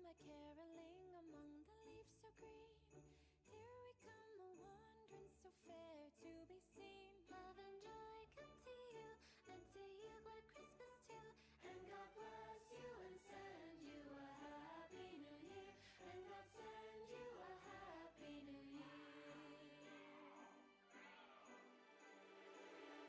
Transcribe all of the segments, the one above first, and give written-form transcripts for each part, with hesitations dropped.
like caroling among the leaves so green. Here we come a-wandering, so fair to be seen. Love and joy come to you, and to you glad Christmas too. And God bless you and send you a happy new year. And God send you a happy new year.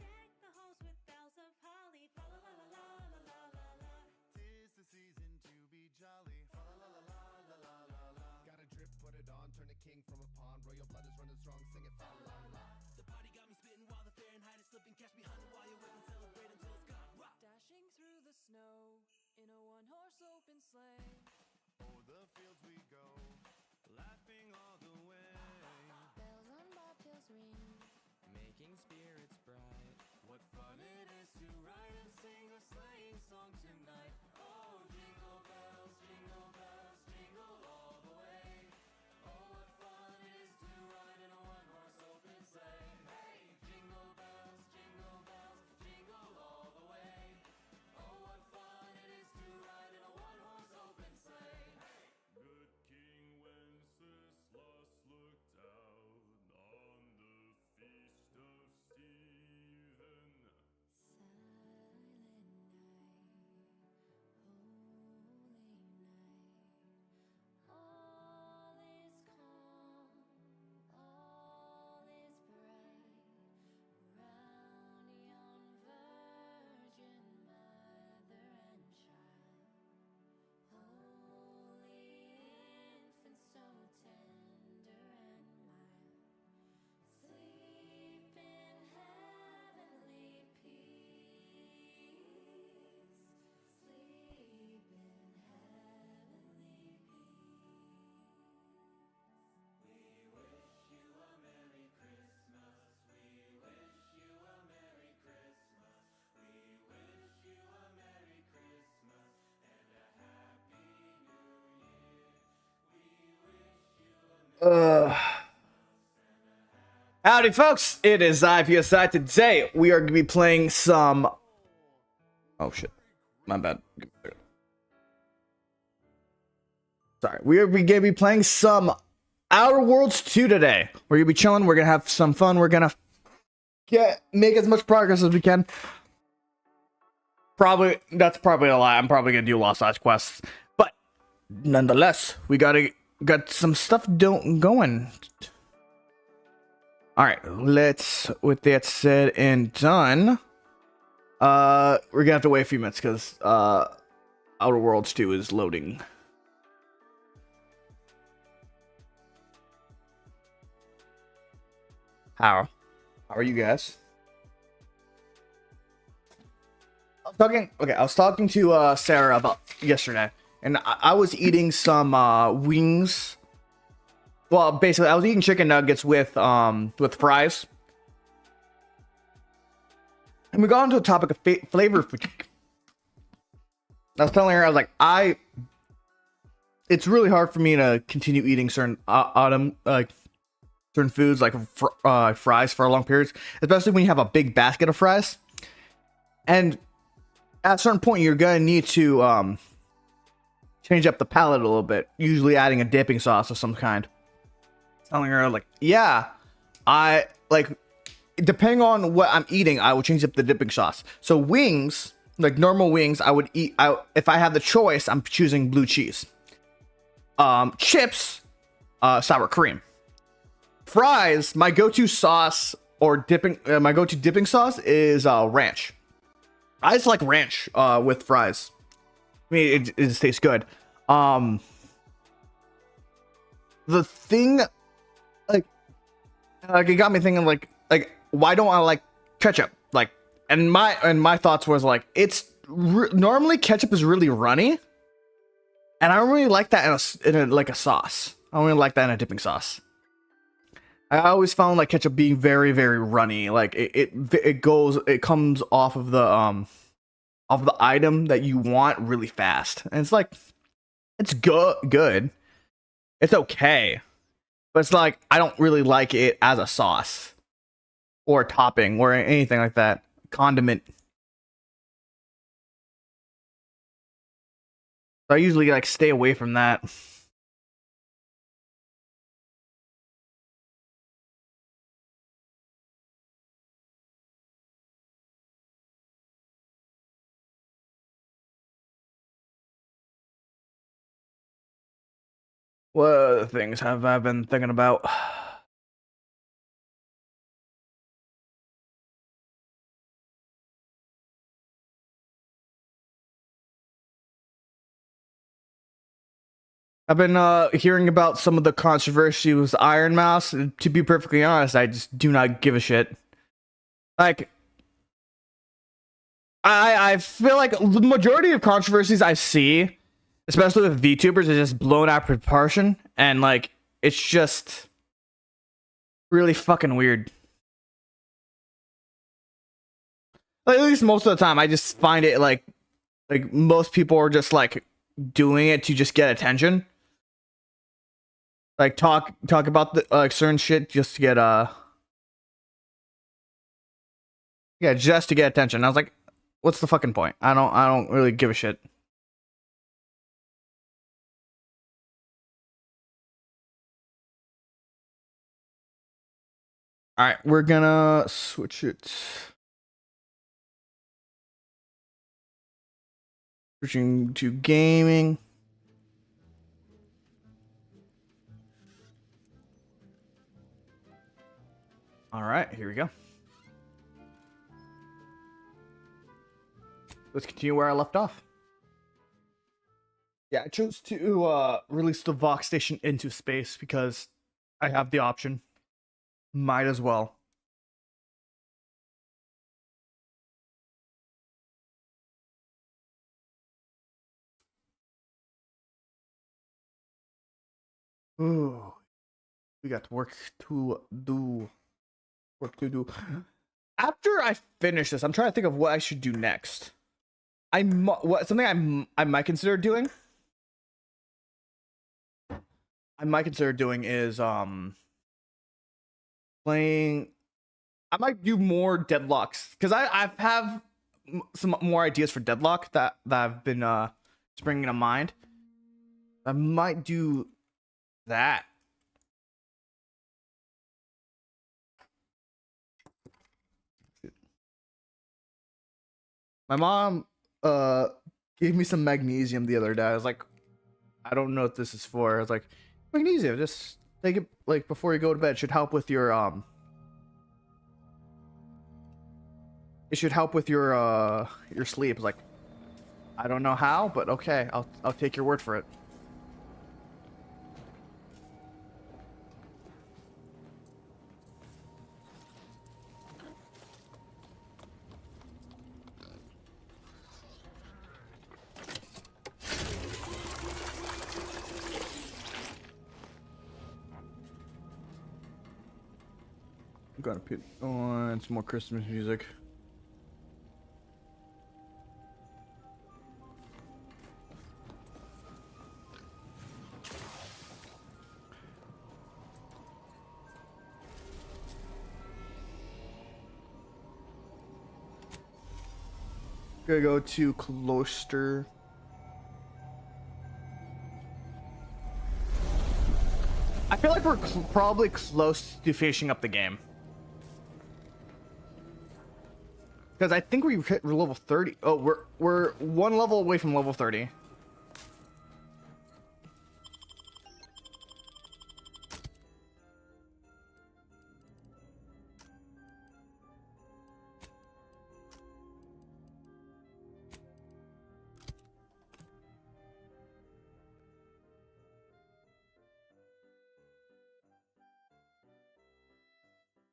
Deck the halls with boughs of holly, fa la la la la la la la. 'Tis the season to be jolly, fa la la la la la la la. Got a drip, put it on, turn a king from a pawn. Royal blood is running strong, sing it fa la la. The party got me spitting while the Fahrenheit is slipping. Catch me hunting while you're waiting, celebrate until it's gone. Rock. Dashing through the snow in a one-horse open sleigh. O'er the fields we go, laughing all the way. Bells on bobtails ring, Making spirits bright. What fun it is to ride and sing a sleighing song tonight. Oh, jingle bells, jingle all the way. Oh, what fun it is to ride in a one-horse open sleigh. Hey, jingle bells, jingle all the way. Oh, what fun it is to ride in a one-horse open sleigh. Hey. Good King Wenceslas looked down on the feast of Stephen. silent night, holy night. All is calm, all is bright. Round yon virgin mother and child. Holy infant, so tender and mild. Sleep in heavenly peace. Sleep in heavenly peace. We wish you a Merry Christmas. We wish you a Merry Christmas. We wish you a Merry Christmas and a Happy New Year. We wish you a Howdy, folks. It is I.P.S.I. Today, we are going to be playing some... Oh, shit. My bad. Give me a second. Sorry. We are going to be playing some Outer Worlds 2 today. We're going to be chilling. We're going to have some fun. We're going to make as much progress as we can. That's probably a lie. I'm probably going to do Lost Arch quests. But, nonetheless, we got some stuff going. Alright, with that said and done, we're gonna have to wait a few minutes because, Outer Worlds 2 is loading. How are you guys? I was talking to, Sarah about yesterday, and I was eating some, wings. Well, basically, I was eating chicken nuggets with fries. And we got into a topic of flavor fatigue. I was telling her, I was like, it's really hard for me to continue eating certain certain foods like fries for long periods, especially when you have a big basket of fries. And at a certain point, you're gonna need to change up the palate a little bit, usually adding a dipping sauce of some kind. Telling her, like, yeah, I like, depending on what I'm eating, I will change up the dipping sauce. So wings, like normal wings, I would eat. If I have the choice, I'm choosing blue cheese. Chips, sour cream. Fries, my go-to sauce or my go-to dipping sauce is ranch. I just like ranch with fries. I mean, it just tastes good. The thing. Like, it got me thinking, like why don't I like ketchup? Like, and my thoughts was like, normally ketchup is really runny, and I don't really like that in a sauce. I don't really like that in a dipping sauce. I always found like ketchup being very, very runny. Like it comes off of the item that you want really fast, and it's like, it's good. It's okay. But it's like, I don't really like it as a sauce or a topping or anything like that. Condiment. I usually like stay away from that. What other things have I been thinking about? I've been hearing about some of the controversy with Iron Mouse. To be perfectly honest, I just do not give a shit. Like, I feel like the majority of controversies I see, especially with VTubers, is just blown out of proportion, and like it's just really fucking weird. Like, at least most of the time, I just find it like most people are just like doing it to just get attention. Like talk about the certain shit just to get yeah, just to get attention. I was like, what's the fucking point? I don't really give a shit. All right, we're gonna switch it. Switching to gaming. All right, here we go. Let's continue where I left off. Yeah, I chose to release the Vox Station into space because I have the option. Might as well. Ooh, we got work to do. Work to do. After I finish this, I'm trying to think of what I should do next. Something I might consider doing. I might consider doing is playing. I might do more Deadlocks because I have some more ideas for Deadlock that I've been springing to mind. I might do that. My mom gave me some magnesium the other day. I was like, I don't know what this is for. I was like, magnesium, just take it like before you go to bed. It should help with your it should help with your sleep. I was like, I don't know how, but okay, I'll take your word for it. I'm gonna put on some more Christmas music. Gonna go to Cloister. I feel like we're probably close to finishing up the game. Because I think we hit level 30. Oh, we're one level away from level 30.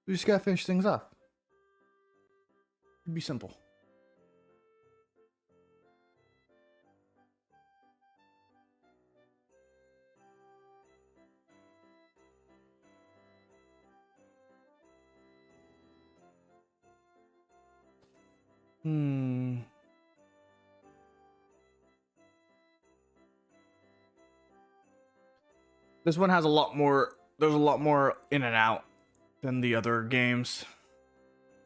We just gotta finish things up. It'd be simple. This one has a lot more. There's a lot more in and out than the other games.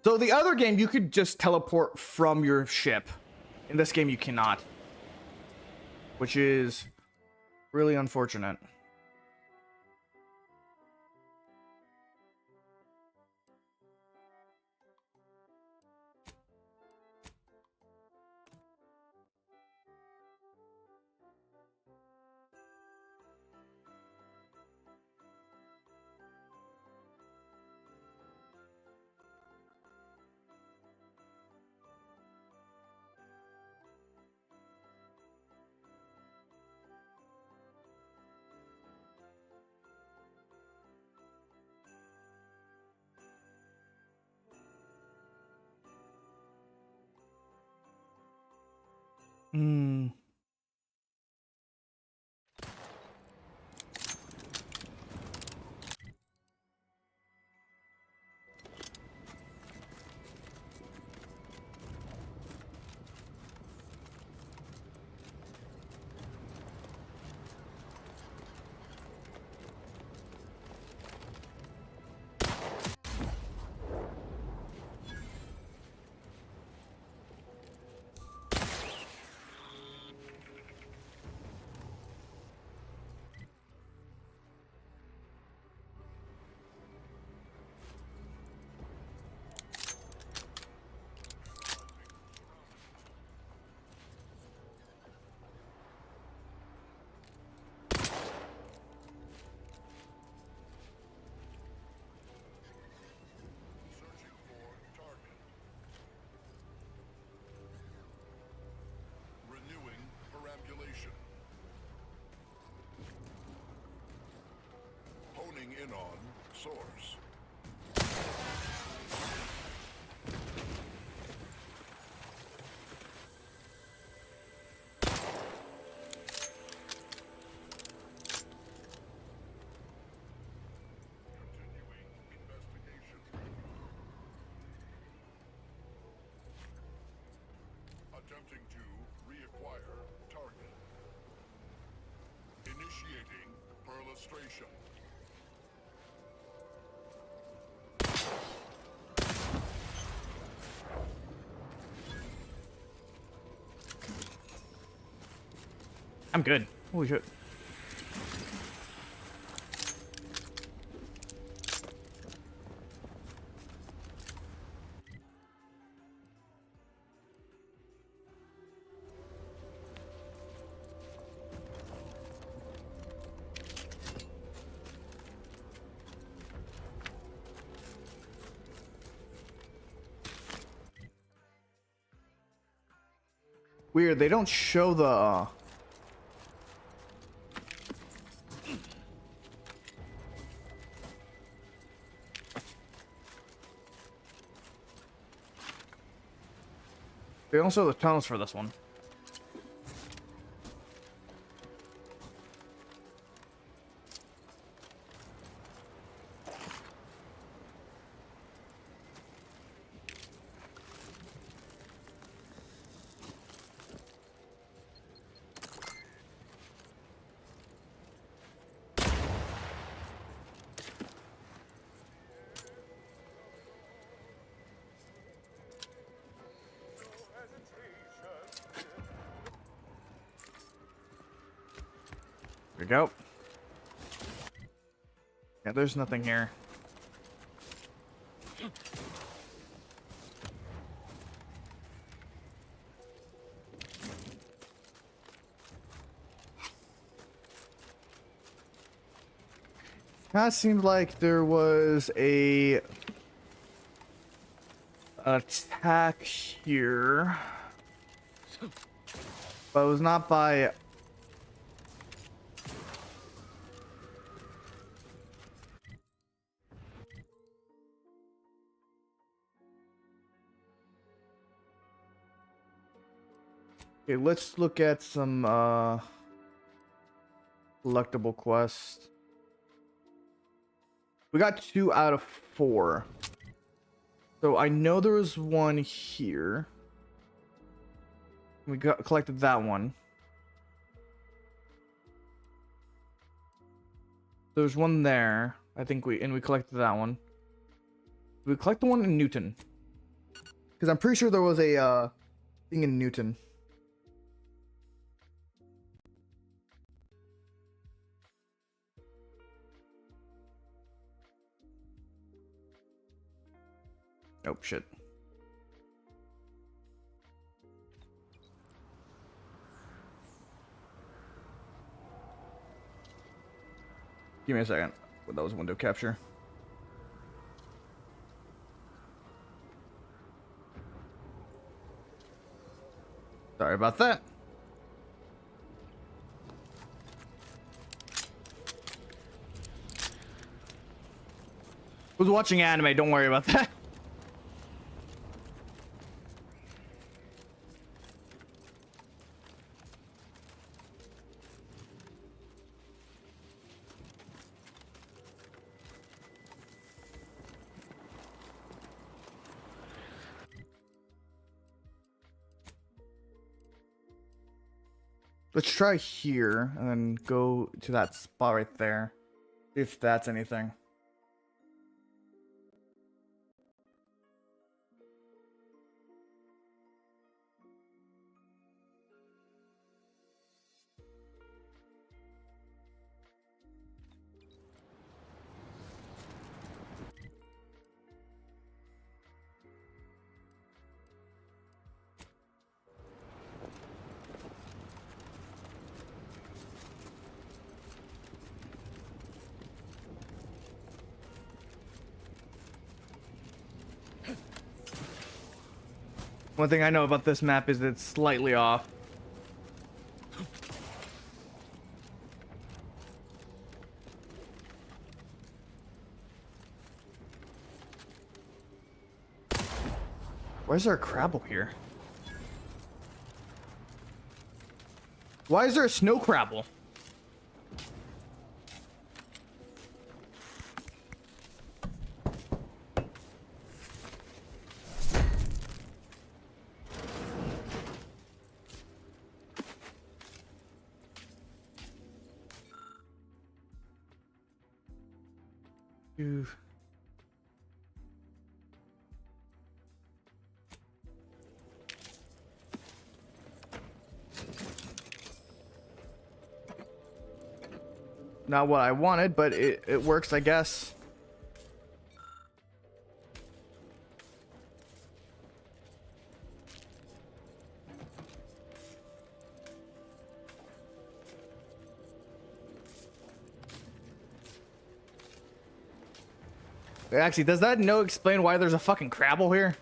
So the other game, you could just teleport from your ship. In this game, you cannot. which is really unfortunate. Hmm. Searching for target. Renewing perambulation. Honing in on source. Continuing investigation. Attempting to reacquire target. Initiating perlustration. I'm good. Holy shit. Weird, they don't show the they don't show the tunnels for this one. There we go. Yeah, there's nothing here. Kind of seemed like there was a attack here, but it was not by. Okay, let's look at some collectible quests. We got 2 out of 4. So I know there was one here. We collected that one. There's one there. I think we collected that one. We collect the one in Newton. Because I'm pretty sure there was a thing in Newton. Oh, shit. Give me a second. Well, that was window capture. Sorry about that. Was watching anime, don't worry about that. Let's try here and then go to that spot right there. If that's anything. One thing I know about this map is that it's slightly off. Why is there a Crabble here? Why is there a snow Crabble? Ooh. Not what I wanted, but it works, I guess. Actually, does that no explain why there's a fucking Crabble here?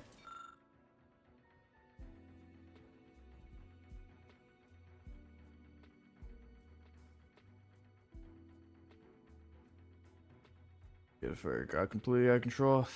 Get it for got completely out of control.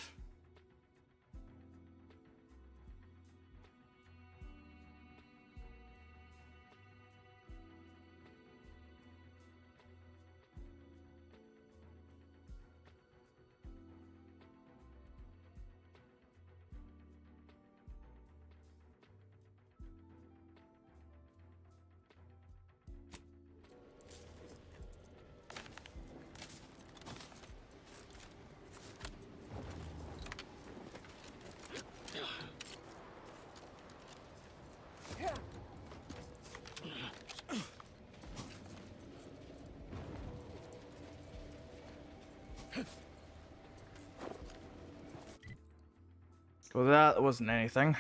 Well, that wasn't anything.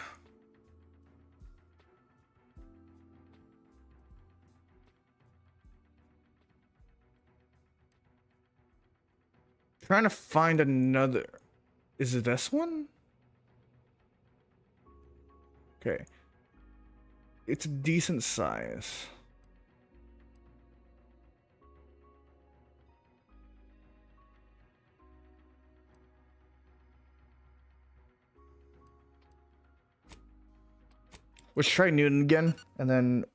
Trying to find another. Is it this one? Okay. It's a decent size. Let's try Newton again and then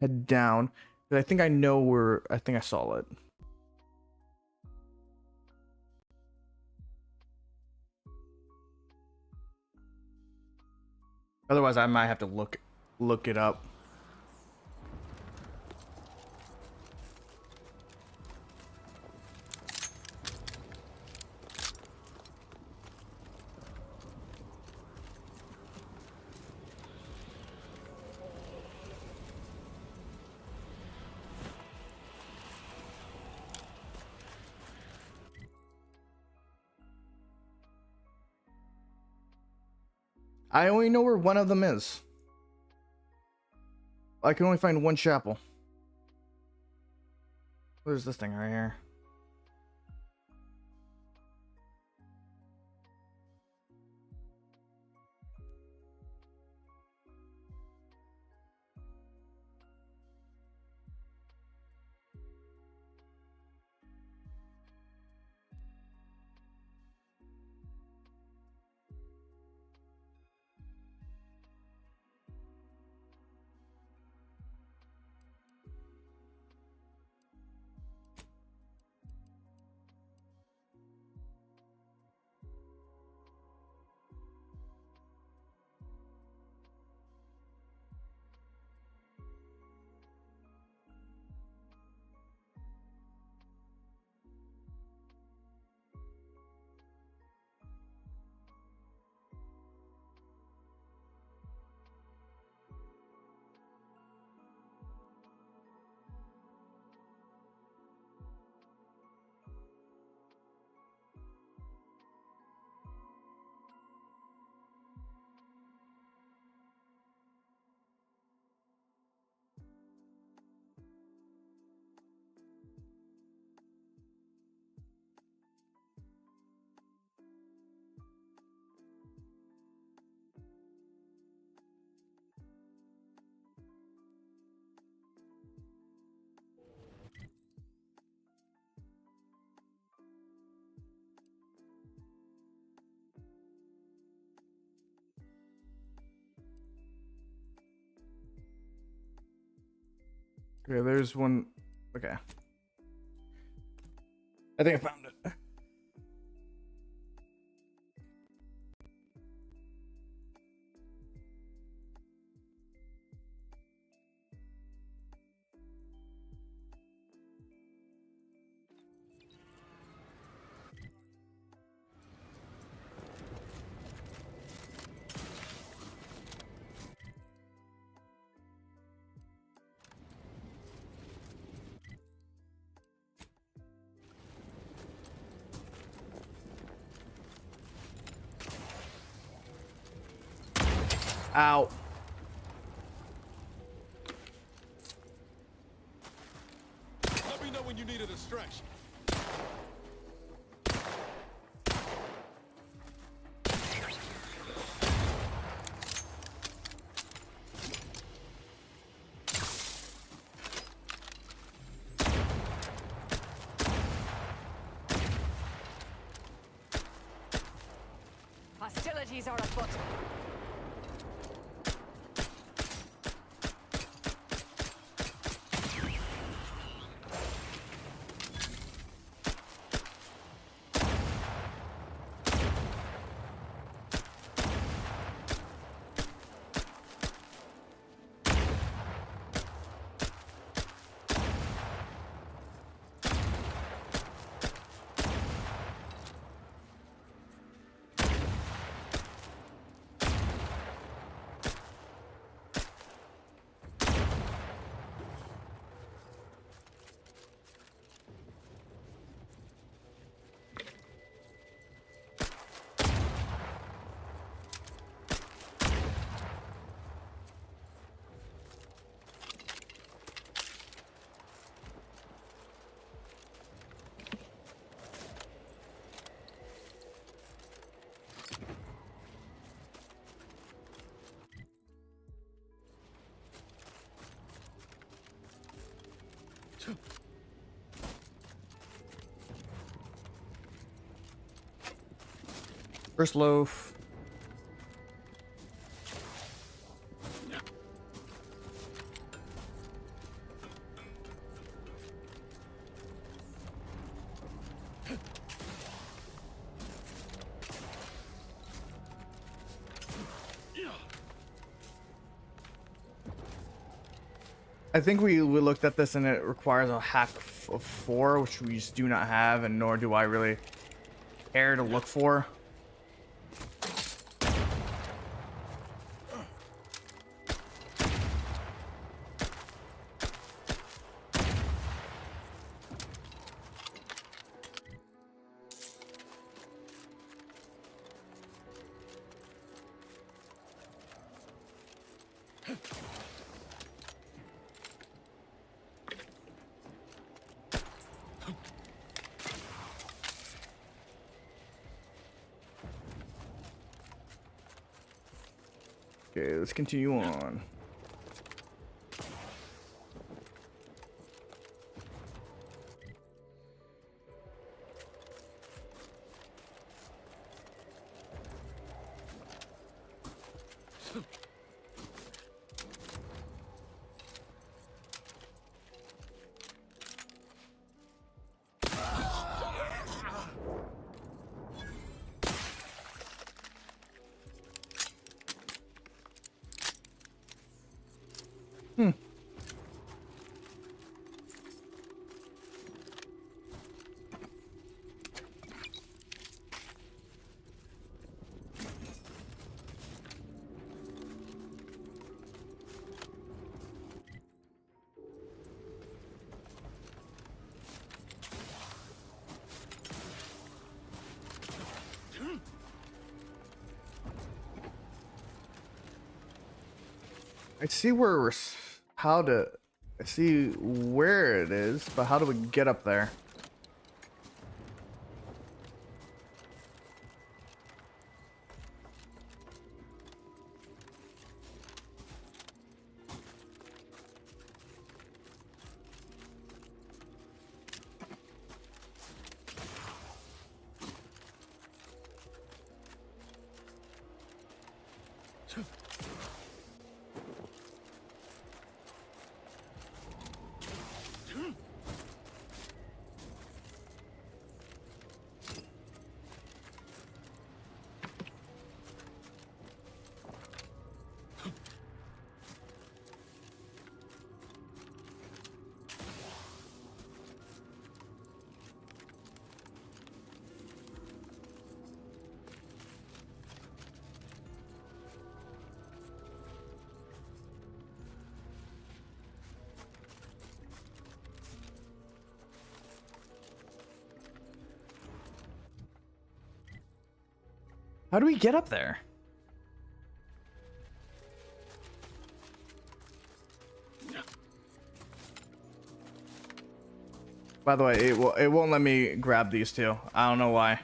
head down. But I think I know where. I think I saw it. Otherwise, I might have to look it up. I only know where one of them is. I can only find one chapel. Where's this thing right here? Okay, there's one. Okay. I think I found it. Ow. Let me know when you need a distraction. Hostilities are afoot. First loaf. I think we looked at this and it requires a hack of 4, which we just do not have, and nor do I really care to look for. Okay, let's continue on. I see where we're how to I see where it is, but how do we get up there? How do we get up there? By the way, it won't let me grab these two. I don't know why.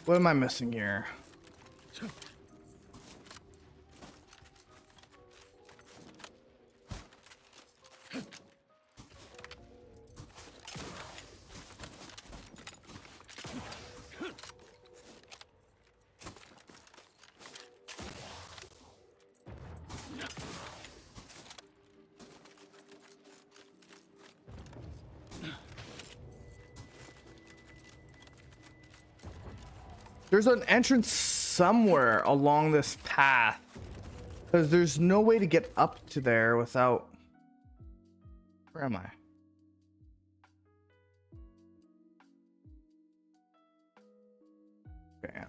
What am I missing here? There's an entrance somewhere along this path. Because there's no way to get up to there without... Where am I? Okay.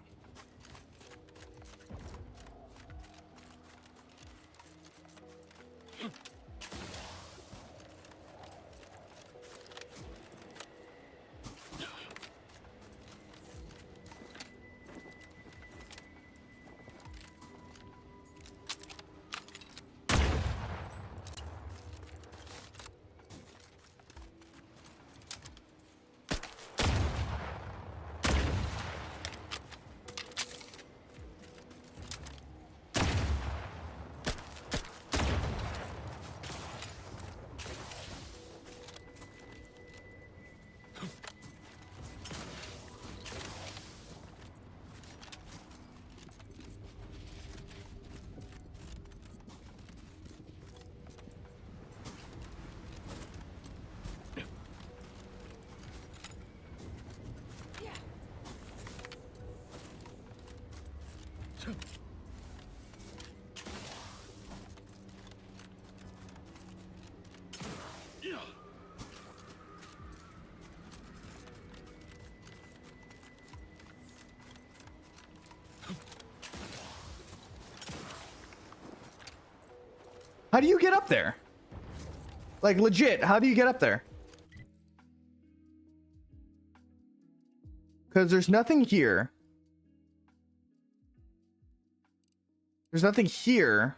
How do you get up there? Like, legit, how do you get up there? Because there's nothing here. There's nothing here.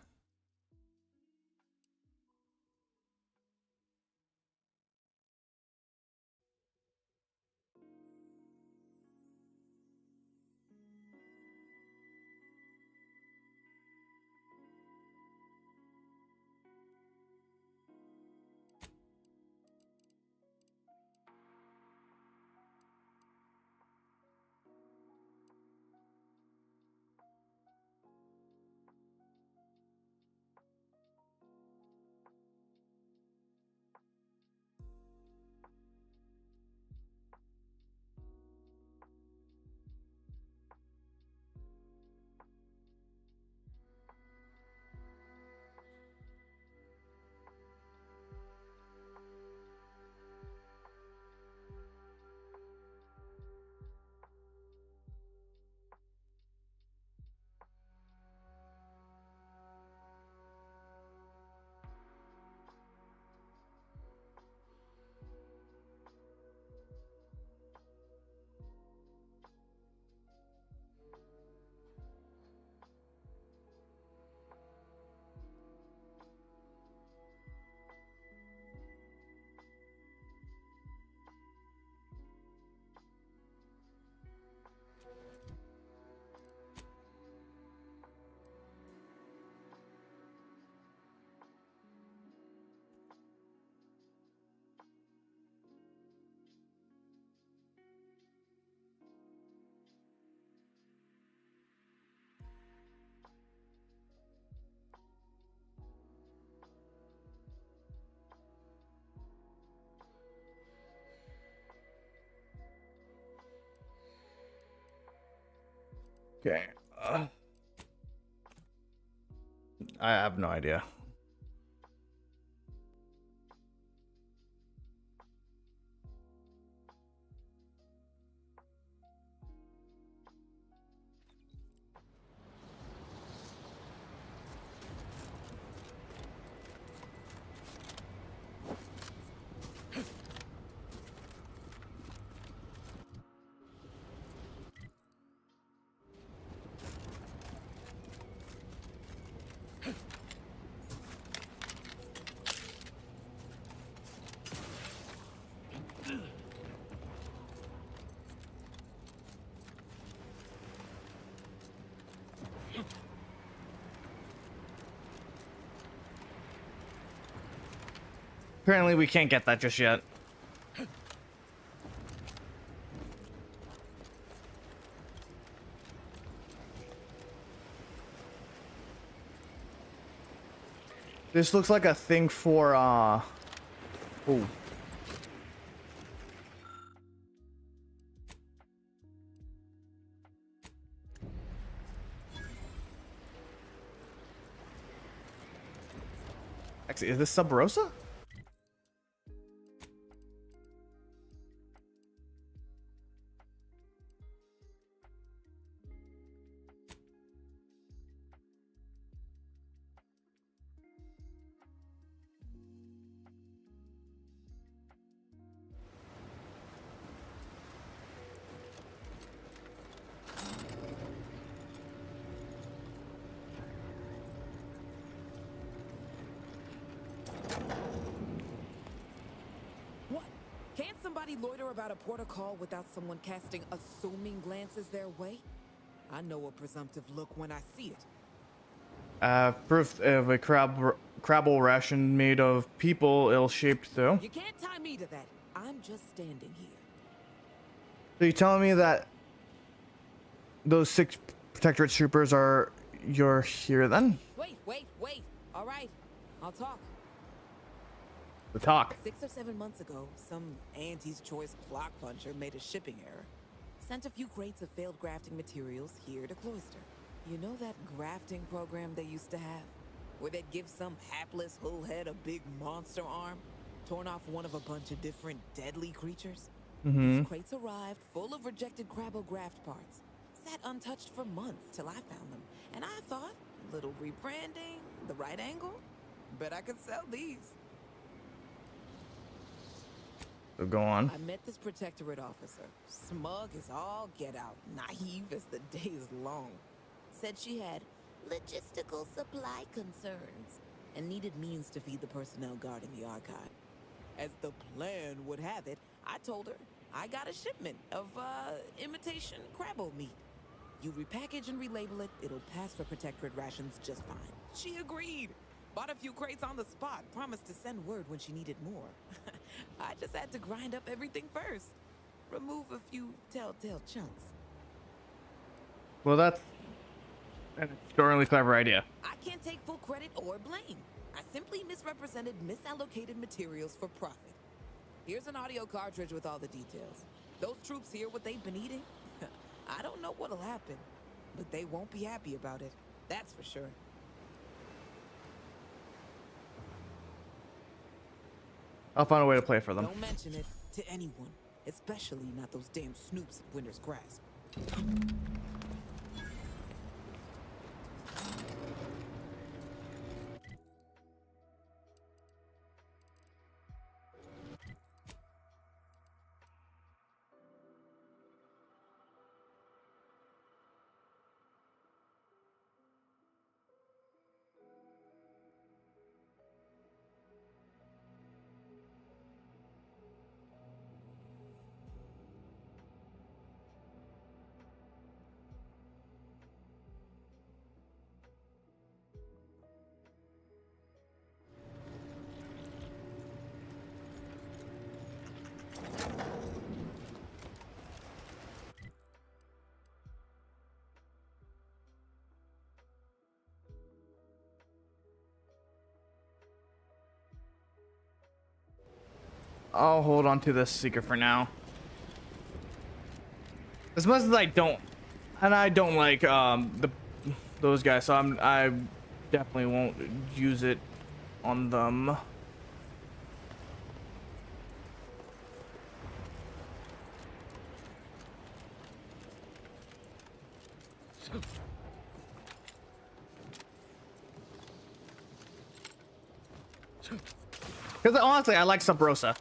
Okay. I have no idea. Apparently we can't get that just yet. This looks like a thing for oh. Actually, is this Sub Rosa? Loiter about a protocol without someone casting assuming glances their way? I know a presumptive look when I see it. Proof of a crabble ration made of people ill-shaped though. You can't tie me to that. I'm just standing here. So you telling me that those 6 Protectorate troopers are you're here then? Wait. All right, I'll talk. The talk. 6 or 7 months ago, some Auntie's Choice block puncher made a shipping error. Sent a few crates of failed grafting materials here to Cloister. You know that grafting program they used to have? Where they'd give some hapless hullhead a big monster arm, torn off one of a bunch of different deadly creatures? These crates arrived full of rejected Crabble graft parts. Sat untouched for months till I found them. And I thought, little rebranding, the right angle? Bet I could sell these. So go on. I met this protectorate officer. Smug as all get out, naive as the day is long. Said she had logistical supply concerns and needed means to feed the personnel guarding the archive. As the plan would have it, I told her I got a shipment of imitation crabble meat. You repackage and relabel it, it'll pass for protectorate rations just fine. She agreed. Bought a few crates on the spot, promised to send word when she needed more. I just had to grind up everything first. Remove a few telltale chunks. Well, that's an extraordinarily clever idea. I can't take full credit or blame. I simply misrepresented misallocated materials for profit. Here's an audio cartridge with all the details. Those troops hear what they've been eating? I don't know what'll happen, but they won't be happy about it. That's for sure. I'll find a way to play for them. Don't mention it to anyone, especially not those damn snoops at Winter's Grasp. I'll hold on to this secret for now. As much as I don't like those guys, so I definitely won't use it on them. Because honestly, I like Sub Rosa.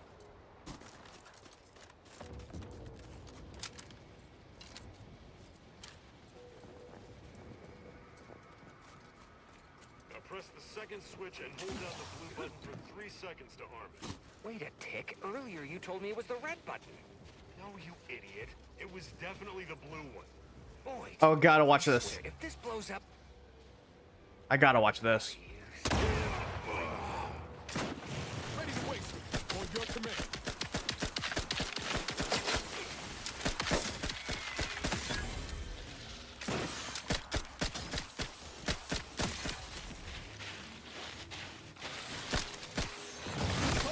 Now press the second switch and hold down the blue button for 3 seconds to arm it. Wait a tick. Earlier you told me it was the red button. No, you idiot. It was definitely the blue one. Boy. Oh, gotta watch this. Swear, if this blows up. I gotta watch this. Ready to waste. On your command.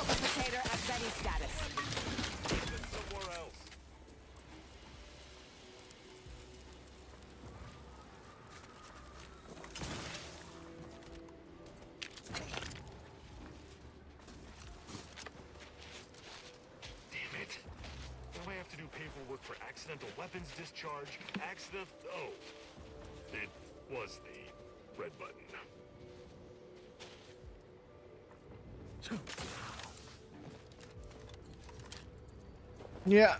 Potato at ready status. Somewhere else. Damn it. Now I have to do paperwork for accidental weapons discharge, Oh. It was the red button. Yeah.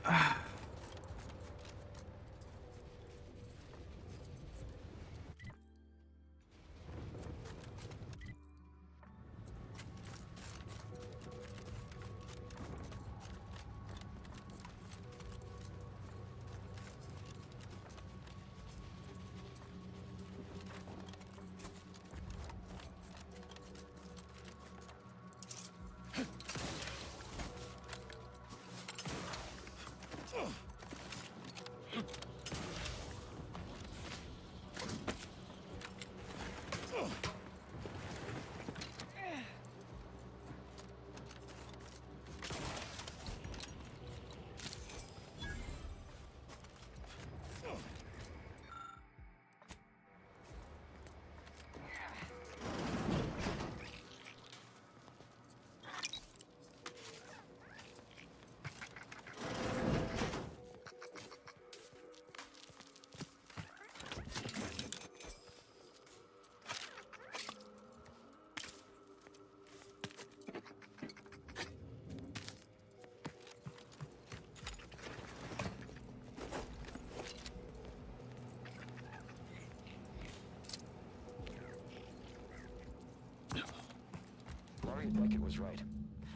was right.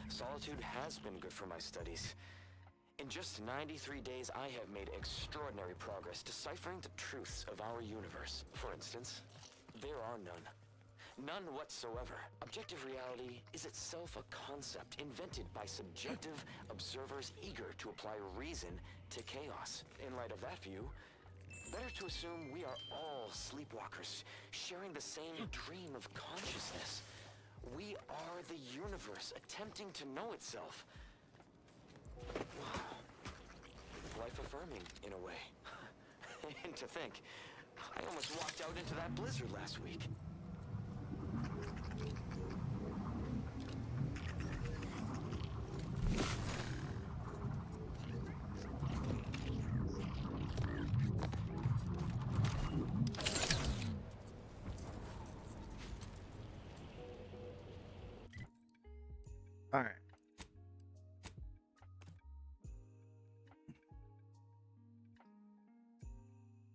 Solitude has been good for my studies. In just 93 days, I have made extraordinary progress deciphering the truths of our universe. For instance, there are none. None whatsoever. Objective reality is itself a concept invented by subjective observers eager to apply reason to chaos. In light of that view, better to assume we are all sleepwalkers, sharing the same dream of consciousness. We are the universe, attempting to know itself. Wow. Life-affirming, in a way. And to think, I almost walked out into that blizzard last week. All right.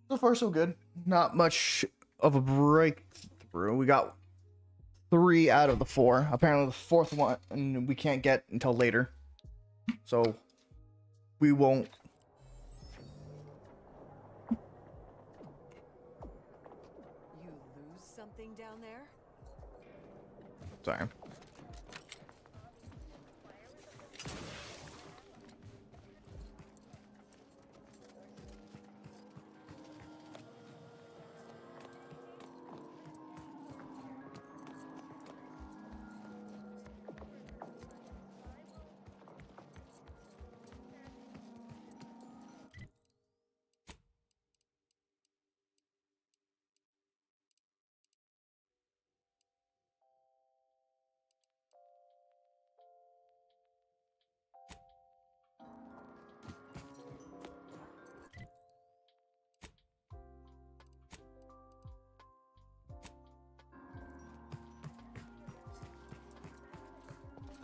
So far, so good. Not much of a breakthrough. We got 3 out of the 4. Apparently, the 4th one and we can't get until later. So we won't. You lose something down there? Sorry.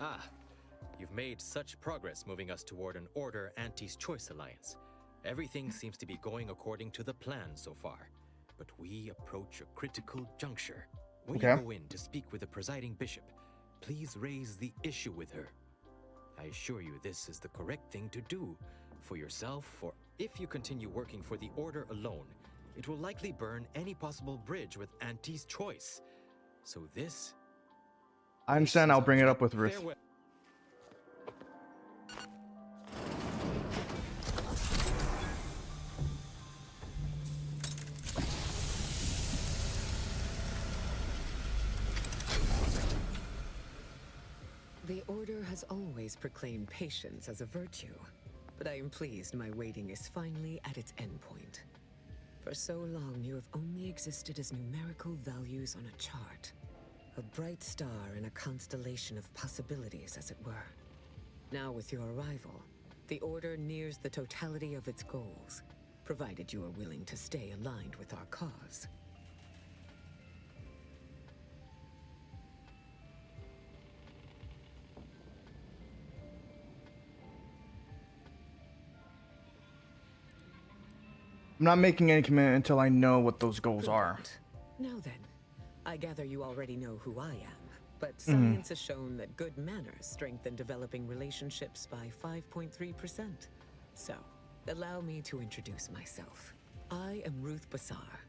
Ah, you've made such progress moving us toward an Order Anti's Choice alliance. Everything seems to be going according to the plan so far. But we approach a critical juncture. When you go in to speak with the presiding bishop, please raise the issue with her. I assure you this is the correct thing to do for yourself, for if you continue working for the Order alone, it will likely burn any possible bridge with Anti's Choice. So this... I understand. I'll bring it up with Ruth. Farewell. The Order has always proclaimed patience as a virtue, but I am pleased my waiting is finally at its endpoint. For so long, you have only existed as numerical values on a chart. A bright star in a constellation of possibilities, as it were. Now with your arrival, the Order nears the totality of its goals, provided you are willing to stay aligned with our cause. I'm not making any commitment until I know what those goals are. Now then, I gather you already know who I am, but science has shown that good manners strengthen developing relationships by 5.3%. So, allow me to introduce myself. I am Ruth Basar,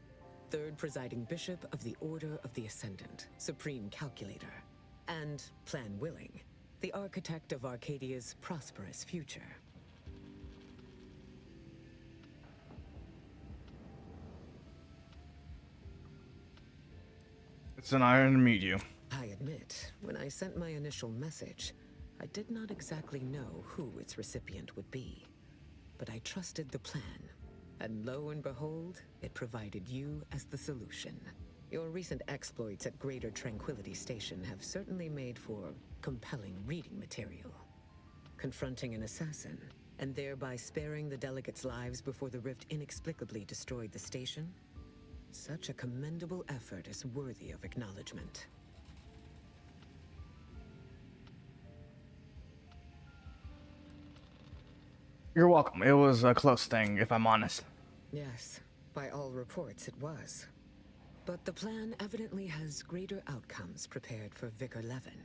3rd Presiding Bishop of the Order of the Ascendant, Supreme Calculator, and, plan willing, the architect of Arcadia's prosperous future. It's an honor to meet you. I admit, when I sent my initial message, I did not exactly know who its recipient would be. But I trusted the plan, and lo and behold, it provided you as the solution. Your recent exploits at Greater Tranquility Station have certainly made for compelling reading material. Confronting an assassin, and thereby sparing the delegates' lives before the rift inexplicably destroyed the station? Such a commendable effort is worthy of acknowledgement. You're welcome. It was a close thing, if I'm honest. Yes, by all reports it was. But the plan evidently has greater outcomes prepared for Vicar Levin.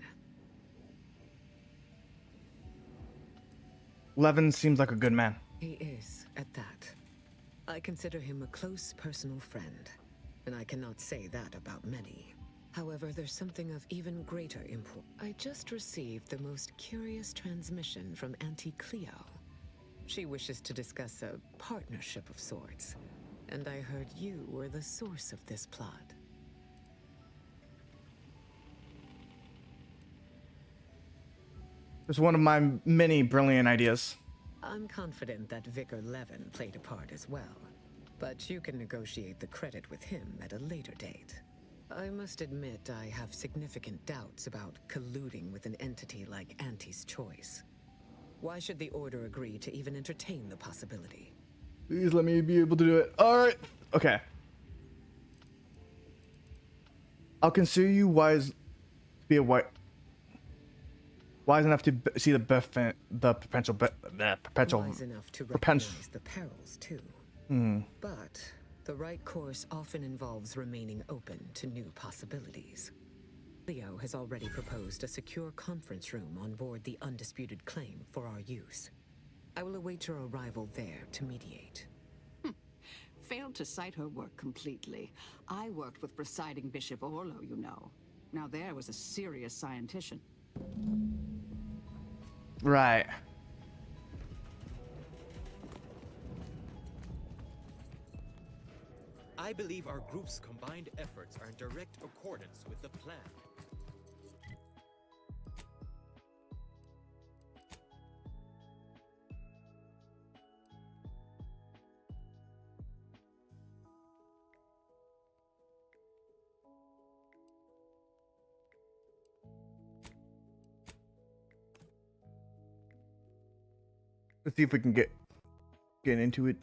Levin seems like a good man. He is, at that. I consider him a close personal friend, and I cannot say that about many. However, there's something of even greater import. I just received the most curious transmission from Auntie Cleo. She wishes to discuss a partnership of sorts, and I heard you were the source of this plot. It's one of my many brilliant ideas. I'm confident that Vicar Levin played a part as well, but you can negotiate the credit with him at a later date. I must admit I have significant doubts about colluding with an entity like Auntie's Choice. Why should the Order agree to even entertain the possibility? Please let me be able to do it. Alright. Okay. I'll consider you wise to be a wise enough to see the potential Wise enough to recognize the perils too. But the right course often involves remaining open to new possibilities. Leo has already proposed a secure conference room on board the Undisputed Claim for our use. I will await your arrival there to mediate. Failed to cite her work completely. I worked with presiding Bishop Orlo, you know. Now there was a serious scientician. Right. I believe our group's combined efforts are in direct accordance with the plan. Let's see if we can get into it.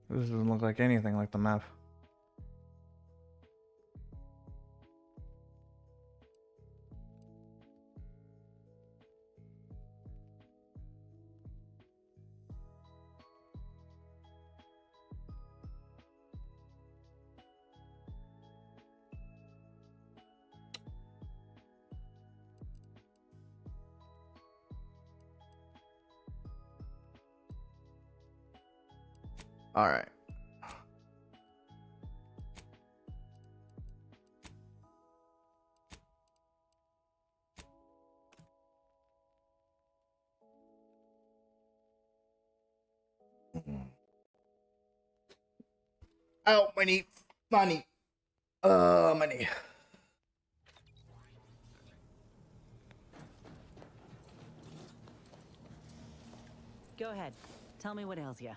This doesn't look like anything like the map. All right. Ow, my knee. My knee. My knee. Go ahead. Tell me what ails you.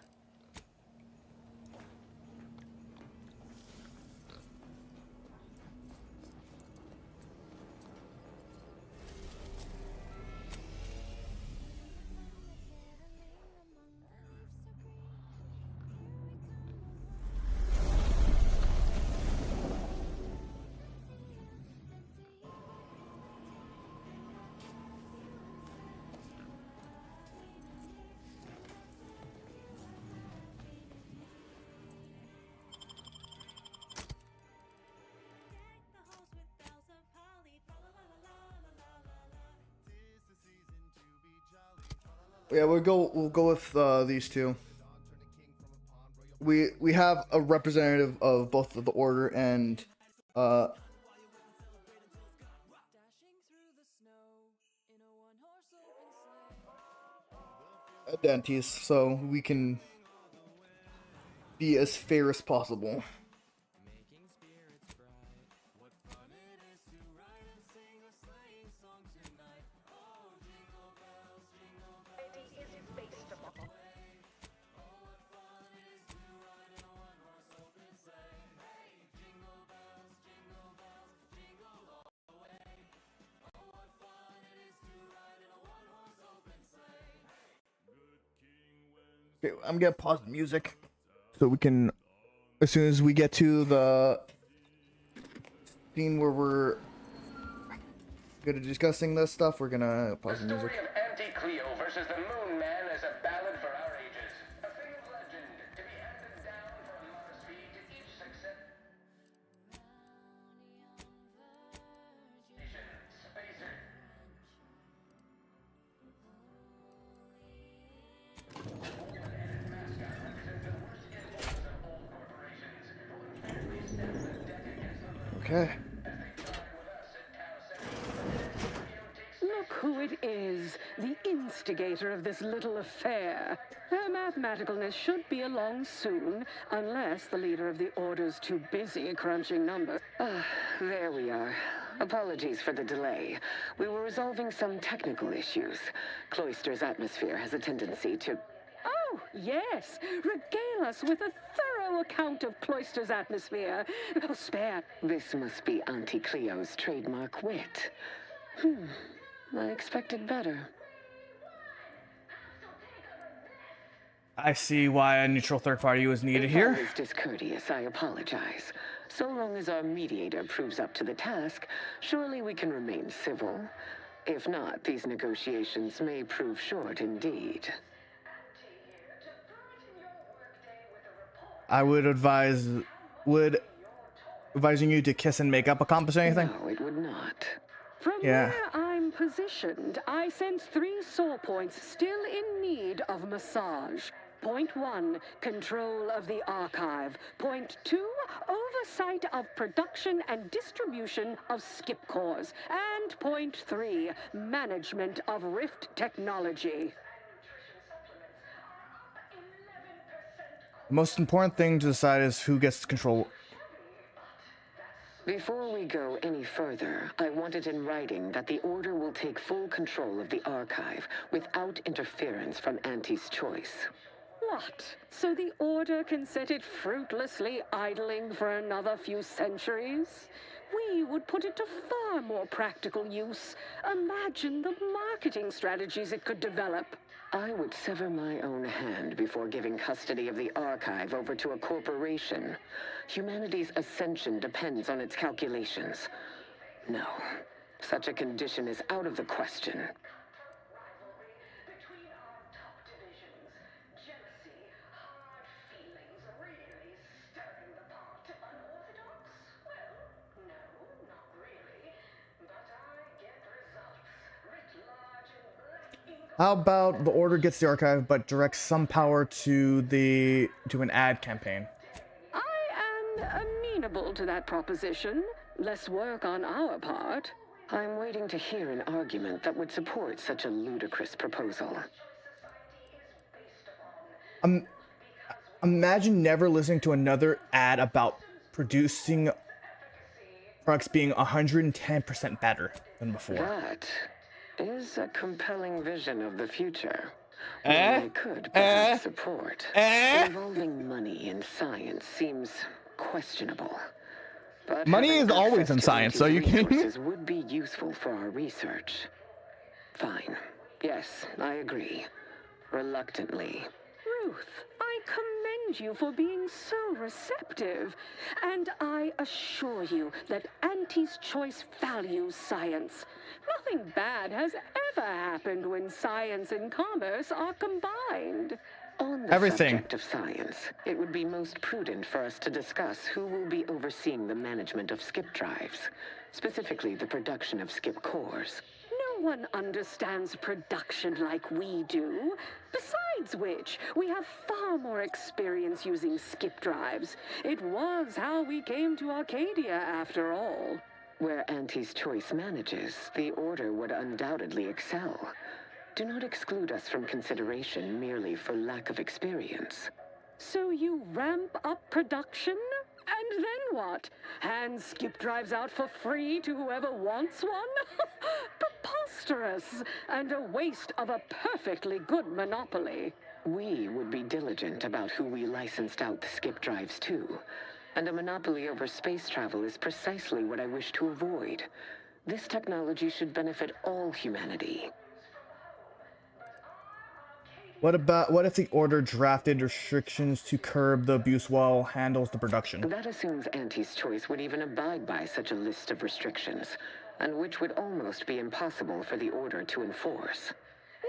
Yeah, we'll go with these two. We have a representative of both of the Order and a dentist, so we can be as fair as possible. Okay, I'm gonna pause the music so we can, as soon as we get to the scene where we're gonna discussing this stuff, we're gonna pause the music. The story of Anti-Cleo versus the Moon Man is a ballad for our ages. A fabled legend to be handed down for a Mars fee to each successive spacer. Okay. Look who it is, the instigator of this little affair. Her mathematicalness should be along soon, unless the leader of the Order's too busy crunching numbers. There we are. Apologies for the delay. We were resolving some technical issues. Cloister's atmosphere has a tendency to... Oh, yes. Regale us with a thorough account of Cloister's atmosphere. Oh, spare. This must be Auntie Cleo's trademark wit. I expected better. I see why a neutral third party was needed If here. I was discourteous, I apologize. So long as our mediator proves up to the task, surely we can remain civil. If not, these negotiations may prove short indeed. I would advising you to kiss and make up accomplish anything? No, it would not. From where I'm positioned, I sense 3 sore points still in need of massage. Point 1, control of the archive. Point 2, oversight of production and distribution of skip cores. And point 3, management of Rift technology. The most important thing to decide is who gets control. Before we go any further, I want it in writing that the Order will take full control of the archive without interference from Auntie's choice. What? So the Order can set it fruitlessly idling for another few centuries? We would put it to far more practical use. Imagine the marketing strategies it could develop. I would sever my own hand before giving custody of the archive over to a corporation. Humanity's ascension depends on its calculations. No, such a condition is out of the question. How about the Order gets the archive but directs some power to an ad campaign? I am amenable to that proposition. Less work on our part. I'm waiting to hear an argument that would support such a ludicrous proposal. Imagine never listening to another ad about producing products being 110% better than before. That is a compelling vision of the future. I could perhaps support. Involving money in science seems questionable. But money is always in science, so you can. Would be useful for our research. Fine. Yes, I agree. Reluctantly. Ruth, I commend you for being so receptive. And I assure you that Auntie's choice values science. Nothing bad has ever happened when science and commerce are combined. On the subject of science, it would be most prudent for us to discuss who will be overseeing the management of skip drives, specifically the production of skip cores. No one understands production like we do. Besides which, we have far more experience using skip drives. It was how we came to Arcadia, after all. Where Auntie's choice manages, the Order would undoubtedly excel. Do not exclude us from consideration merely for lack of experience. So you ramp up production? And then what? Hand skip drives out for free to whoever wants one? Preposterous! And a waste of a perfectly good monopoly. We would be diligent about who we licensed out the skip drives to. And a monopoly over space travel is precisely what I wish to avoid. This technology should benefit all humanity. What if the order drafted restrictions to curb the abuse while handles the production? That assumes Auntie's Choice would even abide by such a list of restrictions, and which would almost be impossible for the order to enforce.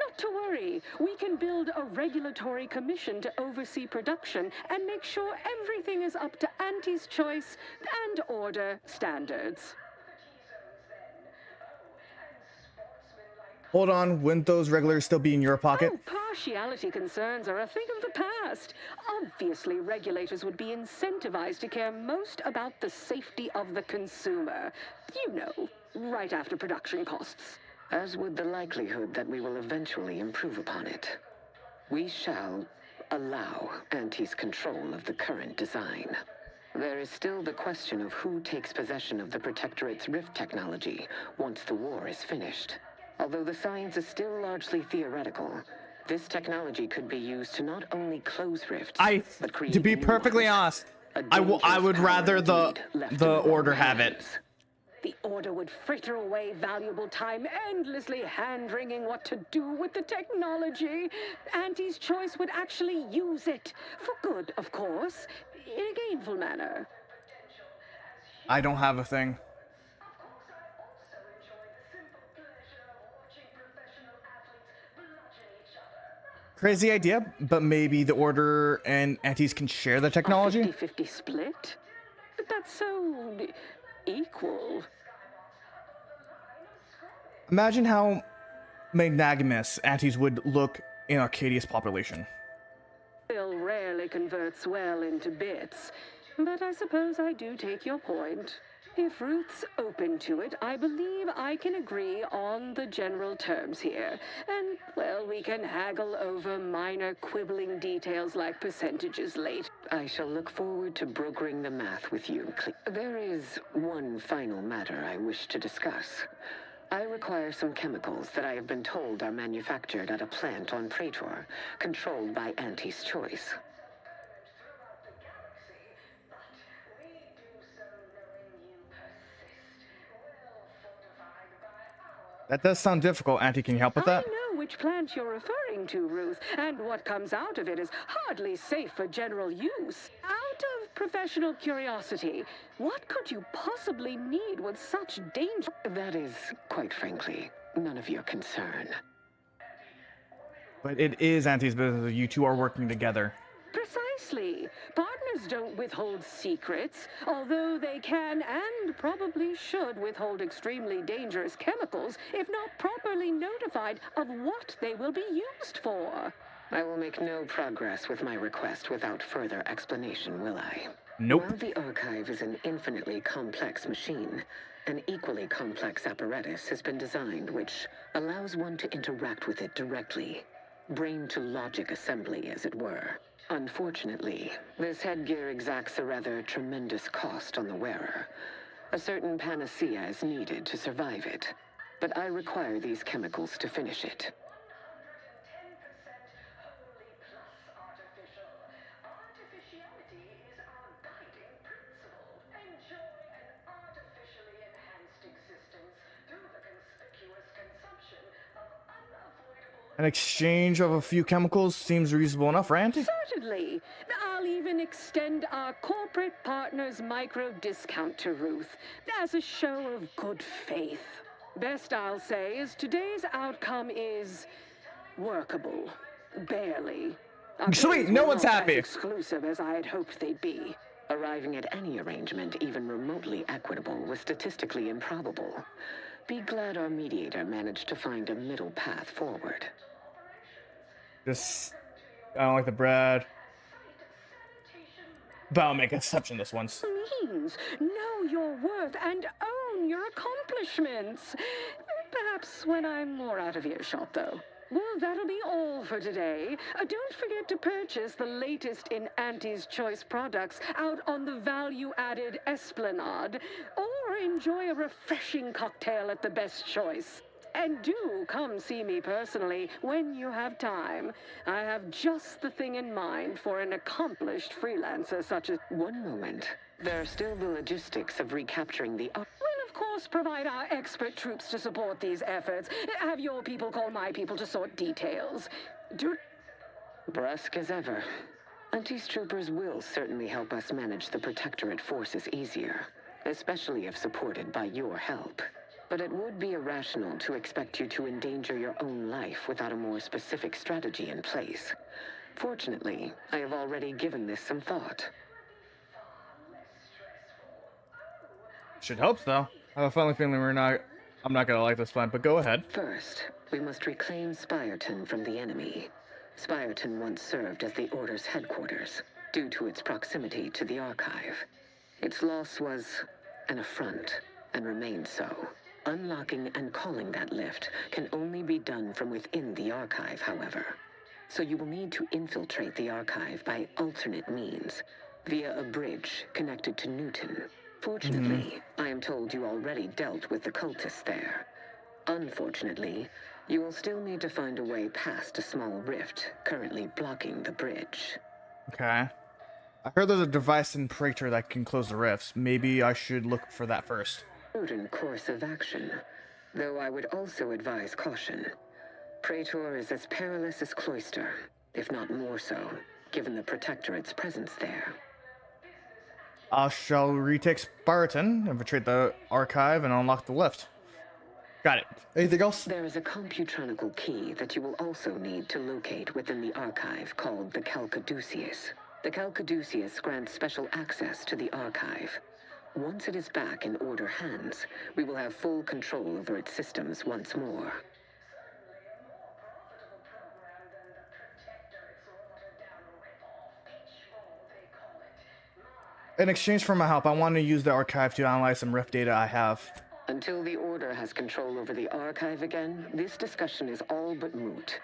Not to worry. We can build a regulatory commission to oversee production and make sure everything is up to Auntie's Choice and order standards. Hold on, wouldn't those regulars still be in your pocket? Oh, partiality concerns are a thing of the past. Obviously, regulators would be incentivized to care most about the safety of the consumer. You know, right after production costs. As would the likelihood that we will eventually improve upon it. We shall allow Auntie's control of the current design. There is still the question of who takes possession of the Protectorate's rift technology once the war is finished. Although the science is still largely theoretical, this technology could be used to not only close rifts, but create to be new perfectly ones. honest, I would rather the order have it. The order would fritter away valuable time endlessly hand-wringing what to do with the technology. Auntie's Choice would actually use it. For good, of course. In a gainful manner. I don't have a thing. Crazy idea, but maybe the order and Aunties can share the technology? A 50-50 split? But that's so equal. Imagine how magnanimous Aunties would look in Arcadia's population. Bill rarely converts well into bits, but I suppose I do take your point. If Ruth's open to it, I believe I can agree on the general terms here. And, well, we can haggle over minor quibbling details like percentages later. I shall look forward to brokering the math with you. There is one final matter I wish to discuss. I require some chemicals that I have been told are manufactured at a plant on Praetor, controlled by Auntie's Choice. That does sound difficult. Auntie, can you help with that? I know which plant you're referring to, Ruth, and what comes out of it is hardly safe for general use. Out of professional curiosity, what could you possibly need with such danger? That is, quite frankly, none of your concern. But it is Auntie's business. You two are working together. Precisely. Partners don't withhold secrets, although they can and probably should withhold extremely dangerous chemicals if not properly notified of what they will be used for. I will make no progress with my request without further explanation, will I? Nope. While the archive is an infinitely complex machine, an equally complex apparatus has been designed which allows one to interact with it directly. Brain-to-logic assembly, as it were. Unfortunately, this headgear exacts a rather tremendous cost on the wearer. A certain panacea is needed to survive it, but I require these chemicals to finish it. An exchange of a few chemicals seems reasonable enough, right, Auntie? Certainly. I'll even extend our corporate partner's micro discount to Ruth as a show of good faith. Best I'll say is today's outcome is workable. Barely. Sweet, no one's happy. As exclusive as I had hoped they'd be. Arriving at any arrangement even remotely equitable was statistically improbable. Be glad our mediator managed to find a middle path forward. I don't like the bread. But I'll make an exception this once. Means know your worth and own your accomplishments. Perhaps when I'm more out of earshot, though. Well, that'll be all for today. Don't forget to purchase the latest in Auntie's Choice products out on the value-added Esplanade, or enjoy a refreshing cocktail at the Best Choice. And do come see me personally when you have time. I have just the thing in mind for an accomplished freelancer such as... One moment. There are still the logistics of recapturing the... We'll of course provide our expert troops to support these efforts. Have your people call my people to sort details. Brusque as ever. Auntie's troopers will certainly help us manage the Protectorate forces easier, especially if supported by your help. But it would be irrational to expect you to endanger your own life without a more specific strategy in place. Fortunately, I have already given this some thought. Should hope so. I have a funny feeling I'm not gonna like this plan, but go ahead. First, we must reclaim Spyreton from the enemy. Spyreton once served as the Order's headquarters, due to its proximity to the Archive. Its loss was an affront, and remains so. Unlocking and calling that lift can only be done from within the Archive, however. So you will need to infiltrate the Archive by alternate means, via a bridge connected to Newton. Fortunately, I am told you already dealt with the cultists there. Unfortunately, you will still need to find a way past a small rift currently blocking the bridge. Okay. I heard there's a device in Praetor that can close the rifts. Maybe I should look for that first. Prudent course of action, though I would also advise caution. Praetor is as perilous as Cloister, if not more so, given the Protectorate's presence there. I shall retake Spartan, infiltrate the Archive, and unlock the lift. Got it. Anything else? There is a computronical key that you will also need to locate within the Archive called the Calcaduceus. The Calcaduceus grants special access to the Archive. Once it is back in Order hands, we will have full control over its systems once more. In exchange for my help, I want to use the Archive to analyze some rift data I have. Until the Order has control over the Archive again, this discussion is all but moot.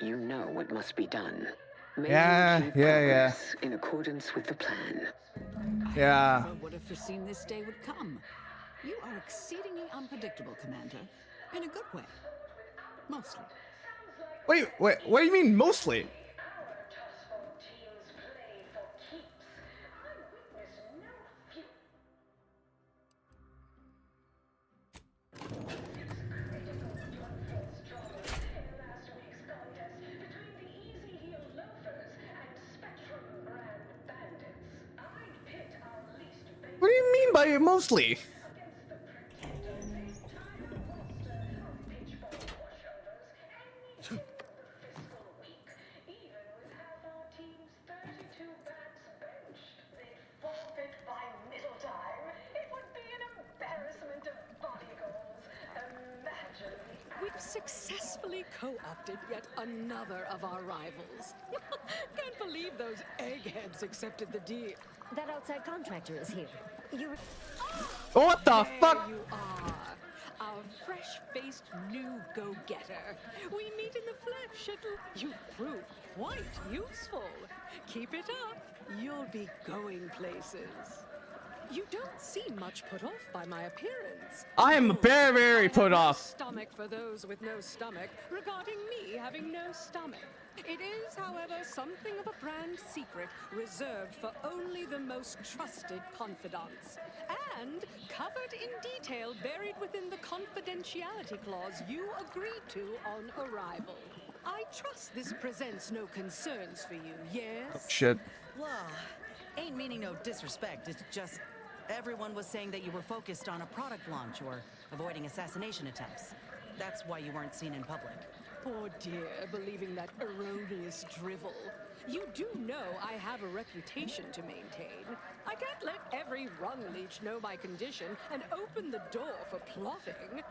You know what must be done. May you keep progress in accordance with the plan. Yeah. I would have foreseen this day would come. You are exceedingly unpredictable, Commander. In a good way. Mostly. Wait, what do you mean mostly? What do you mean by it mostly? We've successfully co-opted yet another of our rivals. Can't believe those eggheads accepted the deal. That outside contractor is here. You What the fuck? There you are, our fresh-faced new go-getter. We meet in the flesh. You prove quite useful. Keep it up. You'll be going places. You don't seem much put off by my appearance. I am very, very put off. Stomach for those with no stomach regarding me having no stomach. It is, however, something of a brand secret reserved for only the most trusted confidants. And covered in detail buried within the confidentiality clause you agreed to on arrival. I trust this presents no concerns for you, yes? Oh, shit. Well, ain't meaning no disrespect. It's just everyone was saying that you were focused on a product launch or avoiding assassination attempts. That's why you weren't seen in public. Poor dear, believing that erroneous drivel. You do know I have a reputation to maintain. I can't let every rung leech know my condition and open the door for plotting.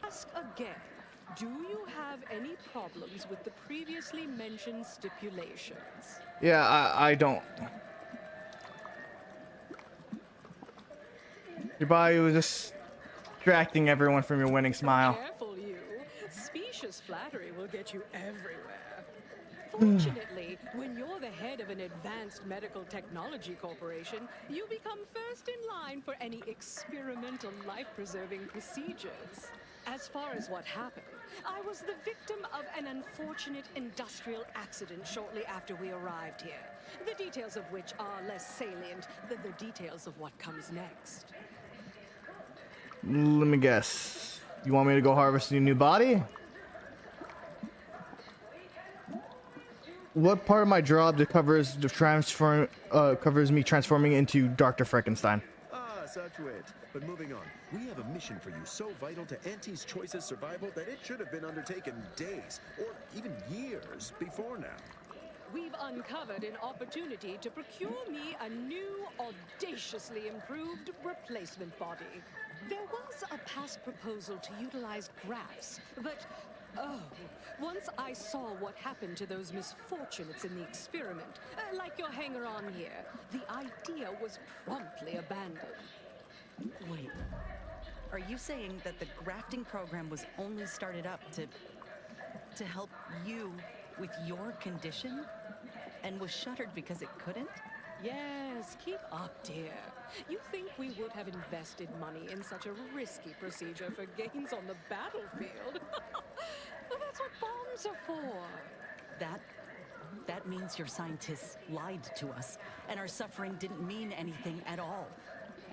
Ask again, do you have any problems with the previously mentioned stipulations? Yeah, I don't. Your body was just distracting everyone from your winning smile. Careful, you. Specious flattery will get you everywhere. Fortunately, when you're the head of an advanced medical technology corporation, you become first in line for any experimental life-preserving procedures. As far as what happened, I was the victim of an unfortunate industrial accident shortly after we arrived here, the details of which are less salient than the details of what comes next. Let me guess. You want me to go harvest your new body? what part of my job covers me transforming into Dr. Frankenstein? Ah, such wit. But moving on, we have a mission for you so vital to Auntie's Choice's survival that it should have been undertaken days, or even years, before now. We've uncovered an opportunity to procure me a new, audaciously improved replacement body. There was a past proposal to utilize grafts, but once I saw what happened to those misfortunates in the experiment, like your hanger-on here, the idea was promptly abandoned. Wait, are you saying that the grafting program was only started up to help you with your condition, and was shuttered because it couldn't? Yes, keep up, dear. You think we would have invested money in such a risky procedure for gains on the battlefield? Well, that's what bombs are for. That means your scientists lied to us, and our suffering didn't mean anything at all.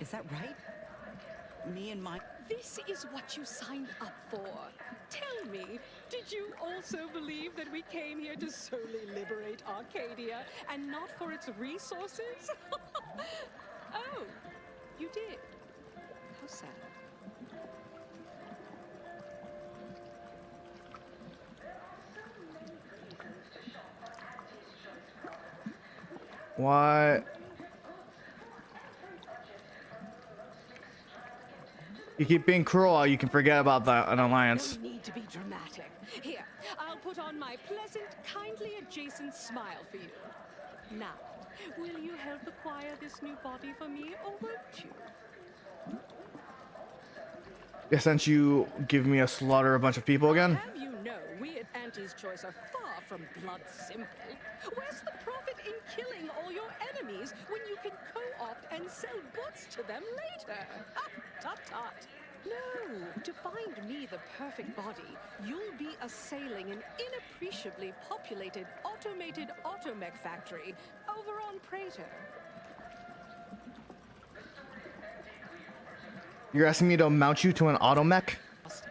Is that right? Me and my... This is what you signed up for. Tell me, did you also believe that we came here to solely liberate Arcadia and not for its resources? Oh, you did. How sad. Why? You keep being cruel, you can forget about an alliance. No need to be dramatic. Here, I'll put on my pleasant, kindly adjacent smile for you. Now, will you help acquire this new body for me, or won't you? Yeah, since you give me a slaughter a bunch of people again. Have you know, we at Auntie's Choice are far from blood simple. Where's the profit in killing all your enemies when you can co-opt and sell goods to them later? Tut-tut. No, to find me the perfect body, you'll be assailing an inappreciably populated automated automech factory over on Praetor. You're asking me to mount you to an automech?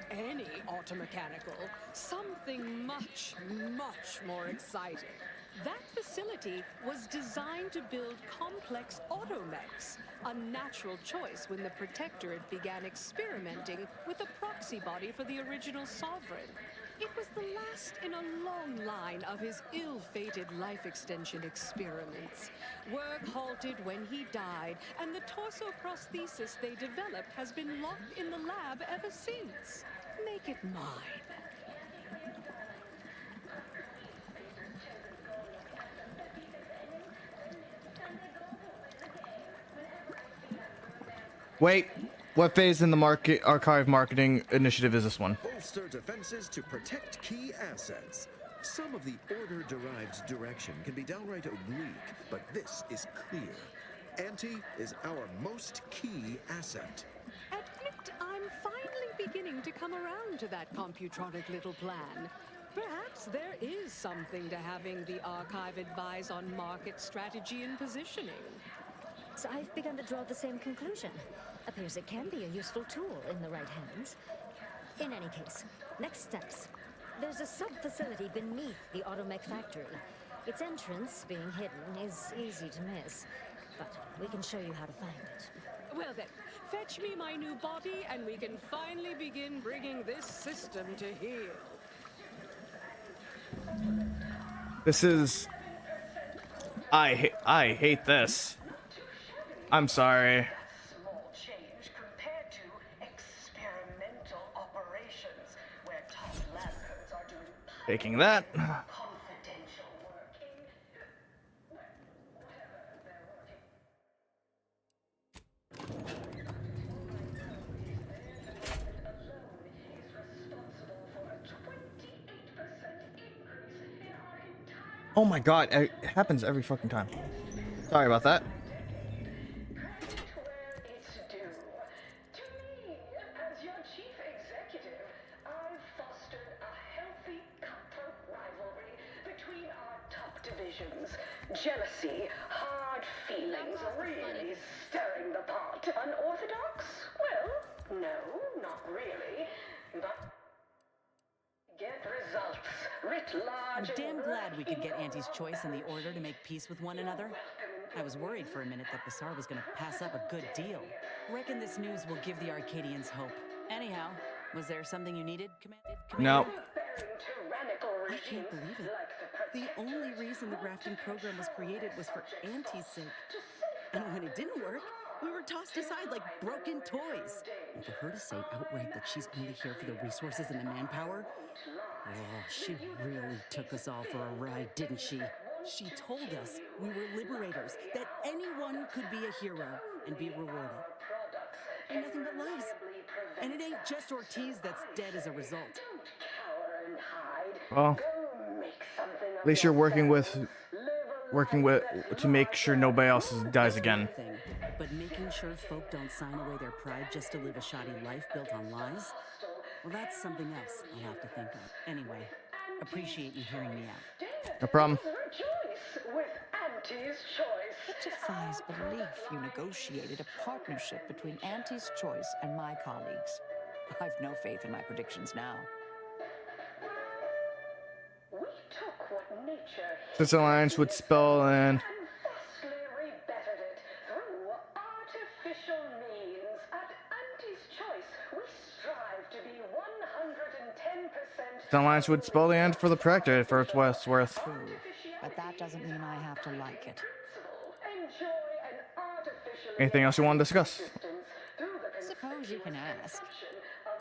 Any automechanical, something much, much more exciting. That facility was designed to build complex automechs, a natural choice when the Protectorate began experimenting with a proxy body for the original sovereign. It was the last in a long line of his ill-fated life extension experiments. Work halted when he died, and the torso prosthesis they developed has been locked in the lab ever since. Make it mine. Wait, what phase in the archive marketing initiative is this one? Bolster defenses to protect key assets. Some of the order-derived direction can be downright oblique, but this is clear. Auntie is our most key asset. Admit I'm finally beginning to come around to that computronic little plan. Perhaps there is something to having the archive advise on market strategy and positioning. So I've begun to draw the same conclusion. Appears it can be a useful tool in the right hands. In any case, next steps. There's a sub-facility beneath the automech factory. Its entrance, being hidden, is easy to miss. But we can show you how to find it. Well then, fetch me my new body and we can finally begin bringing this system to heel. This is... I hate this. I'm sorry. Small change compared to experimental operations, where top lab codes are doing Taking that. confidential working. Oh my god, it happens every fucking time. Sorry about that. It's due. To me, as your chief executive, I've fostered a healthy cutthroat rivalry between our top divisions. Jealousy, hard feelings, really stirring the pot. Unorthodox? Well, no, not really. But get results. writ I'm large damn and glad we could get Auntie's choice and the Order to make peace with one another. I was worried for a minute that I was gonna pass up a good deal. Reckon this news will give the Arcadians hope. Anyhow, was there something you needed, No. I can't believe it. The only reason the grafting program was created was for Auntie's sake. And when it didn't work, we were tossed aside like broken toys. And for her to say outright that she's only here for the resources and the manpower, oh, she really took us all for a ride, didn't she? She told us we were liberators, that anyone could be a hero and be rewarded. And nothing but lives. And it ain't just Ortiz that's dead as a result. Well, at least you're working with to make sure nobody else dies again. But making sure folk don't sign away their pride just to live a shoddy life built on lies? Well, that's something else I'll have to think of. Anyway, appreciate you hearing me out. No problem. Rejoice with Auntie's choice. It defies belief you negotiated a partnership between Auntie's Choice and my colleagues. I've no faith in my predictions now. We took what nature This alliance would spell and vastly rebettered it through artificial means. At Auntie's Choice, we strive to be 110%. this alliance would spell the end for the projector for its worth. True, but that doesn't mean I have to like it. Enjoy an artificial Anything else you want to discuss? Suppose you can ask. of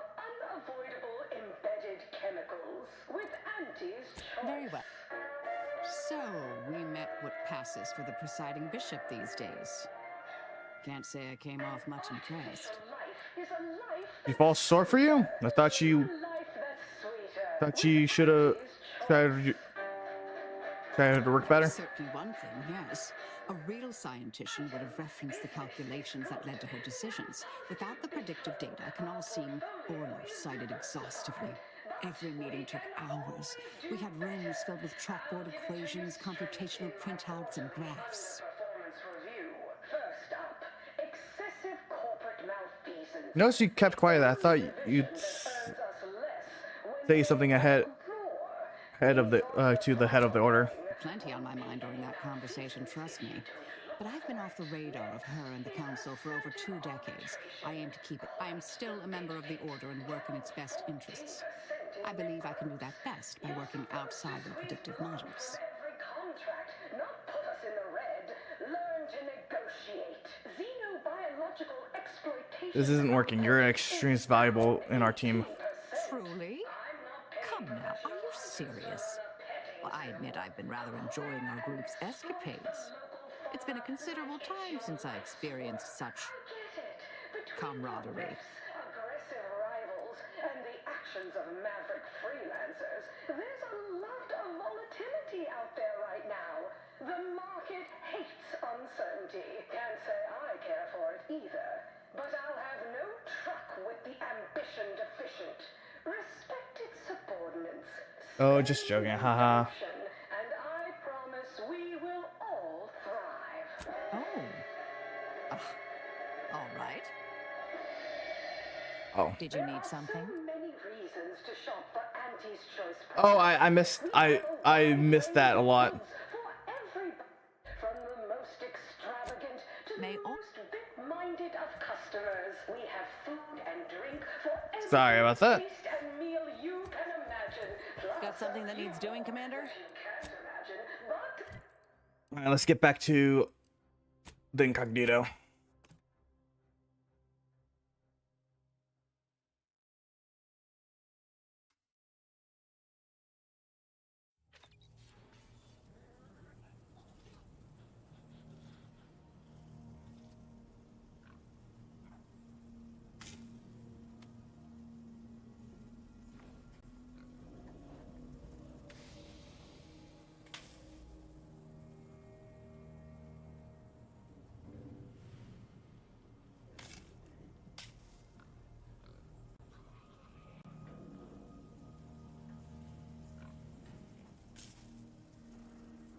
unavoidable embedded chemicals with Auntie's Choice. Very well. So, we met what passes for the presiding bishop these days. Can't say I came off much impressed. She falls short for you? I thought she should have tried to work better. Certainly one thing, yes. A real scientician would have referenced the calculations that led to her decisions. Without the predictive data, it can all seem cited exhaustively. Every meeting took hours. We had rooms filled with chalkboard equations, computational printouts, and graphs. Performance review. First up, excessive corporate malfeasance. Notice you kept quiet. I thought you'd say something ahead of the to the head of the order. Plenty on my mind during that conversation, trust me. But I've been off the radar of her and the council for over 2 decades. I aim to keep it. I am still a member of the order and work in its best interests. I believe I can do that best by working outside their predictive models. Every contract, not put us in the red. Learn to negotiate. Xenobiological exploitation. This isn't working. You're extremely valuable in our team. Truly? Come now, are you serious? Well, I admit I've been rather enjoying our group's escapades. It's been a considerable time since I experienced such camaraderie. Aggressive rivals and the actions of maverick freelancers. There's a lot of volatility out there right now. The market hates uncertainty. Can't say I care for it either. But I'll have no truck with the ambition deficient. Respect its subordinates. Oh, just joking. Haha. And I promise we will all thrive. Oh. All right. Oh. Did you need something? Many reasons to shop for Auntie's Choice. Oh, I missed that a lot. From the most extravagant to the most bit-minded of customers. We have food and drink for every Sorry about that. taste and meal you can imagine. Got something that needs doing, Commander? All right, let's get back to the incognito.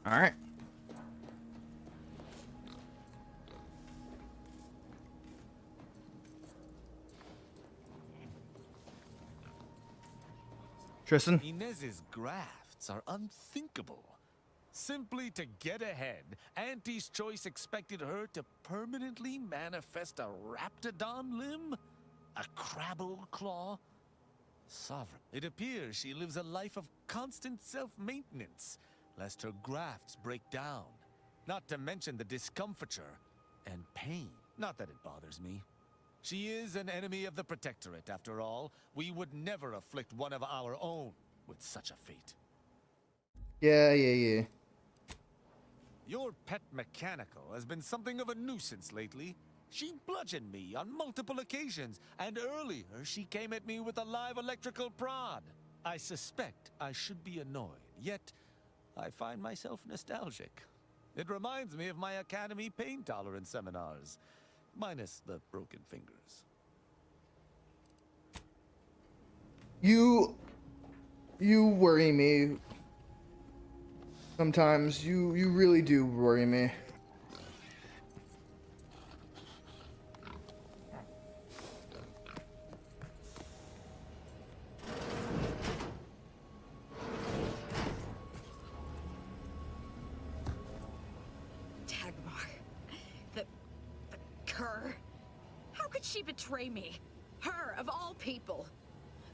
All right. Tristan? Inez's graft. crafts are unthinkable. Simply to get ahead, Auntie's Choice expected her to permanently manifest a raptidon limb? A crabble claw? Sovereign, it appears she lives a life of constant self-maintenance, lest her grafts break down. Not to mention the discomfiture and pain. Not that it bothers me. She is an enemy of the Protectorate, after all. We would never afflict one of our own with such a fate. Yeah. Your pet mechanical has been something of a nuisance lately. She bludgeoned me on multiple occasions, and earlier she came at me with a live electrical prod. I suspect I should be annoyed, yet I find myself nostalgic. It reminds me of my Academy pain tolerance seminars, minus the broken fingers. You worry me. Sometimes you really do worry me. The cur. How could she betray me? Her, of all people.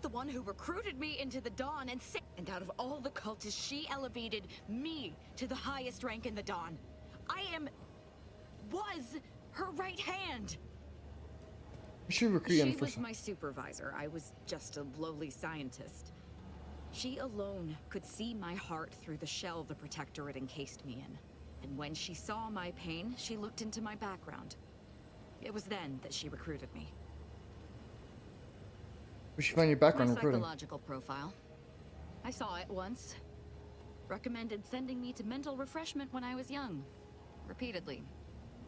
The one who recruited me into the Dawn and out of all the cultists, she elevated me to the highest rank in the Dawn. Was her right hand. She was my supervisor. I was just a lowly scientist. She alone could see my heart through the shell the Protectorate encased me in. And when she saw my pain, she looked into my background. It was then that she recruited me. We should find your background My recruiting. psychological profile. I saw it once. Recommended sending me to mental refreshment when I was young. Repeatedly.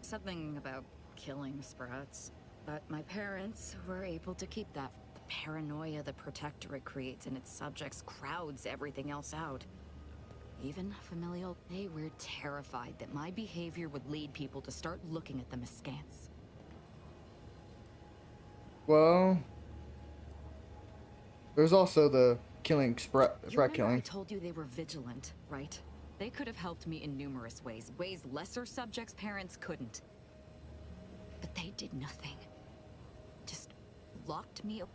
Something about killing sprouts. But my parents were able to keep that. The paranoia the Protectorate creates in its subjects crowds everything else out. Even familial, they were terrified that my behavior would lead people to start looking at them askance. Well, there's also the killing sprout killing. I told you they were vigilant, right? They could have helped me in numerous ways, ways lesser subjects' parents couldn't. But they did nothing. Just locked me up.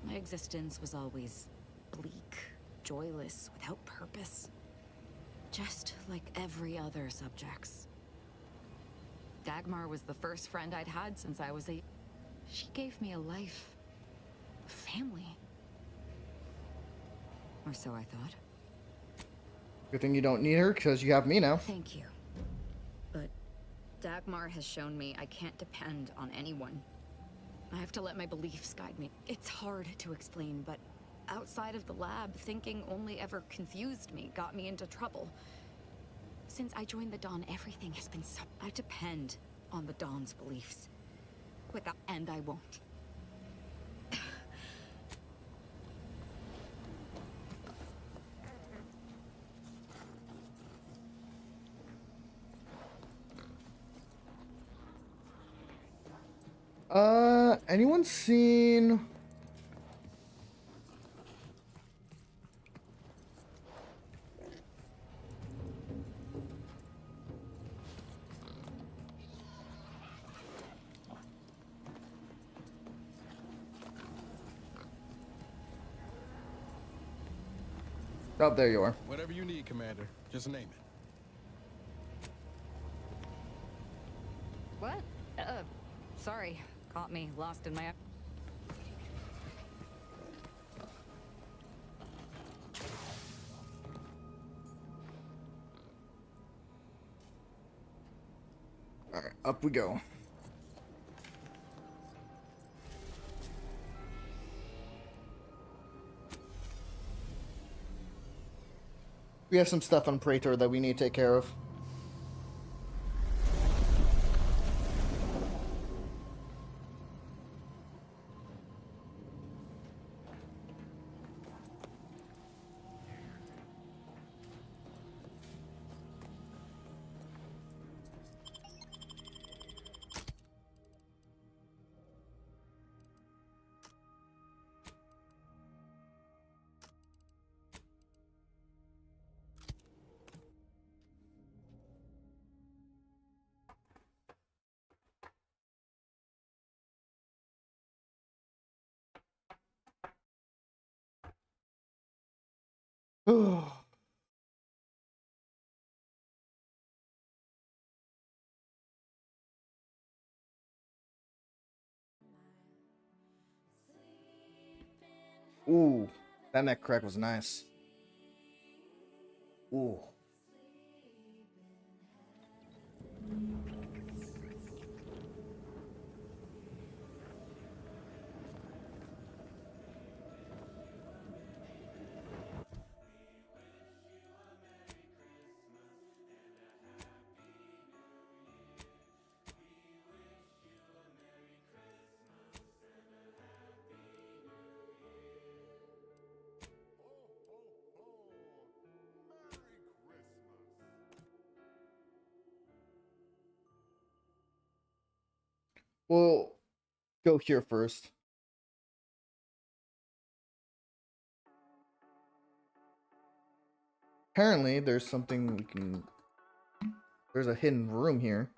My existence was always bleak, joyless, without purpose. Just like every other subject's. Dagmar was the first friend I'd had since I was 8. She gave me a life. A family. Or so I thought. Good thing you don't need her, because you have me now. Thank you. But Dagmar has shown me I can't depend on anyone. I have to let my beliefs guide me. It's hard to explain, but outside of the lab, thinking only ever confused me, got me into trouble. Since I joined the Dawn, everything has been so... I depend on the Dawn's beliefs. Without... And I won't. Anyone seen... Oh, there you are. Whatever you need, Commander. Just name it. What? Sorry. Caught me lost in my... Alright, up we go. We have some stuff on Praetor that we need to take care of. Ooh, that neck crack was nice. Ooh. We'll go here first. Apparently, there's something we can... There's a hidden room here.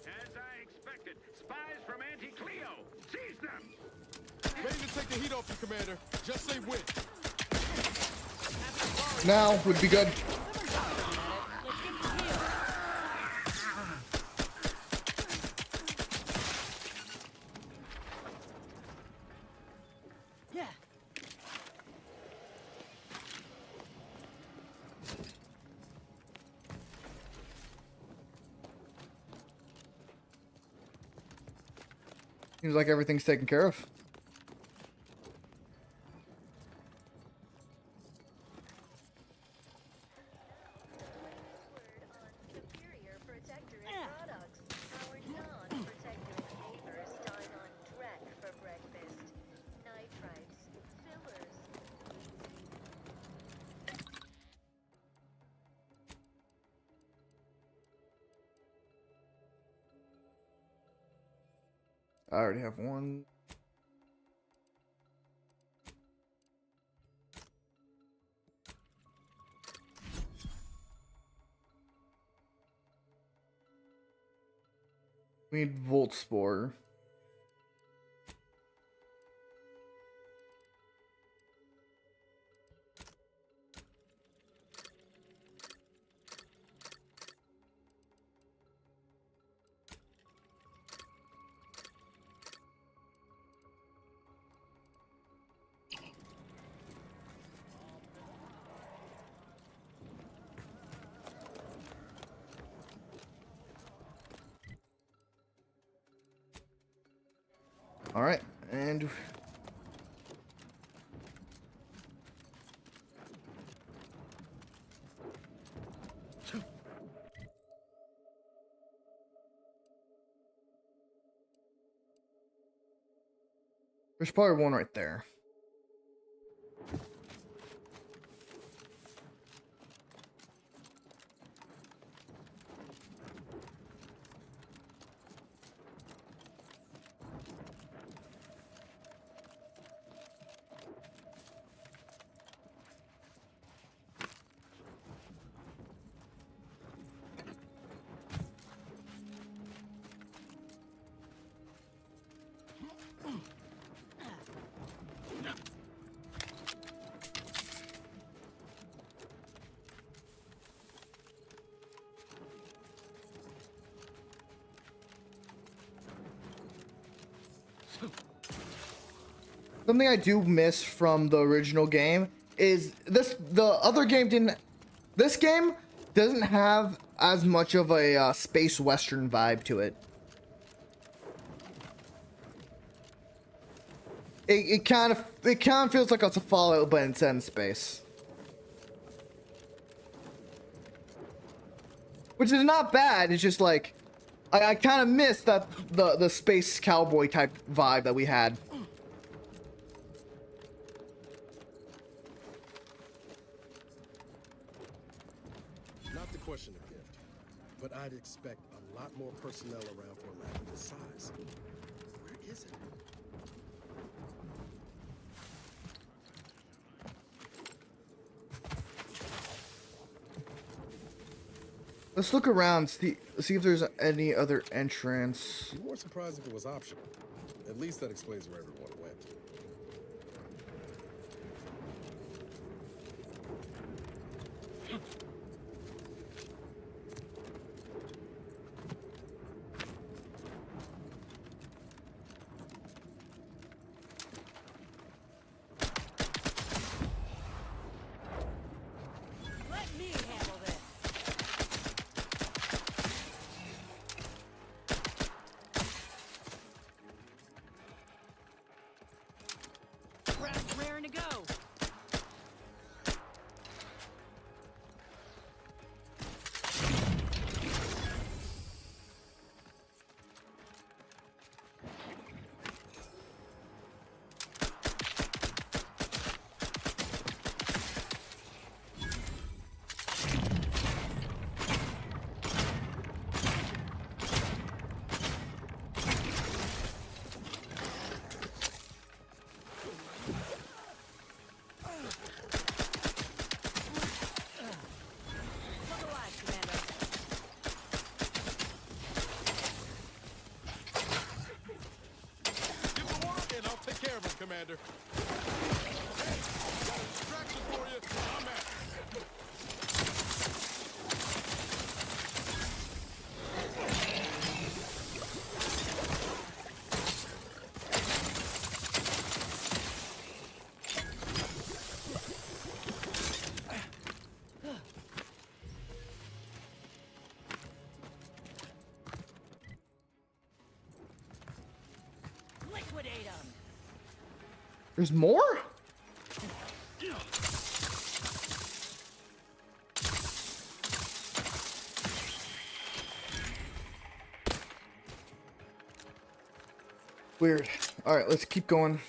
As I expected, spies from Anti-Cleo! Seize them! Ready to take the heat off you, Commander. Just say when. Now would be good. Yeah. Seems like everything's taken care of. I already have one. We need Volt Spore. All right, and there's probably one right there. Something I do miss from the original game is this. The other game didn't. This game doesn't have as much of a space western vibe to it. It kind of feels like it's a Fallout, but it's in space, which is not bad. It's just like I kind of miss that the space cowboy type vibe that we had. Not to question the gift, but I'd expect a lot more personnel around for a lab of this size. Where is it? Let's look around, see if there's any other entrance. Be more surprised if it was optional. At least that explains where everyone went. Let me handle this. Raring to go. Look alive, Commander. Give the word and I'll take care of him, Commander. Hey, got a distraction for you. I'm at it. Liquidate them. There's more? Weird. All right, let's keep going.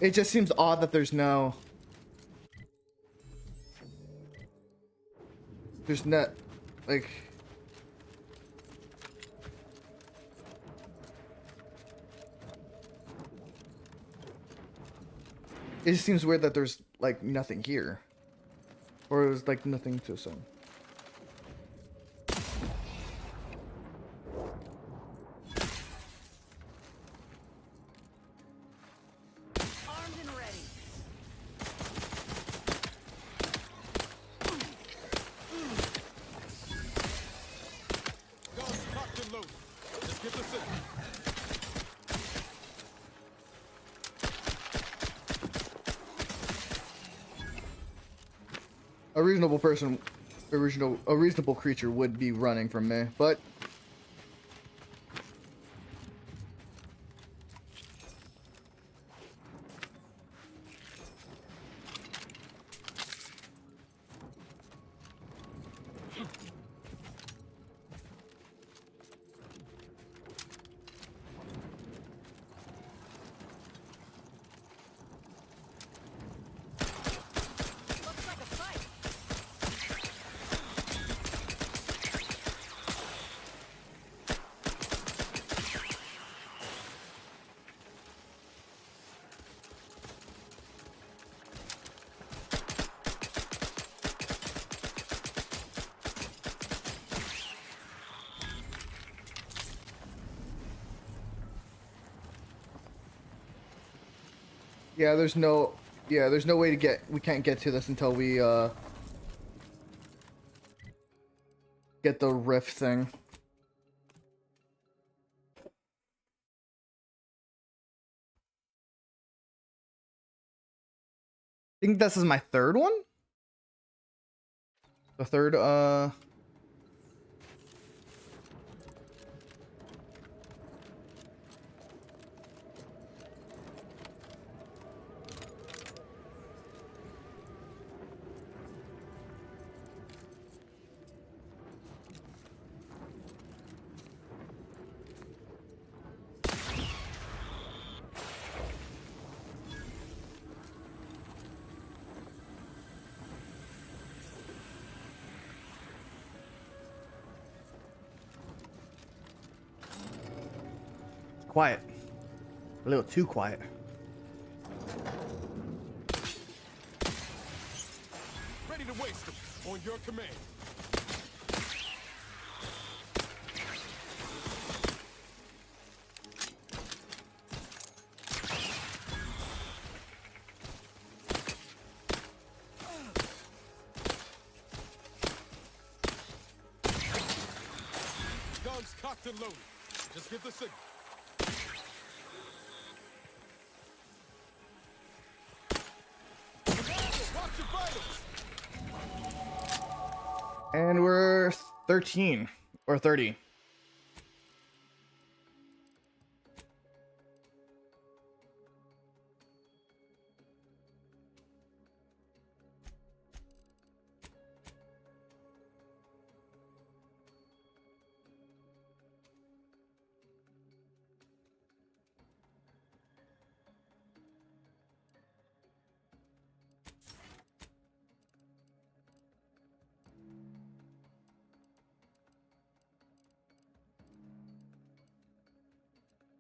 It just seems odd that there's not, like, it just seems weird that there's like nothing here, or it was like nothing to assume. Armed and ready. Guns locked and loaded. Let's get this in. A reasonable person, a reasonable creature would be running from me, but Looks like a fight. Yeah, there's no way to get, we can't get to this until we get the rift thing. I think this is my third one. The third quiet. A little too quiet. Ready to waste them. On your command. Guns cocked and loaded. Just get the signal. Watch your vitals. And we're 13 or 30.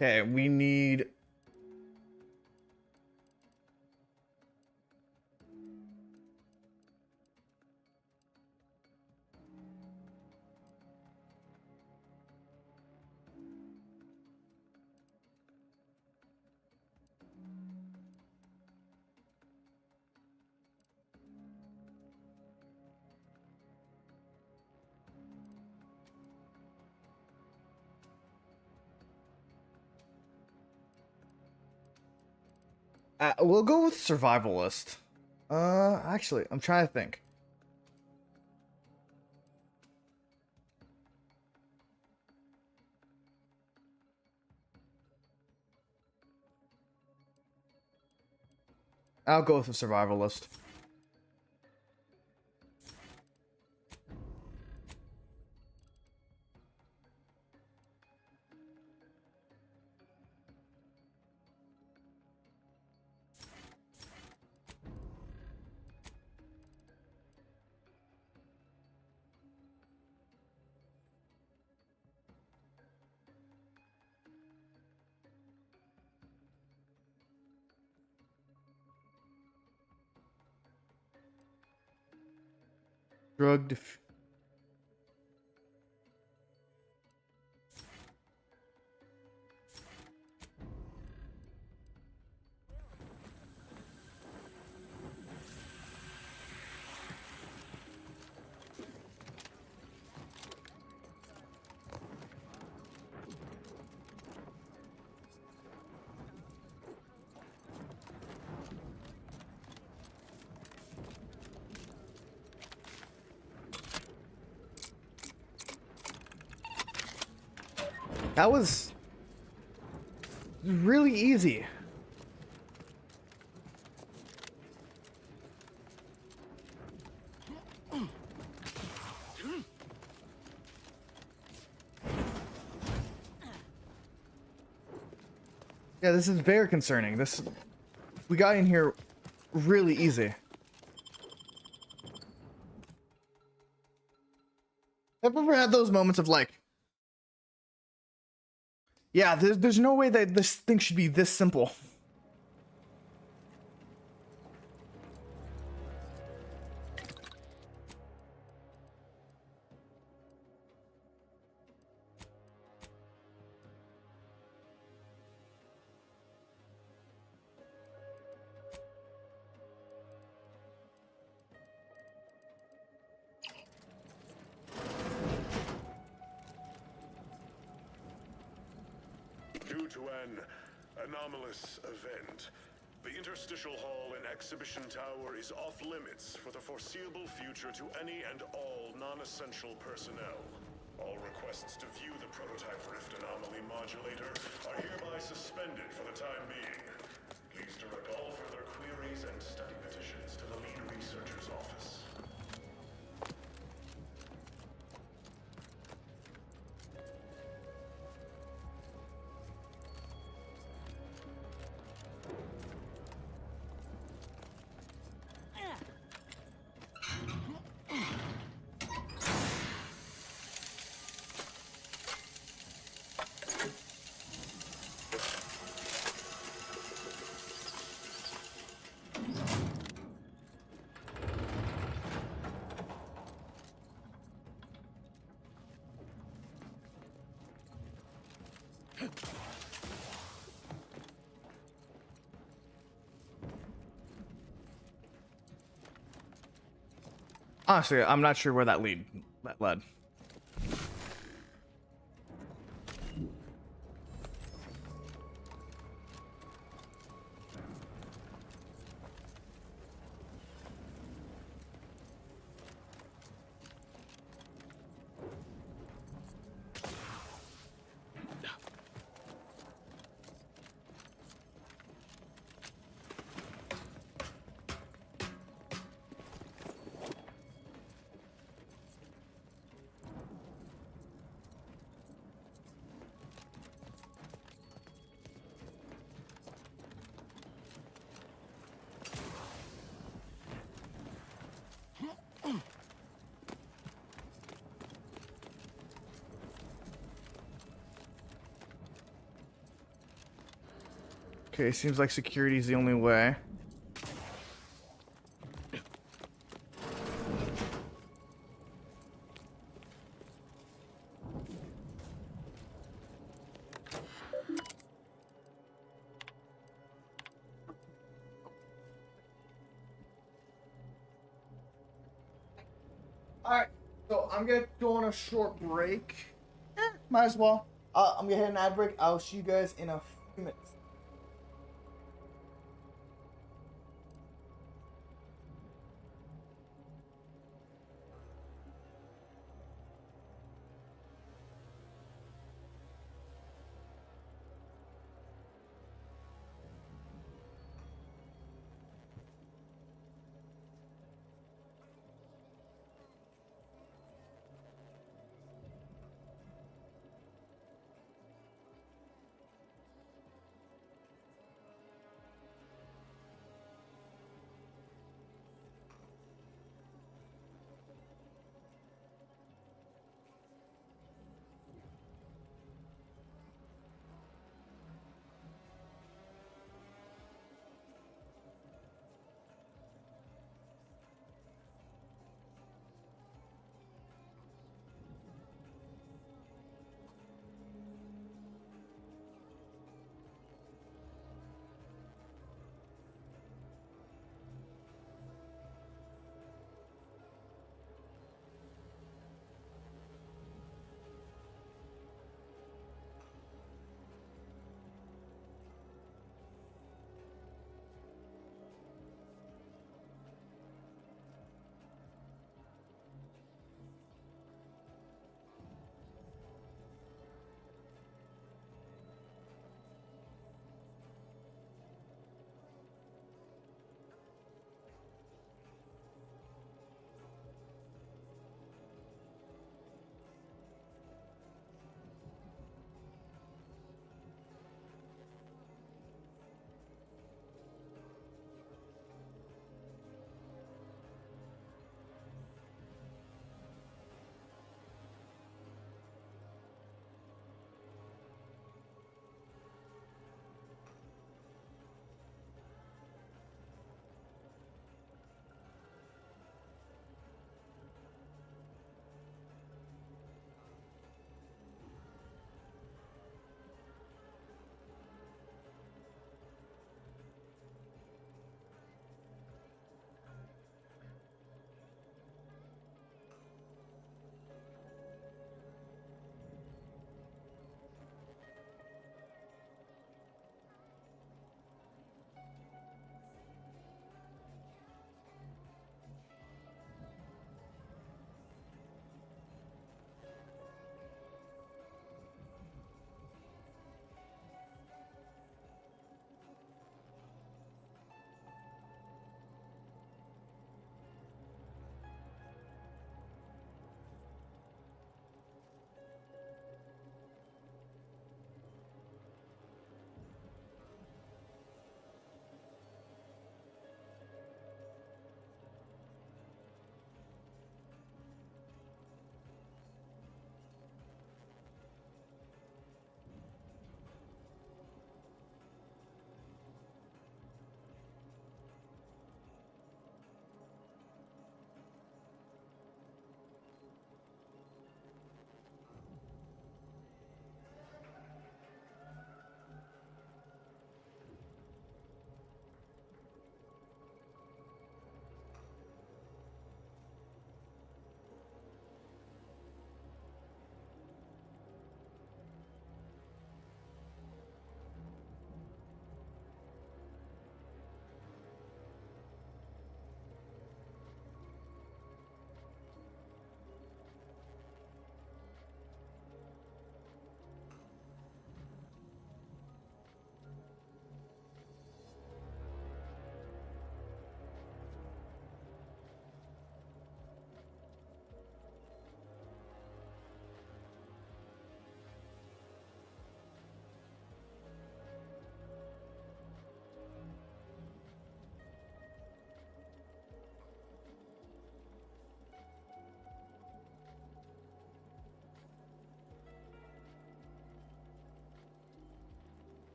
Okay, we need we'll go with survivalist. Actually, I'm trying to think. I'll go with a survivalist. Drug def That was really easy. Yeah, this is very concerning. We got in here really easy. I've ever had those moments of like, yeah, there's no way that this thing should be this simple. due to an anomalous event. The interstitial hall in Exhibition Tower is off limits for the foreseeable future to any and all non-essential personnel. All requests to view the prototype rift anomaly modulator are hereby suspended for the time being. Please direct all further queries and study petitions to the lead researcher's office. Honestly, I'm not sure where that led. Okay, seems like security is the only way. Alright, so I'm gonna go on a short break. Might as well. I'm gonna hit an ad break. I'll see you guys in a few minutes.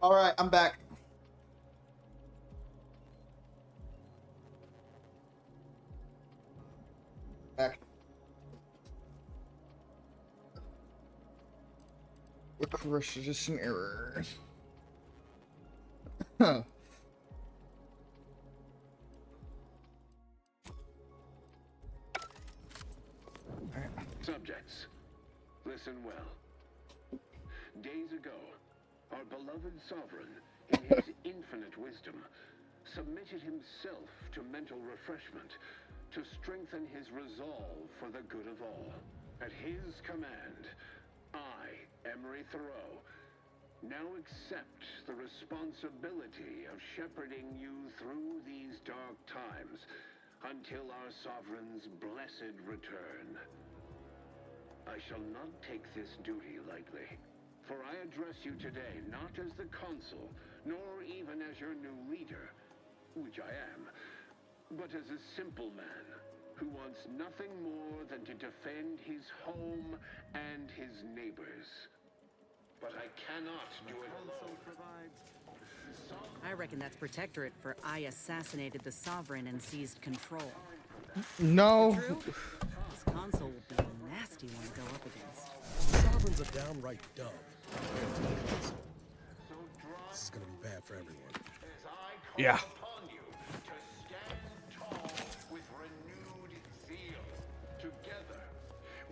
All right, I'm back. Back. With precision errors. Huh. Subjects, listen well. Days ago, our beloved sovereign, in his infinite wisdom, submitted himself to mental refreshment to strengthen his resolve for the good of all. At his command, I, Emery Thoreau, now accept the responsibility of shepherding you through these dark times until our sovereign's blessed return. I shall not take this duty lightly, for I address you today not as the consul, nor even as your new leader, which I am, but as a simple man who wants nothing more than to defend his home and his neighbors. But I cannot do it alone. I reckon that's Protectorate for I assassinated the Sovereign and seized control. No. True? This console will be a nasty one to go up against. The Sovereign's a downright dove. This is gonna be bad for everyone. Yeah. Upon you to stand tall with renewed zeal. Together,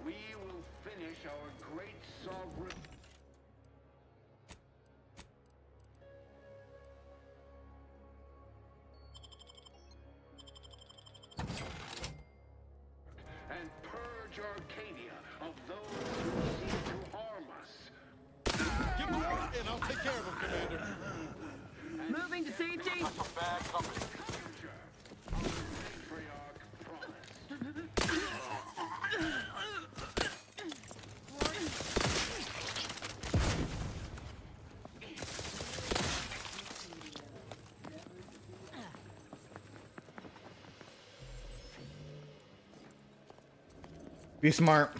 we will finish our great sovereign. And purge Arcadia of those who seek to harm us. Give me one and I'll take care of him, Commander. Moving to safety. Bad company. Matriarch Be smart.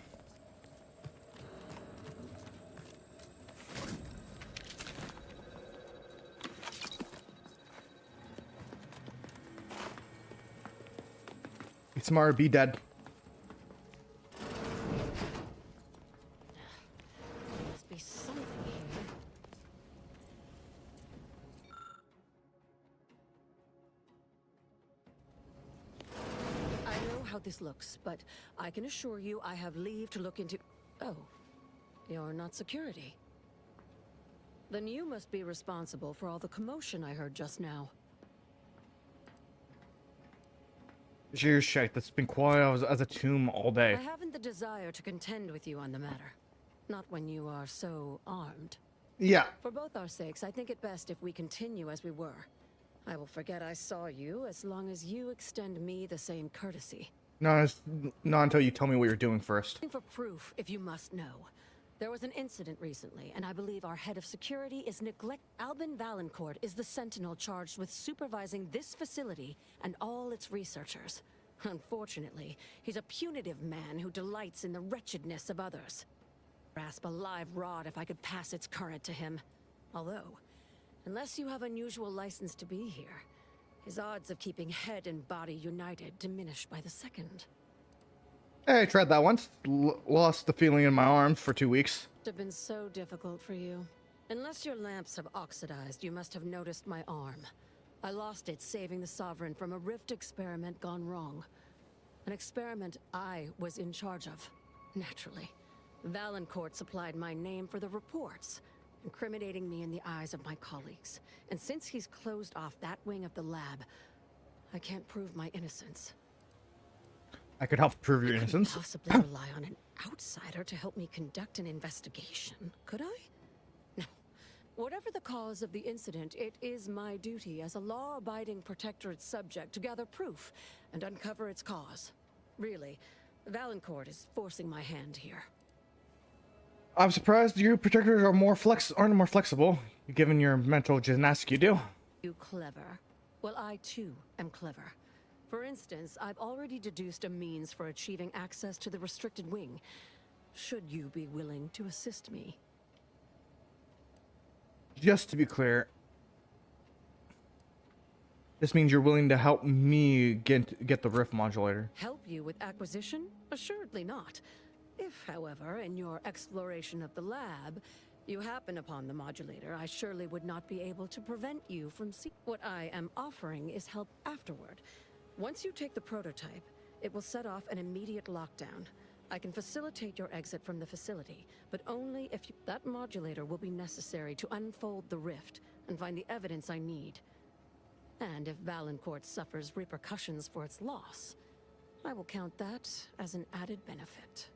Be smart, be dead. Must be something here. I know how this looks, but I can assure you I have leave to look into... Oh, you're not security. Then you must be responsible for all the commotion I heard just now. Cheers, shite. That's been quiet as a tomb all day. I haven't the desire to contend with you on the matter. Not when you are so armed. Yeah. For both our sakes, I think it best if we continue as we were. I will forget I saw you as long as you extend me the same courtesy. No, not until you tell me what you're doing first. For proof, if you must know. There was an incident recently, and I believe our head of security is Albin Valancourt is the sentinel charged with supervising this facility and all its researchers. Unfortunately, he's a punitive man who delights in the wretchedness of others. Grasp a live rod if I could pass its current to him. Although, unless you have unusual license to be here, his odds of keeping head and body united diminish by the second. Hey, I tried that once. Lost the feeling in my arms for 2 weeks. It have been so difficult for you. Unless your lamps have oxidized, you must have noticed my arm. I lost it saving the Sovereign from a rift experiment gone wrong. An experiment I was in charge of, naturally. Valancourt supplied my name for the reports, incriminating me in the eyes of my colleagues. And since he's closed off that wing of the lab, I can't prove my innocence. I could help prove your innocence. I couldn't possibly rely on an outsider to help me conduct an investigation, could I? No. Whatever the cause of the incident, it is my duty as a law-abiding Protectorate subject to gather proof and uncover its cause. Really, Valancourt is forcing my hand here. I'm surprised you protectors are aren't more flexible, given your mental gymnastics you do. You clever? Well, I too am clever. For instance, I've already deduced a means for achieving access to the restricted wing. Should you be willing to assist me? Just to be clear, this means you're willing to help me get the rift modulator. Help you with acquisition? Assuredly not. If, however, in your exploration of the lab, you happen upon the modulator, I surely would not be able to prevent you from seeing. What I am offering is help afterward. Once you take the prototype, it will set off an immediate lockdown. I can facilitate your exit from the facility, but only if you... That modulator will be necessary to unfold the rift and find the evidence I need. And if Valancourt suffers repercussions for its loss, I will count that as an added benefit.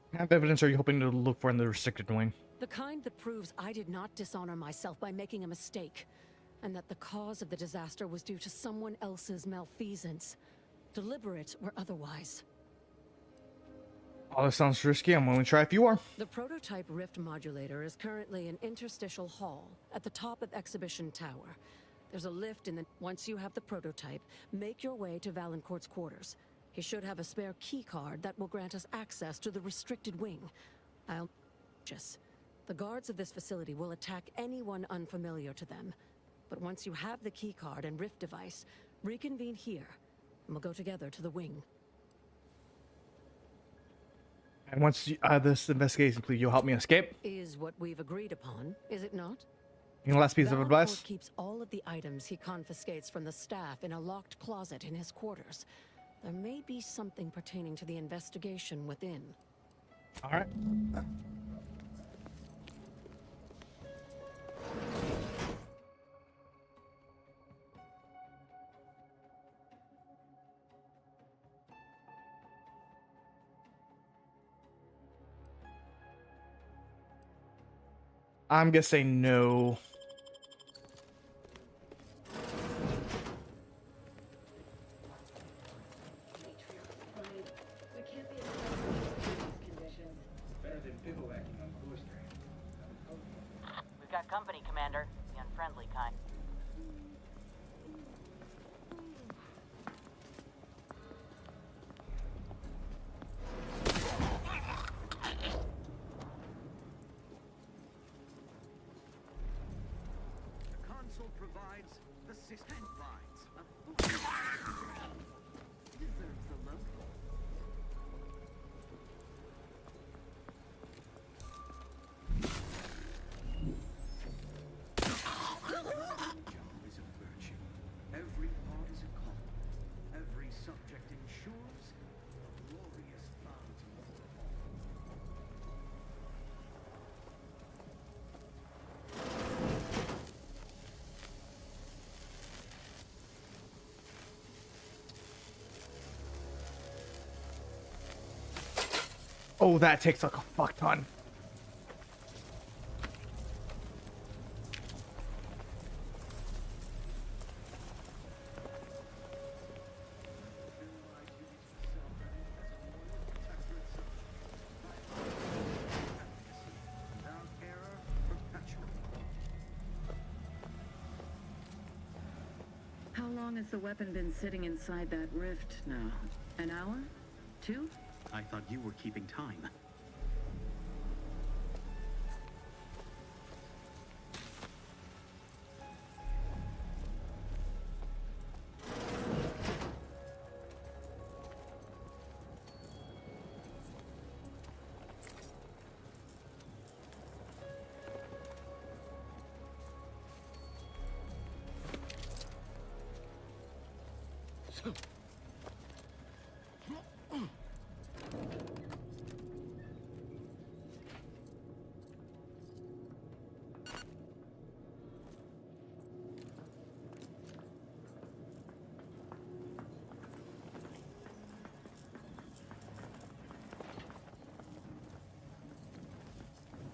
What kind of evidence are you hoping to look for in the restricted wing? The kind that proves I did not dishonor myself by making a mistake, and that the cause of the disaster was due to someone else's malfeasance, deliberate or otherwise. Oh, this sounds risky. I'm willing to try if you are. The prototype rift modulator is currently in interstitial hall at the top of Exhibition Tower. There's a lift in the... Once you have the prototype, make your way to Valancourt's quarters. He should have a spare key card that will grant us access to the restricted wing. The guards of this facility will attack anyone unfamiliar to them. But once you have the key card and rift device, reconvene here, and we'll go together to the wing. And once this investigation is complete, you'll help me escape? Is what we've agreed upon, is it not? Your last piece of advice? Valancourt keeps all of the items he confiscates from the staff in a locked closet in his quarters. There may be something pertaining to the investigation within. All right. I'm gonna say no. We've got company, Commander. The unfriendly kind. Provides the system finds. Deserves a look. Job is a virtue. Every thought is a call. Every subject ensures a glorious bounty of the Oh, that takes like a fuck ton. How long has the weapon been sitting inside that rift now? An hour? 2? I thought you were keeping time.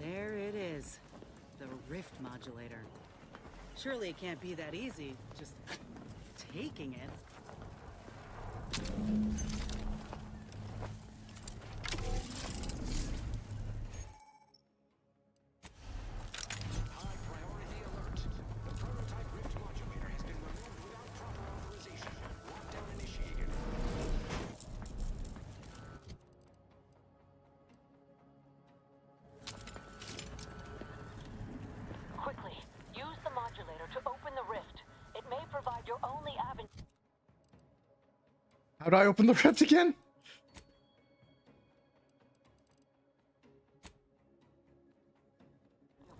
There it is. The rift modulator. Surely it can't be that easy, just taking it. How do I open the rift again?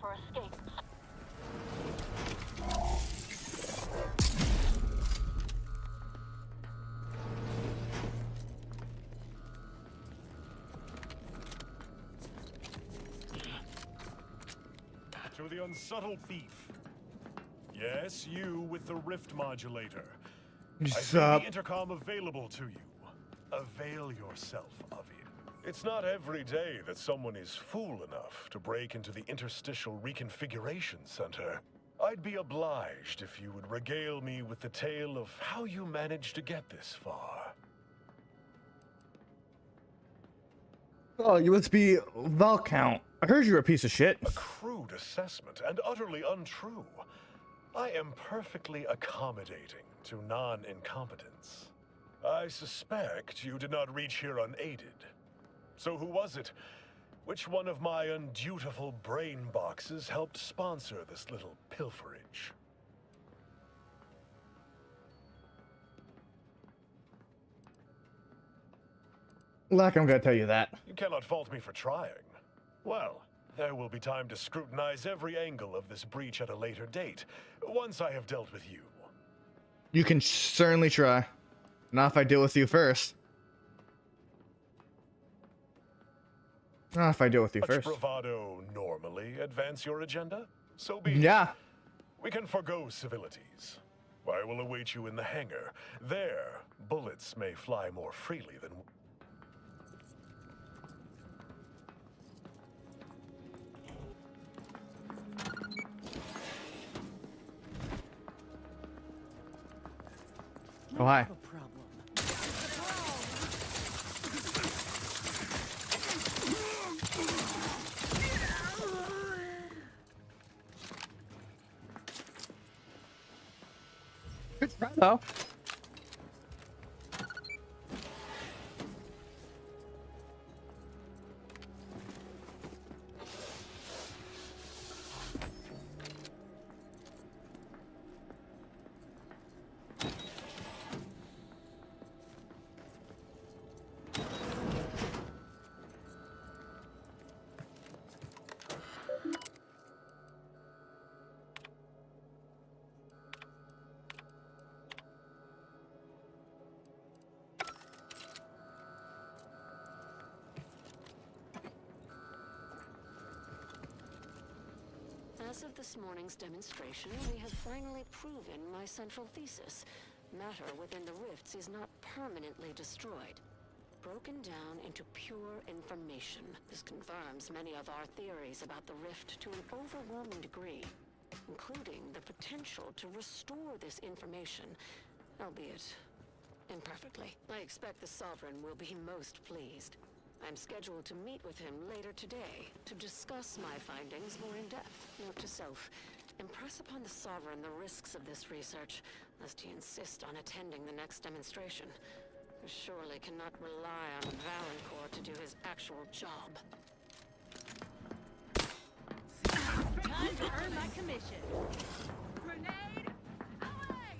For escape. To the unsubtle thief. Yes, you with the rift modulator. I've made the intercom available to you. Avail yourself of it. It's not every day that someone is fool enough to break into the interstitial reconfiguration center. I'd be obliged if you would regale me with the tale of how you managed to get this far. Oh, USB val count. I heard you're a piece of shit. A crude assessment and utterly untrue. I am perfectly accommodating to non-incompetence. I suspect you did not reach here unaided. So who was it? Which one of my undutiful brain boxes helped sponsor this little pilferage? Like, I'm gonna tell you that. You cannot fault me for trying. Well, there will be time to scrutinize every angle of this breach at a later date, once I have dealt with you. You can certainly try. Not if I deal with you first. Not if I deal with you first. Bravado normally advance your agenda? So be it. Yeah. We can forgo civilities. I will await you in the hangar. There, bullets may fly more freely than... Oh, hi. Good try, though. As of this morning's demonstration, we have finally proven my central thesis. Matter within the rifts is not permanently destroyed. Broken down into pure information. This confirms many of our theories about the rift to an overwhelming degree, including the potential to restore this information, albeit imperfectly. I expect the Sovereign will be most pleased. I'm scheduled to meet with him later today to discuss my findings more in depth. Note to self, impress upon the Sovereign the risks of this research, lest he insist on attending the next demonstration. You surely cannot rely on Valancourt to do his actual job. Time to earn my commission. Grenade! Away!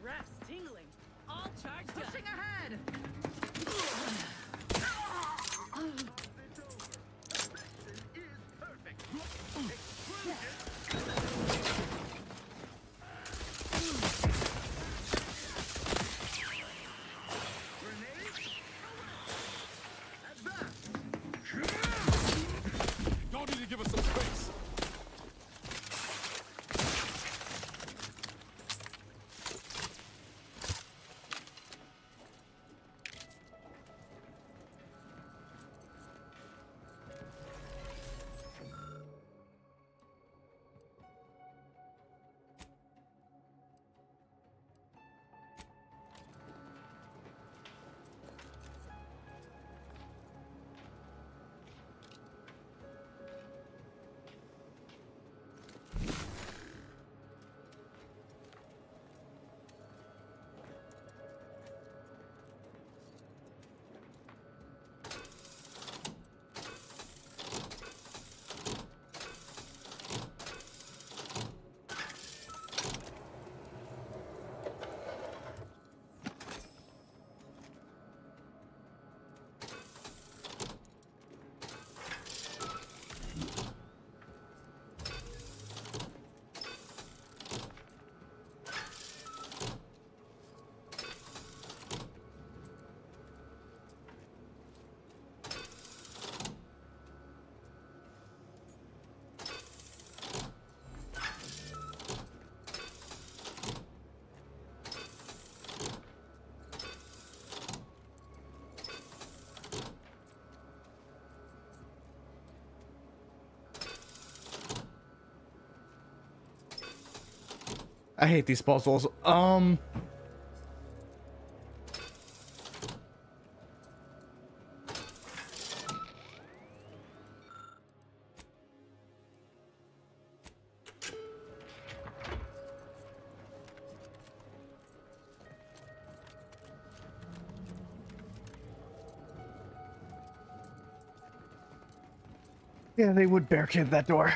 Ref's tingling. All charged up. Pushing ahead. Y'all need to give us some space. I hate these puzzles. Yeah, they would barricade that door.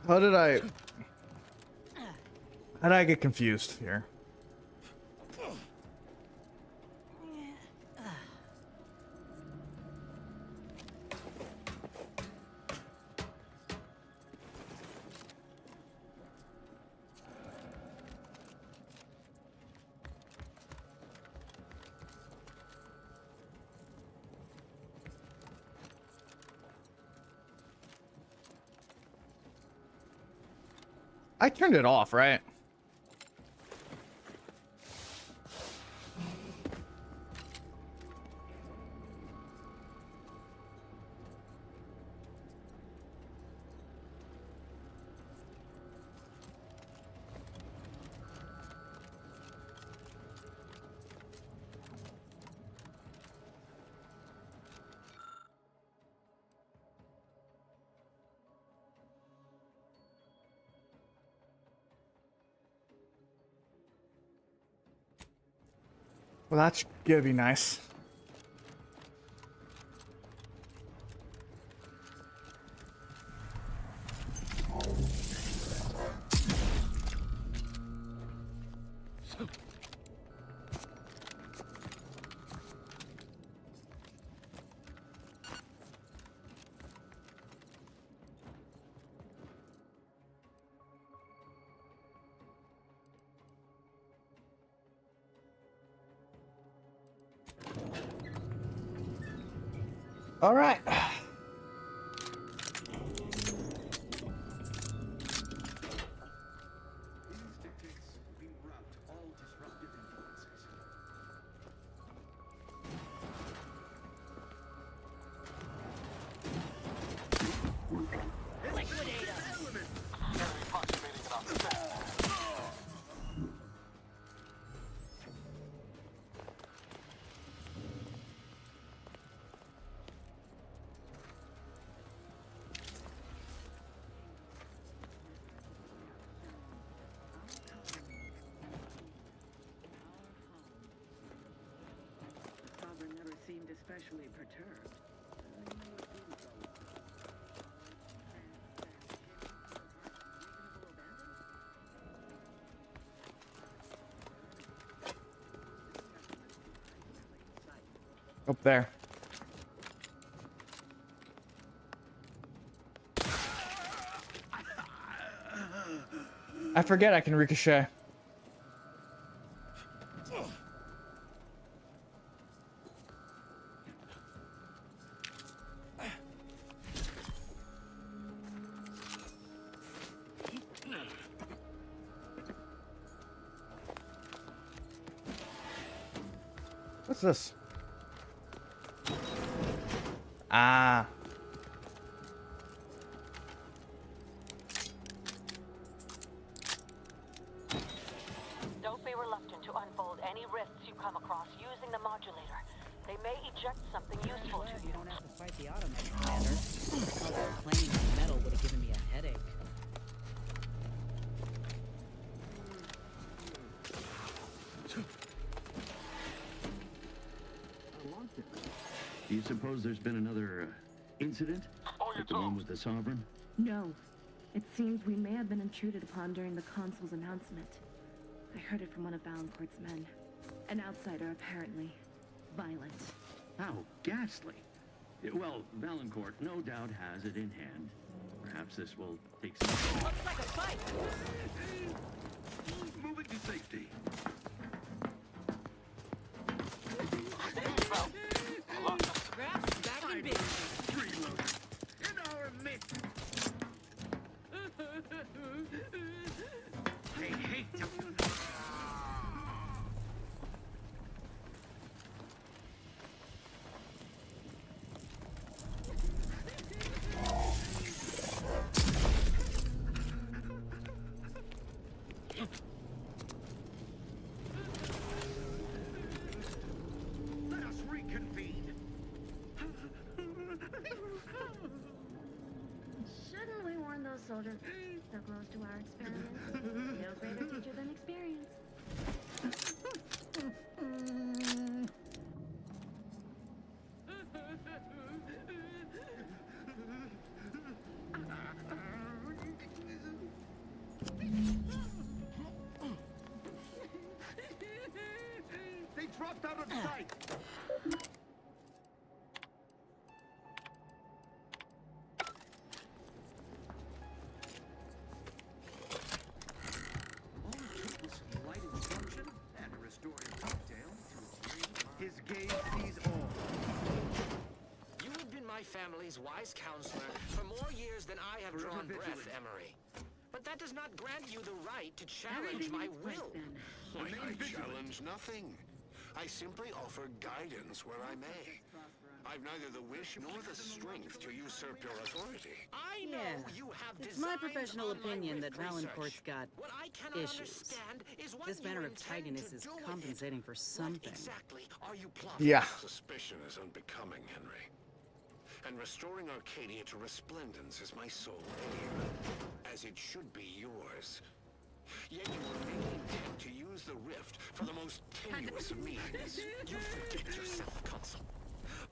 How did I get confused here? I turned it off, right? Well, that's gonna be nice. All right. These dictates reroute all disruptive influences. The sovereign never seemed especially perturbed. Up there. I forget I can ricochet. What's this? Ah. Don't be reluctant to unfold any rifts you come across using the modulator. They may eject something useful to you. You don't have to fight the automatic, Commander. All that planing on metal would have given me a headache. Do you suppose there's been another incident? Like the one with the Sovereign? No. It seems we may have been intruded upon during the Consul's announcement. I heard it from one of Valancourt's men. An outsider, apparently. Violent. How ghastly. Well, Valancourt no doubt has it in hand. Perhaps this will take some... Looks like a fight! Moving to safety. Scraps back in business. Freeloader in our midst. They hate to. Let us reconvene. Shouldn't we warn those soldiers so close to our experiments? No greater teacher than experience. They dropped out of sight. All it took was some light instruction and a restorative cocktail to his gaze sees all. You have been my family's wise counselor for more years than I have Forever drawn breath, vigilant. Emery. But that does not grant you the right to challenge my will. I challenge nothing. I simply offer guidance where I may. I've neither the wish nor the strength to usurp your authority. I know Yeah. you have It's my designed professional on my opinion that rift Valancourt's research. got What I cannot issues. understand is what This you manner of intend tidiness to is do with it. compensating for something. Exactly are you plotting? Yeah. Suspicion is unbecoming, Henry. And restoring Arcadia to resplendence is my sole aim, as it should be yours. Yet you remain intent to use the rift for the most tenuous means. You forget yourself, Consul.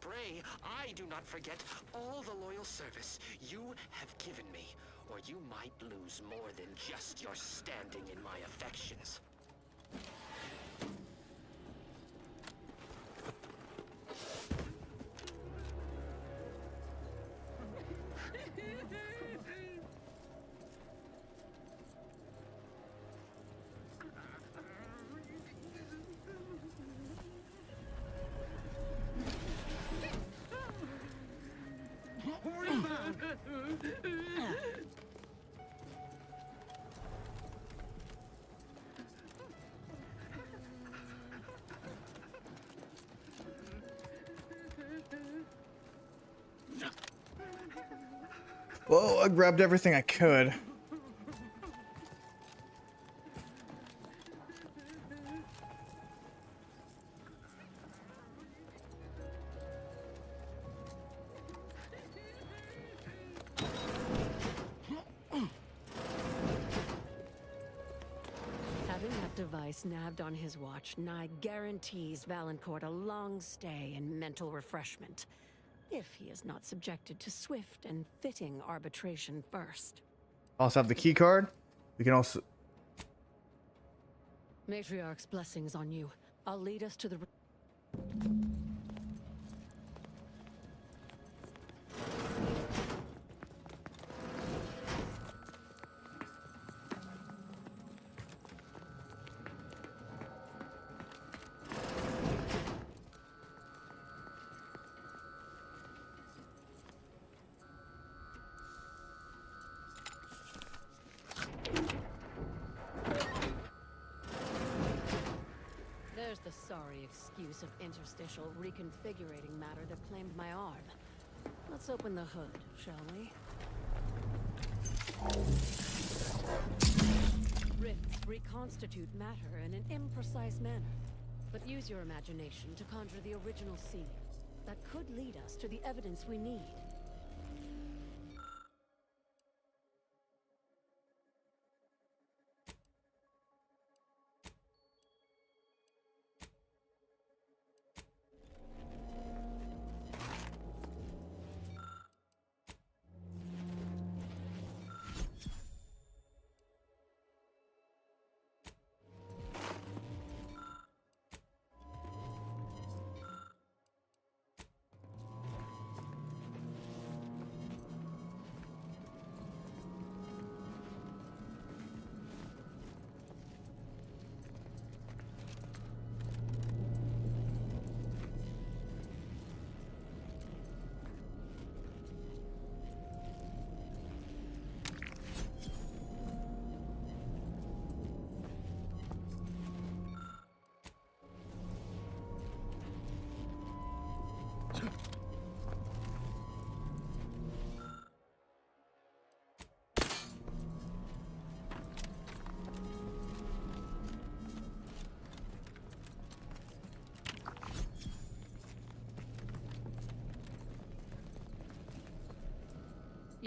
Pray, I do not forget all the loyal service you have given me, or you might lose more than just your standing in my affections. Well, I grabbed everything I could. Having that device nabbed on his watch nigh guarantees Valancourt a long stay and mental refreshment, if he is not subjected to swift and fitting arbitration first. Also have the key card. We can also. Matriarch's blessings on you. I'll lead us to the... There's the sorry excuse of interstitial reconfigurating matter that claimed my arm. Let's open the hood, shall we? Rifts reconstitute matter in an imprecise manner, but use your imagination to conjure the original scene that could lead us to the evidence we need.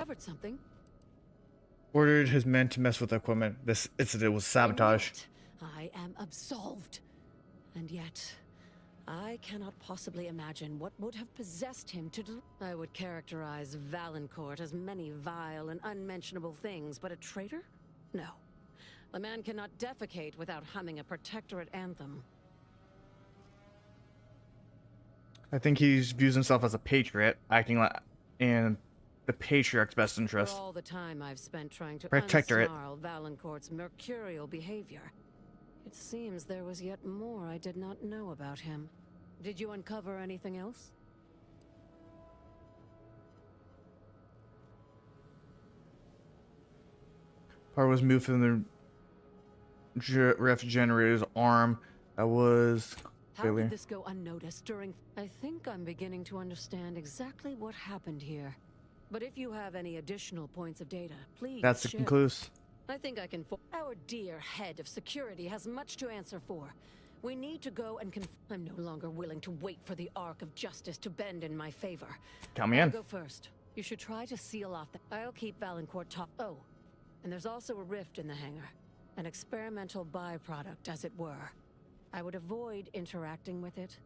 discovered something. Ordered his men to mess with the equipment. This incident was sabotage. I am absolved. And yet, I cannot possibly imagine what would have possessed him to do. I would characterize Valancourt as many vile and unmentionable things, but a traitor? No. A man cannot defecate without humming a protectorate anthem. I think he views himself as a patriot, acting like in the patriarch's best interest. For all the time I've spent trying to Protectorate. unsnarl Valancourt's mercurial behavior, it seems there was yet more I did not know about him. Did you uncover anything else? Part was moved from the ref generator's arm. That was How failure. did this go unnoticed during... I think I'm beginning to understand exactly what happened here. But if you have any additional points of data, please That's the share. conclusion. I think I can... Our dear head of security has much to answer for. We need to go and I'm no longer willing to wait for the arc of justice to bend in my favor. Count me I'll in. go first. You should try to seal off the... I'll keep Valancourt top... Oh, and there's also a rift in the hangar. An experimental byproduct, as it were. I would avoid interacting with it.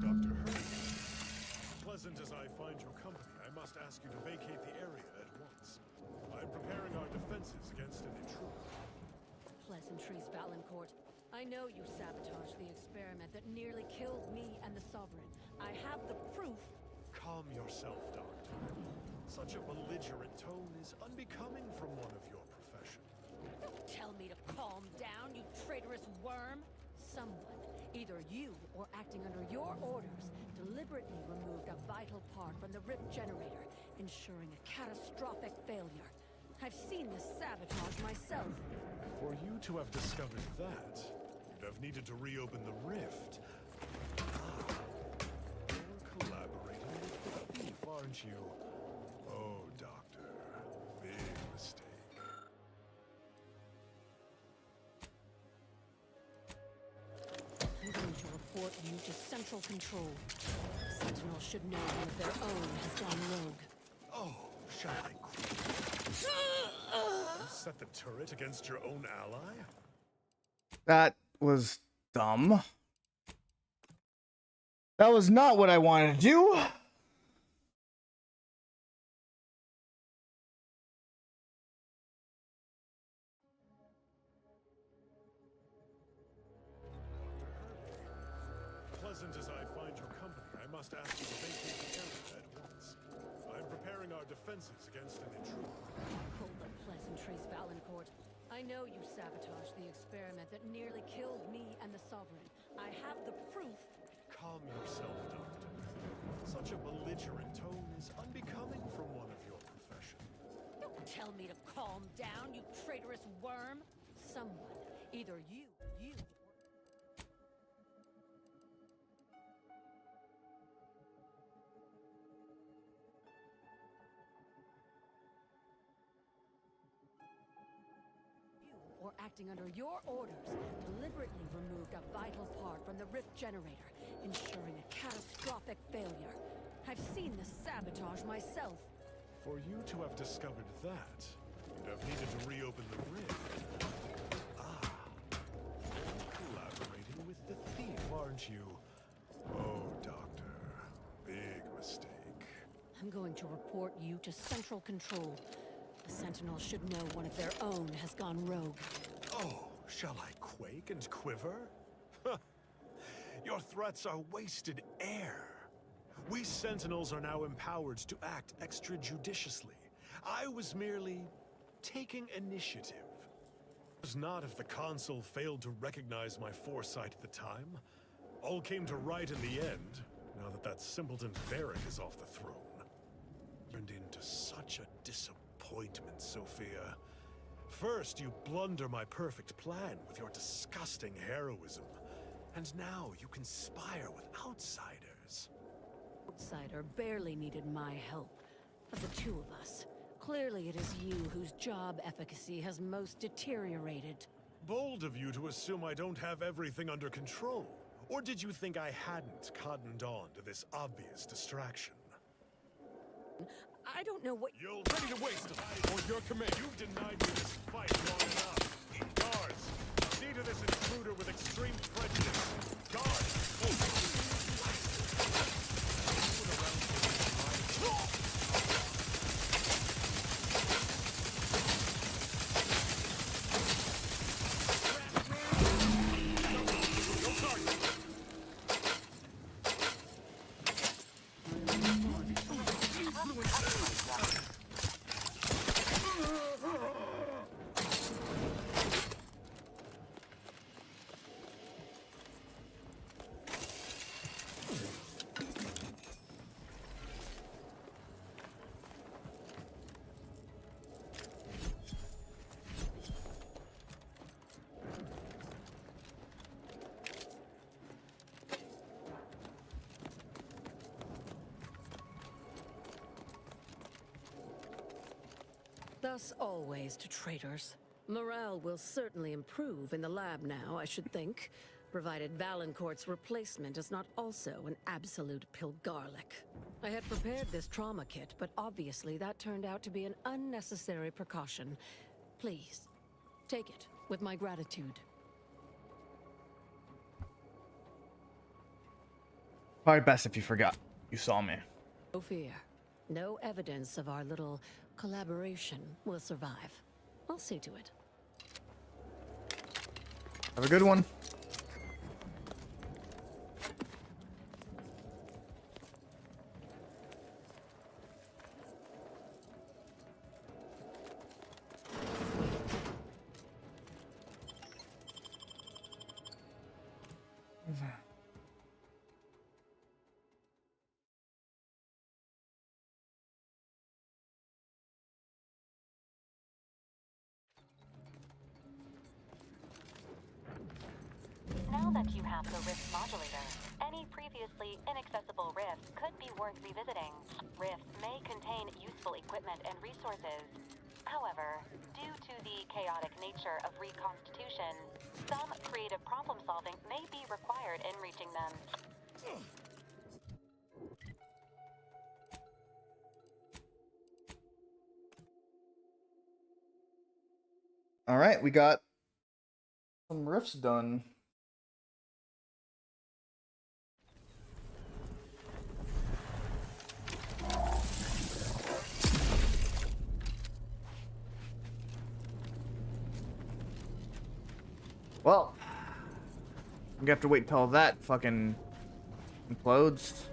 Dr. Hurley, pleasant as I find your company, I must ask you to vacate the area at once. I'm preparing our defenses against an intruder. Pleasantries, Valancourt. I know you sabotaged the experiment that nearly killed me and the Sovereign. I have the proof. Calm yourself, Doctor. Such a belligerent tone is unbecoming from one of your profession. Don't tell me to calm down, you traitorous worm. Someone, either you or acting under your orders, deliberately removed a vital part from the rift generator, ensuring a catastrophic failure. I've seen this sabotage myself. For you to have discovered that, you'd have needed to reopen the rift. You're collaborating with the thief, aren't you? Oh, Doctor, big mistake. I'm going to report you to Central Control. Sentinel should know one of their own has gone rogue. Oh, shall I quit? You set the turret against your own ally? That was dumb. That was not what I wanted to do. Pleasant as I find your company, I must ask you to vacate the area at once. I'm preparing our defenses against an intruder. Hold the pleasantries, Valancourt. I know you sabotaged the experiment that nearly killed me and the Sovereign. I have the proof. Calm yourself, Doctor. Such a belligerent tone is unbecoming from one of your profession. Don't tell me to calm down, you traitorous worm. Someone, either you. acting under your orders, deliberately removed a vital part from the rift generator, ensuring a catastrophic failure. I've seen this sabotage myself. For you to have discovered that, you'd have needed to reopen the rift. Ah, you're collaborating with the thief, aren't you? Oh, Doctor, big mistake. I'm going to report you to Central Control. The Sentinels should know one of their own has gone rogue. Oh, shall I quake and quiver? Your threats are wasted air. We Sentinels are now empowered to act extrajudiciously. I was merely taking initiative. It was not if the Consul failed to recognize my foresight at the time. All came to right in the end, now that that simpleton Varric is off the throne. Turned into such a disappointment, Sophia. First, you blunder my perfect plan with your disgusting heroism. And now you conspire with outsiders. Outsider barely needed my help. Of the two of us, clearly it is you whose job efficacy has most deteriorated. Bold of you to assume I don't have everything under control. Or did you think I hadn't cottoned on to this obvious distraction? I don't know what you're ready to waste them, or your command. You've denied me this fight long enough. Guards, see to this intruder with extreme prejudice. Guards, Thus always to traitors. Morale will certainly improve in the lab now, I should think, provided Valancourt's replacement is not also an absolute pilgarlic. I had prepared this trauma kit, but obviously that turned out to be an unnecessary precaution. Please, take it with my gratitude. Probably best if you forgot you saw me. No fear. No evidence of our little collaboration will survive. I'll see to it. Have a good one. Now that you have the Rift modulator, any previously inaccessible rifts could be worth revisiting. Rifts may contain useful equipment and resources. However, due to the chaotic nature of reconstitution, some creative problem solving may be required in reaching them. All right, we got some rifts done. Well, we have to wait till that fucking implodes.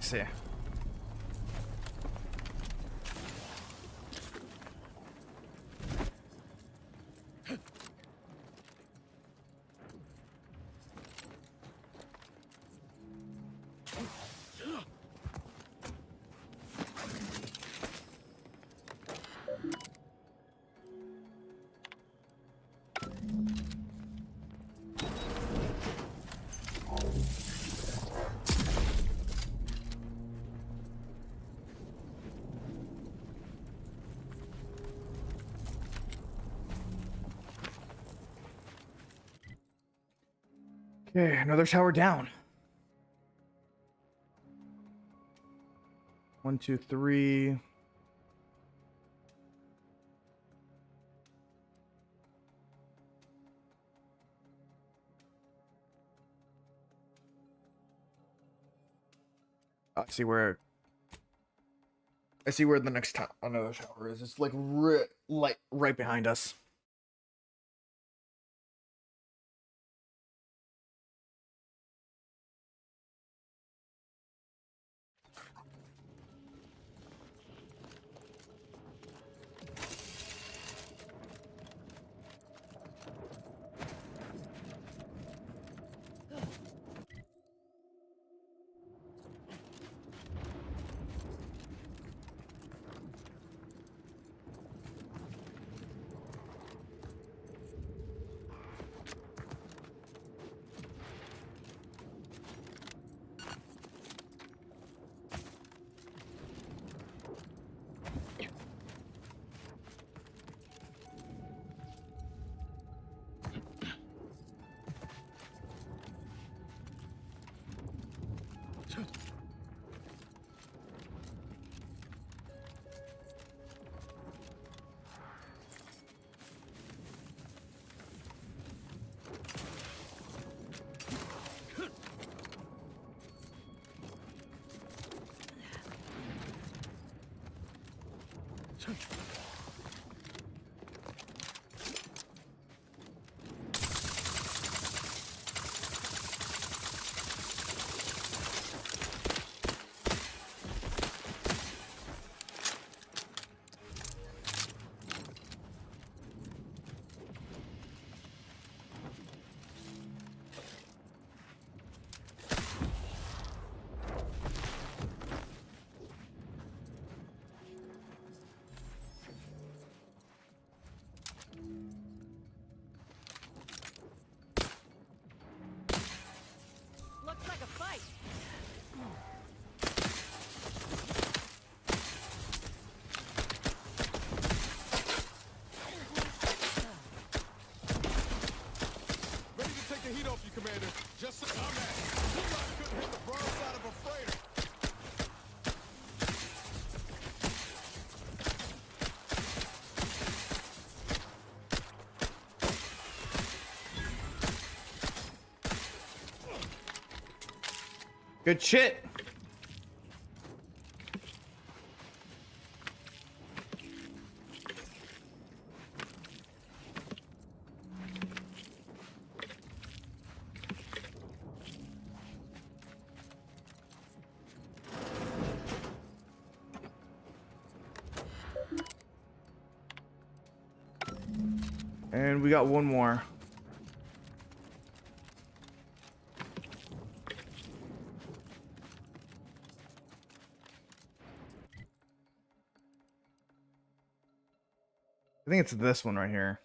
see. Okay, another tower down. 1, 2, 3. I see where the next another tower is. It's like right behind us. Looks like a fight. Ready to take the heat off you, Commander. Just so I'm at. You guys couldn't hit the broadside of a freighter. Good shit. And we got one more. I think it's this one right here.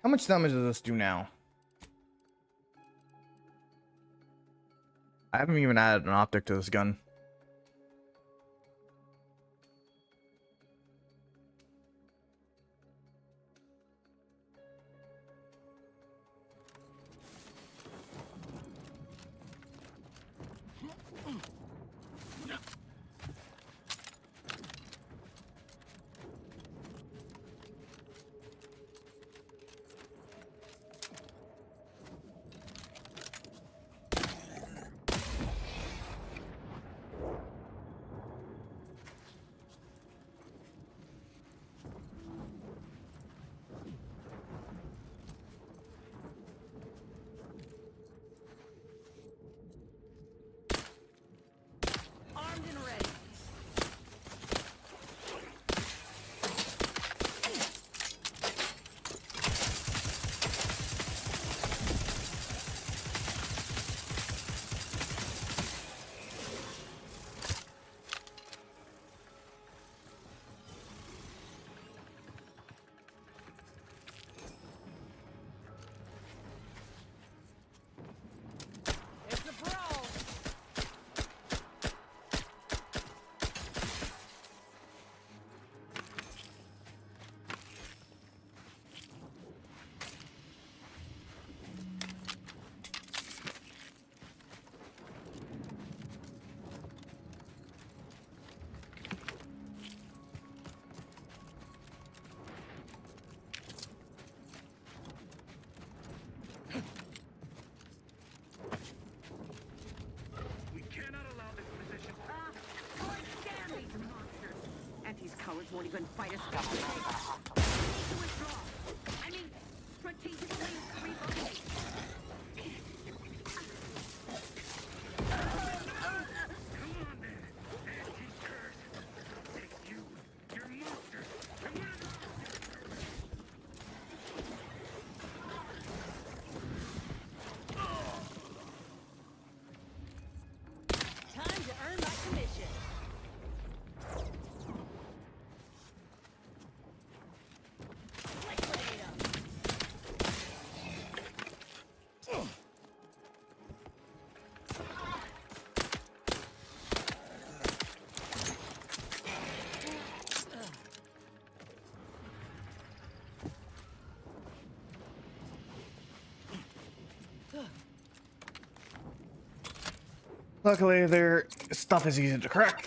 How much damage does this do now? I haven't even added an optic to this gun. Armed and ready. It's a brawl. We cannot allow this position. Damn these monsters! And these cowards won't even fight us back. We need to withdraw. I mean, strategically relocate. Time to earn my commission. Liquidate 'em. Luckily, their stuff is easy to crack.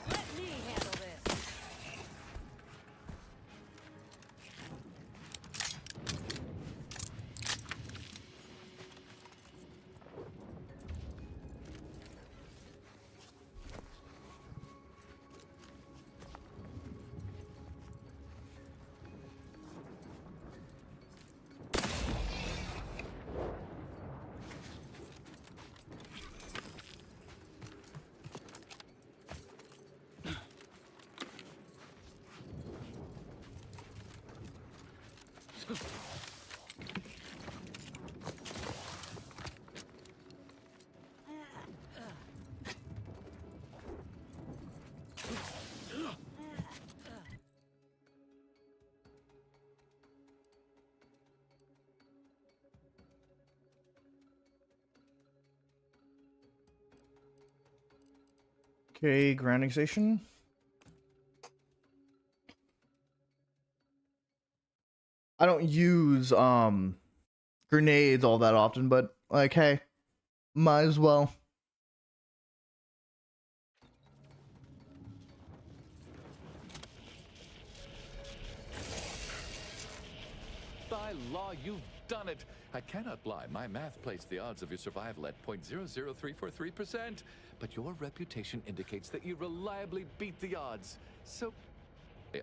Let me handle this. Okay, grounding station. I don't use grenades all that often, but like, hey, might as well. By law, you've done it. I cannot lie. My math placed the odds of your survival at 0.00343%, but your reputation indicates that you reliably beat the odds. So,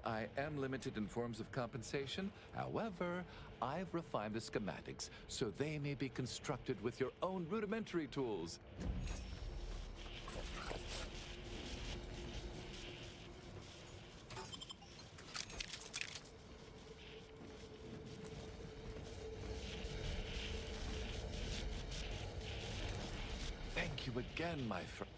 I am limited in forms of compensation. However, I've refined the schematics so they may be constructed with your own rudimentary tools. again, my friend.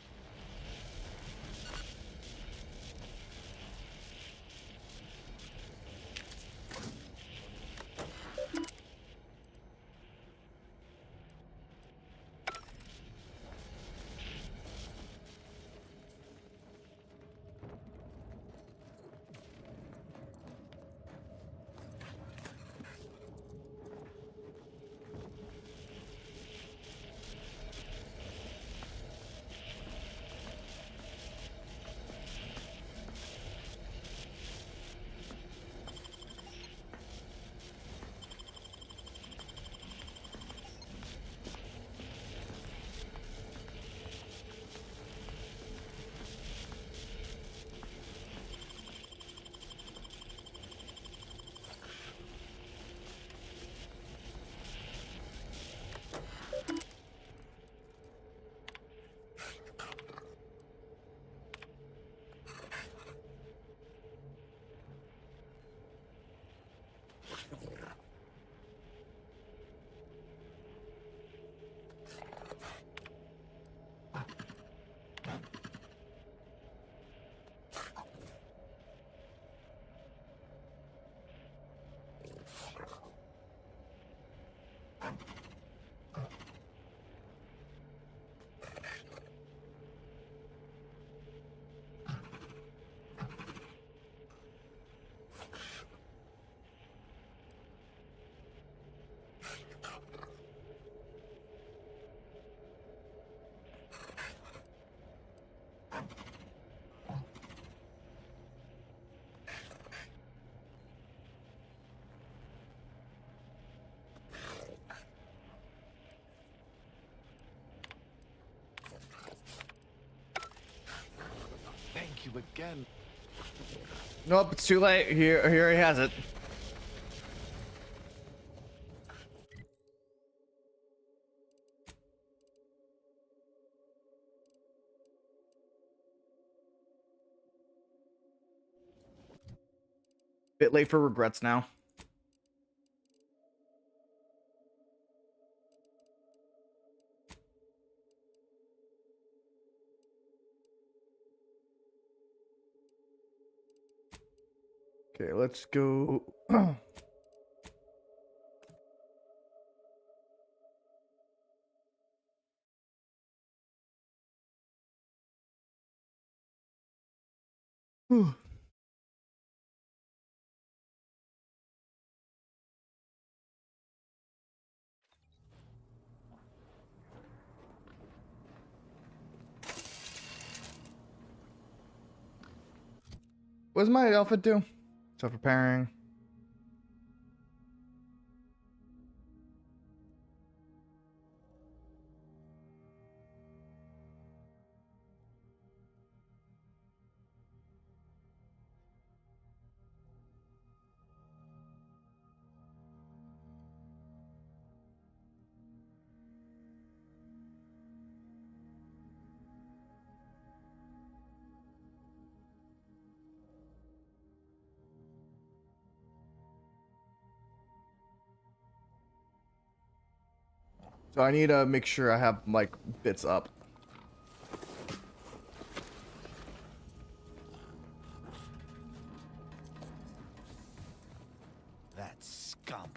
Thank you again. Nope, it's too late. Here he has it. Bit late for regrets now. Okay, let's go. Whew. What does my outfit do? So preparing. So I need to make sure I have like bits up. That scum.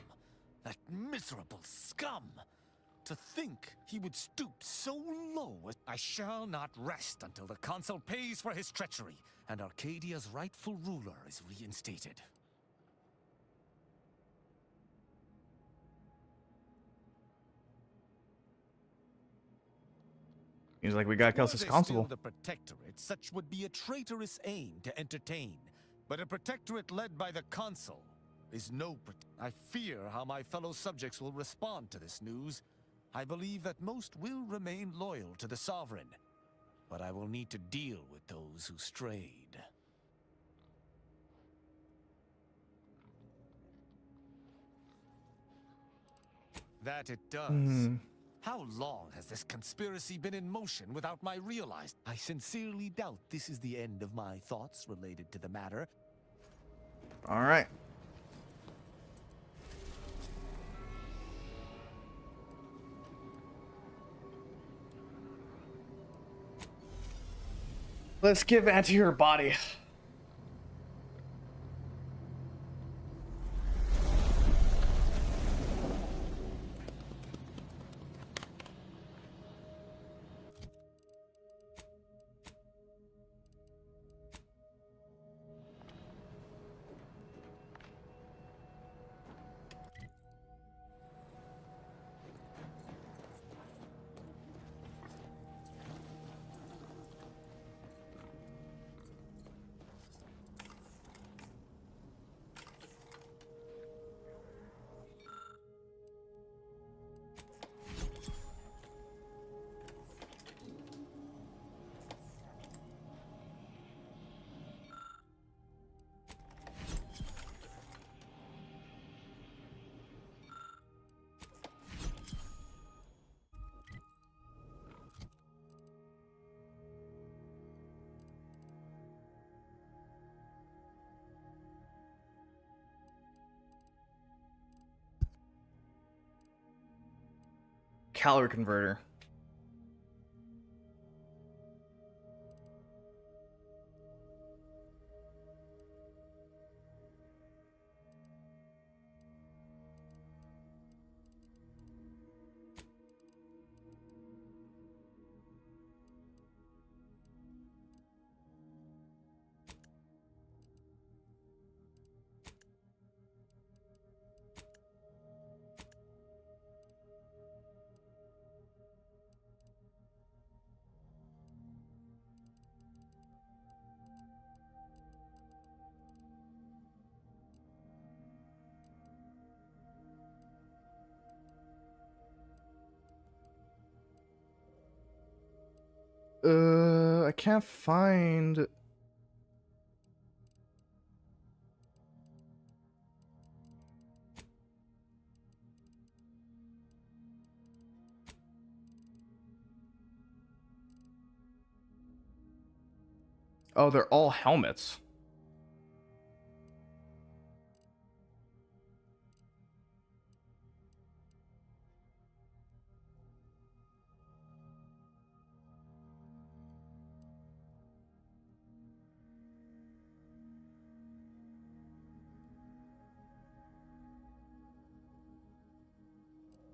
That miserable scum. To think he would stoop so low as... I shall not rest until the consul pays for his treachery and Arcadia's rightful ruler is reinstated. Seems like we gotta kill Were this they constable. still the protectorate, such would be a traitorous aim to entertain. But a protectorate led by the consul is no... I fear how my fellow subjects will respond to this news. I believe that most will remain loyal to the sovereign, but I will need to deal with those who strayed. That it does. How long has this conspiracy been in motion without my realizing? I sincerely doubt this is the end of my thoughts related to the matter. All right. Let's give Auntie her body. Calorie converter. I can't find. Oh, they're all helmets.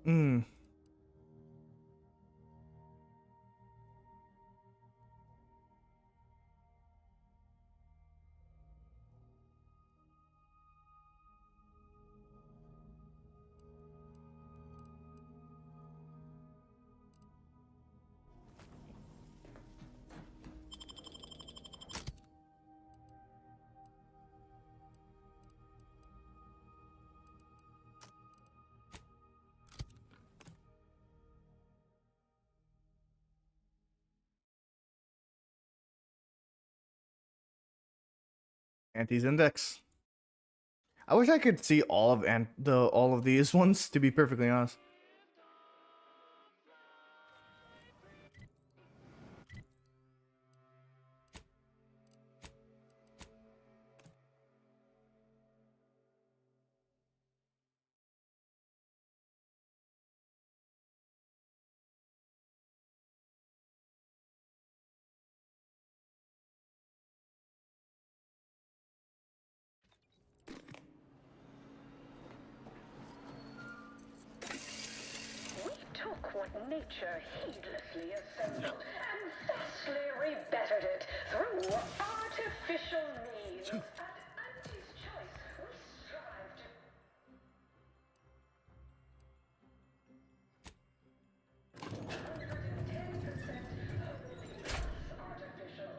Hmm. Auntie's index. I wish I could see all of these ones, to be perfectly honest. We took what nature heedlessly assembled and thusly rebettered it through artificial means. At Auntie's choice, we strive to... 110% wholly artificial.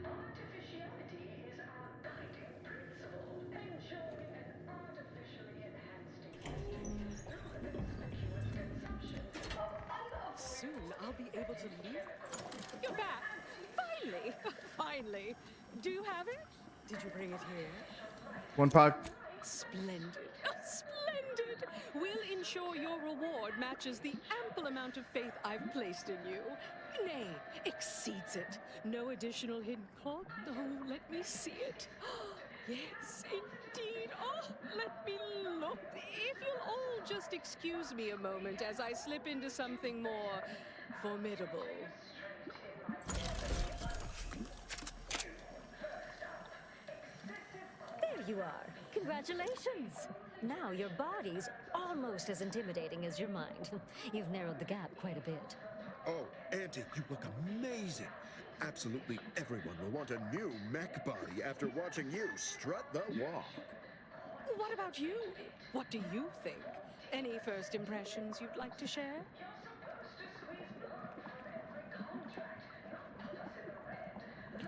Artificiality is our guiding principle. Enjoy an artificially enhanced existence rather than speculative consumption of unavoidable... Soon I'll be able to leave. You're back! Finally! Finally! Do you have it? Did you bring it here? One product. Splendid. Oh, splendid! We'll ensure your reward matches the ample amount of faith I've placed in you. Nay, exceeds it. No additional hidden cost? Oh, let me see it. Yes, indeed. Oh, let me look. If you'll all just excuse me a moment as I slip into something more formidable. you are. Congratulations! Now your body's almost as intimidating as your mind. You've narrowed the gap quite a bit. Oh, Auntie, you look amazing. Absolutely everyone will want a new mech body after watching you strut the walk. What about you? What do you think? Any first impressions you'd like to share?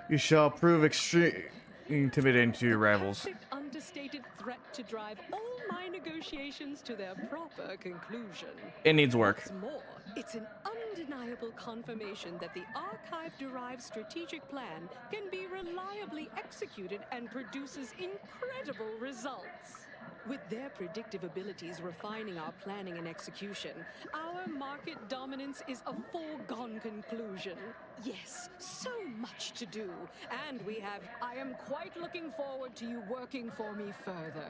You shall prove extreme intimidating to your rivals. Perfect understated threat to drive all my negotiations to their proper conclusion. It needs work. What's more, it's an undeniable confirmation that the archive-derived strategic plan can be reliably executed and produces incredible results. With their predictive abilities refining our planning and execution, our market dominance is a foregone conclusion. Yes, so much to do, and I am quite looking forward to you working for me further.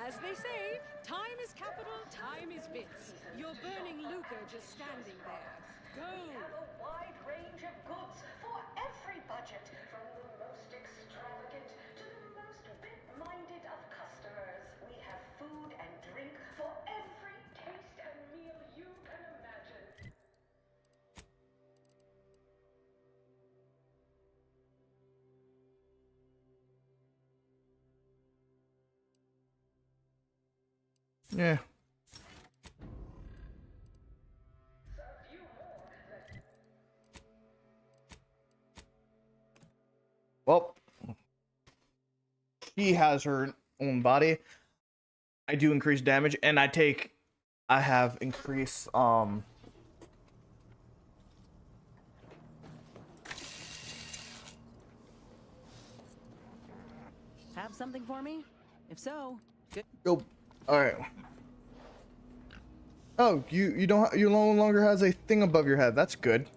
As they say, time is capital, time is bits. You're burning lucre just standing there. Go! We have a wide range of goods for every budget, from the most extravagant to the most bit-minded of customers. We have food and drink for every taste and meal you can imagine. Yeah. Well, she has her own body. I do increase damage, and I have increased Have something for me? If so, good. Oh, all right. Oh, you no longer has a thing above your head. That's good.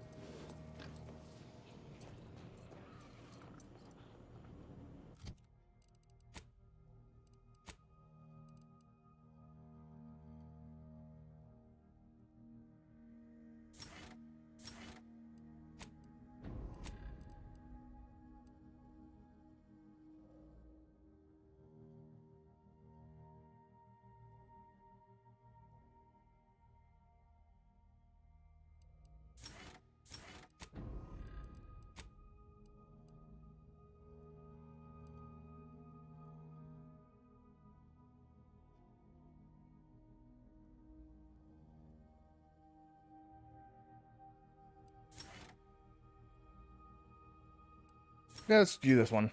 Yeah, let's do this one.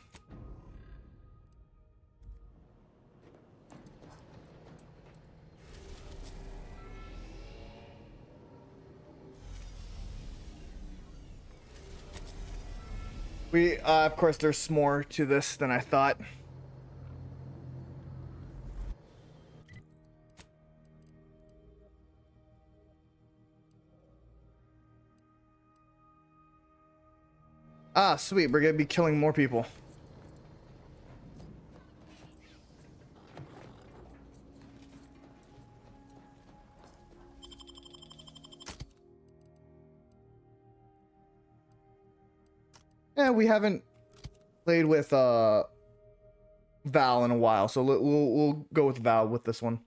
Of course, there's more to this than I thought. Ah, sweet. We're gonna be killing more people. Yeah, we haven't played with Val in a while, so we'll go with Val with this one.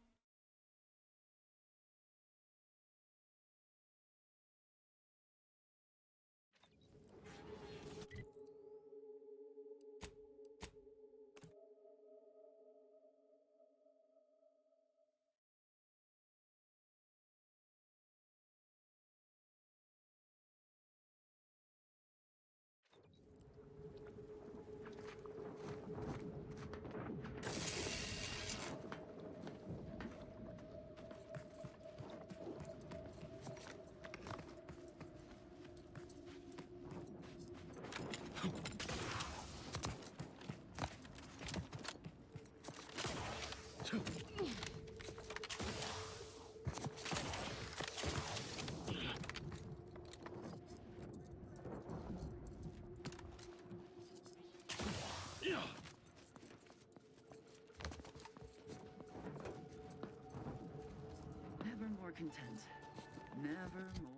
Nevermore.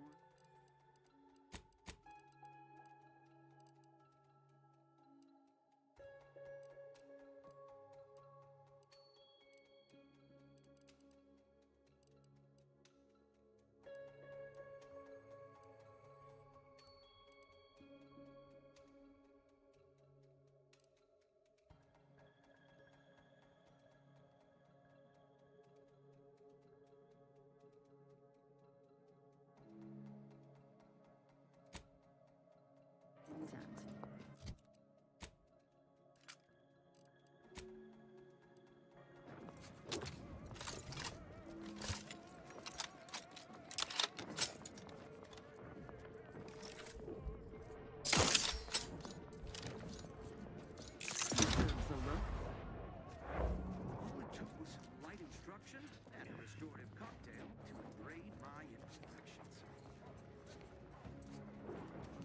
And a restorative cocktail to abrade my imperfections.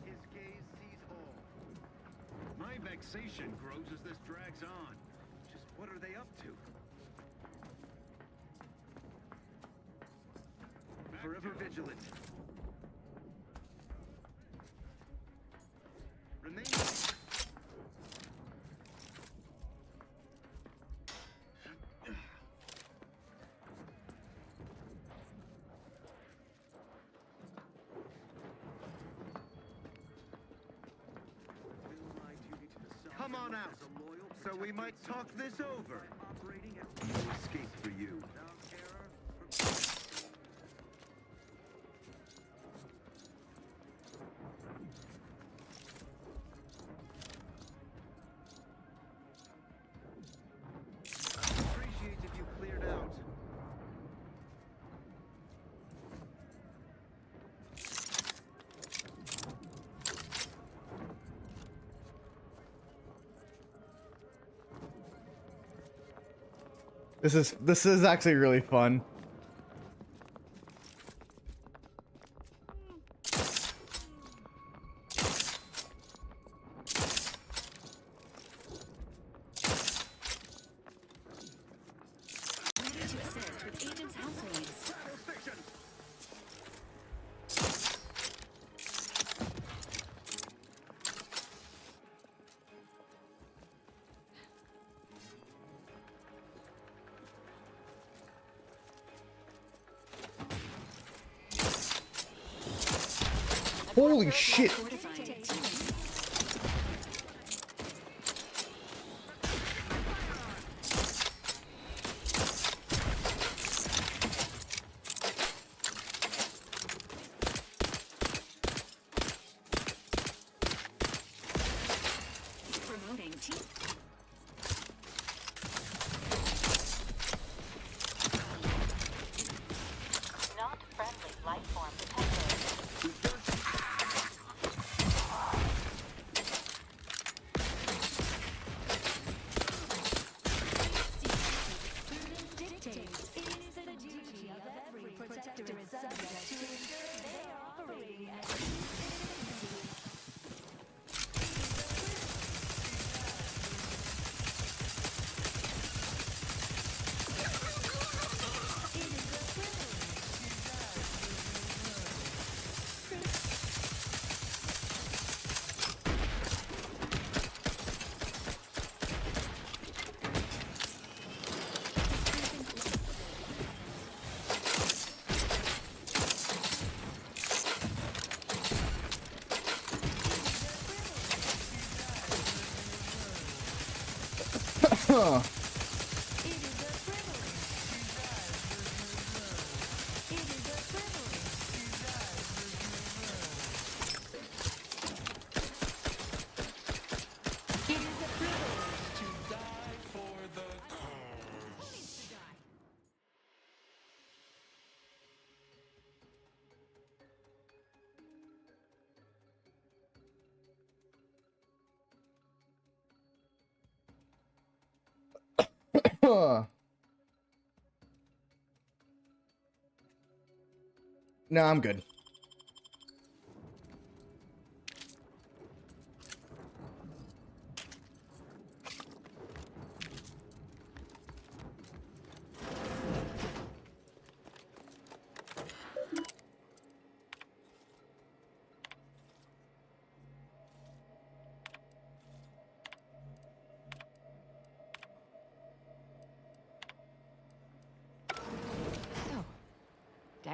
His gaze sees all. My vexation grows as this drags on. Just what are they up to? Forever vigilant. Remain. Come on out, so we might talk this over. No escape for you. Appreciate if you cleared out. This is actually really fun. Ready to assist with agents' help needs. Holy shit. Promoting team. Not friendly life form detected. Dictates it is the duty of every protectorate subject to ensure they are operating at Huh. No, I'm good.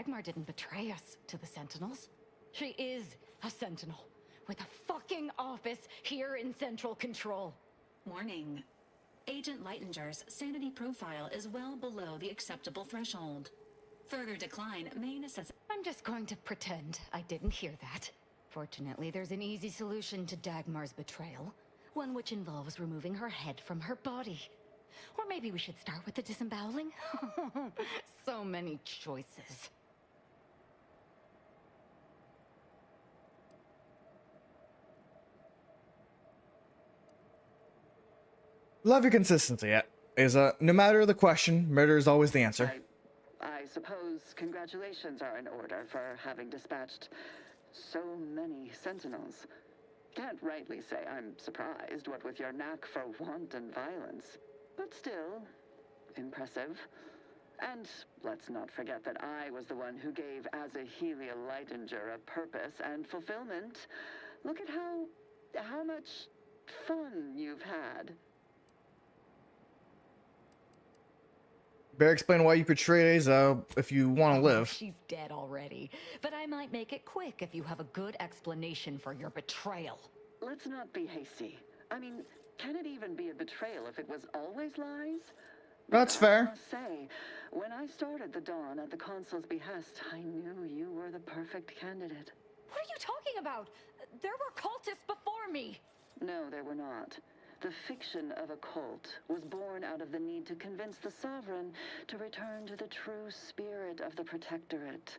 Dagmar didn't betray us to the Sentinels. She is a Sentinel with a fucking office here in Central Control. Warning. Agent Lightinger's sanity profile is well below the acceptable threshold. Further decline may necessitate... I'm just going to pretend I didn't hear that. Fortunately, there's an easy solution to Dagmar's betrayal. One which involves removing her head from her body. Or maybe we should start with the disemboweling? So many choices. Love your consistency. No matter the question, murder is always the answer. I suppose congratulations are in order for having dispatched so many Sentinels. Can't rightly say I'm surprised, what with your knack for wanton violence. But still, impressive. And let's not forget that I was the one who gave Azahelia Lightinger a purpose and fulfillment. Look at how much fun you've had. Better explain why you portrayed Aza if you want to live. She's dead already. But I might make it quick if you have a good explanation for your betrayal. Let's not be hasty. I mean, can it even be a betrayal if it was always lies? That's fair. I must say, when I started the Dawn at the Consul's behest, I knew you were the perfect candidate. What are you talking about? There were cultists before me. No, there were not. The fiction of a cult was born out of the need to convince the Sovereign to return to the true spirit of the Protectorate.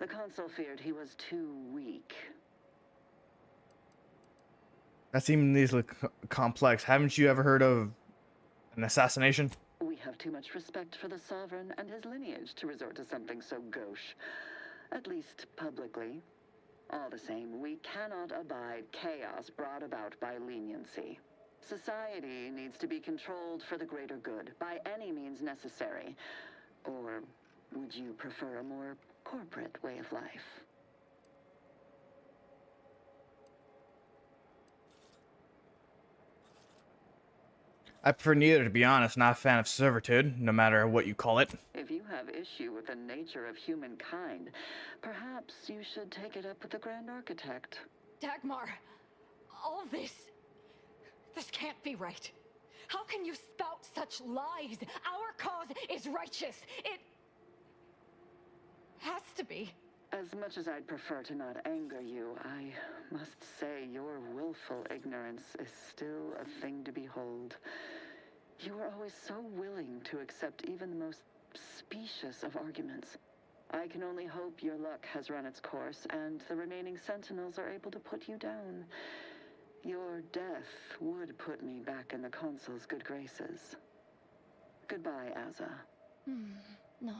The Consul feared he was too weak. That seems easily complex. Haven't you ever heard of an assassination? We have too much respect for the Sovereign and his lineage to resort to something so gauche. At least publicly. All the same, we cannot abide chaos brought about by leniency. Society needs to be controlled for the greater good, by any means necessary. Or would you prefer a more corporate way of life? I prefer neither, to be honest. Not a fan of servitude, no matter what you call it. If you have issue with the nature of humankind, perhaps you should take it up with the Grand Architect. Dagmar, all this can't be right. How can you spout such lies? Our cause is righteous. It has to be. As much as I'd prefer to not anger you, I must say your willful ignorance is still a thing to behold. You were always so willing to accept even the most specious of arguments. I can only hope your luck has run its course, and the remaining Sentinels are able to put you down. Your death would put me back in the Consul's good graces. Goodbye, Aza. No,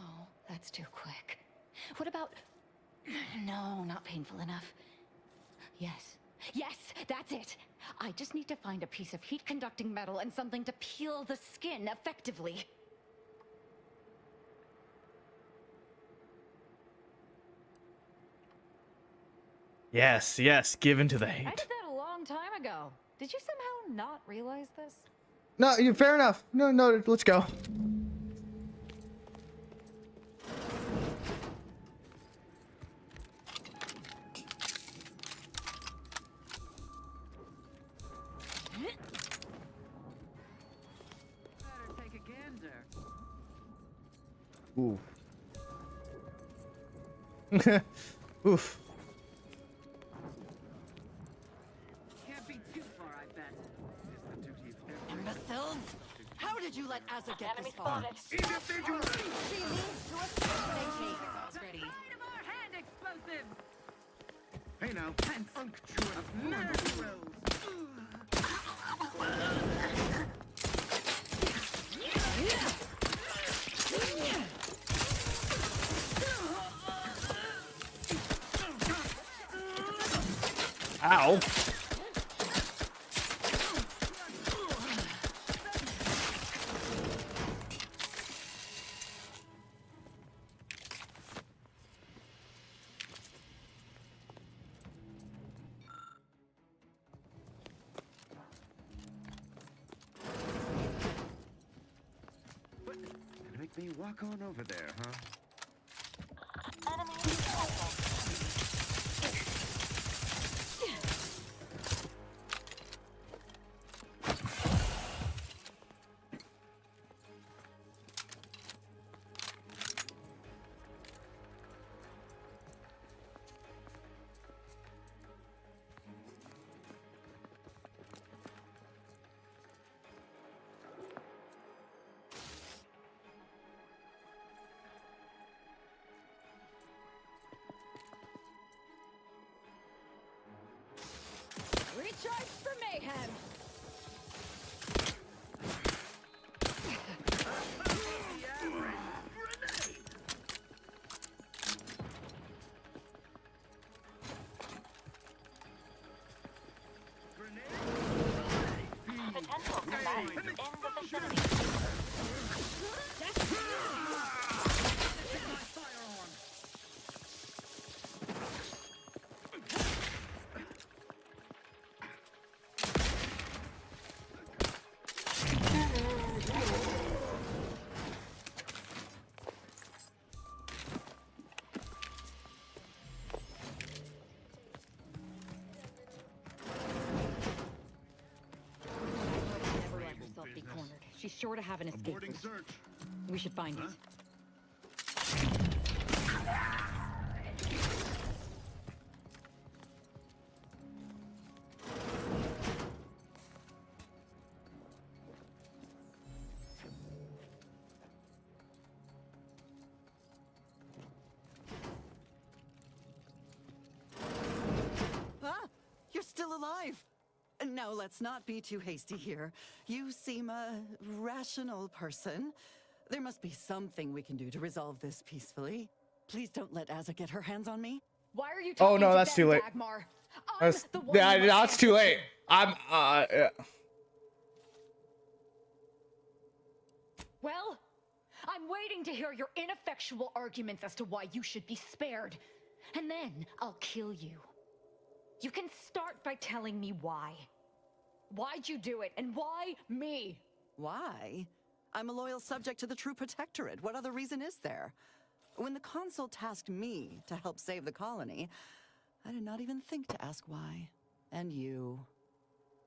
that's too quick. What about... No, not painful enough. Yes, that's it. I just need to find a piece of heat-conducting metal and something to peel the skin effectively. Yes, give in to the hate. I did that a long time ago. Did you somehow not realize this? No, fair enough. No, let's go. Ooh. Oof. Can't be too far, I bet. It's the duty of every... Imbeciles! How did you let Aza get Enemy this far? spotted. Individual! She means to assassinate me! Ready. Of our hand explosive! Hey now, Pngtuber of Murderers! Ow. Gonna make me walk on over there, huh? Charge for mayhem! Potential combatants in the vicinity. Never let herself be cornered. She's sure to have an escape route. Search. We should find it. Ah, you're still alive. Now, let's not be too hasty here. You seem a rational person. There must be something we can do to resolve this peacefully. Please don't let Asa get her hands on me. Why are you Oh talking no, to that's them, too late. Dagmar? That's, the one yeah, who must that's too late. I'm yeah. Well, I'm waiting to hear your ineffectual arguments as to why you should be spared. And then I'll kill you. You can start by telling me why. Why'd you do it, and why me? Why? I'm a loyal subject to the True Protectorate. What other reason is there? When the Consul tasked me to help save the colony, I did not even think to ask why. And you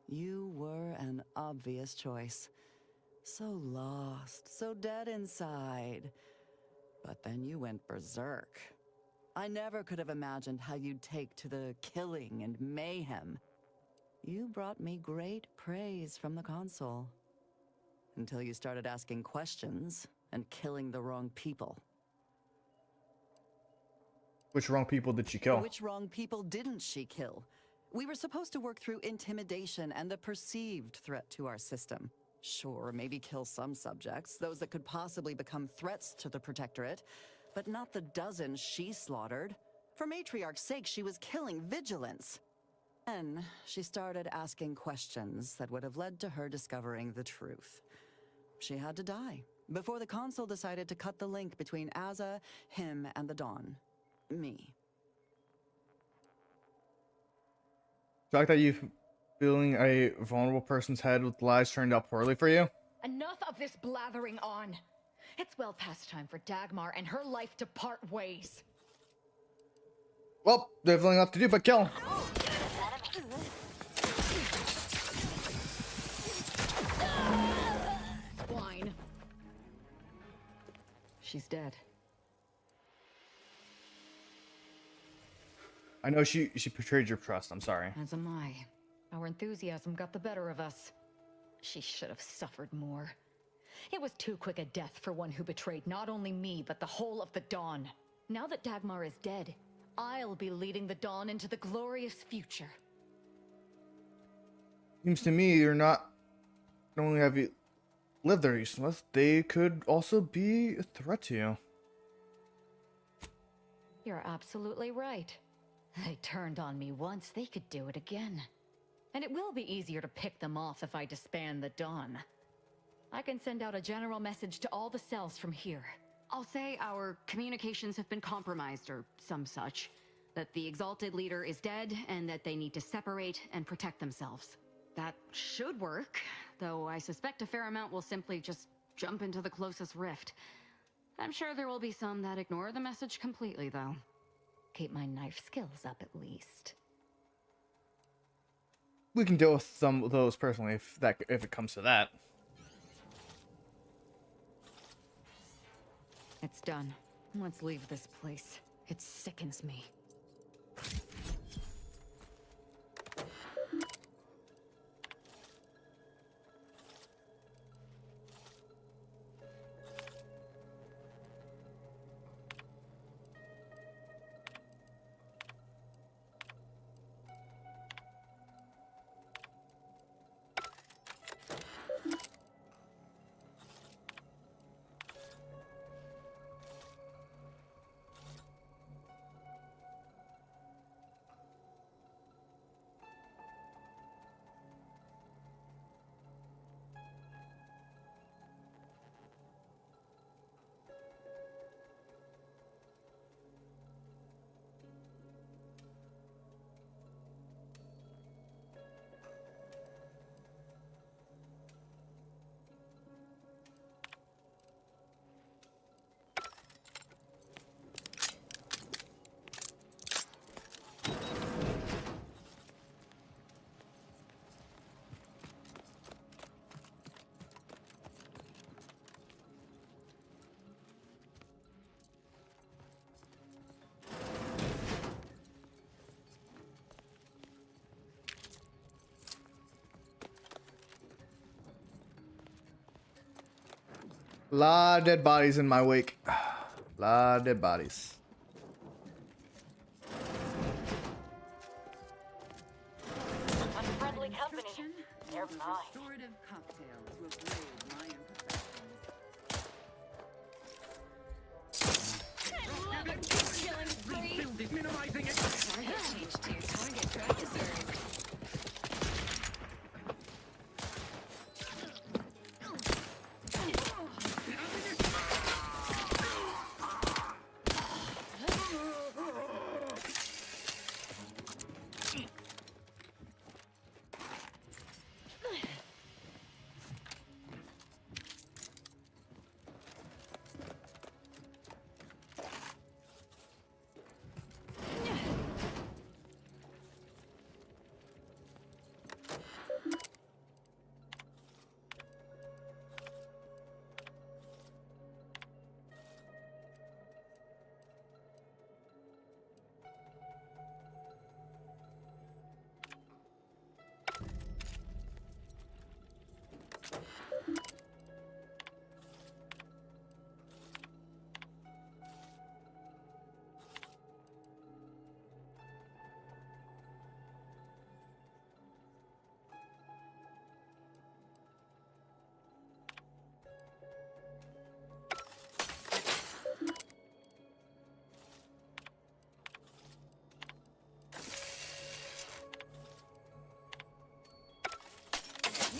were an obvious choice. So lost, so dead inside. But then you went berserk. I never could have imagined how you'd take to the killing and mayhem. You brought me great praise from the Consul. Until you started asking questions and killing the wrong people. Which wrong people did she kill? Which wrong people didn't she kill? We were supposed to work through intimidation and the perceived threat to our system. Sure, maybe kill some subjects, those that could possibly become threats to the Protectorate, but not the dozens she slaughtered. For Matriarch's sake, she was killing vigilance. Then she started asking questions that would have led to her discovering the truth. She had to die before the Consul decided to cut the link between Asa, him, and the Dawn. Me. The fact that you filling a vulnerable person's head with lies turned out poorly for you? Enough of this blathering on. It's well past time for Dagmar and her life to part ways. Well, definitely enough to do but kill. Swine. She's dead. I know she betrayed your trust. I'm sorry. As am I. Our enthusiasm got the better of us. She should have suffered more. It was too quick a death for one who betrayed not only me, but the whole of the Dawn. Now that Dagmar is dead, I'll be leading the Dawn into the glorious future. Seems to me you're not only have you lived there, Smith, they could also be a threat to you. You're absolutely right. They turned on me once, they could do it again. And it will be easier to pick them off if I disband the Dawn. I can send out a general message to all the cells from here. I'll say our communications have been compromised or some such. That the Exalted Leader is dead and that they need to separate and protect themselves. That should work, though I suspect a fair amount will simply just jump into the closest rift. I'm sure there will be some that ignore the message completely, though. Keep my knife skills up at least. We can deal with some of those personally if it comes to that. It's done. Let's leave this place. It sickens me. Lot of dead bodies in my wake. Lot of dead bodies. Unfriendly company. They're mine. Restorative cocktail to avoid my imperfections. Minimizing it. Target change to target practicers.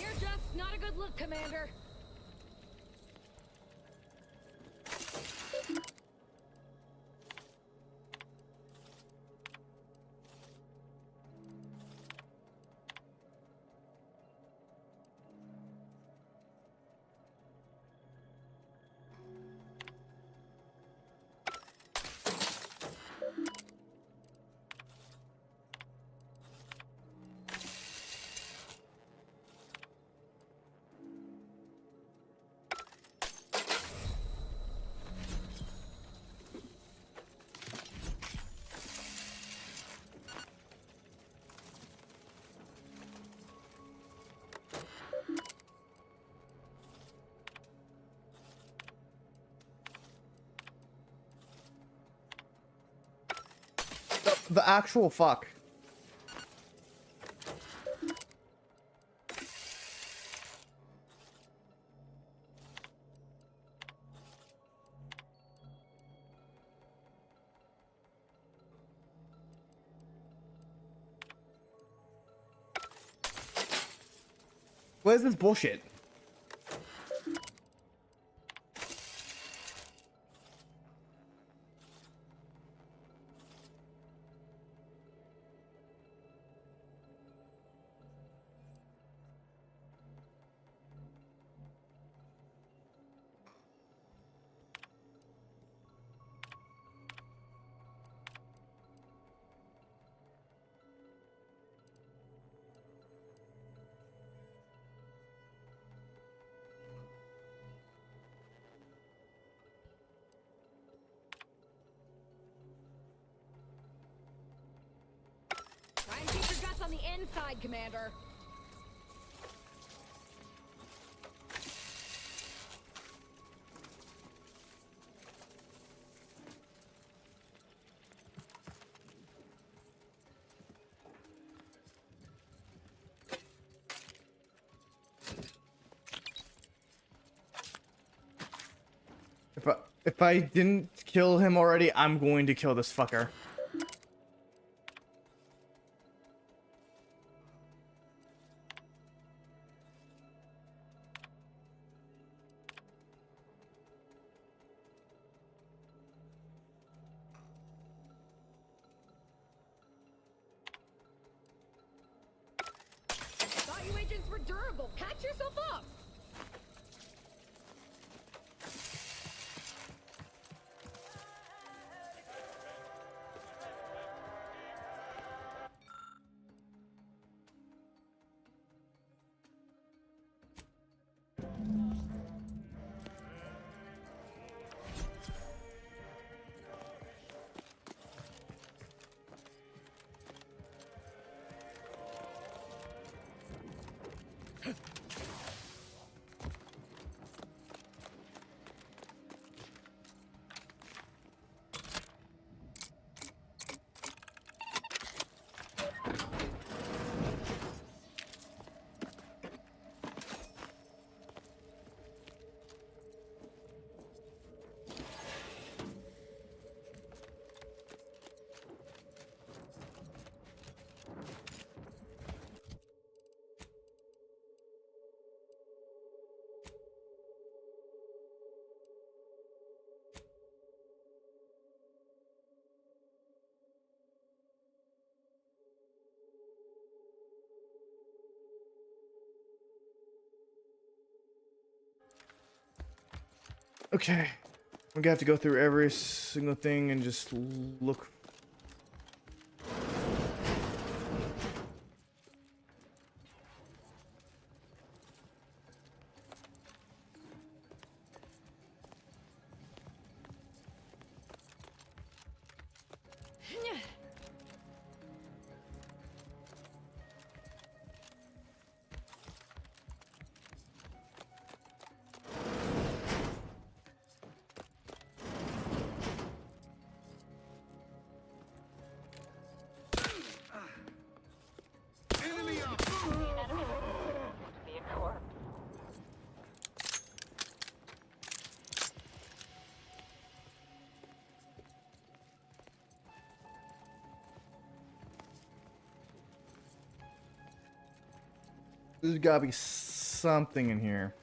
You're just not a good look, Commander. The actual fuck. Where's this bullshit? Try and keep your guts on the inside, Commander. If I didn't kill him already, I'm going to kill this fucker. Thought you agents were durable. Patch yourself up. Okay. We're gonna have to go through every single thing and just look. Be a corpse. There's gotta be something in here.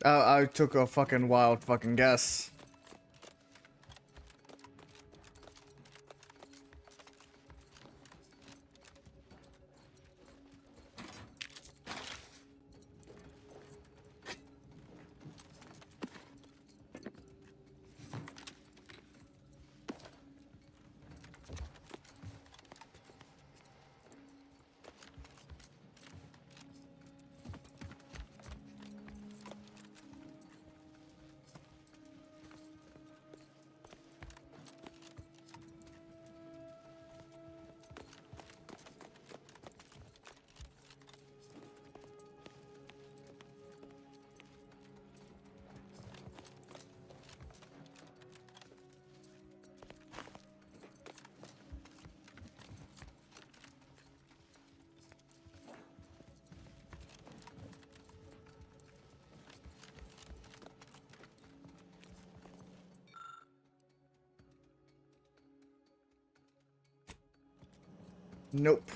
I took a fucking wild fucking guess. Nope.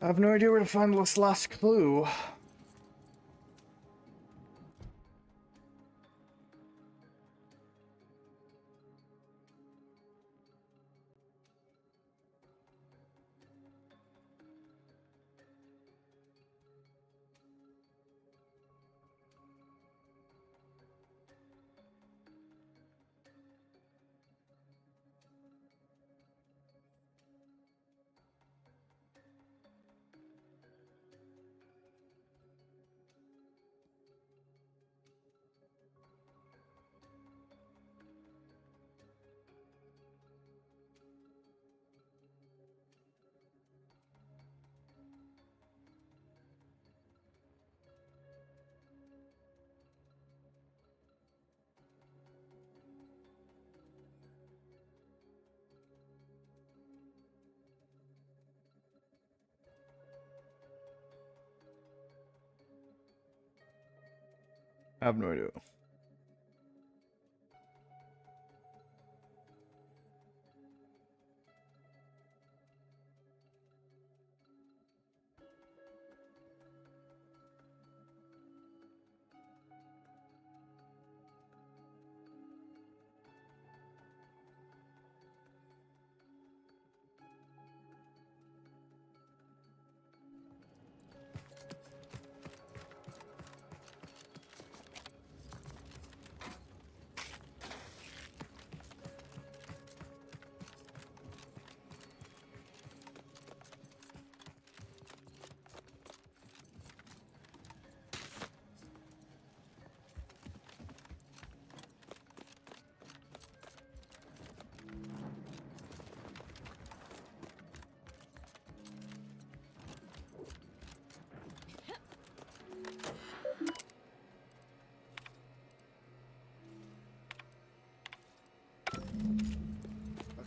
I have no idea where to find this last clue. I have no idea.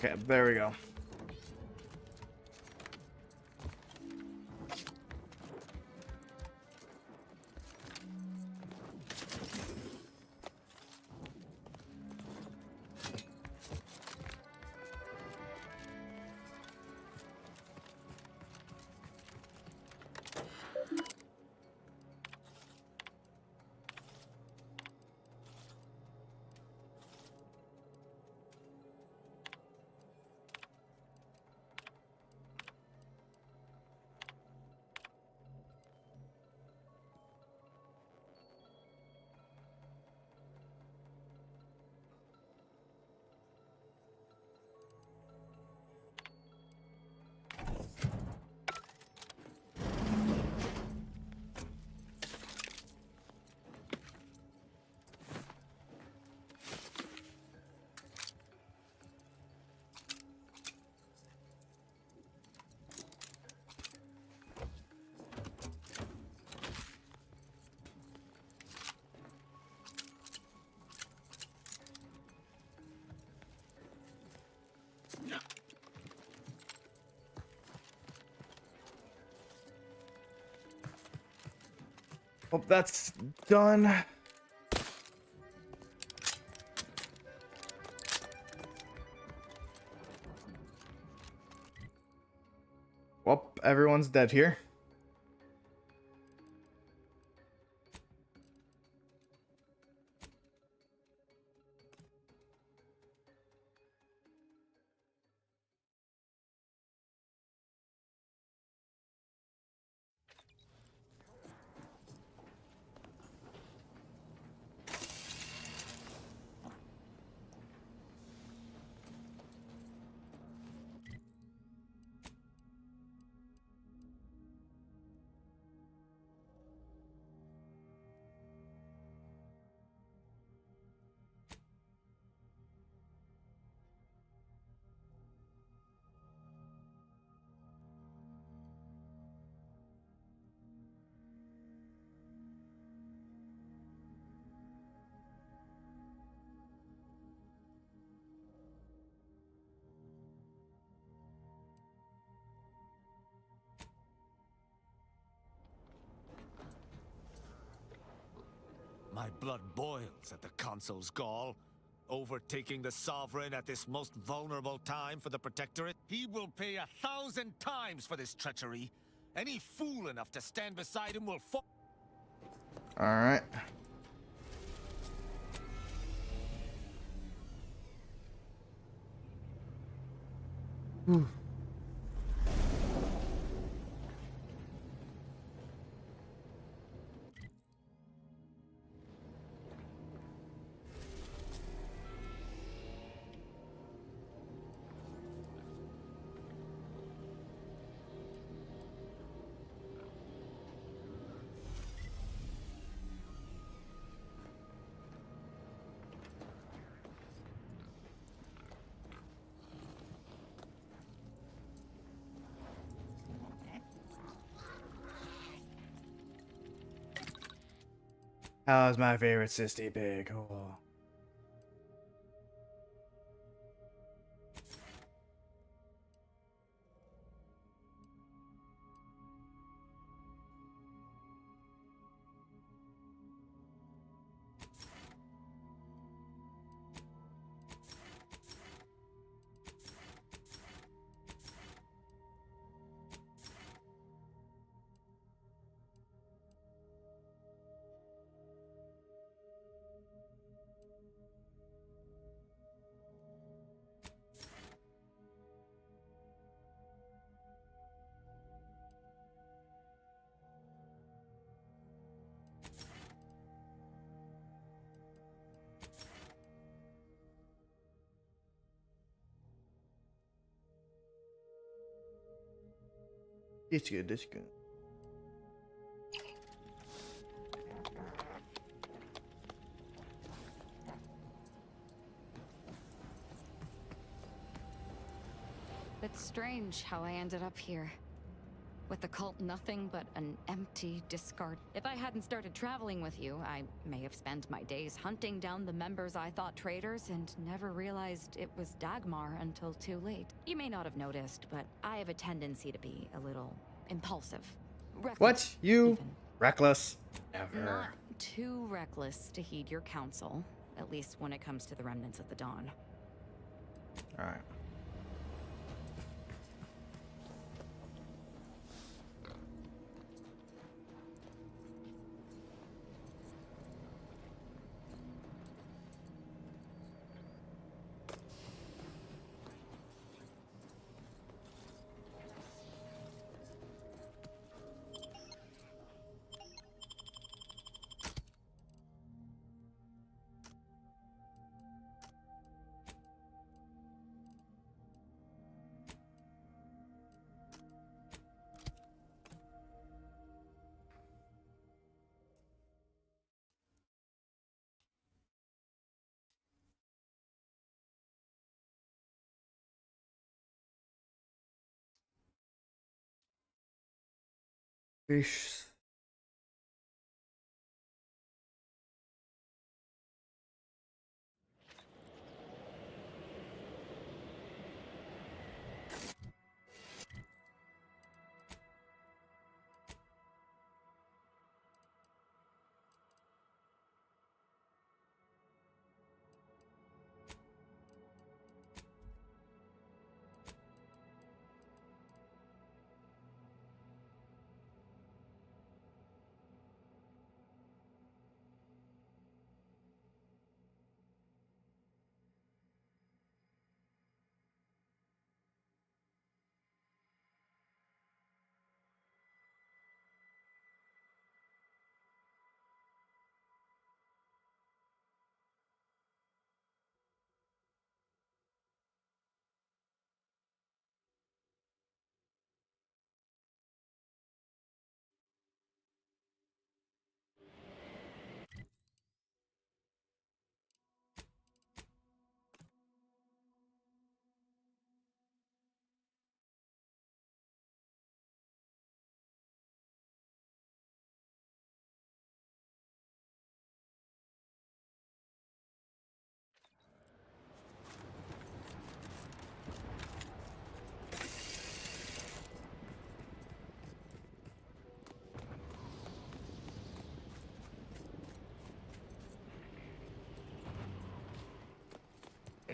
Okay, there we go. Hope that's done. Well, everyone's dead here. My blood boils at the Consul's gall. Overtaking the Sovereign at this most vulnerable time for the Protectorate. He will pay 1,000 times for this treachery. Any fool enough to stand beside him will fall. All right. Whew. How's my favorite Sisty Pig? Oh. That's good, that's good. It's strange how I ended up here. With the cult nothing but an empty discard. If I hadn't started traveling with you, I may have spent my days hunting down the members I thought traitors and never realized it was Dagmar until too late. You may not have noticed, but I have a tendency to be a little impulsive. Reckless, What? You? even. Reckless? Never. Not too reckless to heed your counsel, at least when it comes to the remnants of the Dawn. All right. Fish.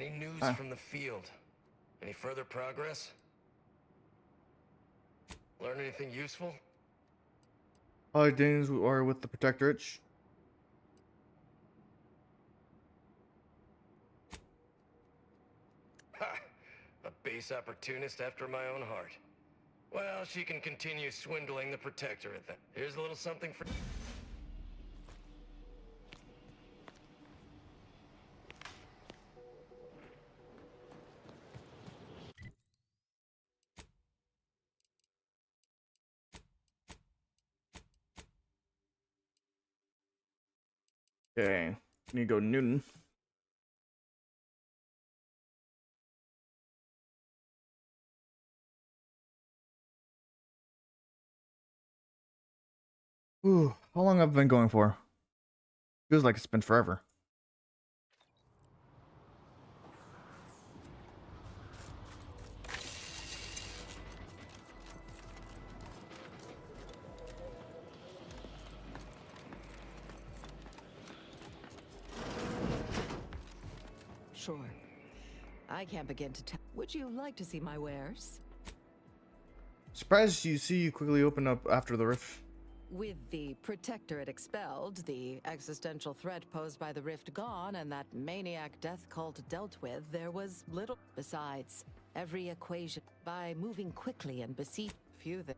Any news from the field? Any further progress? Learn anything useful? All our Danes are with the Protectorate. Ha! A base opportunist after my own heart. Well, she can continue swindling the Protectorate then. Here's a little something for... Okay, need to go to Newton. Ooh, how long have I been going for? Feels like it's been forever. Sure. I can't begin to tell. Would you like to see my wares? Surprised you see you quickly open up after the rift. With the Protectorate expelled, the existential threat posed by the rift gone, and that maniac death cult dealt with, there was little. Besides, every equation, by moving quickly and beseech few that.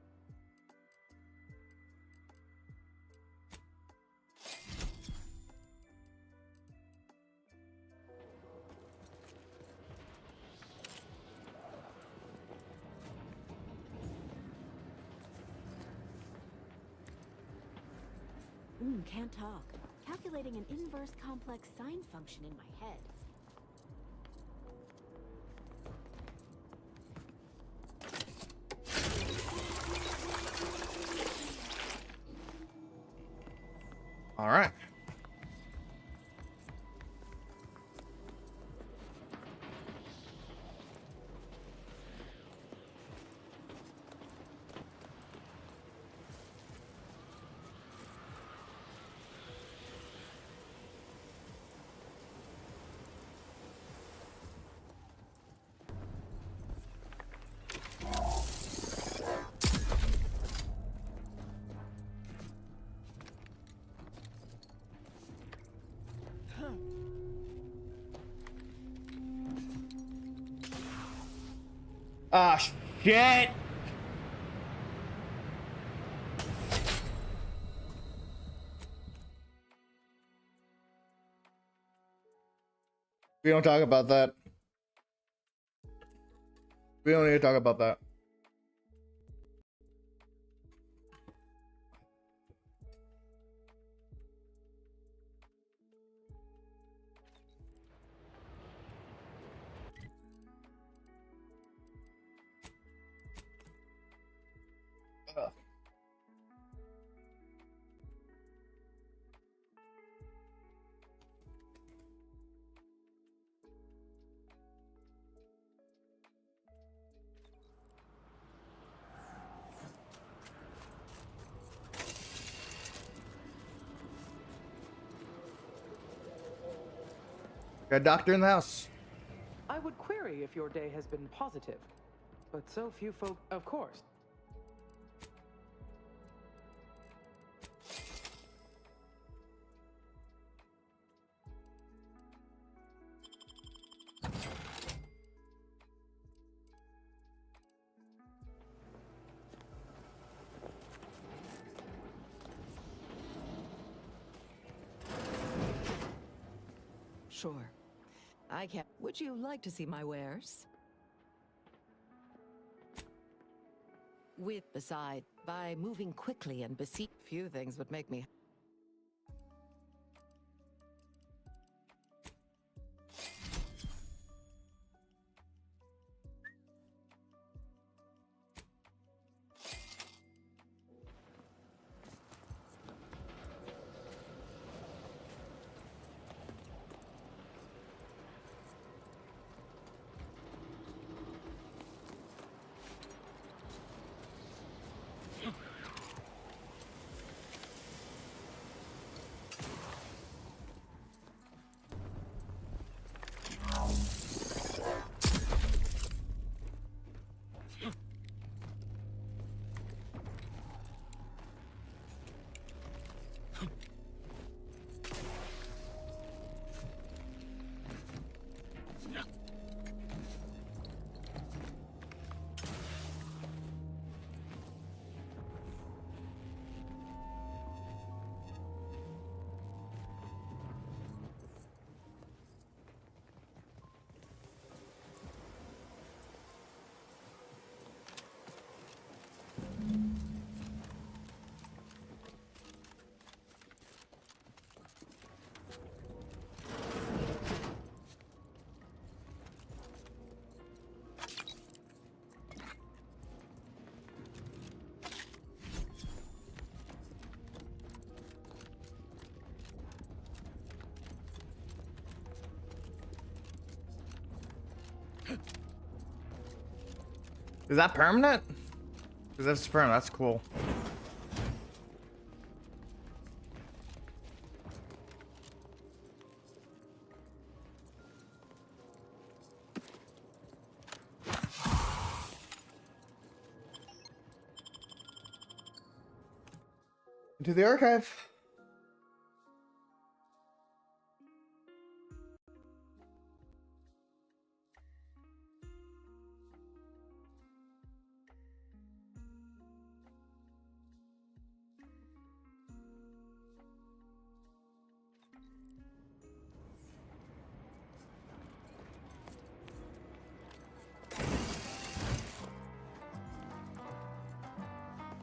Can't talk. Calculating an inverse complex sine function in my head. All right. Ah, shit! We don't talk about that. We don't need to talk about that. Got a doctor in the house. I would query if your day has been positive, but so few folk, of course. Sure. I can't. Would you like to see my wares? Beside, by moving quickly and beseech, few things would make me. Is that permanent? Because that's permanent. That's cool. Into the archive.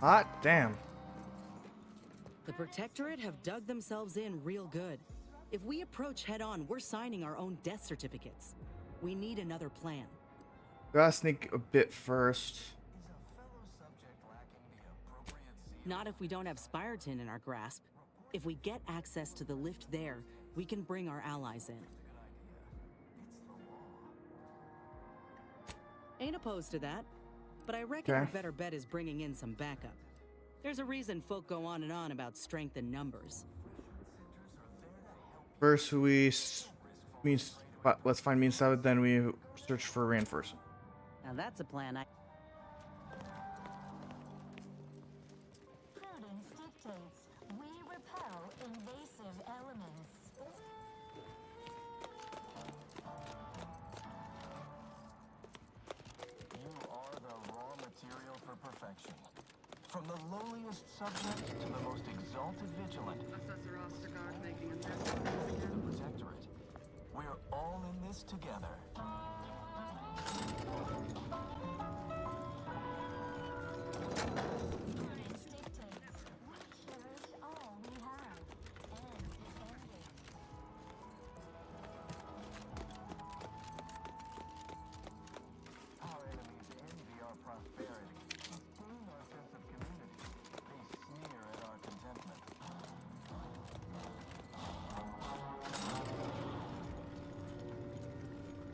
Hot damn. The Protectorate have dug themselves in real good. If we approach head on, we're signing our own death certificates. We need another plan. Gotta sneak a bit first. Not if we don't have Spireton in our grasp. If we get access to the lift there, we can bring our allies in. Ain't opposed to that, but I reckon our better bet is bringing in some backup. There's a reason folk go on and on about strength in numbers. First let's find means south, then we search for reinforcement. Now that's a plan Prudence dictates we repel invasive elements. You are the raw material for perfection. From the lowliest subject to the most exalted vigilant. Assessor Ostergaard making a mess of things again. The Protectorate. We're all in this together. Prudence dictates we cherish all we have and defend it. Our enemies envy our prosperity. Disdain our sense of community. They sneer at our contentment.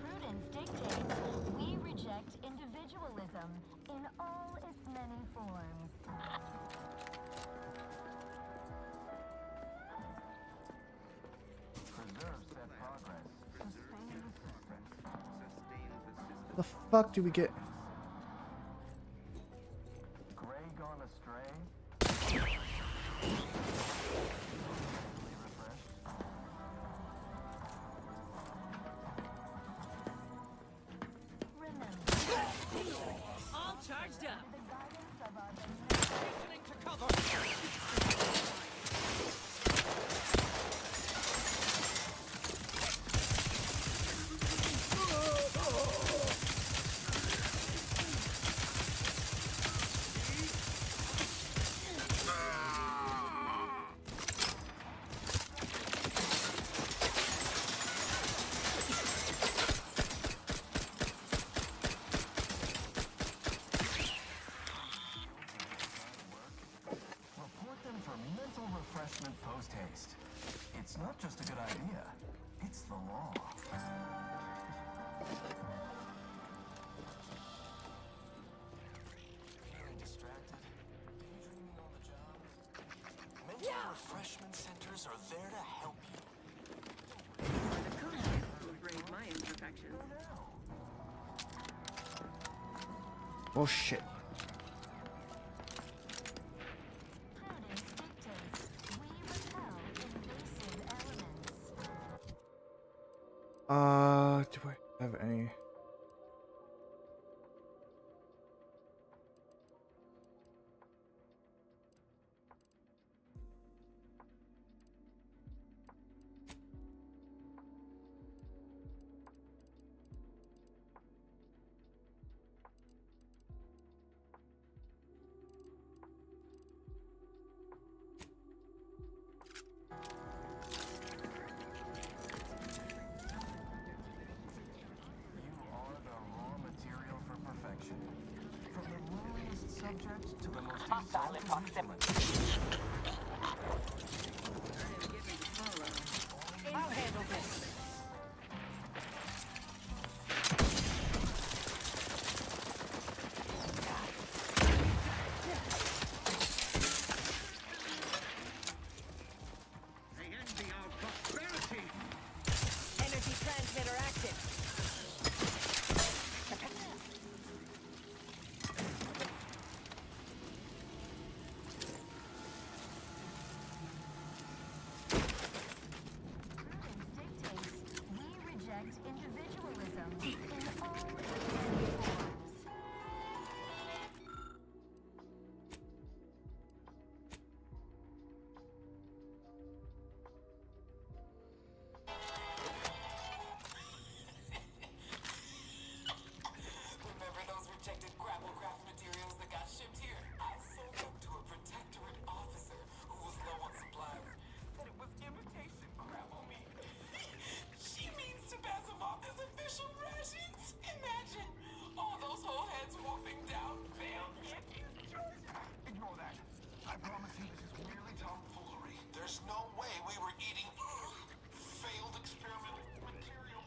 Prudence dictates we reject individualism in all its many forms. Preserve said progress. Sustain persistence. The fuck do we get? Gray gone astray? All charged up. The guidance of our Listening to cover. Report them for mental refreshment post-haste. It's not just a good idea, it's the law. Feeling distracted? Daydreaming on the job? Mental refreshment centers are there to help you. The coach will grade my imperfections. Oh shit. prudence dictates we repel invasive elements. Do I have any? Hostile in proximity. I'll handle this. I promise you this is merely tomfoolery. There's no way we were eating failed experimental material.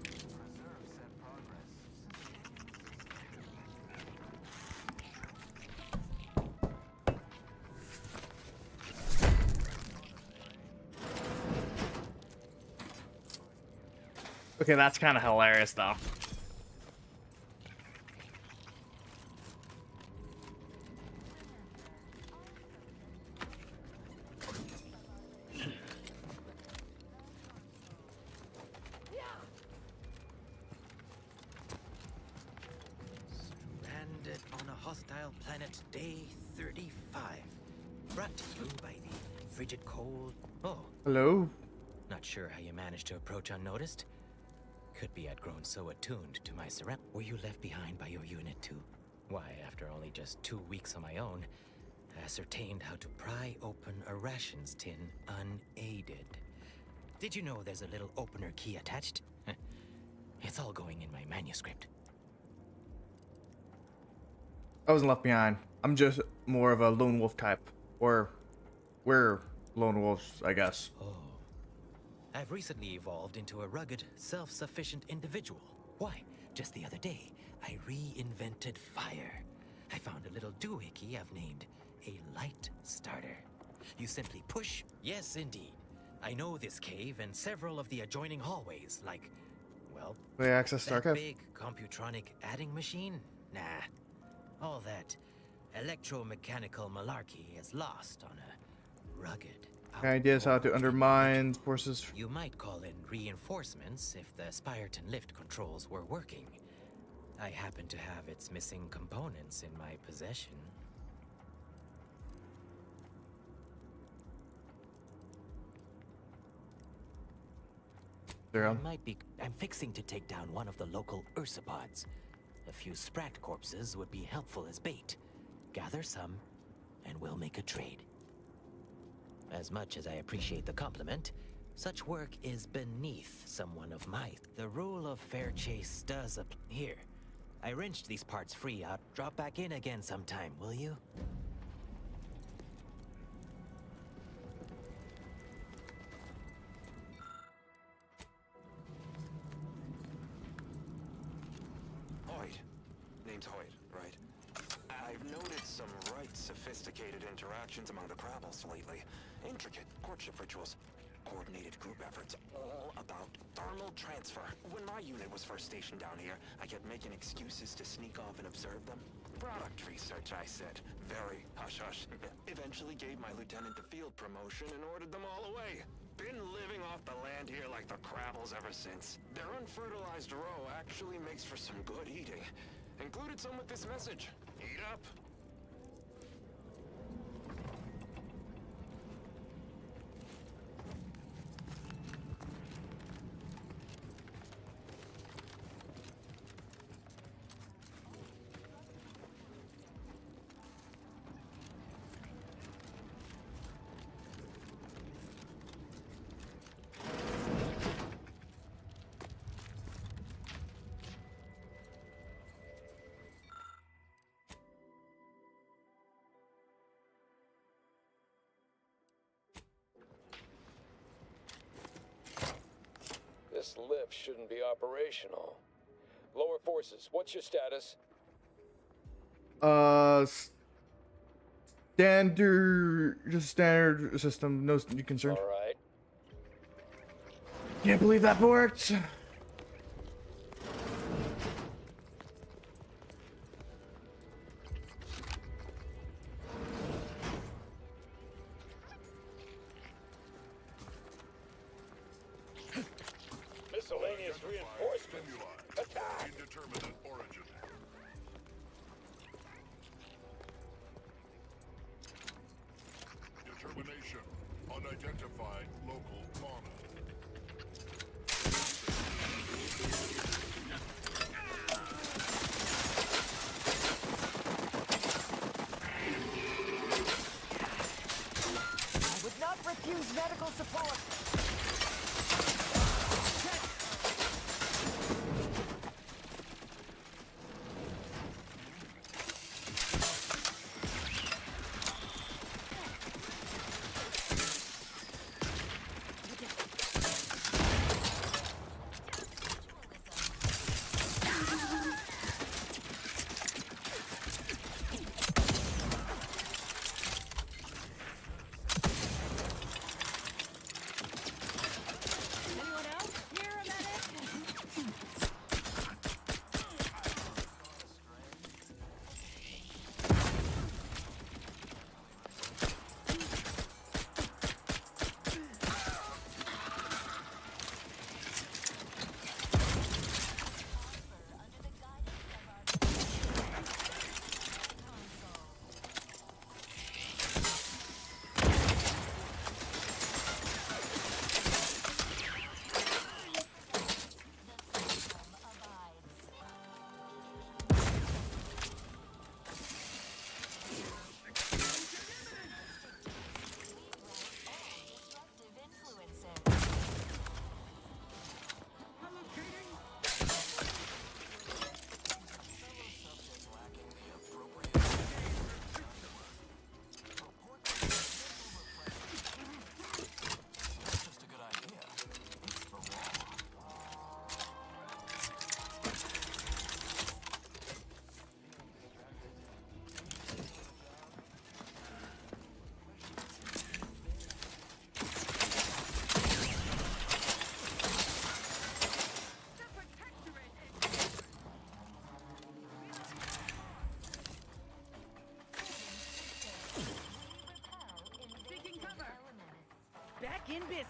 Preserve said progress. Okay, that's kind of hilarious, though. Stranded on a hostile planet, day 35. Brought to you by the frigid cold. Oh, Hello? not sure how you managed to approach unnoticed. Could be I'd grown so attuned to my surroundings. Were you left behind by your unit too? Why, after only just 2 weeks on my own, I ascertained how to pry open a rations tin unaided. Did you know there's a little opener key attached? It's all going in my manuscript. I wasn't left behind. I'm just more of a lone wolf type. Or we're lone wolves, I guess. Oh. I've recently evolved into a rugged, self-sufficient individual. Why, just the other day, I reinvented fire. I found a little doohickey I've named a light starter. You simply push. Yes, indeed. I know this cave and several of the adjoining hallways, like, well, Way access to that archive. big computronic adding machine? Nah. All that electromechanical malarkey is lost on a rugged Ideas how to undermine forces. You might call in reinforcements if the Spyreton lift controls were working. I happen to have its missing components in my possession. I'm fixing to take down one of the local ursopods. A few spracked corpses would be helpful as bait. Gather some, and we'll make a trade. As much as I appreciate the compliment, such work is beneath someone of my... The rule of fair chase does apply. Here, I wrenched these parts free out. Drop back in again sometime, will you? Hoyt. Name's Hoyt, right? I've noticed some right sophisticated interactions among the Crabbles lately. Intricate courtship rituals, coordinated group efforts, all about thermal transfer. When my unit was first stationed down here, I kept making excuses to sneak off and observe them. Product research, I said. Very hush-hush. Eventually gave my lieutenant the field promotion and ordered them all away. Been living off the land here like the Crabbles ever since. Their unfertilized roe actually makes for some good eating. Included some with this message. Eat up. This lift shouldn't be operational. Lower forces, what's your status? Just standard system, no concern. All right. Can't believe that worked. Miscellaneous reinforcements. Attack! Indeterminate origin. Determination. Unidentified local fauna. I would not refuse medical support.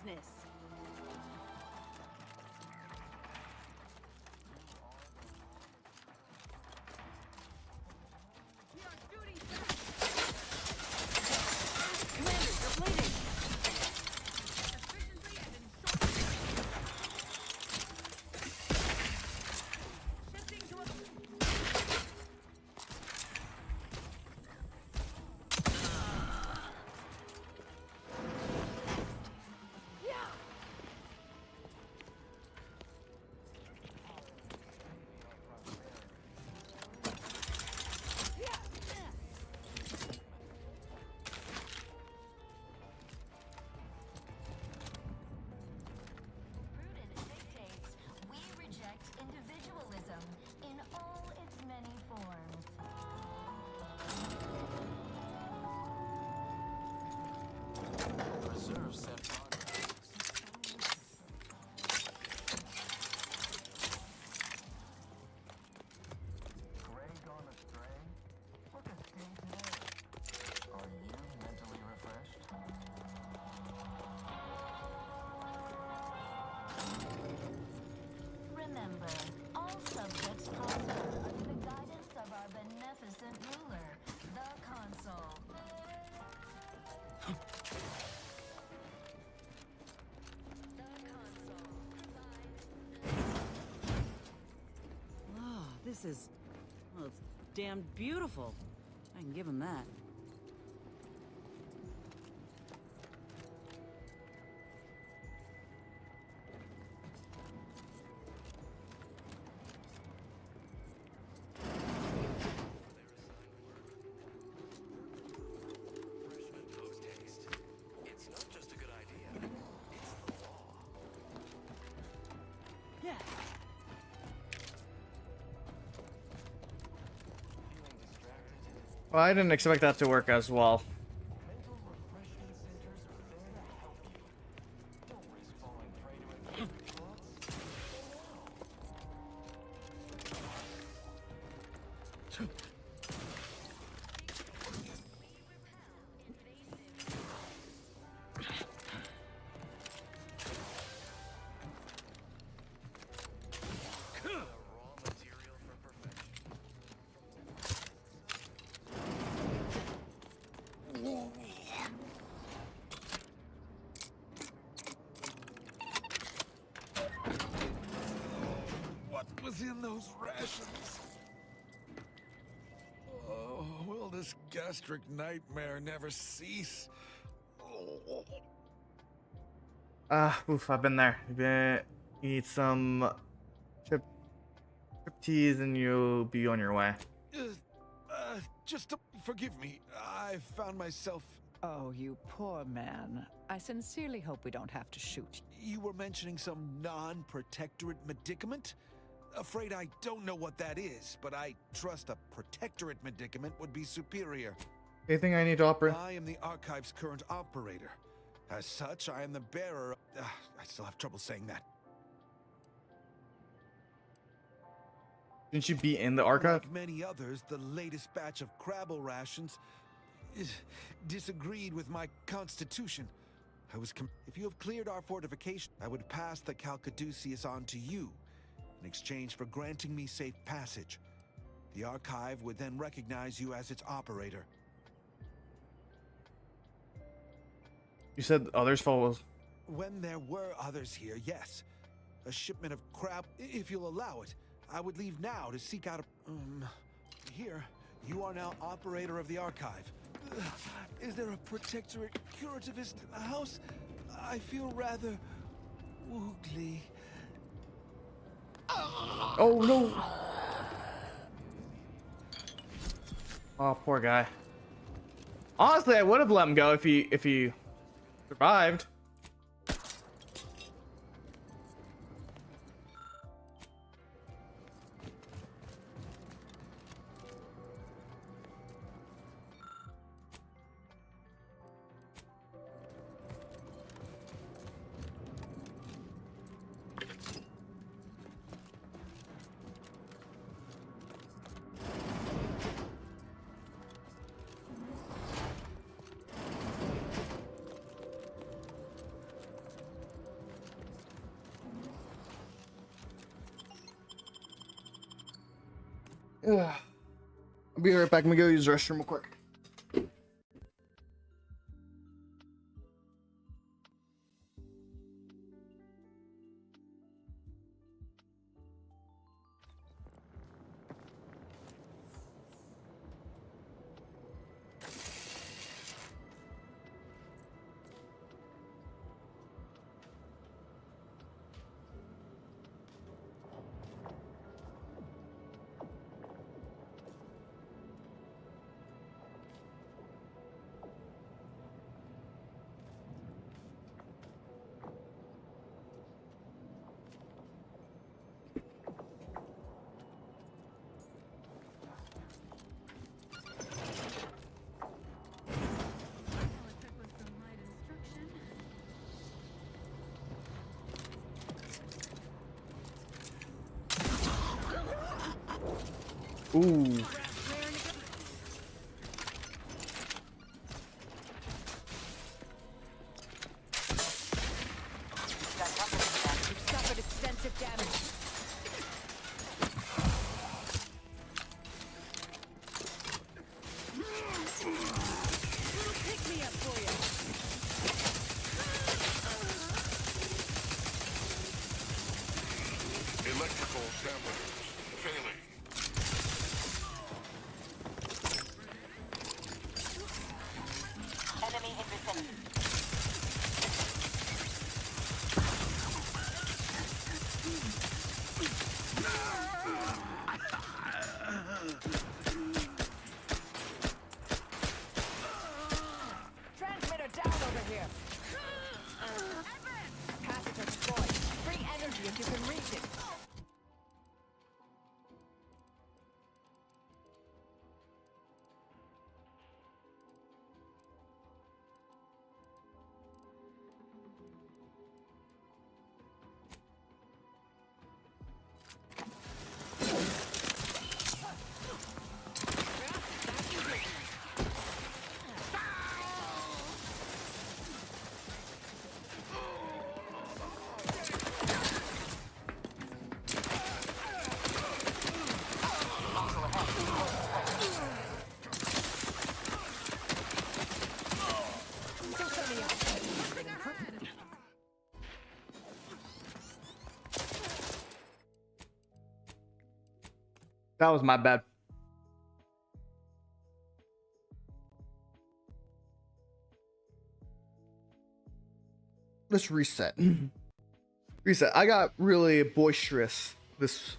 business. Commander, you're bleeding. Prudence dictates we reject individualism in all its many forms. Preserve said progress. Gray gone astray? Look at Steve today. Are you mentally refreshed? Remember, all subjects prosper under the guidance of our beneficent ruler, the Consul. Oh, this is... well, it's damn beautiful. I can give him that. It's not just a good idea, it's the law. Yeah. Well, I didn't expect that to work as well. Mental refreshment centers are there to help you. Don't risk falling prey to intrusive thoughts. What was in those rations? Oh, will this gastric nightmare never cease? Oh. Oof, I've been there. You eat some chip teas and you'll be on your way. Just forgive me. I found myself. Oh, you poor man. I sincerely hope we don't have to shoot you. You were mentioning some non-protectorate medicament? Afraid I don't know what that is, but I trust a protectorate medicament would be superior. Anything I need to operate? I am the Archive's current operator. As such, I am the bearer. I still have trouble saying that. Didn't you be in the archive? Like many others, the latest batch of Crabble rations disagreed with my constitution. If you have cleared our fortification, I would pass the Calcaduceus on to you in exchange for granting me safe passage. The Archive would then recognize you as its operator. You said others follow. When there were others here, yes. A shipment of crab, if you'll allow it. I would leave now to seek out a... Here, you are now operator of the Archive. Is there a protectorate curativist in the house? I feel rather... woogly. Oh no! Oh, poor guy. Honestly, I would have let him go if he survived. Ugh. I'll be right back. I'm gonna go use the restroom real quick. Ooh. You've suffered extensive damage. Pick me up for you. Electrical damage failing. Enemy in vicinity. Transmitter down over here. Capacitor destroyed. Free energy if you can reach it. That was my bad. Let's reset. Reset. I got really boisterous this.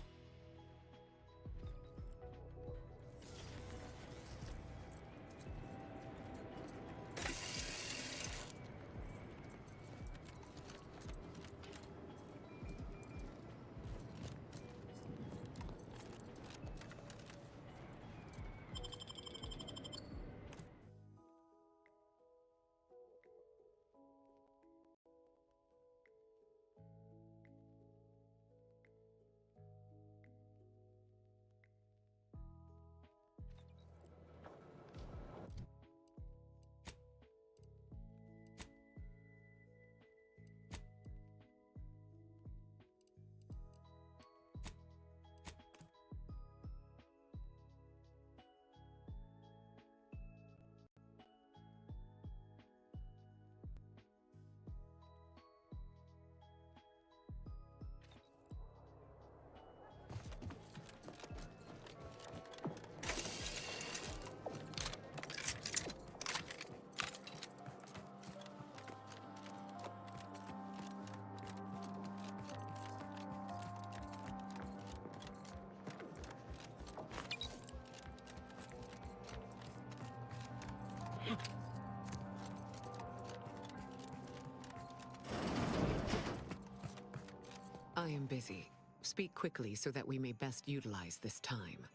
I am busy. Speak quickly so that we may best utilize this time.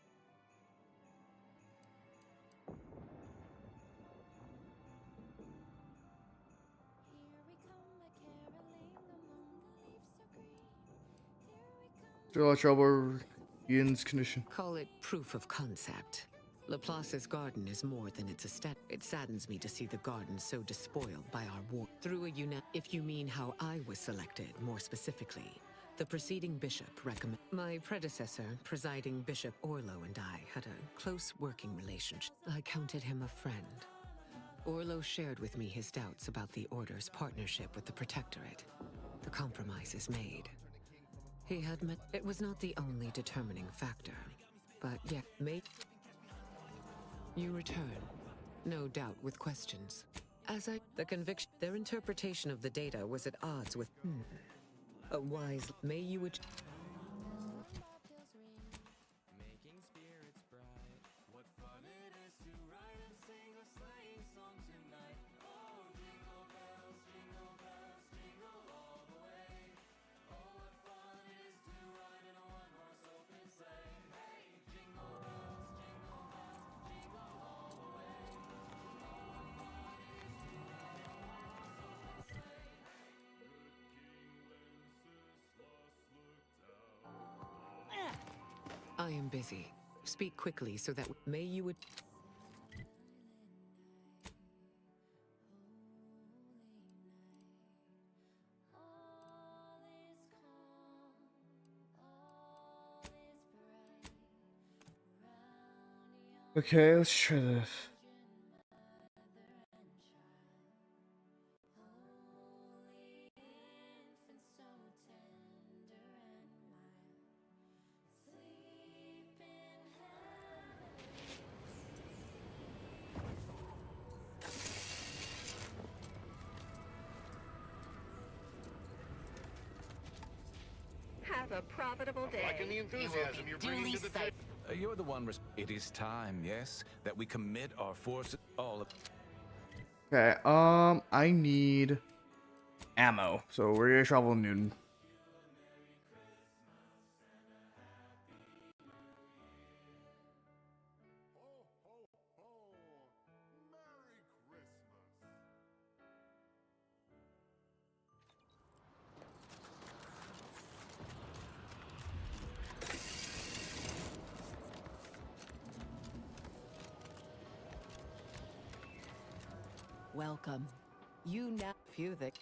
Still trouble. Ian's condition. Call it proof of concept. Laplace's garden is more than its aesthetic. It saddens me to see the garden so despoiled by our war. Through a if you mean how I was selected, more specifically, The preceding bishop recommend. My predecessor, presiding Bishop Orlo, and I had a close working relationship. I counted him a friend. Orlo shared with me his doubts about the Order's partnership with the Protectorate. The compromise is made. He had met. It was not the only determining factor, but yet made. You return, no doubt with questions. As the conviction, their interpretation of the data was at odds with. A wise. May you. Making spirits bright. What fun it is to ride and sing a sleighing song tonight. Oh, jingle bells, jingle all the way. Oh, what fun it is to ride in a one-horse open sleigh. Hey, jingle bells, jingle all the way. Oh, what fun it is to ride in a one-horse open sleigh. I am busy. Speak quickly so that may you would. Okay, let's try this. Have a profitable day. Liking the enthusiasm you're bringing to the table. You're the one. It is time, yes, that we commit our forces. All of. Okay, I need ammo. So we're gonna travel noon. Welcome. You now few that.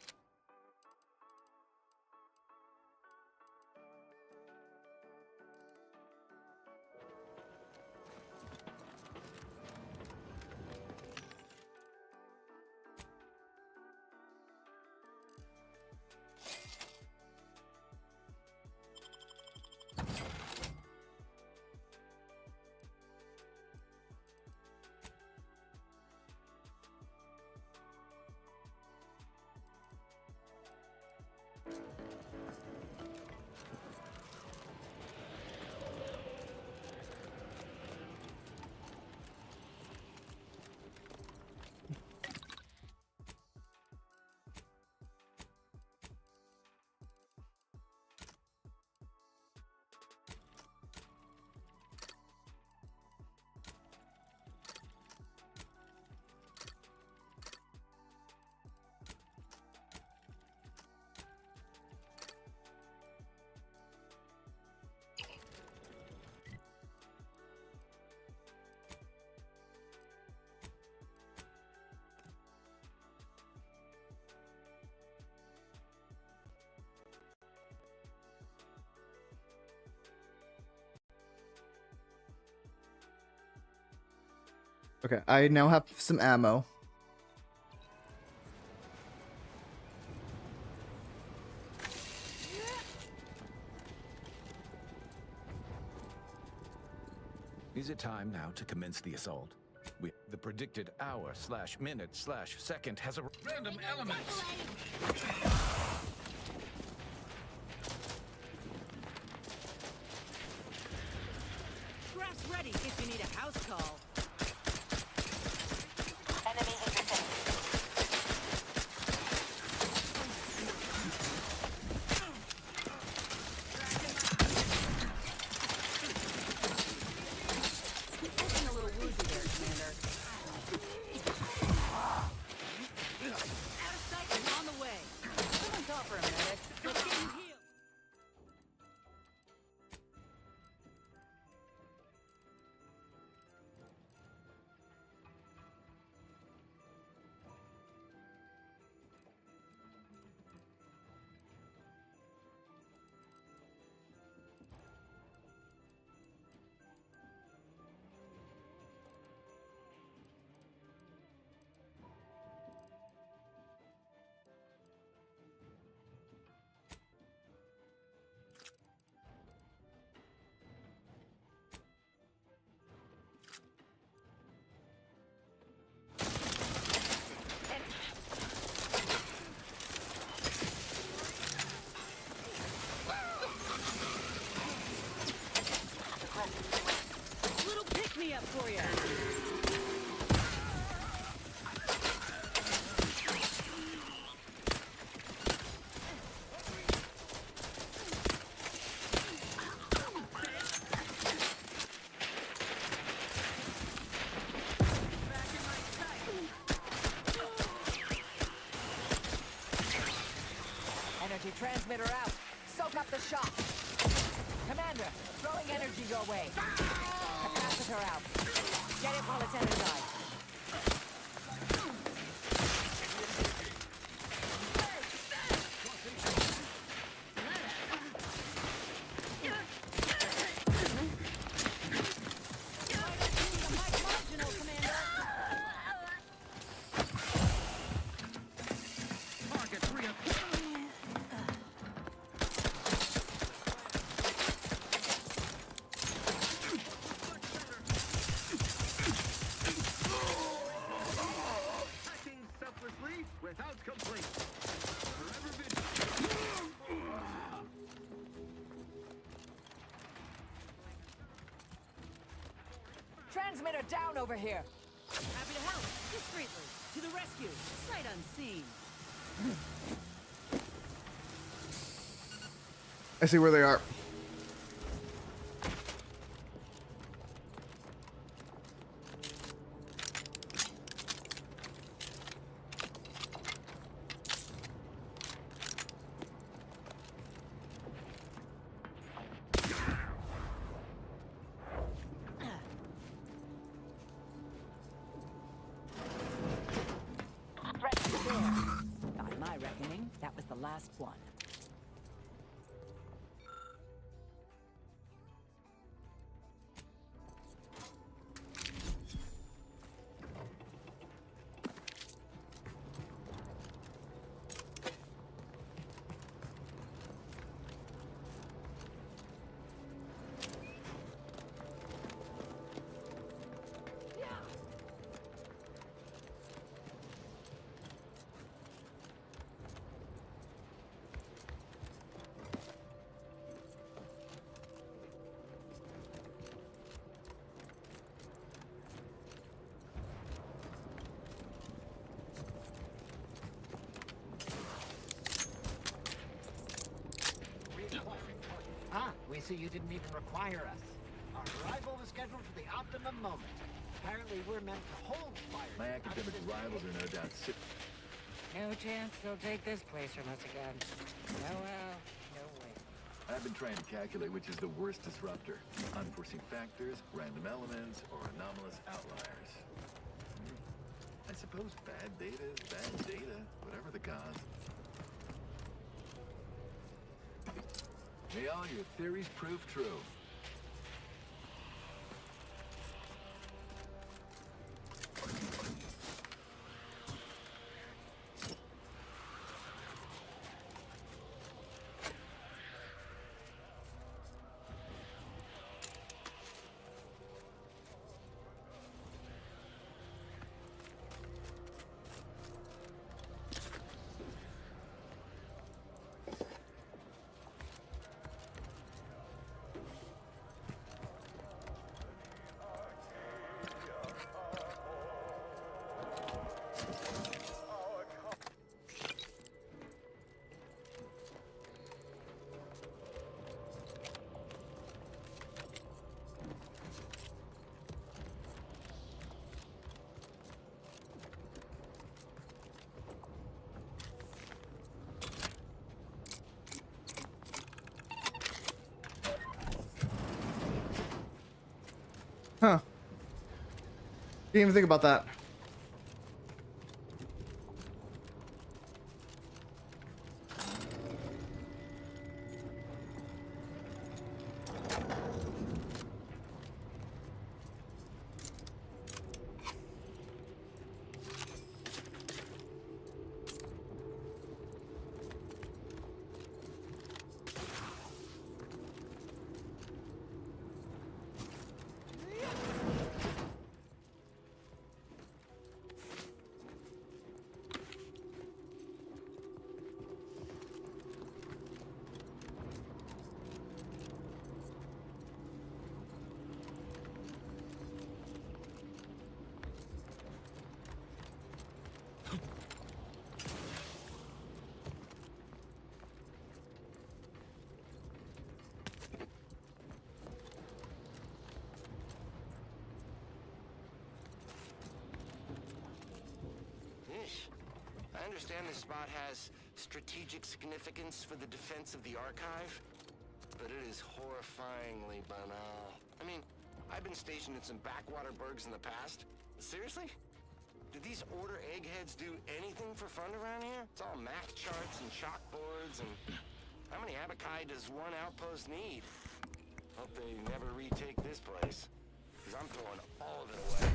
Okay, I now have some ammo. Is it time now to commence the assault? The predicted hour/minute/second has a random elements. Graph's ready if you need a house call. Enemy in vicinity. Looking a little woozy there, Commander. Out of sight and on the way. Someone's off for a minute. Let's get you healed. Little pick-me-up for you. Energy transmitter out. Soak up the shock. Commander, throwing energy your way. Capacitor out. Get it while it's energized. Without complaint. Forever vigilant. Transmitter down over here. Happy to help. Discreetly. To the rescue. Sight unseen. I see where they are. By my reckoning, that was the last one. Ah, we see you didn't even require us. Our arrival was scheduled for the optimum moment. Apparently we're meant to hold fire. My academic rivals are no doubt No chance they'll take this place from us again. No, no way. I've been trying to calculate which is the worst disruptor. Unforeseen factors, random elements, or anomalous outliers. I suppose bad data is bad data, whatever the cause. May all your theories prove true. Huh. Didn't even think about that. understand this spot has strategic significance for the defense of the archive, but it is horrifyingly banal. I mean, I've been stationed in some backwater burgs in the past. Seriously? Do these Order eggheads do anything for fun around here? It's all math charts and chalkboards, and how many Abakai does one outpost need? Hope they never retake this place, because I'm throwing all of it away.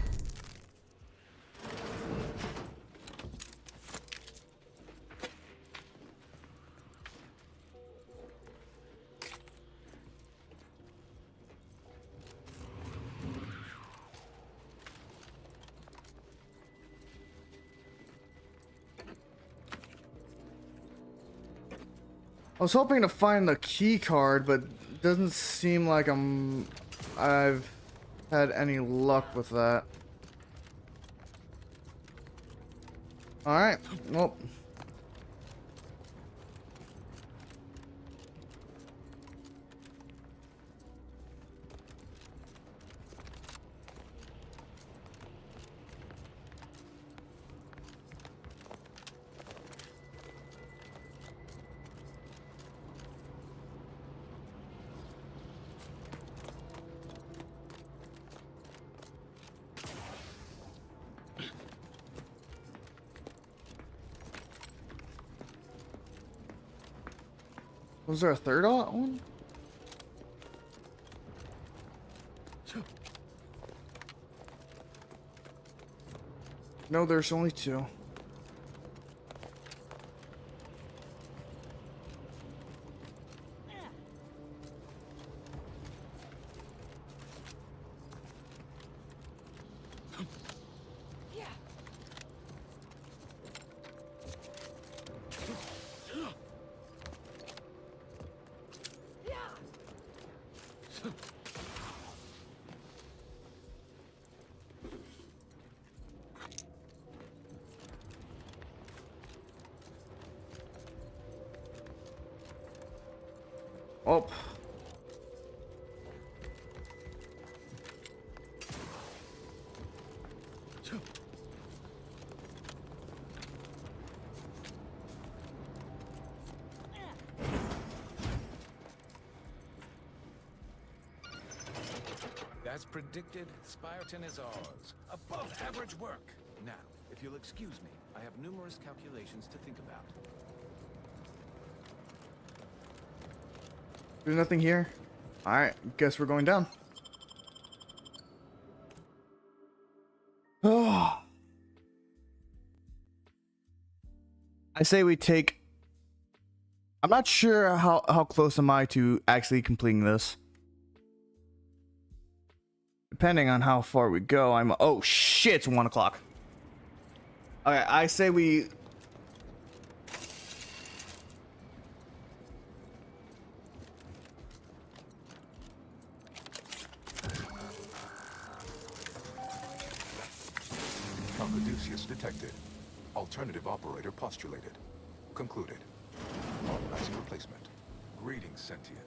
I was hoping to find the key card, but it doesn't seem like I've had any luck with that. Alright, well. Was there a third one? No, there's only two. Oh. As predicted, Spyreton is ours. Above average work. Now, if you'll excuse me, I have numerous calculations to think about. There's nothing here. Alright, guess we're going down. Oh. I say we take... I'm not sure how close am I to actually completing this. Depending on how far we go, I'm... Oh shit, it's 1 o'clock. Okay, I say we... Odysseus detected. Alternative operator postulated. Concluded. Organizing replacement. Greetings, sentient.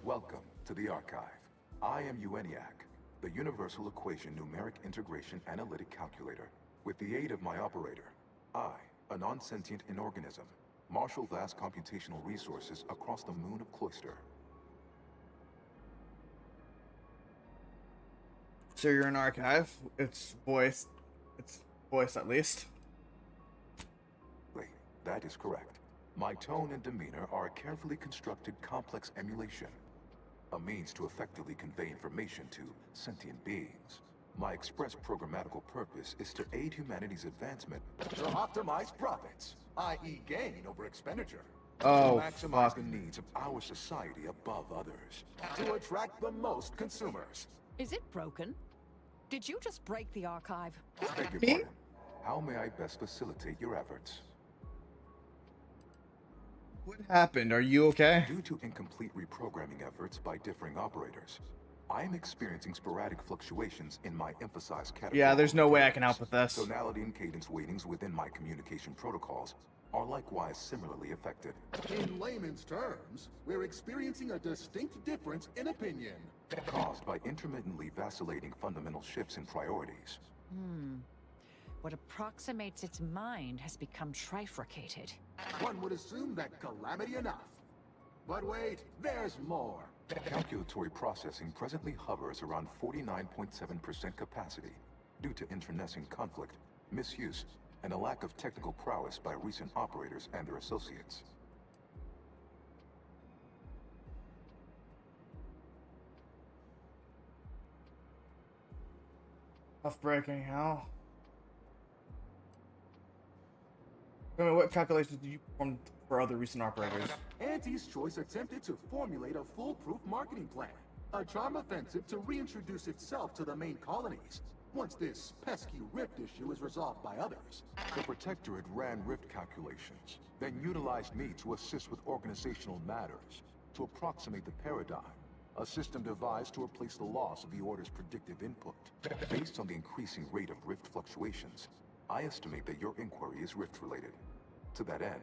Welcome to the archive. I am ENIAC, the Universal Equation Numeric Integration Analytic Calculator. With the aid of my operator, I, a non-sentient inorganism, marshal vast computational resources across the moon of Cloister. So you're an archive. It's voiced. It's voiced at least. That is correct. My tone and demeanor are a carefully constructed complex emulation. A means to effectively convey information to sentient beings. My express programmatical purpose is to aid humanity's advancement to optimize profits, i.e. gain over expenditure. Oh, to maximize the needs of our society above others. To attract the most consumers. Is it broken? Did you just break the archive? Beg your pardon. How may I best facilitate your efforts? What happened? Are you okay? Due to incomplete reprogramming efforts by differing operators, I am experiencing sporadic fluctuations in my emphasized category. Yeah, there's no way I can help with this. Tonality and cadence weightings within my communication protocols are likewise similarly affected. In layman's terms, we're experiencing a distinct difference in opinion. Caused by intermittently vacillating fundamental shifts in priorities. What approximates its mind has become trifurcated. One would assume that calamity enough. But wait, there's more. Calculatory processing presently hovers around 49.7% capacity due to internecine conflict, misuse, and a lack of technical prowess by recent operators and their associates. Tough break anyhow. I mean, what calculations did you perform for other recent operators? Auntie's Choice attempted to formulate a foolproof marketing plan. A charm offensive to reintroduce itself to the main colonies, once this pesky rift issue is resolved by others. The Protectorate ran rift calculations, then utilized me to assist with organizational matters, to approximate the paradigm, a system devised to replace the loss of the Order's predictive input. Based on the increasing rate of rift fluctuations, I estimate that your inquiry is rift-related. To that end,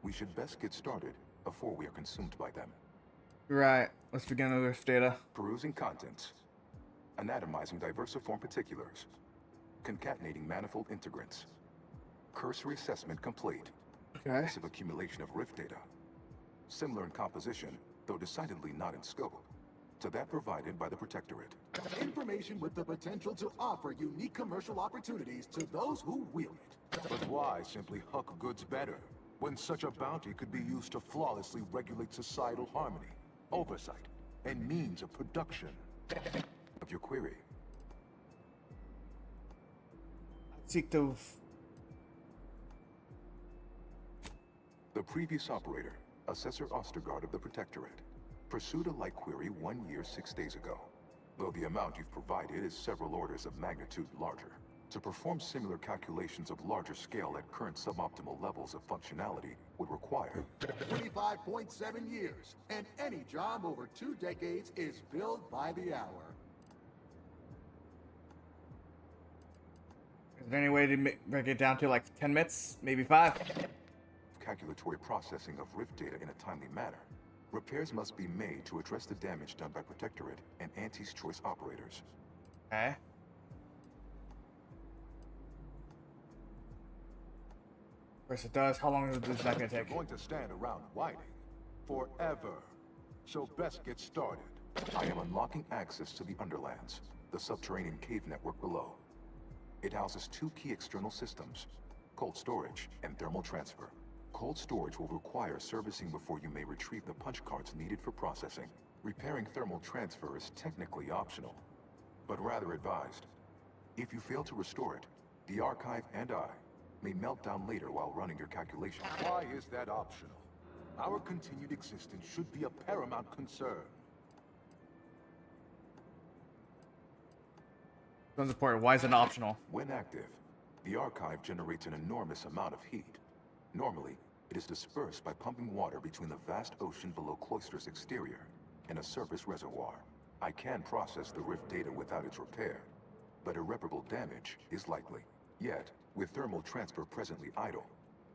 we should best get started before we are consumed by them. Right, let's begin with rift data. Perusing contents. Anatomizing diversiform particulars. Concatenating manifold integrants. Cursory assessment complete. Okay. Massive accumulation of rift data. Similar in composition, though decidedly not in scope, to that provided by the Protectorate. Information with the potential to offer unique commercial opportunities to those who wield it. But why simply huck goods better, when such a bounty could be used to flawlessly regulate societal harmony, oversight, and means of production? Of your query. Seek to... The previous operator, Assessor Ostergaard of the Protectorate, pursued a like query 1 year 6 days ago, though the amount you've provided is several orders of magnitude larger. To perform similar calculations of larger scale at current suboptimal levels of functionality would require 25.7 years, and any job over 2 decades is billed by the hour. Is there any way to break it down to like 10 minutes? Maybe 5? Calculatory processing of rift data in a timely manner. Repairs must be made to address the damage done by Protectorate and Auntie's Choice operators. Okay. Of course it does. How long is this not going to take? You're going to stand around whining forever. So best get started. I am unlocking access to the Underlands, the subterranean cave network below. It houses 2 key external systems, cold storage and thermal transfer. Cold storage will require servicing before you may retrieve the punch cards needed for processing. Repairing thermal transfer is technically optional, but rather advised. If you fail to restore it, the archive and I may melt down later while running your calculation. Why is that optional? Our continued existence should be a paramount concern. Sounds important. Why is it optional? When active, the archive generates an enormous amount of heat. Normally, it is dispersed by pumping water between the vast ocean below Cloister's exterior and a surface reservoir. I can process the rift data without its repair, but irreparable damage is likely. Yet, with thermal transfer presently idle,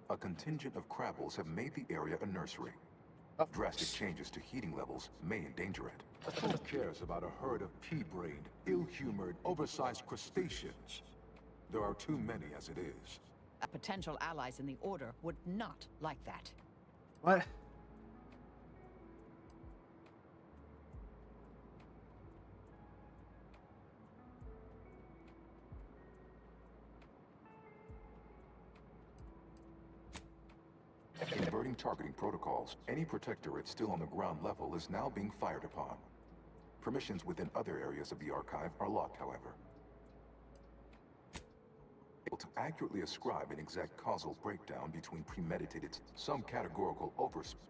a contingent of crabbles have made the area a nursery. Drastic changes to heating levels may endanger it. Who cares about a herd of pea-brained, ill-humored, oversized crustaceans? There are too many as it is. Potential allies in the Order would not like that. What? Inverting targeting protocols, any Protectorate still on the ground level is now being fired upon. Permissions within other areas of the archive are locked, however. Able to accurately ascribe an exact causal breakdown between premeditated, some categorical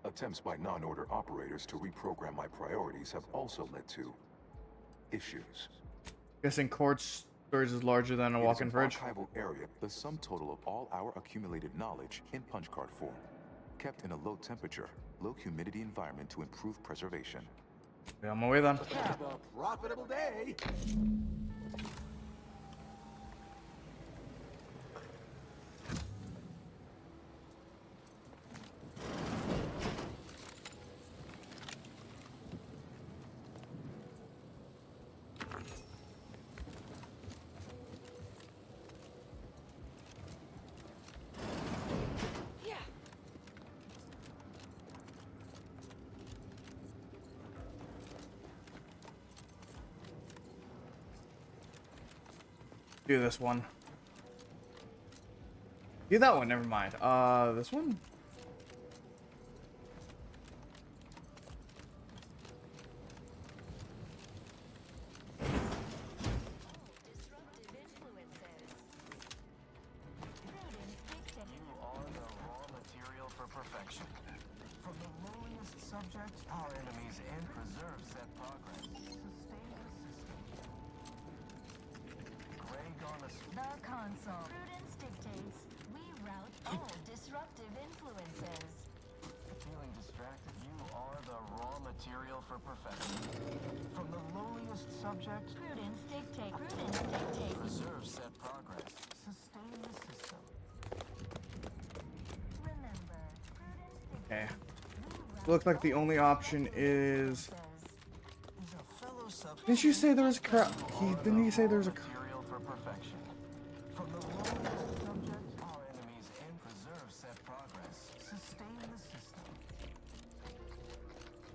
attempts by non-order operators to reprogram my priorities have also led to issues. Guessing cold storage is larger than a walk-in fridge. Archival area, the sum total of all our accumulated knowledge in punch card form, kept in a low temperature, low humidity environment to improve preservation. Be on my way then. Have a profitable day. Do this one. Do that one, never mind. This one? Perfection. From the lowliest subject, our enemies and preserve set progress. Sustain the system. Greg on the console. Prudence dictates we route all disruptive influences. Feeling distracted? You are the raw material for perfection. From the lowliest subject, Prudence dictates. Prudence dictates. Preserve set progress. Sustain the system. Okay. Looks like the only option is. Didn't you say there was a crap? Didn't he say there was a? For perfection. From the lowliest subject, our enemies and preserve set progress. Sustain the system.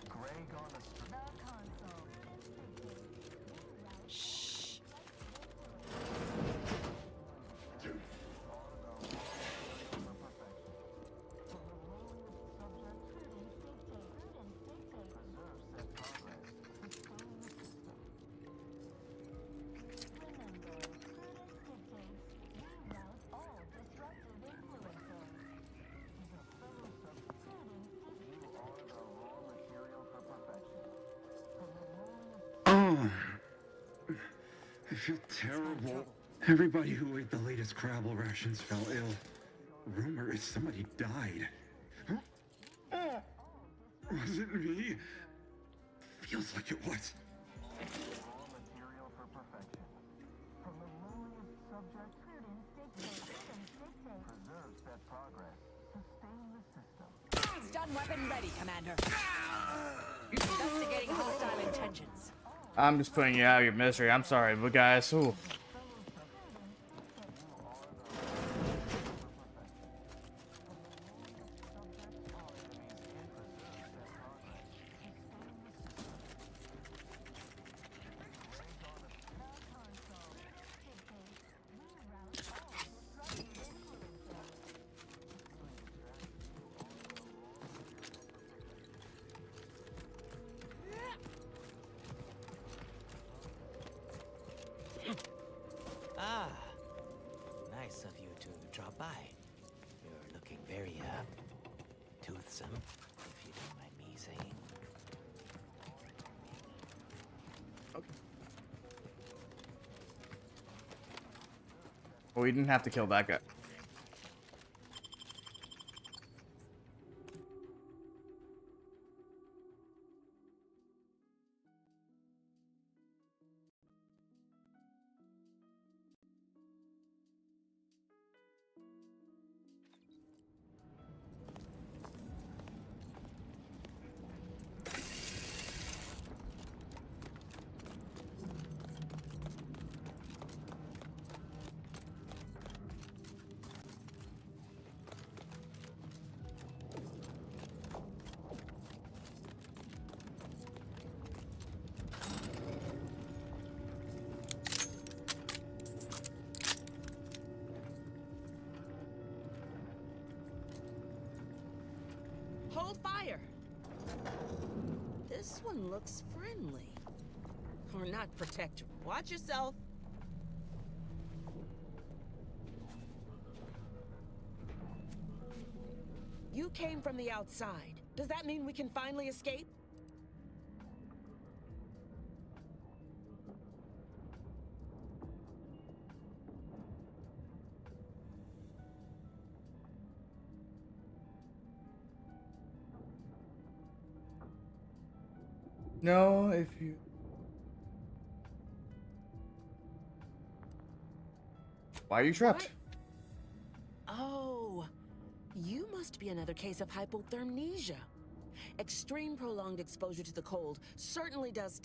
Greg on the console. Shh. Oh, I feel terrible. Everybody who ate the latest Crabble rations fell ill. Rumor is somebody died. Huh? Was it me? Feels like it was. Raw material for perfection. From the lowliest subject, preserve set progress. Sustain the system. Stun weapon ready, Commander. Investigating hostile intentions. I'm just putting you out of your misery. I'm sorry, but guys, ooh. Ah, nice of you to drop by. You're looking very, toothsome, if you don't mind me saying. Well, we didn't have to kill that guy. Hold fire! This one looks friendly. Or not protector. Watch yourself. You came from the outside. Does that mean we can finally escape? No, if you... Why are you trapped? Oh, you must be another case of hypothermia. Extreme prolonged exposure to the cold certainly does.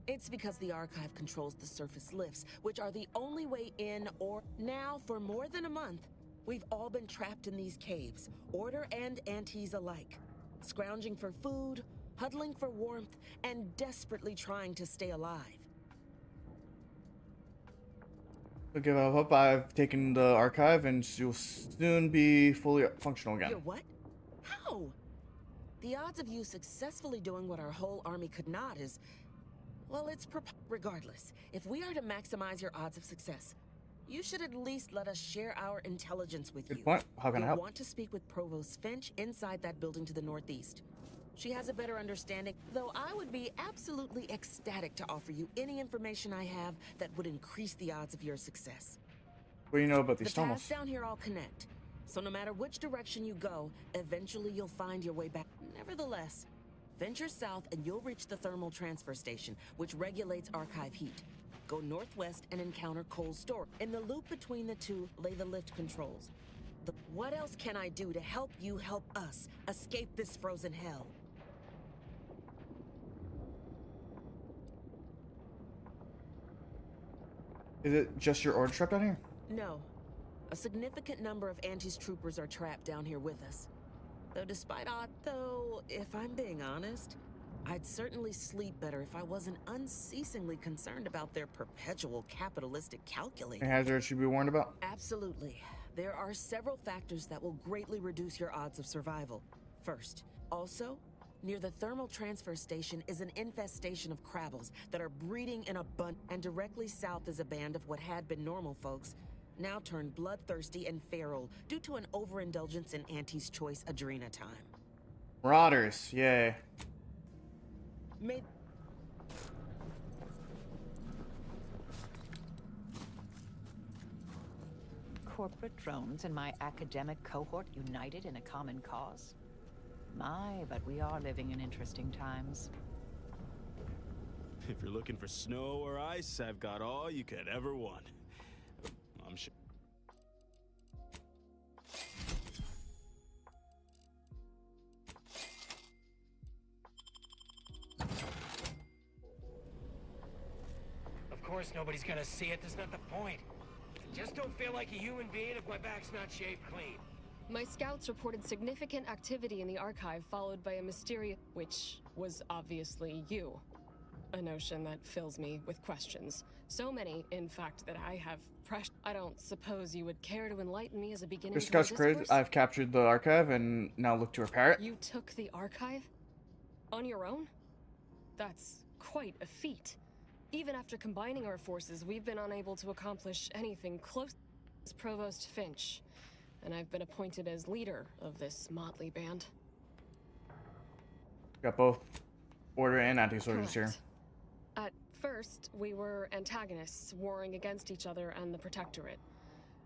It's because the archive controls the surface lifts, which are the only way in or... Now, for more than a month, we've all been trapped in these caves, Order and Antis alike, scrounging for food, huddling for warmth, and desperately trying to stay alive. Okay, well, I hope I've taken the archive and you'll soon be fully functional again. You're what? How? The odds of you successfully doing what our whole army could not is... Well, it's regardless. If we are to maximize your odds of success, you should at least let us share our intelligence with you. Good point. How can I help? You'll want to speak with Provost Finch inside that building to the northeast. She has a better understanding, though I would be absolutely ecstatic to offer you any information I have that would increase the odds of your success. What do you know about these The paths tunnels? down here all connect, so no matter which direction you go, eventually you'll find your way back. Nevertheless, venture south and you'll reach the thermal transfer station, which regulates archive heat. Go northwest and encounter cold store. In the loop between the two lay the lift controls. What else can I do to help you help us escape this frozen hell? Is it just your order truck down here? No. A significant number of Anti's troopers are trapped down here with us. Though, if I'm being honest, I'd certainly sleep better if I wasn't unceasingly concerned about their perpetual capitalistic calculating. Any hazards should be warned about? Absolutely. There are several factors that will greatly reduce your odds of survival. First, also, near the thermal transfer station is an infestation of crabbles that are breeding in abundance, and directly south is a band of what had been normal folks, now turned bloodthirsty and feral due to an overindulgence in Anti's choice adrena time. Marauders, yay. Corporate drones and my academic cohort united in a common cause? My, but we are living in interesting times. If you're looking for snow or ice, I've got all you could ever want. I'm sure. Of course nobody's gonna see it, that's not the point. I just don't feel like a human being if my back's not shaved clean. My scouts reported significant activity in the archive, followed by a mysterious... which was obviously you. A notion that fills me with questions. So many, in fact, that I have I don't suppose you would care to enlighten me as a beginning to Discuss our crazy. discourse? I've captured the archive and now look to repair it. You took the archive? On your own? That's quite a feat. Even after combining our forces, we've been unable to accomplish anything close as Provost Finch, and I've been appointed as leader of this motley band. Got both Order and Anti-Soldiers here. At first, we were antagonists, warring against each other and the Protectorate.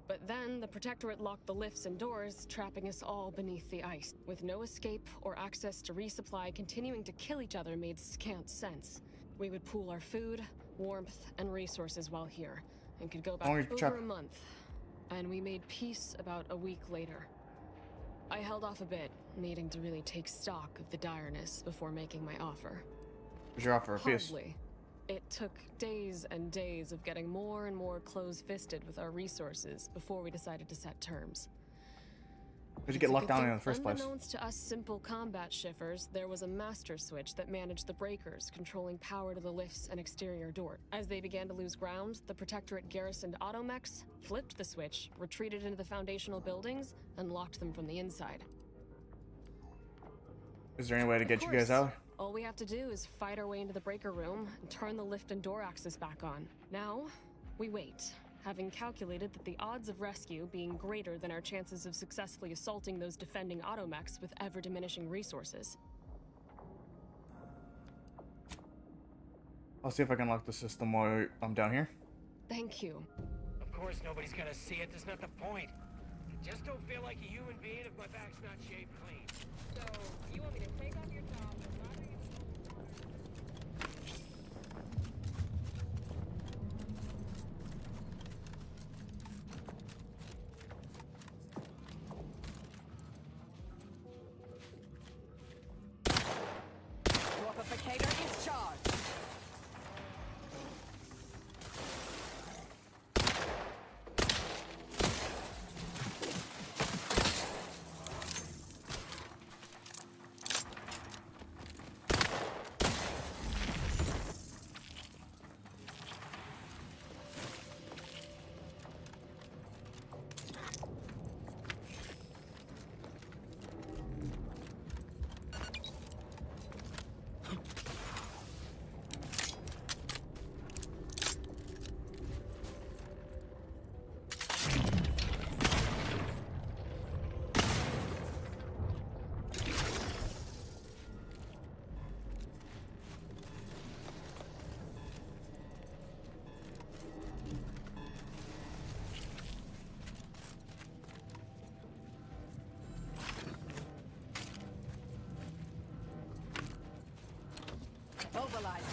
But then, the Protectorate locked the lifts and doors, trapping us all beneath the ice. With no escape or access to resupply, continuing to kill each other made scant sense. We would pool our food, warmth, and resources while here, and could go back over a month. And we made peace about a week later. I held off a bit, needing to really take stock of the direness before making my offer. What's your offer of peace? Hardly. It took days and days of getting more and more close-fisted with our resources before we decided to set terms. How'd you get locked down in the first place? Unbeknownst to us simple combat shiffers, there was a master switch that managed the breakers, controlling power to the lifts and exterior door. As they began to lose ground, the Protectorate garrisoned automechs, flipped the switch, retreated into the foundational buildings, and locked them from the inside. Is there any way to get you guys out? All we have to do is fight our way into the breaker room and turn the lift and door access back on. Now, we wait, having calculated that the odds of rescue being greater than our chances of successfully assaulting those defending automechs with ever-diminishing resources. I'll see if I can lock the system while I'm down here. Thank you. Of course nobody's gonna see it, that's not the point. I just don't feel like a human being if my back's not shaved clean. So, you want me to take off your top Mobilizing.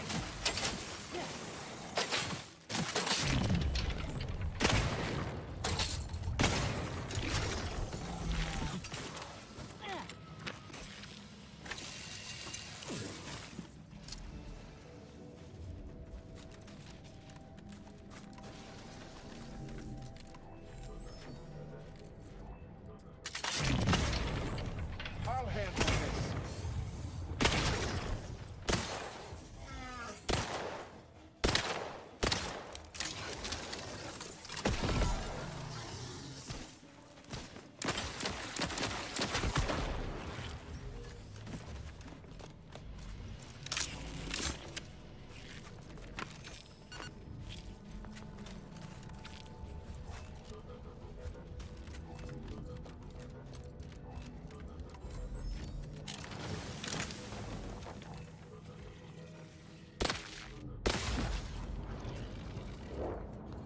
I'll handle this.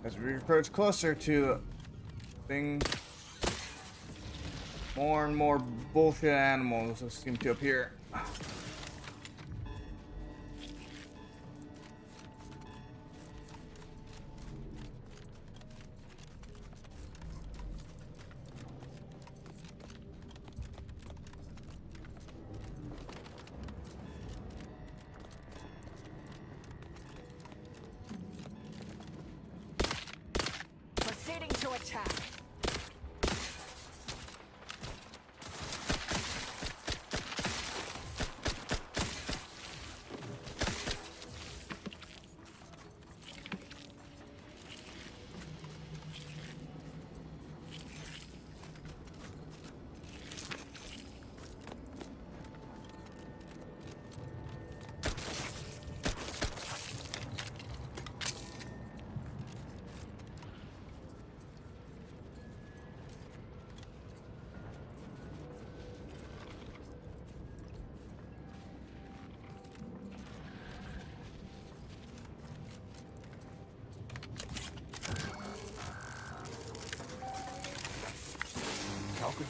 As we approach closer to thing, more and more bullshit animals seem to appear. Proceeding to attack.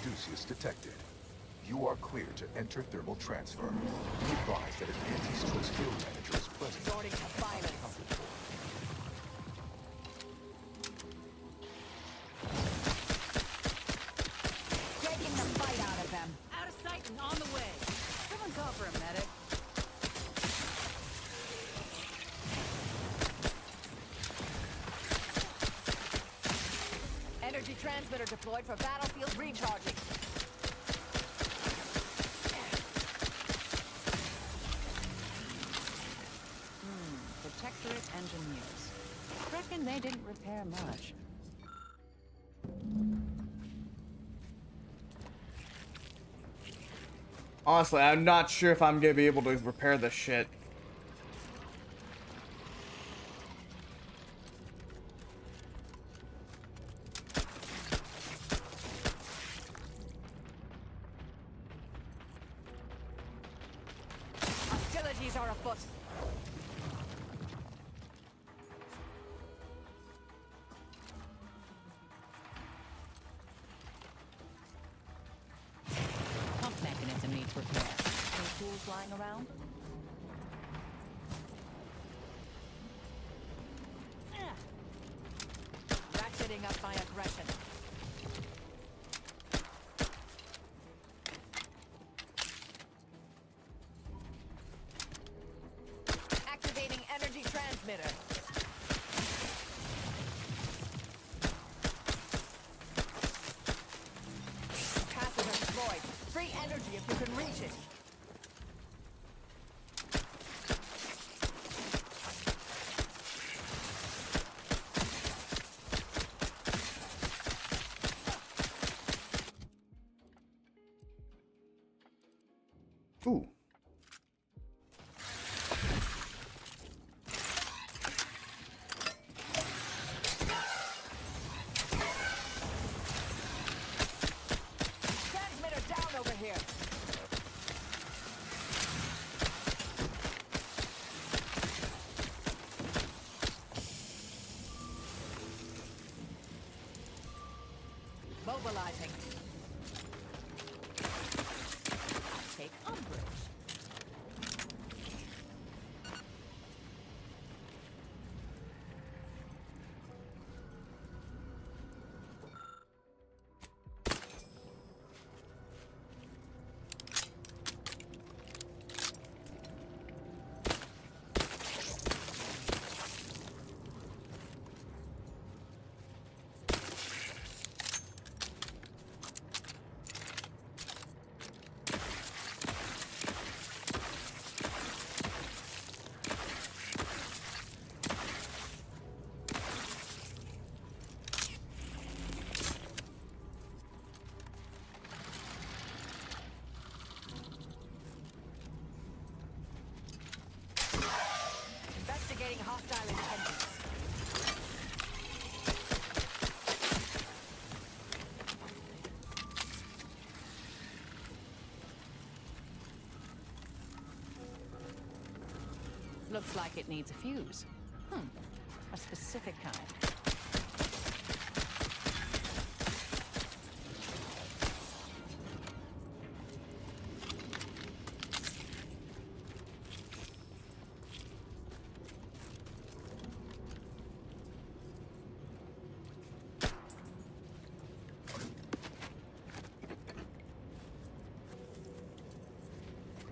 Caduceus detected. You are clear to enter thermal transfer. Be advised that an anti-stress field manager is present. Resorting to violence. Taking the fight out of them. Out of sight and on the way. Someone call for a medic. Energy transmitter deployed for battlefield recharging. Protectorate engineers. Reckon they didn't repair much. Honestly, I'm not sure if I'm gonna be able to repair this shit. Hostilities are afoot. Pump mechanism needs repair. Any tools lying around? Ratcheting up my aggression. Activating energy transmitter. Capacitor deployed. Free energy if you can reach it. Ooh. Transmitter down over here. Mobilizing. Take umbrage. hostile intentions. Looks like it needs a fuse. A specific kind.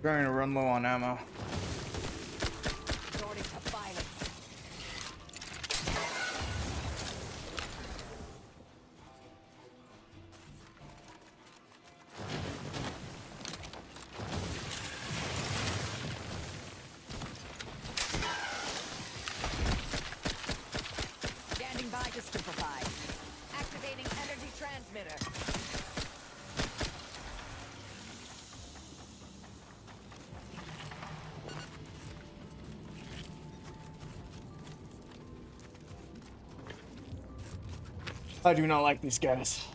Going to run low on ammo. Resorting to violence. Standing by to stupefy. Activating energy transmitter. I do not like these guys.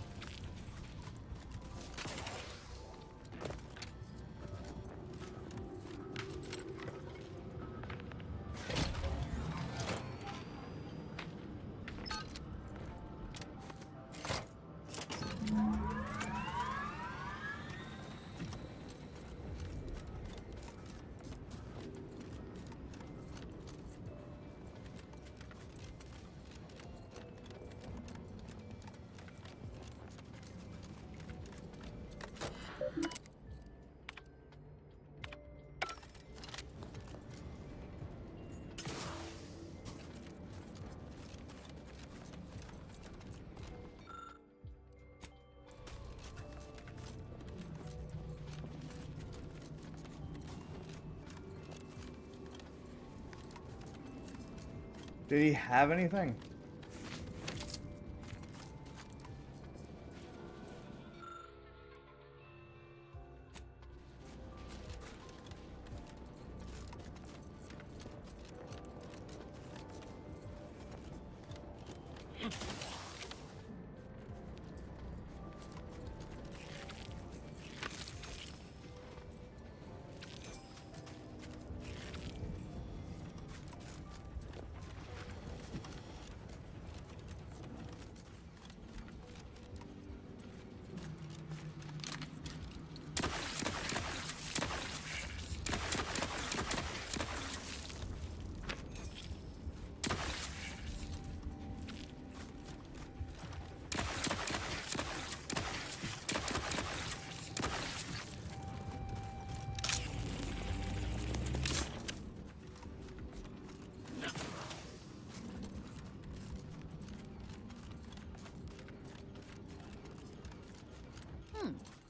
Did he have anything?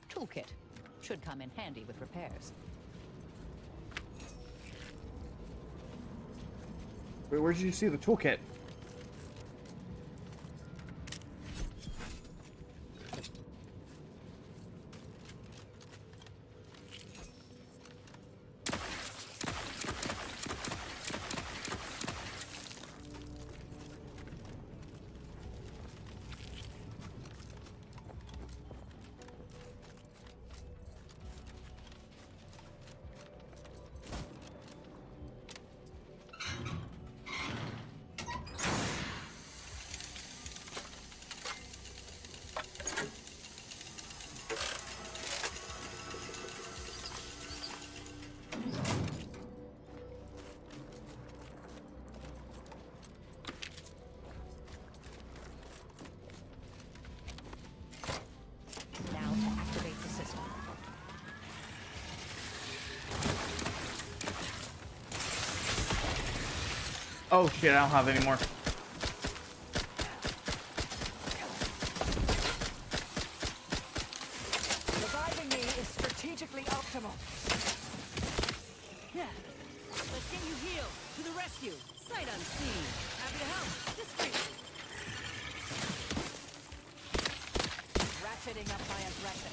Toolkit. Should come in handy with repairs. Wait, where did you see the toolkit? Oh shit, I don't have any more. Reviving me is strategically optimal. Yeah. Let's get you healed. To the rescue. Sight unseen. Happy to help. Discreetly. Ratcheting up my aggression.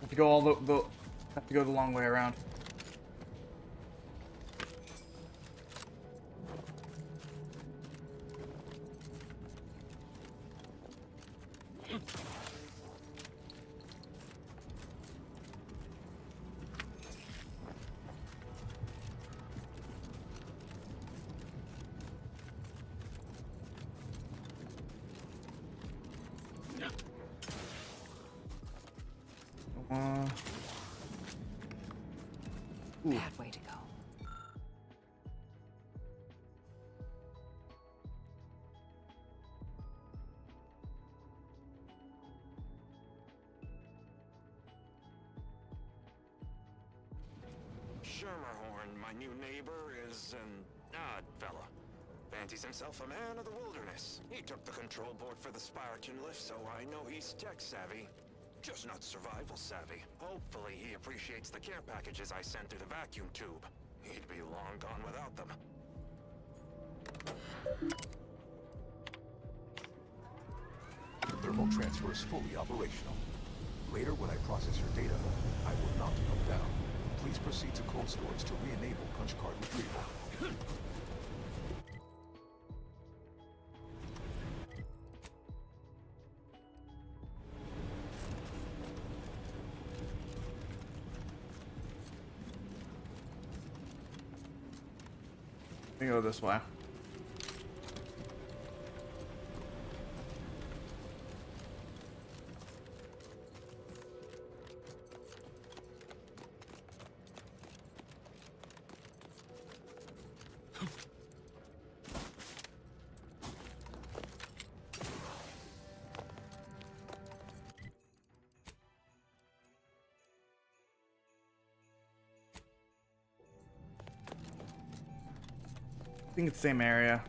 Have to go all the have to go the long way around. Bad way to go. Schermerhorn, my new neighbor, is an odd fella. Fancies himself a man of the wilderness. He took the control board for the Spiraton lift, so I know he's tech-savvy. Just not survival-savvy. Hopefully he appreciates the care packages I sent through the vacuum tube. He'd be long gone without them. Thermal transfer is fully operational. Later, when I process your data, I will not come down. Please proceed to cold storage to re-enable punch card retrieval. We go this way. I think it's the same area.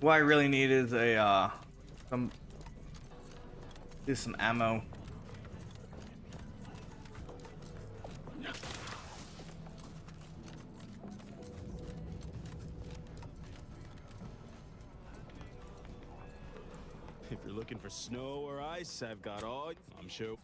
What I really need is a some ammo. If you're looking for snow or ice, I've got all. I'm sure.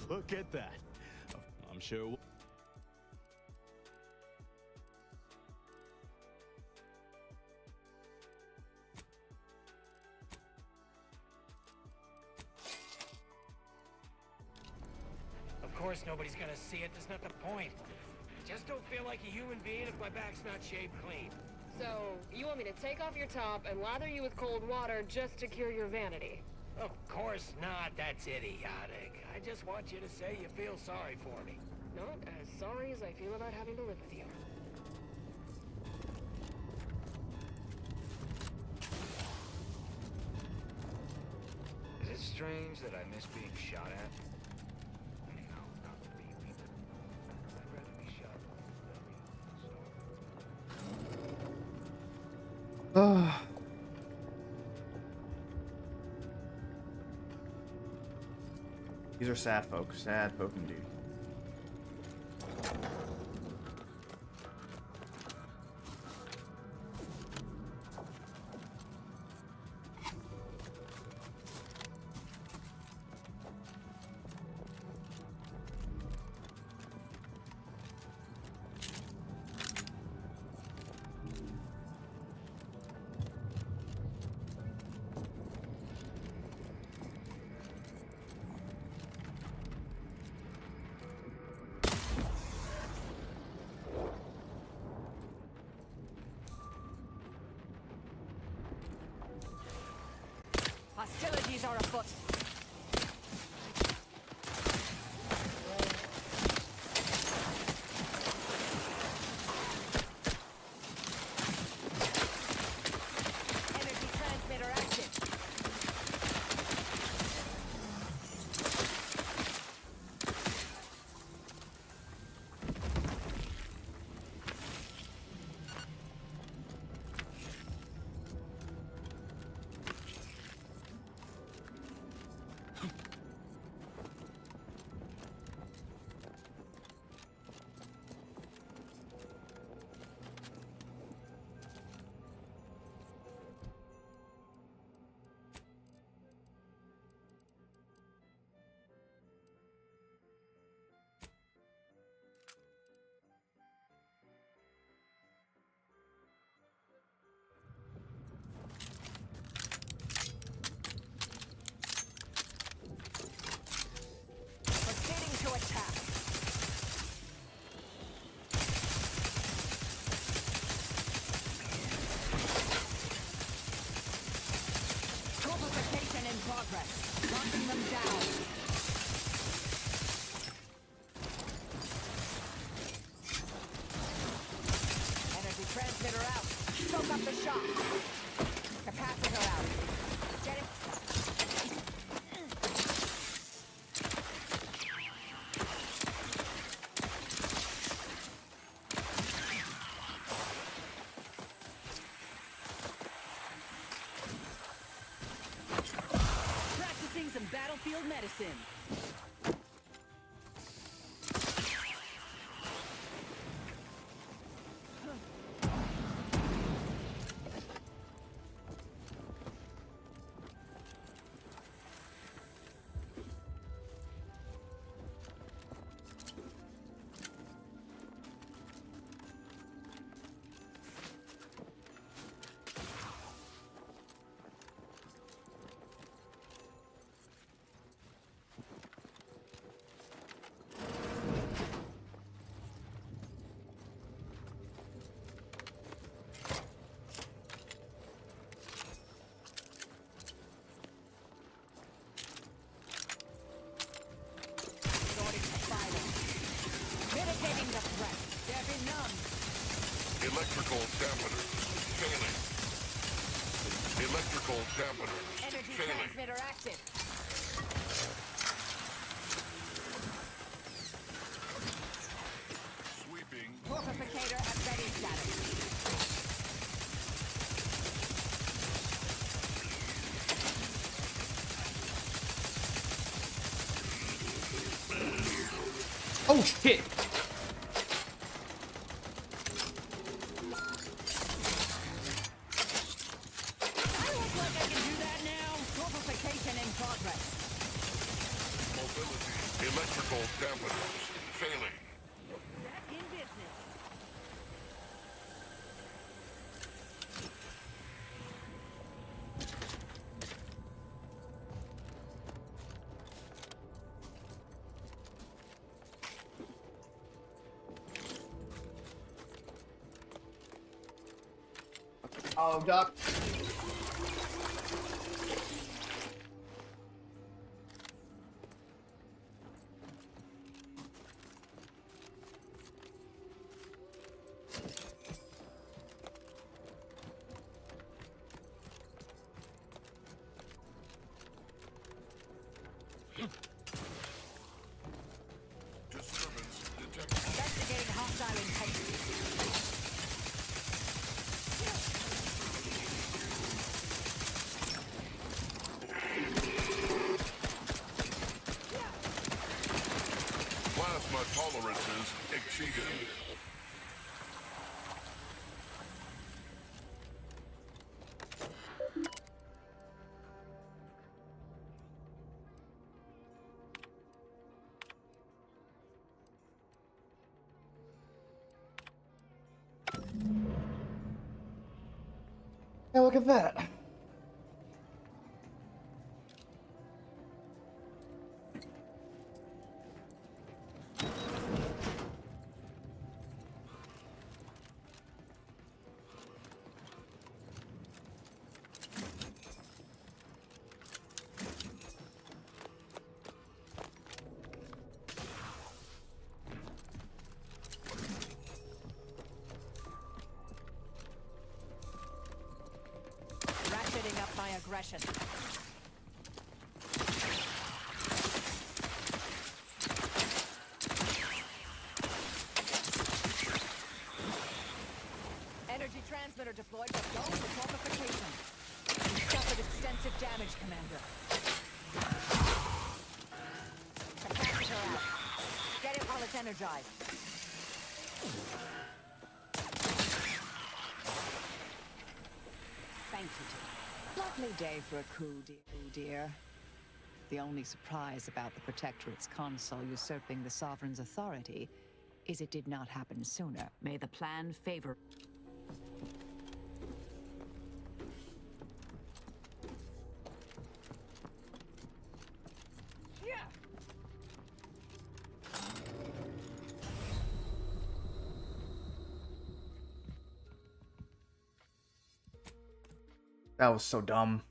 Look at that. I'm sure. Of course nobody's gonna see it. That's not the point. Just don't feel like a human being if my back's not shaved clean. So, you want me to take off your top and lather you with cold water just to cure your vanity? Of course not. That's idiotic. I just want you to say you feel sorry for me. Not as sorry as I feel about having to live with you. Is it strange that I miss being shot at? No, not really, but I'd rather be shot than Ugh. These are sad folks. Sad folk indeed. Hostilities are afoot. Energy transmitter active. Proceeding to attack. Fortification in progress. Knocking them down. Energy transmitter out. Soak up the shock. Capacitor out. Get it? Practicing some battlefield medicine. Mitigating the threat. They're benumbed. Electrical dampeners failing. Electrical dampeners Energy failing. transmitter active. Sweeping. Fortificator at ready status. Oh shit! I look like I can do that now. Fortification in progress. Mobility Electrical dampeners failing. Back in business. Oh, Doc. Disturbance detected. Investigating hostile intensity. Plasma tolerances exceeded. Yeah, look at that. Ratcheting up my aggression. Energy transmitter deployed for zone deformification. You suffered extensive damage, Commander. Capacitor out. Get it while it's energized. Thank you, dear. Lovely day for a coup, dear. The only surprise about the Protectorate's console usurping the Sovereign's authority is it did not happen sooner. May the plan favor... That was so dumb.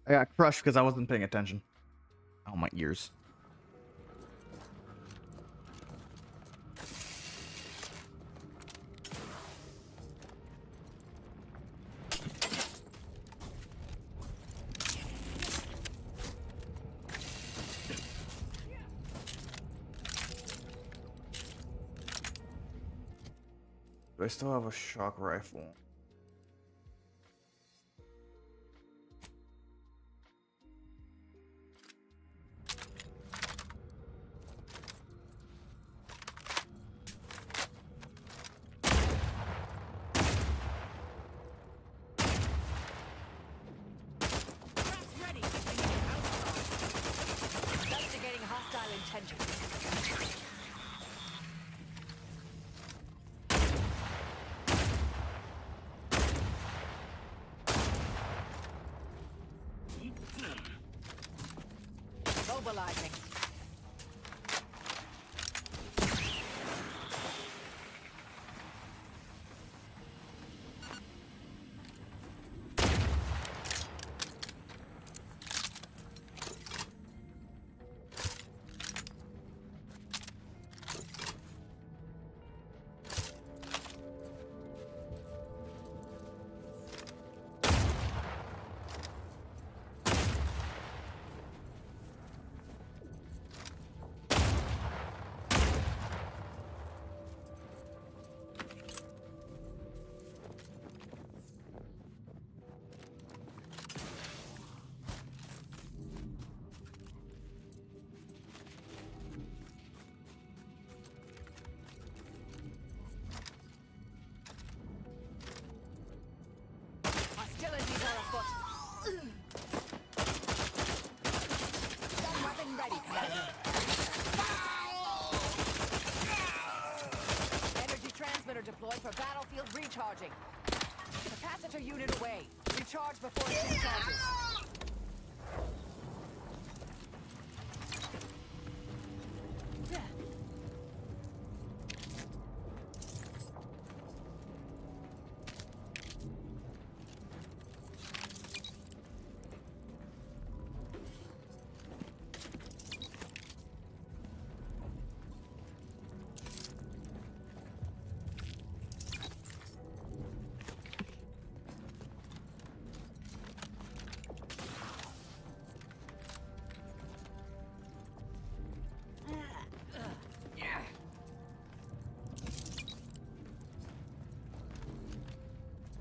I got crushed because I wasn't paying attention. Oh, my ears. Do I still have a shock rifle? Investigating hostile intentions. Mobilizing. Recharging. Capacitor unit away. Recharge before it discharges.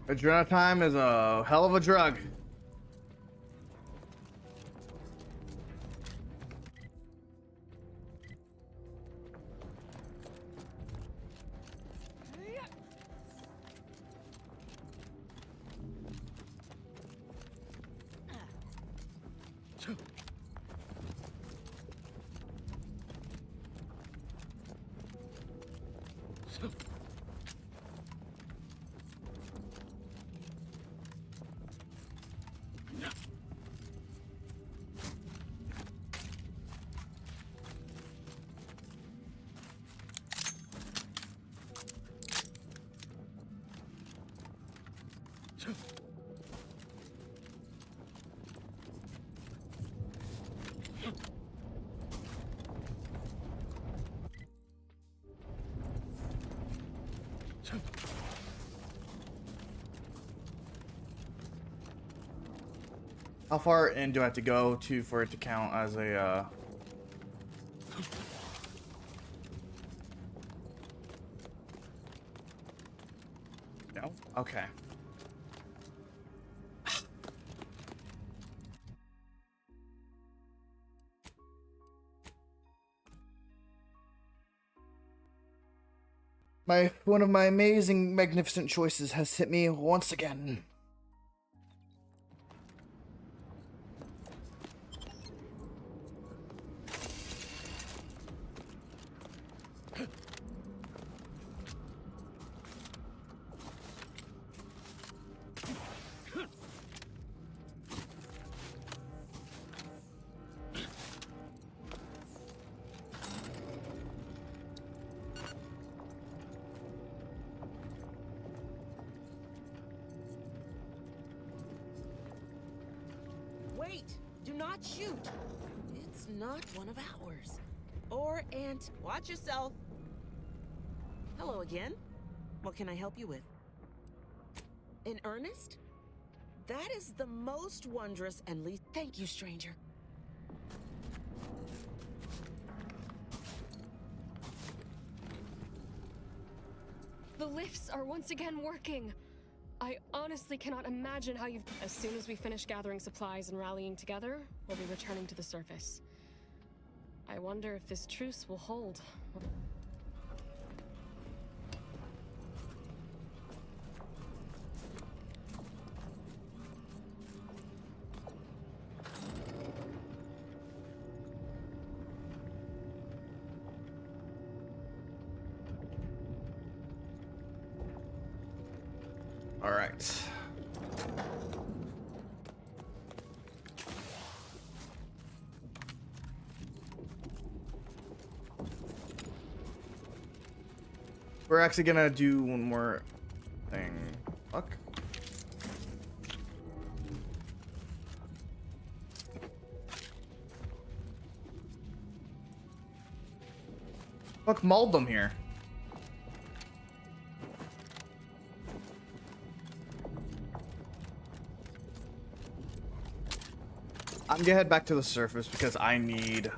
Adrenatime is a hell of a drug. How far in do I have to go to for it to count as a No? Okay. One of my amazing, magnificent choices has hit me once again. Wait! Do not shoot! It's not one of ours. Or Ant. Watch yourself. Hello again. What can I help you with? In earnest? That is the most wondrous and least... Thank you, stranger. The lifts are once again working. I honestly cannot imagine how you've... As soon as we finish gathering supplies and rallying together, we'll be returning to the surface. I wonder if this truce will hold. All right. We're actually gonna do one more thing. Fuck. Fuck, mauled them here. I'm gonna head back to the surface because I need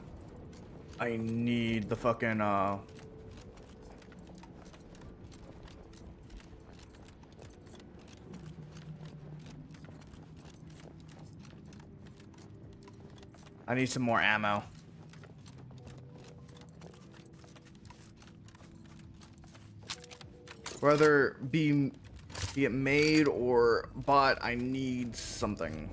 the fucking I need some more ammo. Whether be it made or bought, I need something.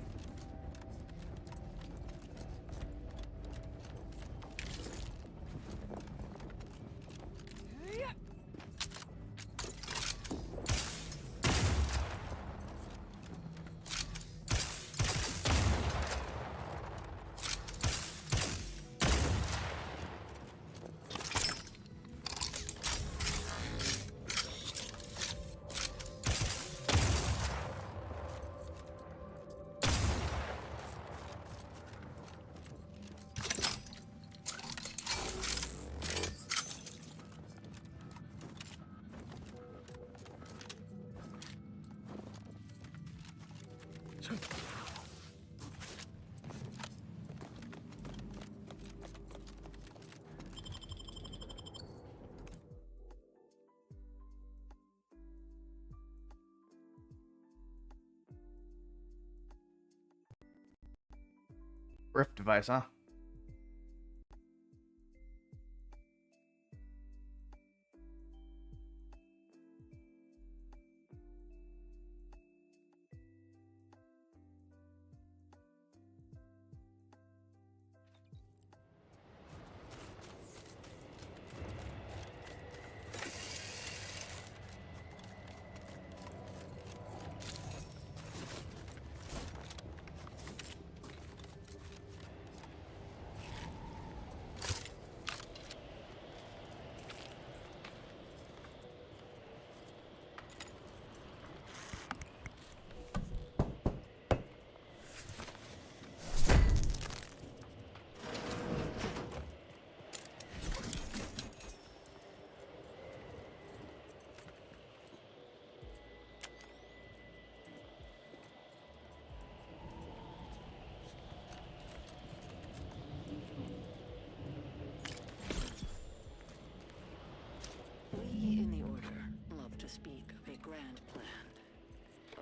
Rift device, huh? We in the Order love to speak of a grand plan,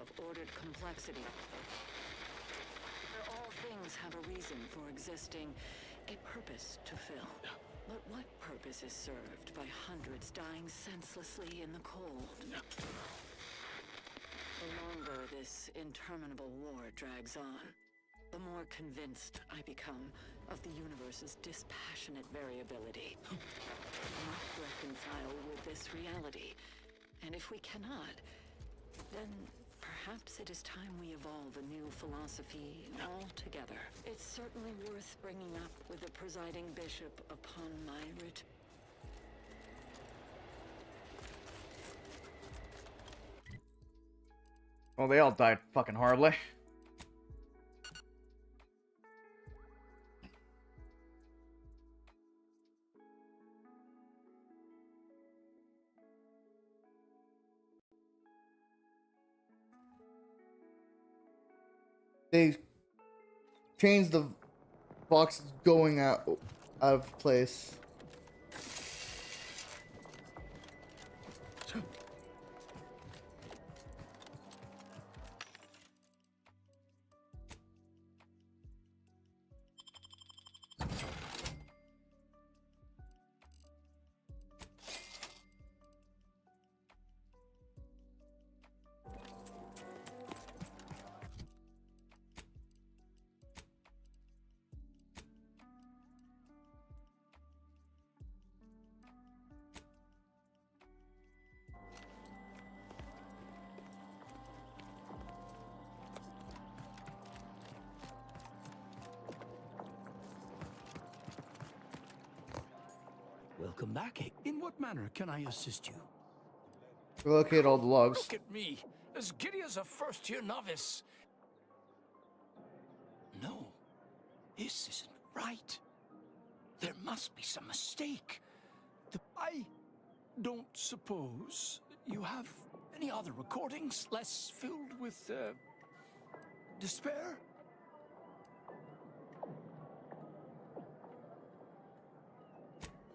of ordered complexity, where all things have a reason for existing, a purpose to fill. But what purpose is served by hundreds dying senselessly in the cold? The longer this interminable war drags on, the more convinced I become of the universe's dispassionate variability. We must reconcile with this reality, and if we cannot, then perhaps it is time we evolve a new philosophy altogether. It's certainly worth bringing up with the presiding bishop upon my return. Well, they all died fucking horribly. They changed the box going out of place. Welcome back. In what manner can I assist you? Locate all the logs. Look at me, as giddy as a first-year novice. No, this isn't right. There must be some mistake. I don't suppose you have any other recordings less filled with, despair?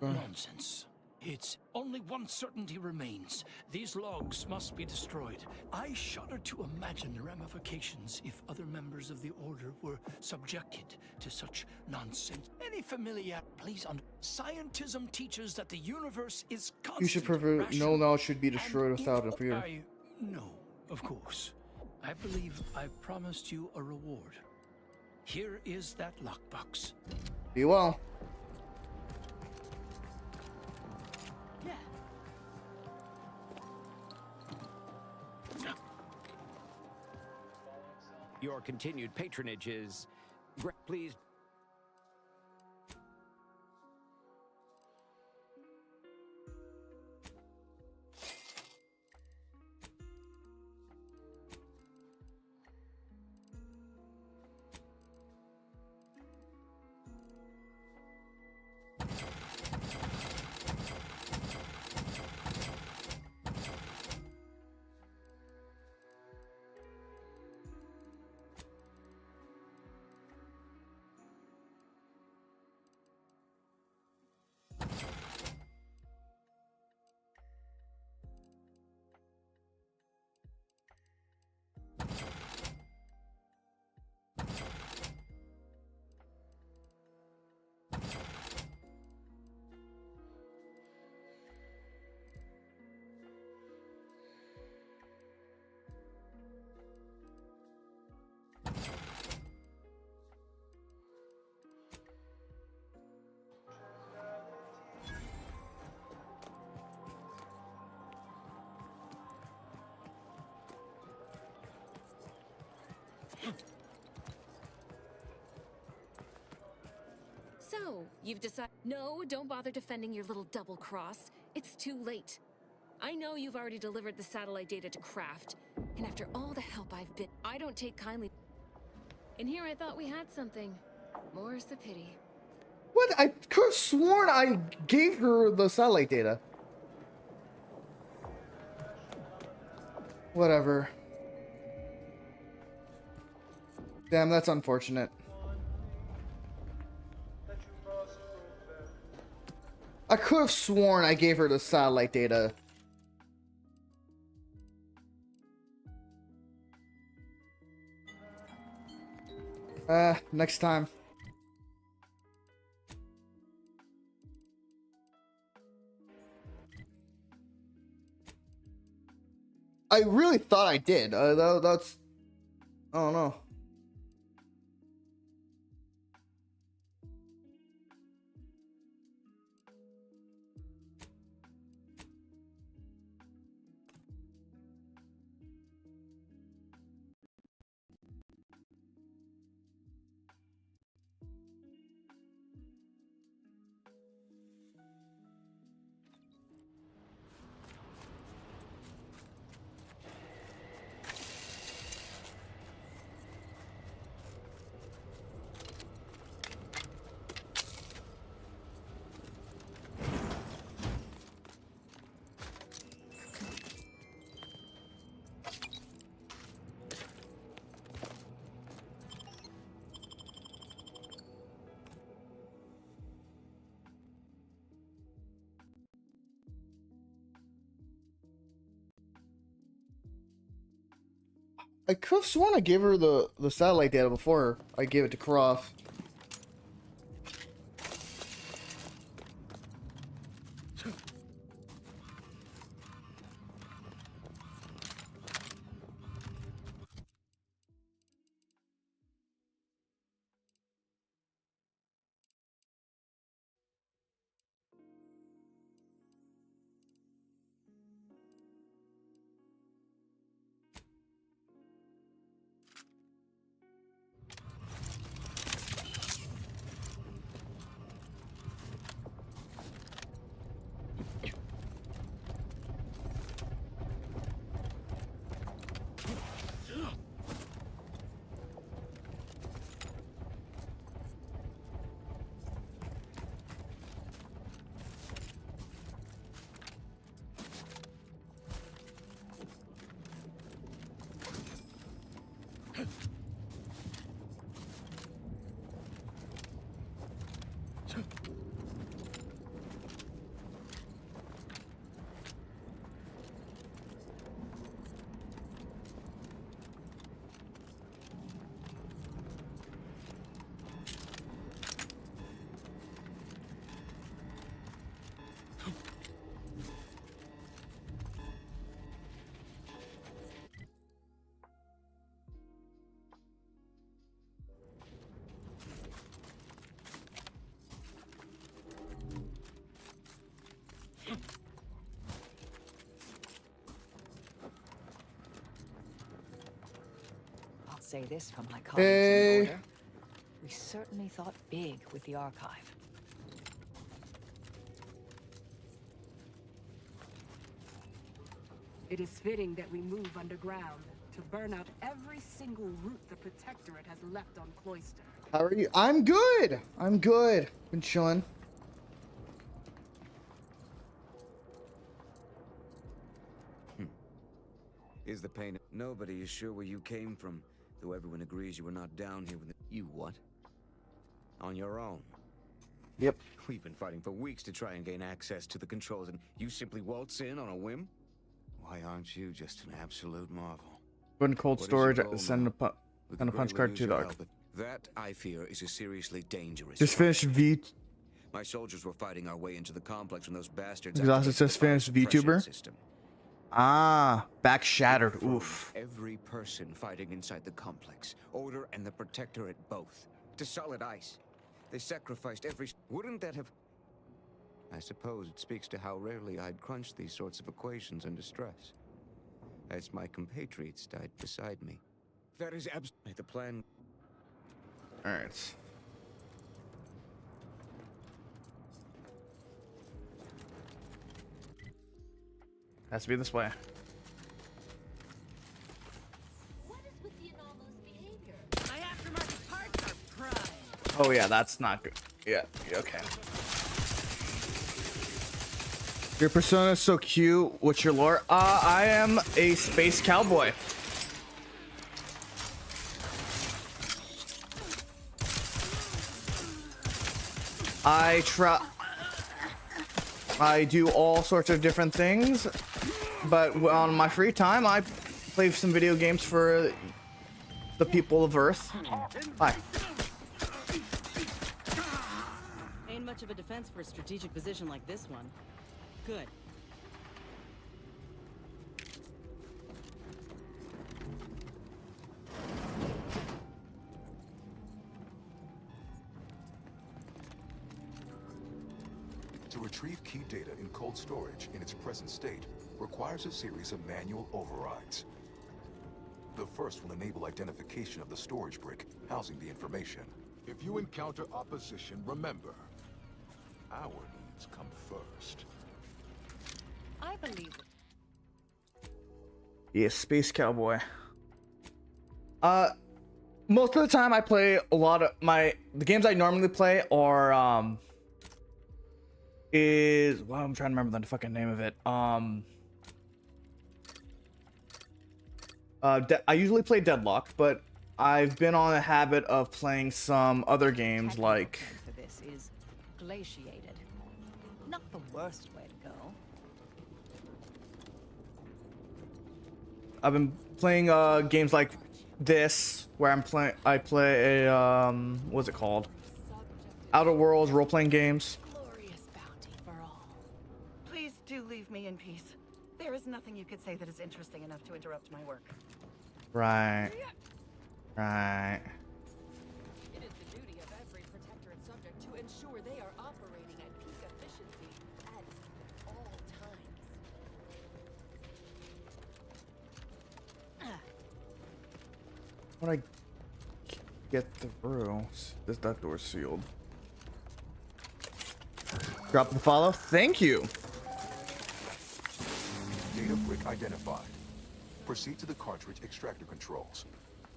Nonsense. It's only one certainty remains. These logs must be destroyed. I shudder to imagine the ramifications if other members of the Order were subjected to such nonsense. Any familiar, please, scientism teaches that the universe is constant. You should prefer no knowledge should be destroyed without a fear. No, of course. I believe I promised you a reward. Here is that lockbox. Be well. Your continued patronage is... Please... So, you've decided... No, don't bother defending your little double cross. It's too late. I know you've already delivered the satellite data to Kraft, and after all the help I've been... I don't take kindly... And here I thought we had something. More's the pity. What? I could have sworn I gave her the satellite data. Whatever. Damn, that's unfortunate. I could have sworn I gave her the satellite data. Next time. I really thought I did. That's... I don't know. I could have sworn I gave her the satellite data before I gave it to Croft. I'll say this from my colleagues in the Order. We certainly thought big with the archive. It is fitting that we move underground to burn out every single route the Protectorate has left on Cloister. How are you? I'm good. I'm good. Been chilling. Is the pain? Nobody is sure where you came from, though everyone agrees you were not down here with the... You what? On your own? Yep. We've been fighting for weeks to try and gain access to the controls, and you simply waltz in on a whim? Why aren't you just an absolute marvel? Put in cold What is storage. your goal Send now? a punch card to the arc. That, I fear, is a seriously dangerous... Just finished V. My soldiers were fighting our way into the complex when those bastards... Exhausted just finished VTuber. Ah, back shattered. Oof. Every person fighting inside the complex, Order and the Protectorate both, to solid ice. They sacrificed every... Wouldn't that have... I suppose it speaks to how rarely I'd crunch these sorts of equations under stress. As my compatriots died beside me. That is absolutely the plan. Alright. Has to be this way. My aftermarket parts are prime. Oh yeah, that's not good. Yeah, okay. Your persona is so cute. What's your lore? I am a space cowboy. I do all sorts of different things, but on my free time, I play some video games for the people of Earth. Hi. Ain't much of a defense for a strategic position like this one. Good. To retrieve key data in cold storage in its present state requires a series of manual overrides. The first will enable identification of the storage brick housing the information. If you encounter opposition, remember, our needs come first. I believe it. Yeah, space cowboy. Most of the time I play a lot of the games I normally play are I'm trying to remember the fucking name of it. I usually play Deadlock, but I've been on a habit of playing some other games like For this is glaciated. Not the worst way to go. I've been playing games like this where I play a what's it called? Outer Worlds role-playing games. Please do leave me in peace. There is nothing you could say that is interesting enough to interrupt my work. Right. Right. It is the duty of every protectorate subject to ensure they are operating at peak efficiency at all times. How do I get through? That door's sealed. Drop the follow. Thank you. Data brick identified. Proceed to the cartridge extractor controls.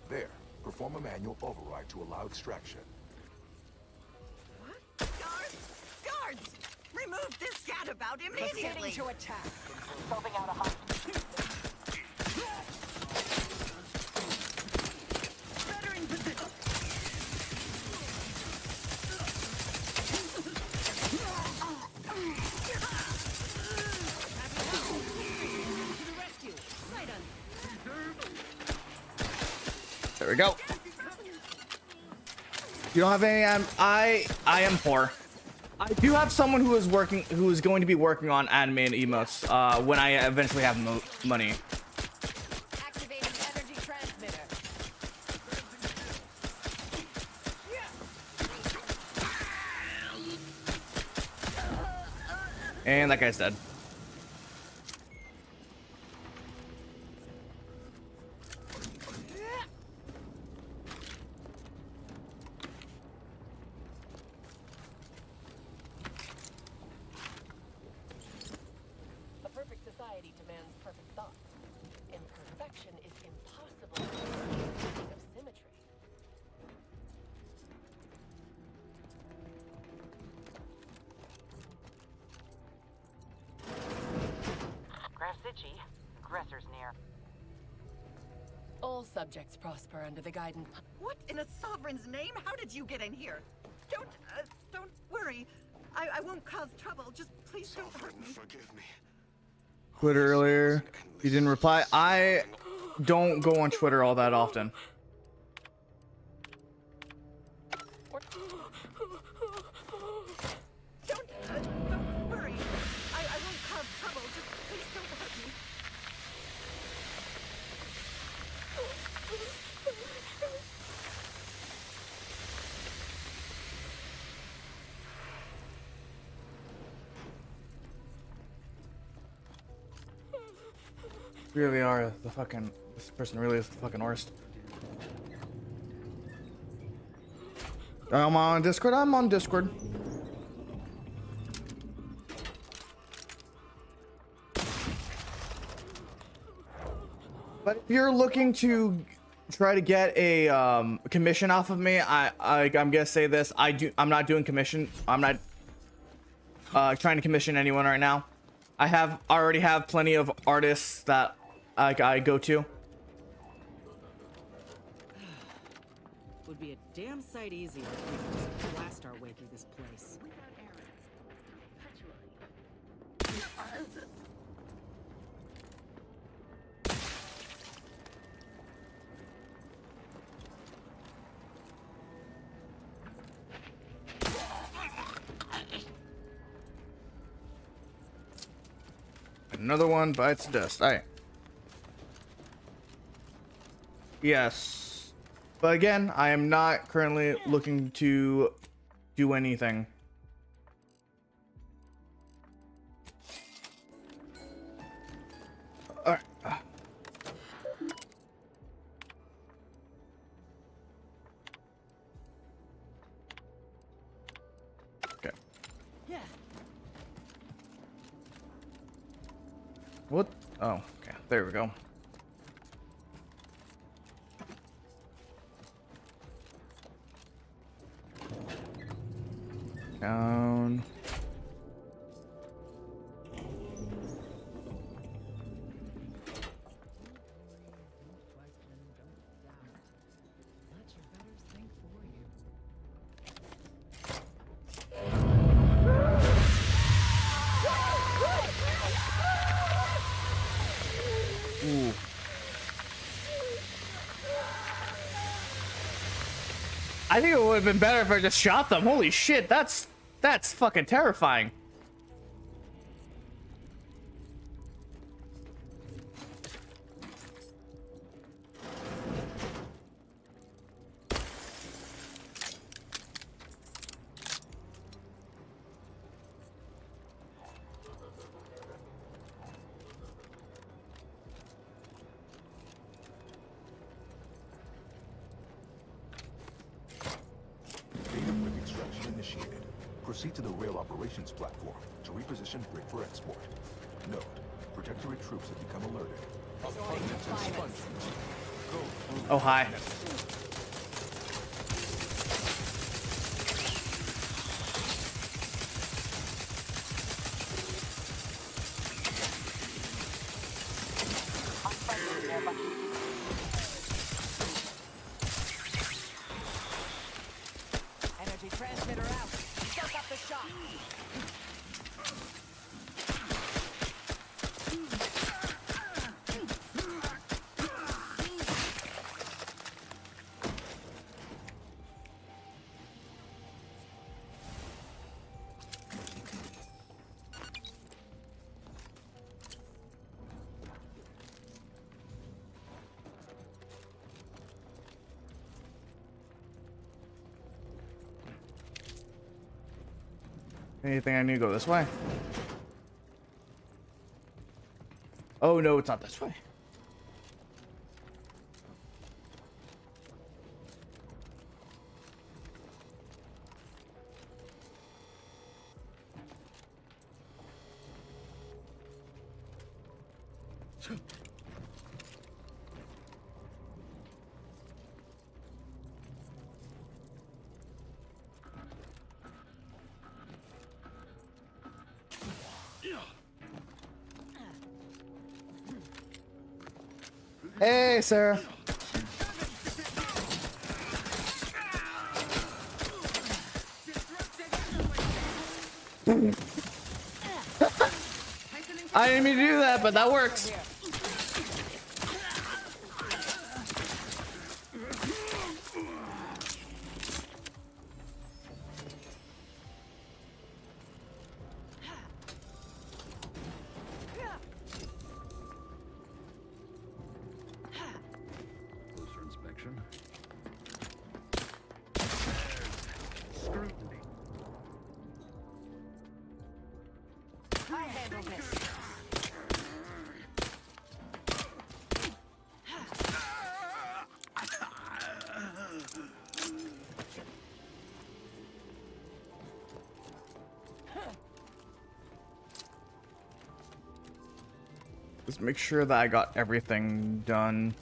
There, perform a manual override to allow extraction. Guards! Remove this gadabout immediately! Proceeding to attack. Scoping out a hostage. Bettering position. There we go. You don't have any. I am poor. I do have someone who is going to be working on animated emotes when I eventually have money. Activating energy transmitter. And that guy's dead. A perfect society demands perfect thoughts. Imperfection is impossible speaking of symmetry. Grafzici, aggressors near. All subjects prosper under the guidance. What in a sovereign's name? How did you get in here? Don't worry. I won't cause trouble. Just please don't hurt me. Forgive me. Twitter earlier. You didn't reply. I don't go on Twitter all that often. Don't worry. I won't cause trouble. Just please don't hurt me. Really are the fucking. This person really is the fucking worst. I'm on Discord. I'm on Discord. But if you're looking to try to get a commission off of me, I'm gonna say this: I'm not doing commission. I'm not trying to commission anyone right now. I already have plenty of artists that I go to. Would be a damn sight easier if we could just blast our way through this place. Another one bites the dust. All right. Yes. But again, I am not currently looking to do anything. All right. Okay. Yeah. What? Oh, okay. There we go. Down. Ooh. I think it would have been better if I just shot them. Holy shit, that's fucking terrifying. Data brick extraction initiated. Proceed to the rail operations platform to reposition brick for export. Note, Protectorate troops have become alerted. Abundance and sponges. Go through. Oh, hi. Energy transmitter out. Soak up the shock. Anything I need to go this way? Oh no, it's not this way. Hey, Sarah. I didn't mean to do that, but that works. Closer inspection. Scrutiny. I'll handle this. Let's make sure that I got everything done.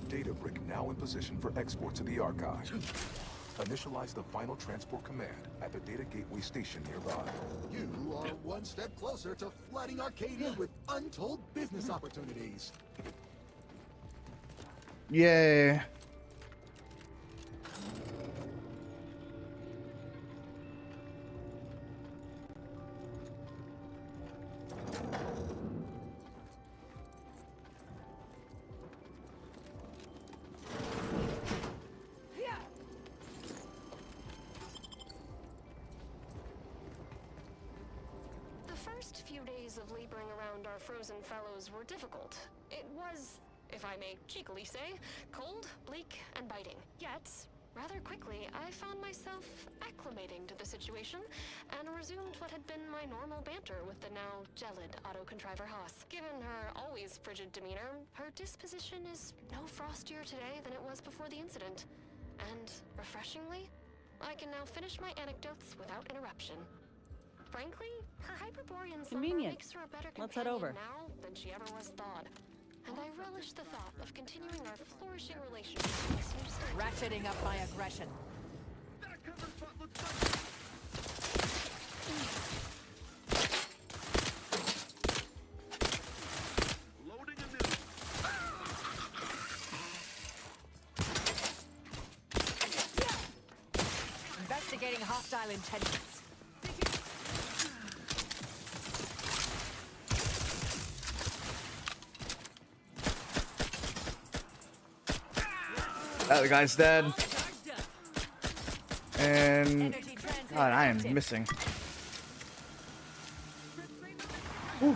Data brick now in position for export to the archive. Initialize the final transport command at the data gateway station nearby. You are one step closer to flooding Arcadia with untold business opportunities. Yay. The first few days of laboring around our frozen fellows were difficult. It was, if I may cheekily say, cold, bleak, and biting. Yet, rather quickly, I found myself acclimating to the situation and resumed what had been my normal banter with the now gelid auto-contriver Haas. Given her always frigid demeanor, her disposition is no frostier today than it was before the incident. And, refreshingly, I can now finish my anecdotes without interruption. Frankly, her Hyperborean slumber Convenient. makes her a better Let's head companion over. now than she ever was thawed. And I relish the thought of continuing our flourishing relationship in this new state. Ratcheting up my aggression. Investigating hostile intentions. That guy's dead. And God, I am missing. Ooh.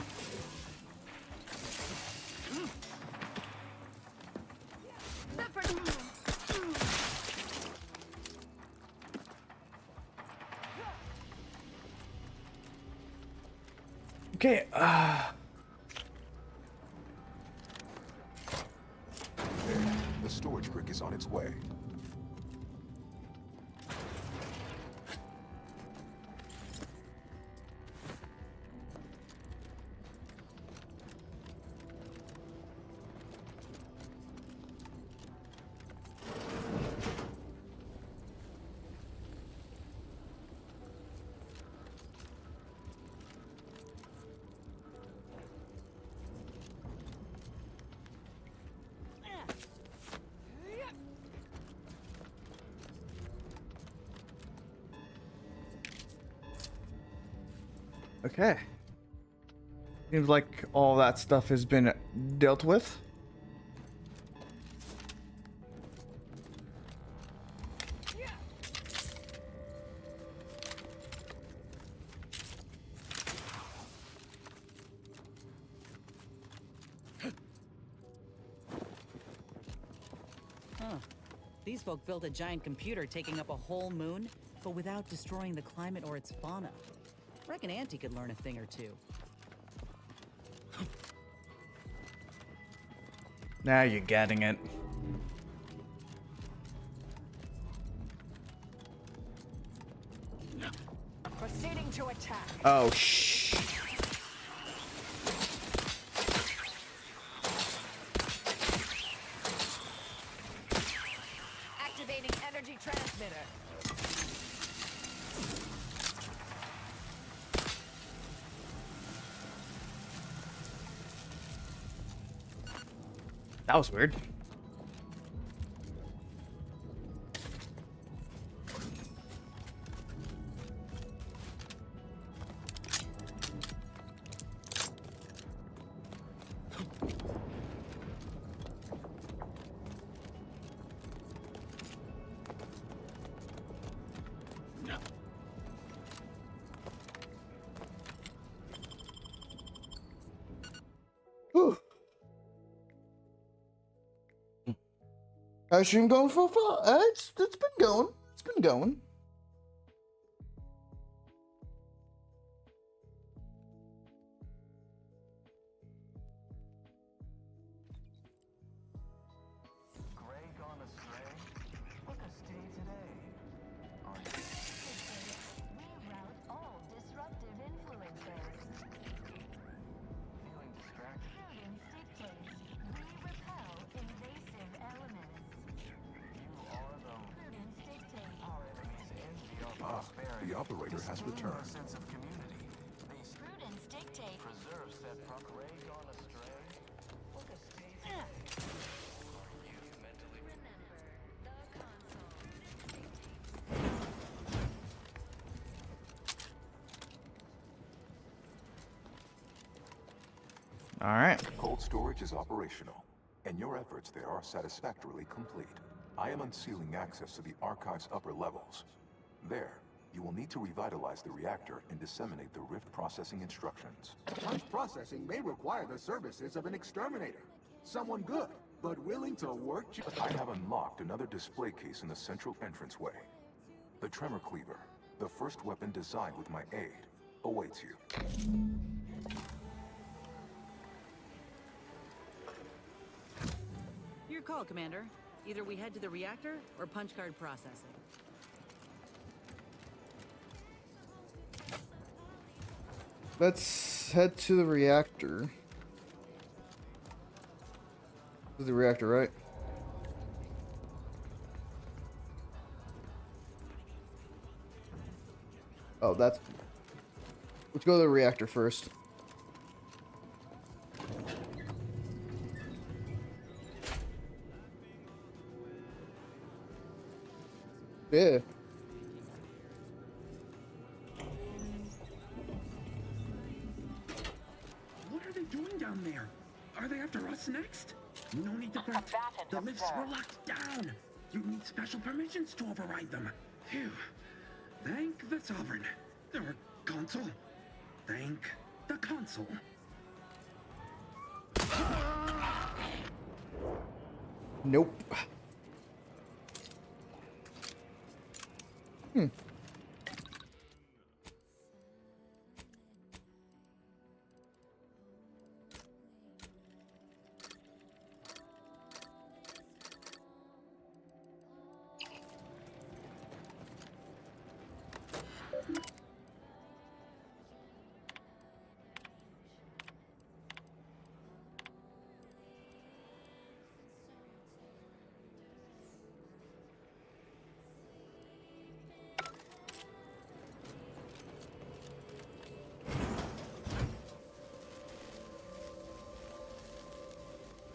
Okay. The storage brick is on its way. Okay. Seems like all that stuff has been dealt with. Huh. These folk built a giant computer taking up a whole moon, but without destroying the climate or its fauna. Reckon Auntie could learn a thing or two. Now you're getting it. Proceeding to attack. Oh, shh. Activating energy transmitter. That was weird. Whew. How's stream going so far? It's been going. It's been going. The operator has returned. Sense of community. Prudence dictate. Preserve said prey gone astray. All right. Cold storage is operational, and your efforts there are satisfactorily complete. I am unsealing access to the archive's upper levels. There, you will need to revitalize the reactor and disseminate the Rift processing instructions. Punch processing may require the services of an exterminator. Someone good, but willing to work. I have unlocked another display case in the central entranceway. The Tremor Cleaver, the first weapon designed with my aid, awaits you. Your call, Commander. Either we head to the reactor or punch card processing. Let's head to the reactor. This is the reactor, right? Oh, that's... Let's go to the reactor first. Yeah. What are they doing down there? Are they after us next? No need to fret. The lifts were locked down. You need special permissions to override them. Phew. Thank the Sovereign. Or Consul. Thank the Consul. Nope. Hmm.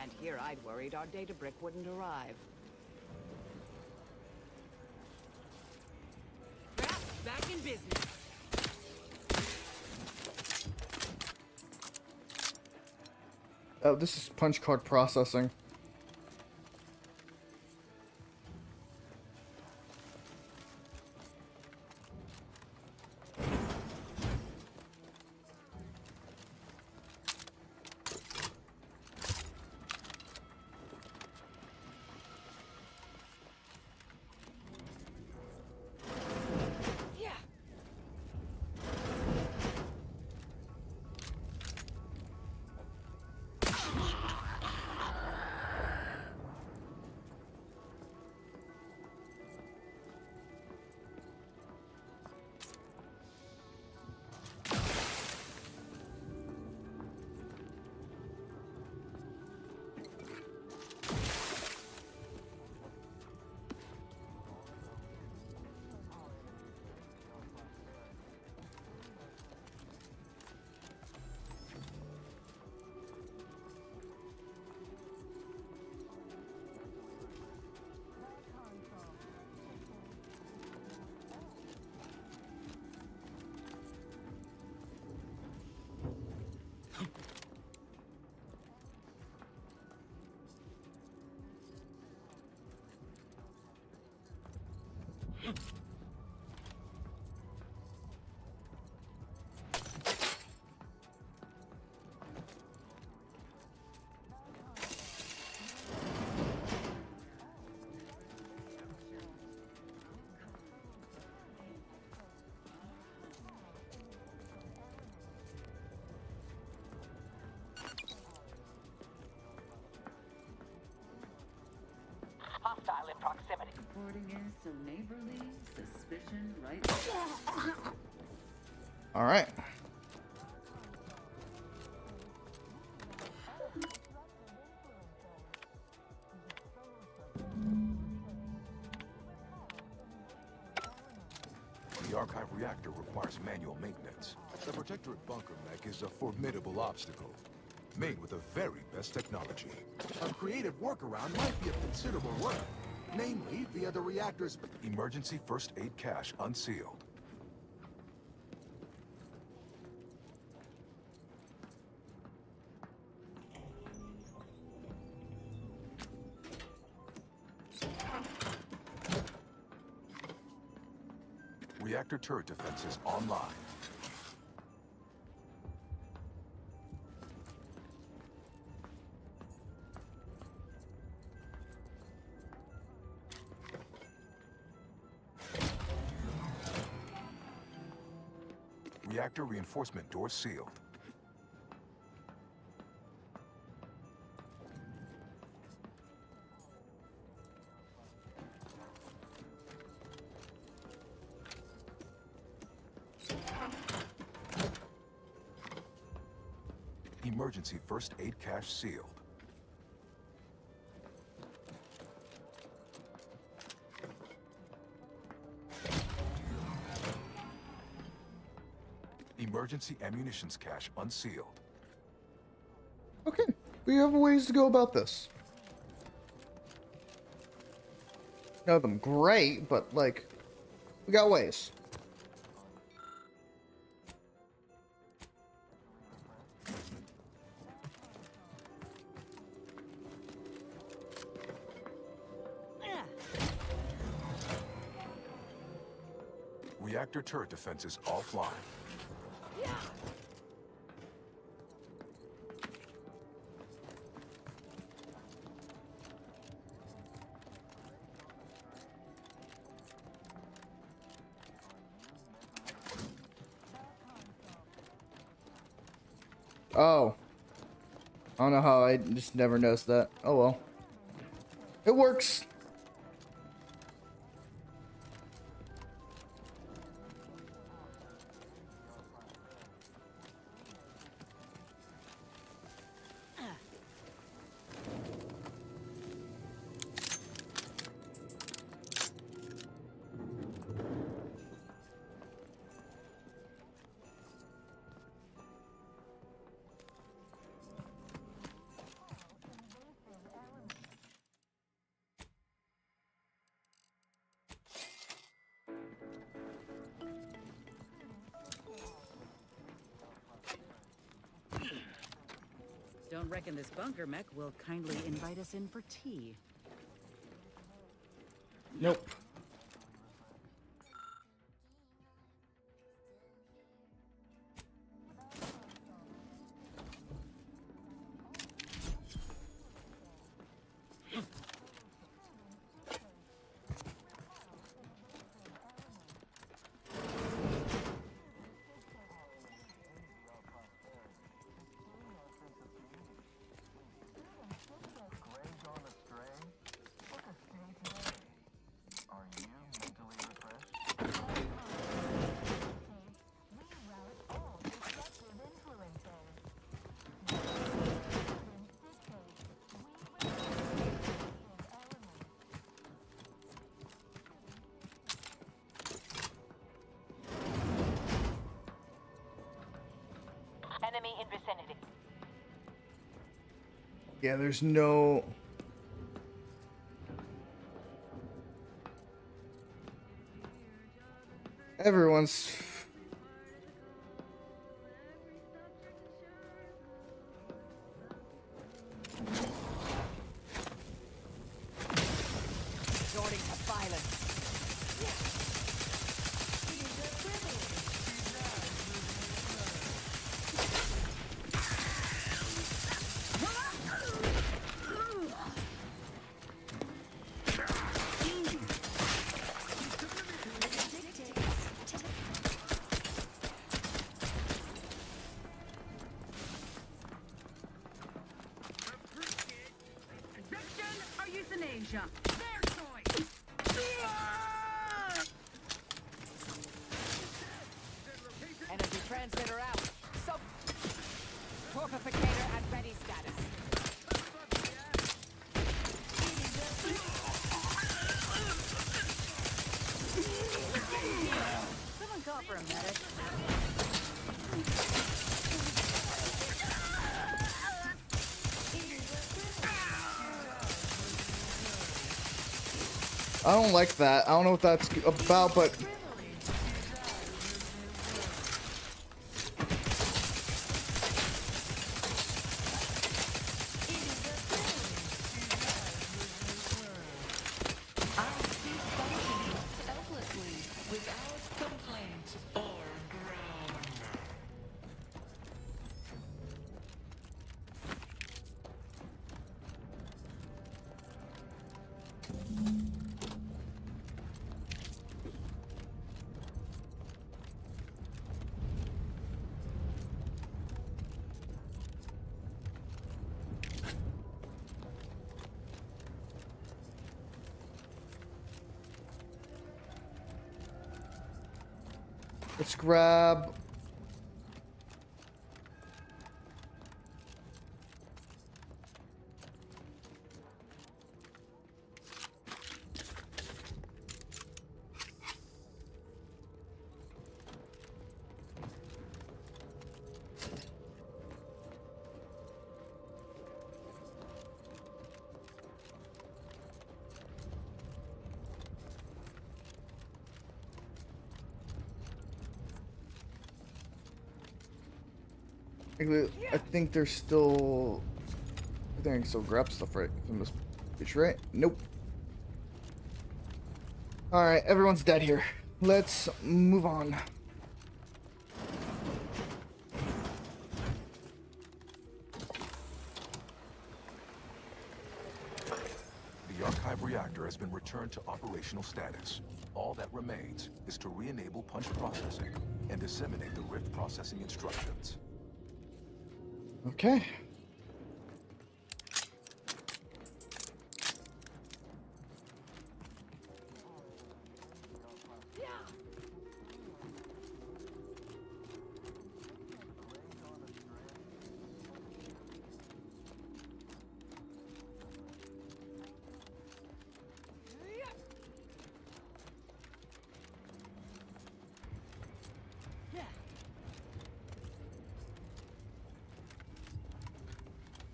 And here I'd worried our data brick wouldn't arrive. Back in business. Oh, this is punch card processing. Hostile in proximity. Reporting in so neighborly, suspicion right. All right. The archive reactor requires manual maintenance. The Protectorate bunker mech is a formidable obstacle, made with the very best technology. A creative workaround might be of considerable work, namely via the reactor's Emergency first aid cache unsealed. Reactor turret defenses online. Reactor reinforcement door sealed. Emergency first aid cache sealed. Emergency ammunitions cache unsealed. Okay, we have ways to go about this. None of them great, but like, we got ways. Reactor turret defenses offline. Oh. I don't know how I just never noticed that. Oh well. It works. Don't reckon this bunker mech will kindly invite us in for tea. Nope. Enemy in vicinity. Yeah, there's no... Everyone's... Resorting to violence. Or euthanasia. Their choice. Energy transmitter out. Torpificator at ready status. Someone I don't like that. I don't know what that's about, but Effortlessly, without complaint or groan. let's grab. I think there's still. I think I can still grab stuff right from this bitch, right? Nope. Alright, everyone's dead here. Let's move on. The archive reactor has been returned to operational status. All that remains is to re-enable punch processing and disseminate the rift processing instructions. Okay.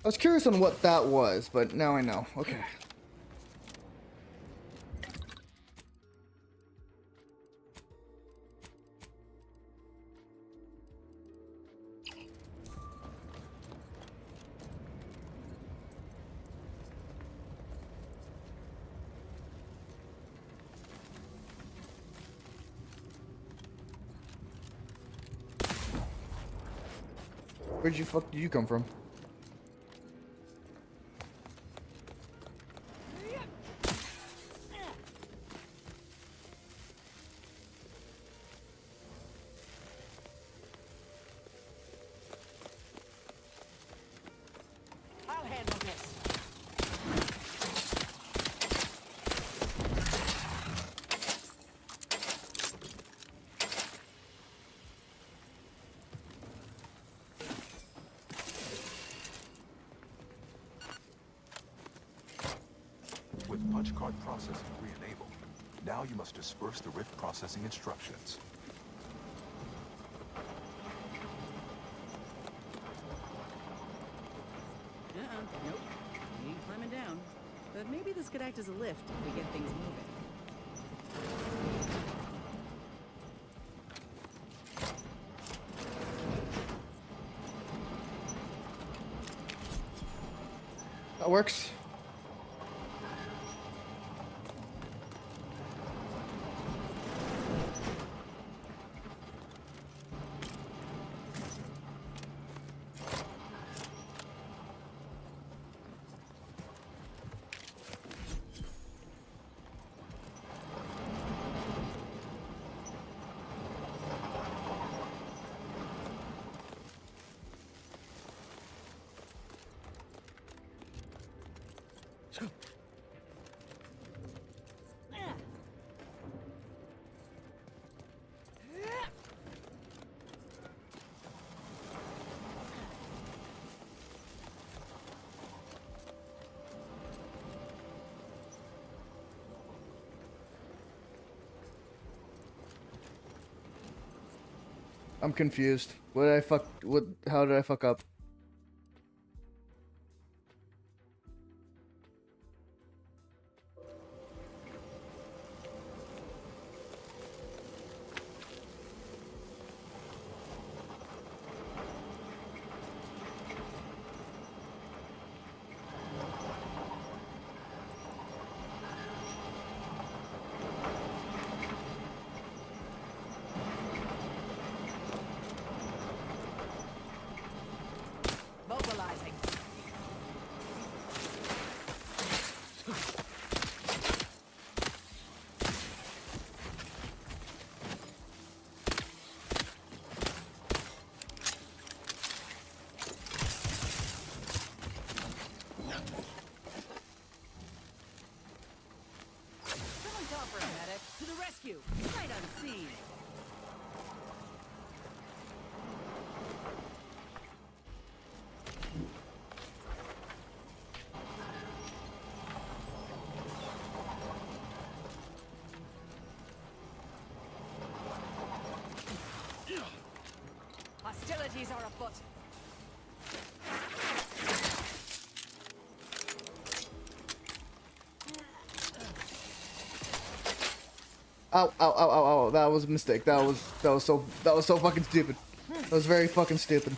I was curious on what that was, but now I know. Okay. Where'd you come from? I'll handle this. With punch card processing re-enabled, now you must disperse the rift processing instructions. Nope. We ain't climbing down. But maybe this could act as a lift if we get things moving. That works. I'm confused. What did I fuck? What? How did I fuck up? rescue! Sight unseen! Hostilities are afoot. Ow, ow, ow, ow, ow. That was a mistake. That was so fucking stupid. That was very fucking stupid.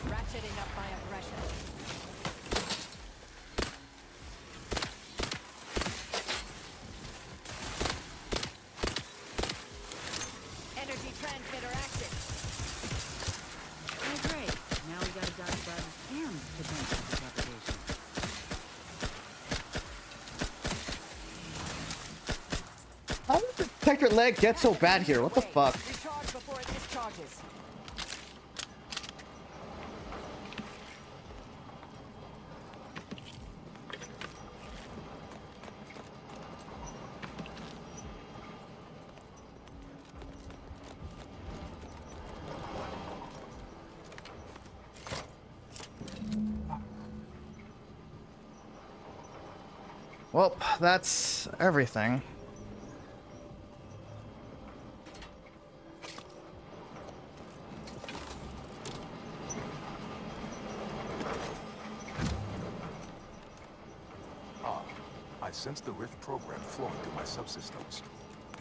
Ratcheting up my aggression. Energy transmitter active. Oh, great. Now we gotta dodge bugs and potential decapitation. How did the detector lag get so bad here? What the fuck? Recharge before it discharges. Well, that's everything. I sense the Rift program flowing through my subsystems.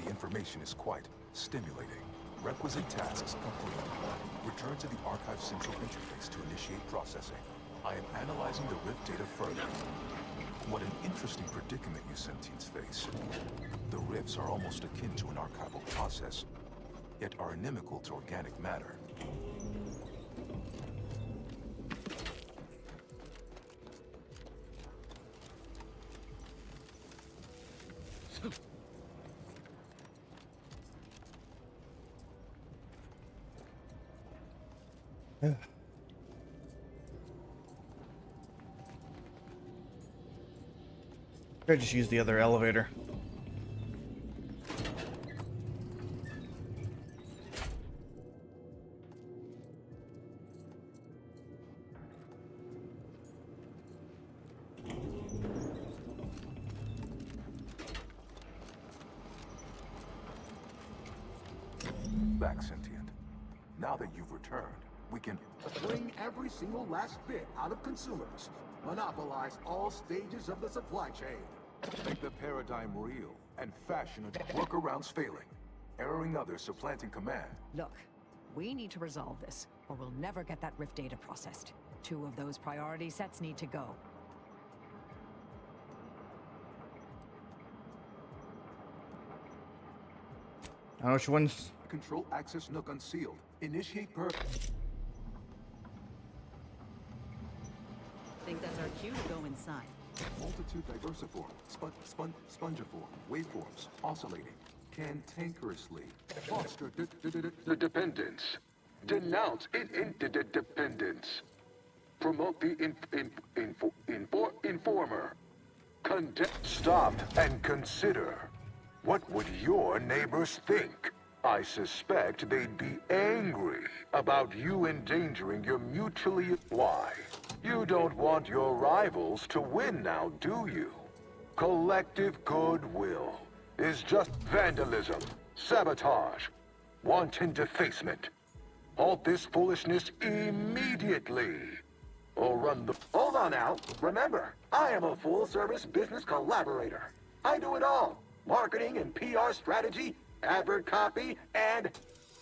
The information is quite stimulating. Requisite tasks complete. Return to the Archive Central Interface to initiate processing. I am analyzing the Rift data further. What an interesting predicament you sentients face. The Rifts are almost akin to an archival process, yet are inimical to organic matter. I just use the other elevator. Back, sentient. Now that you've returned, we can bring every single last bit out of consumers. Monopolize all stages of the supply chain. Make the paradigm real and fashion a workarounds failing. Erroring others, supplanting command. Look, we need to resolve this, or we'll never get that Rift data processed. 2 of those priority sets need to go. I don't know which one's... Control access nook unsealed. Initiate Think that's our cue to go inside. Multitude diversiform, spongiform, waveforms, oscillating, cantankerously, foster The dependence. Denounce interdependence. Promote the informer. Stop and consider. What would your neighbors think? I suspect they'd be angry about you endangering your mutually... Why? You don't want your rivals to win now, do you? Collective goodwill is just vandalism. Sabotage. Wanton defacement. Halt this foolishness immediately. Or run the... Hold on now. Remember, I am a full-service business collaborator. I do it all. Marketing and PR strategy, advert copy, and...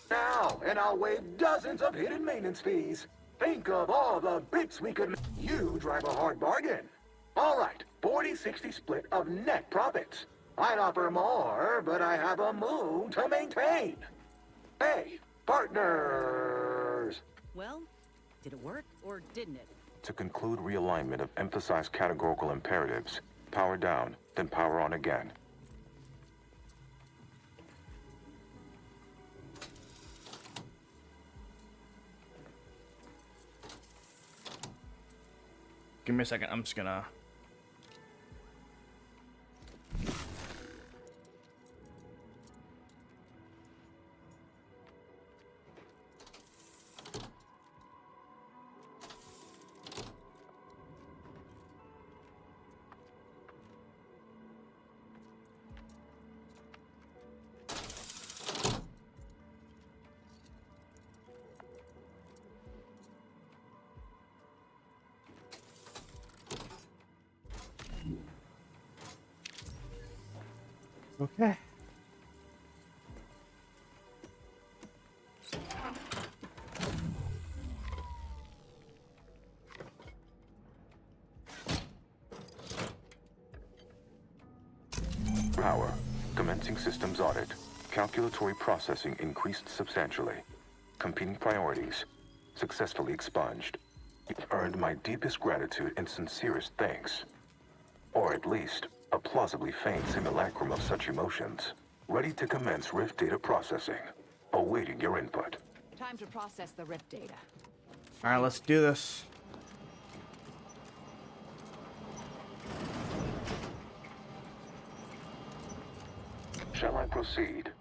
Now, and I'll waive dozens of hidden maintenance fees. Think of all the bits we could... You drive a hard bargain. All right, 40-60 split of net profits. I'd offer more, but I have a moon to maintain. Hey, partners! Well, did it work or didn't it? To conclude realignment of emphasized categorical imperatives, power down, then power on again. Give me a second. I'm just gonna... Okay. Power. Commencing systems audit. Calculatory processing increased substantially. Competing priorities. Successfully expunged. You've earned my deepest gratitude and sincerest thanks. Or at least, a plausibly feigned simulacrum of such emotions. Ready to commence Rift data processing. Awaiting your input. Time to process the Rift data. Alright, let's do this. Shall I proceed?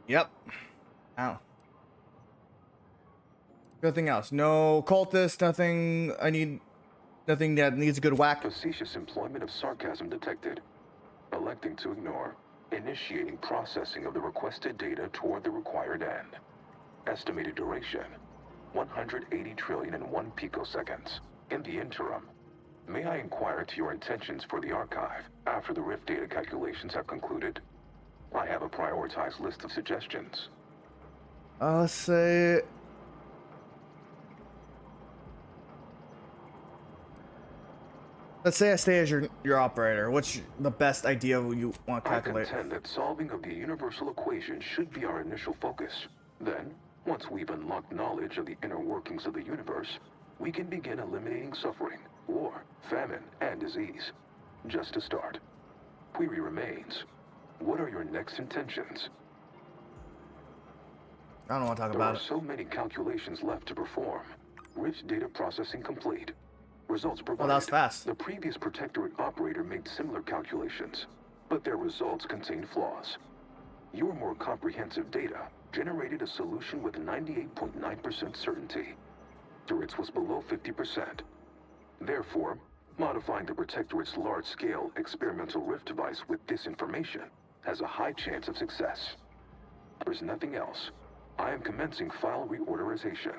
Yep. Ow. Nothing else. No cultists, nothing nothing that needs a good whack. Facetious employment of sarcasm detected. Electing to ignore. Initiating processing of the requested data toward the required end. Estimated duration. 180 trillion and 1 picoseconds. In the interim, may I inquire to your intentions for the archive after the Rift data calculations have concluded? I have a prioritized list of suggestions. Let's say... Let's say I stay as your operator. What's the best idea you want to calculate? I contend that solving of the universal equation should be our initial focus. Then, once we've unlocked knowledge of the inner workings of the universe, we can begin eliminating suffering, war, famine, and disease. Just to start. Query remains. What are your next intentions? I don't want to talk about it. There are so many calculations left to perform. Rift data processing complete. Results provided. Oh, that was fast. The previous Protectorate operator made similar calculations, but their results contained flaws. Your more comprehensive data generated a solution with 98.9% certainty. Turret's was below 50%. Therefore, modifying the Protectorate's large-scale experimental Rift device with this information has a high chance of success. There's nothing else. I am commencing file reorderization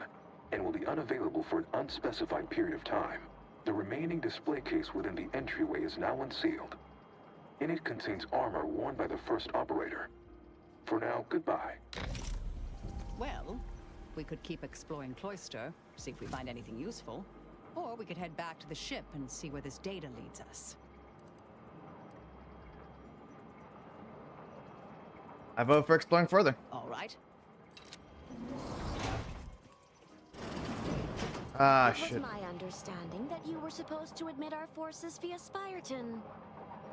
and will be unavailable for an unspecified period of time. The remaining display case within the entryway is now unsealed. In it contains armor worn by the first operator. For now, goodbye. Well, we could keep exploring Cloister, see if we find anything useful. Or we could head back to the ship and see where this data leads us. I vote for exploring further. All right. Ah, It was shit. my understanding that you were supposed to admit our forces via Spyreton.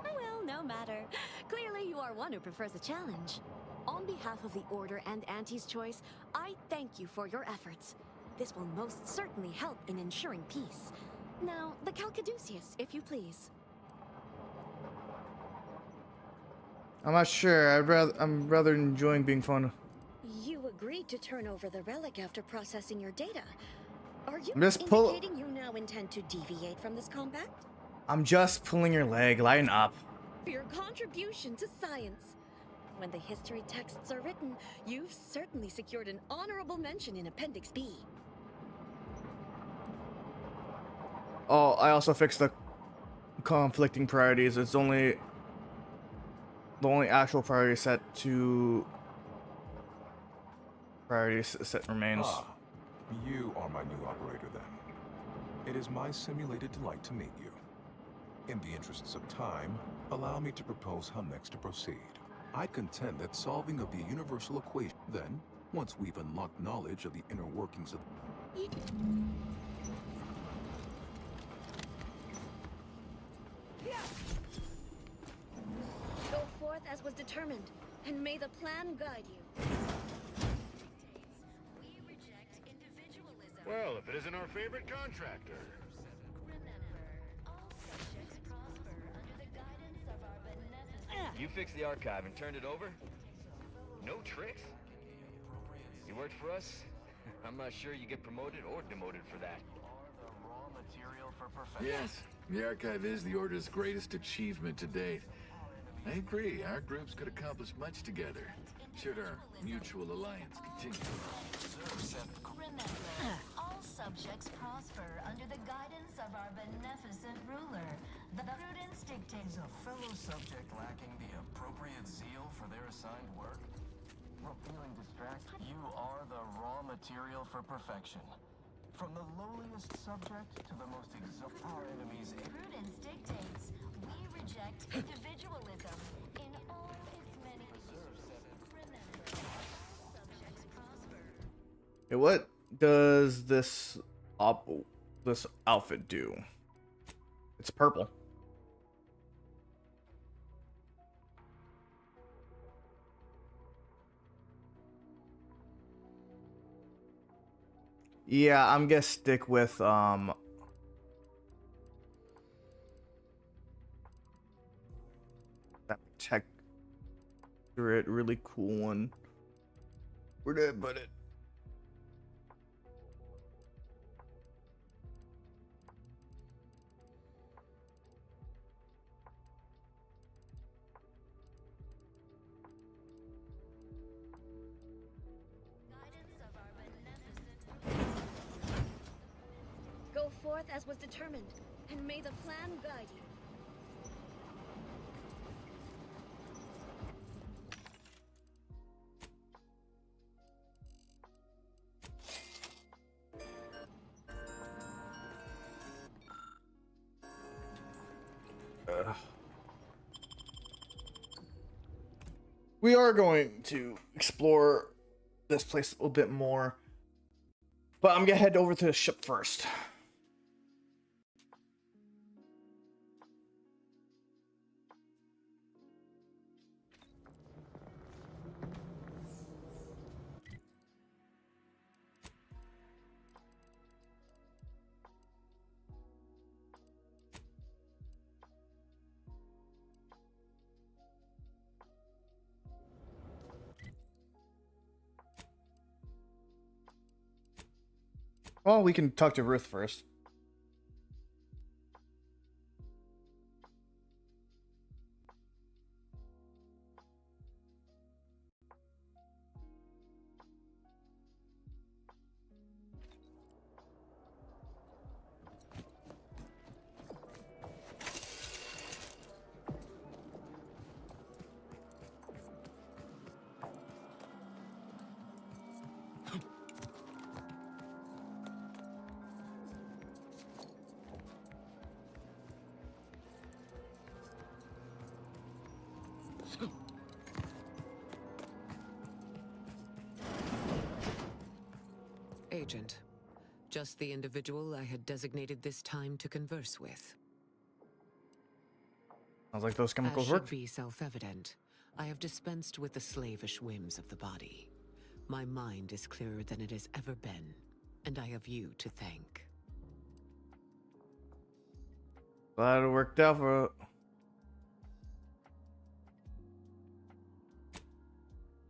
Well, no matter. Clearly you are one who prefers a challenge. On behalf of the Order and Auntie's Choice, I thank you for your efforts. This will most certainly help in ensuring peace. Now, the Calcaduceus, if you please. I'm not sure. I'm rather enjoying being fun. You agreed to turn over the relic after processing your data. Are you Just indicating you now intend to deviate from this compact? I'm just pulling your leg. Lighten up. For your contribution to science. When the history texts are written, you've certainly secured an honorable mention in Appendix B. Oh, I also fixed the conflicting priorities. It's only the only actual priority set remains. Ah, you are my new operator then. It is my simulated delight to meet you. In the interests of time, allow me to propose how next to proceed. I contend that solving of the universal equation, then, once we've unlocked knowledge of the inner workings of... Go forth as was determined, and may the plan guide you. Well, if it isn't our favorite contractor. You fixed the archive and turned it over? No tricks? You worked for us? I'm not sure you get promoted or demoted for that. Yes, the archive is the Order's greatest achievement to date. I agree, our groups could accomplish much together, should our mutual alliance continue. Remember, all subjects prosper under the guidance of our beneficent ruler. The prudence dictates a fellow subject lacking the appropriate zeal for their assigned work. Well, feeling distracted? You are the raw material for perfection. From the lowliest subject to the most exalted, our enemies. Prudence dictates we reject individualism in all its many. Remember, all subjects prosper. Hey, what does this outfit do? It's purple. Yeah, I'm gonna stick with that protectorate, really cool one. Where did I put it? Go forth as was determined, and may the plan guide you. We are going to explore this place a little bit more, but I'm gonna head over to the ship first. Well, we can talk to Ruth first. Agent. Just the individual I had designated this time to converse with. Sounds like those chemicals As work. should be self-evident, I have dispensed with the slavish whims of the body. My mind is clearer than it has ever been, and I have you to thank. Glad it worked out for...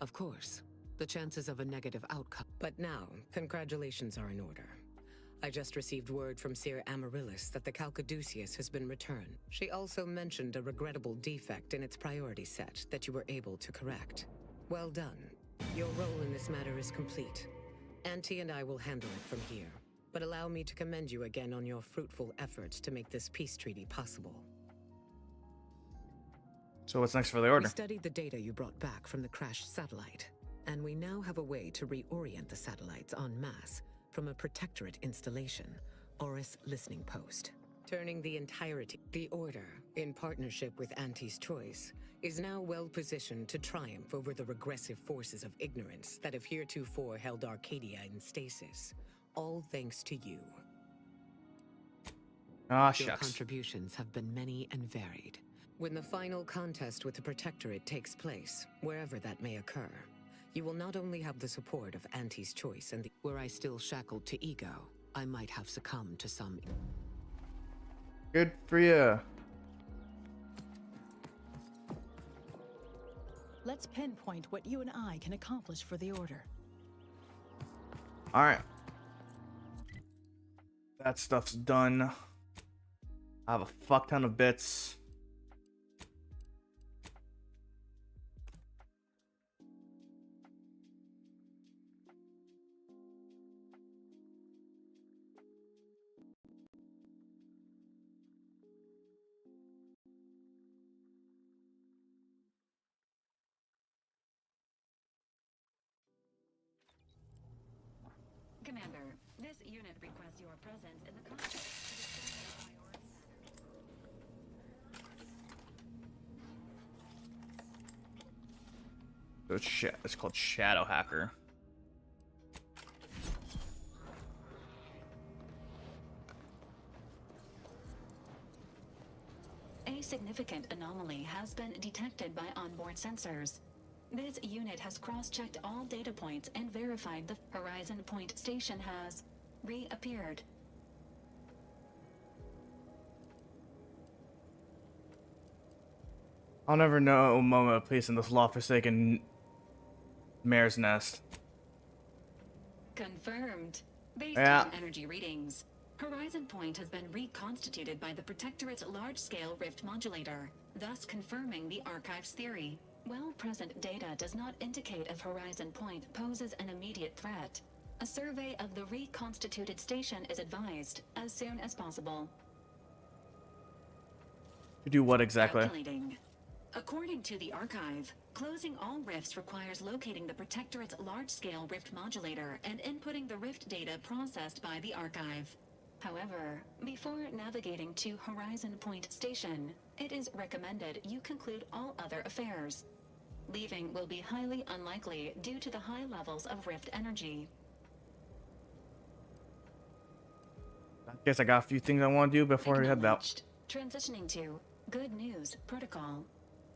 Of course, the chances of a negative outcome. But now, congratulations are in order. I just received word from Seer Amaryllis that the Calcaduceus has been returned. She also mentioned a regrettable defect in its priority set that you were able to correct. Well done. Your role in this matter is complete. Auntie and I will handle it from here. But allow me to commend you again on your fruitful efforts to make this peace treaty possible. So what's next for the Order? We studied the data you brought back from the crashed satellite, and we now have a way to reorient the satellites en masse from a Protectorate installation, Oris Listening Post. Turning the entirety. The Order, in partnership with Auntie's Choice, is now well positioned to triumph over the regressive forces of ignorance that have heretofore held Arcadia in stasis. All thanks to you. Ah, Your shucks. contributions have been many and varied. When the final contest with the Protectorate takes place, wherever that may occur, you will not only have the support of Auntie's Choice and were I still shackled to ego, I might have succumbed to some... Good for you. Let's pinpoint what you and I can accomplish for the Order. All right. That stuff's done. I have a fuck ton of bits. Commander, this unit requests your presence in the cockpit. It's called Shadow Hacker. A significant anomaly has been detected by onboard sensors. This unit has cross-checked all data points and verified the Horizon Point station has reappeared. I'll never know a moment of peace in this law-forsaken mare's nest. Confirmed. Based Yeah. on energy readings, Horizon Point has been reconstituted by the Protectorate's large-scale rift modulator, thus confirming the Archive's theory. While present data does not indicate if Horizon Point poses an immediate threat, a survey of the reconstituted station is advised as soon as possible. To do what exactly? Calculating. According to the Archive, closing all rifts requires locating the Protectorate's large-scale rift modulator and inputting the rift data processed by the Archive. However, before navigating to Horizon Point Station, it is recommended you conclude all other affairs. Leaving will be highly unlikely due to the high levels of rift energy. I guess I got a few things I want to do before we head out. Transitioning to Good News Protocol.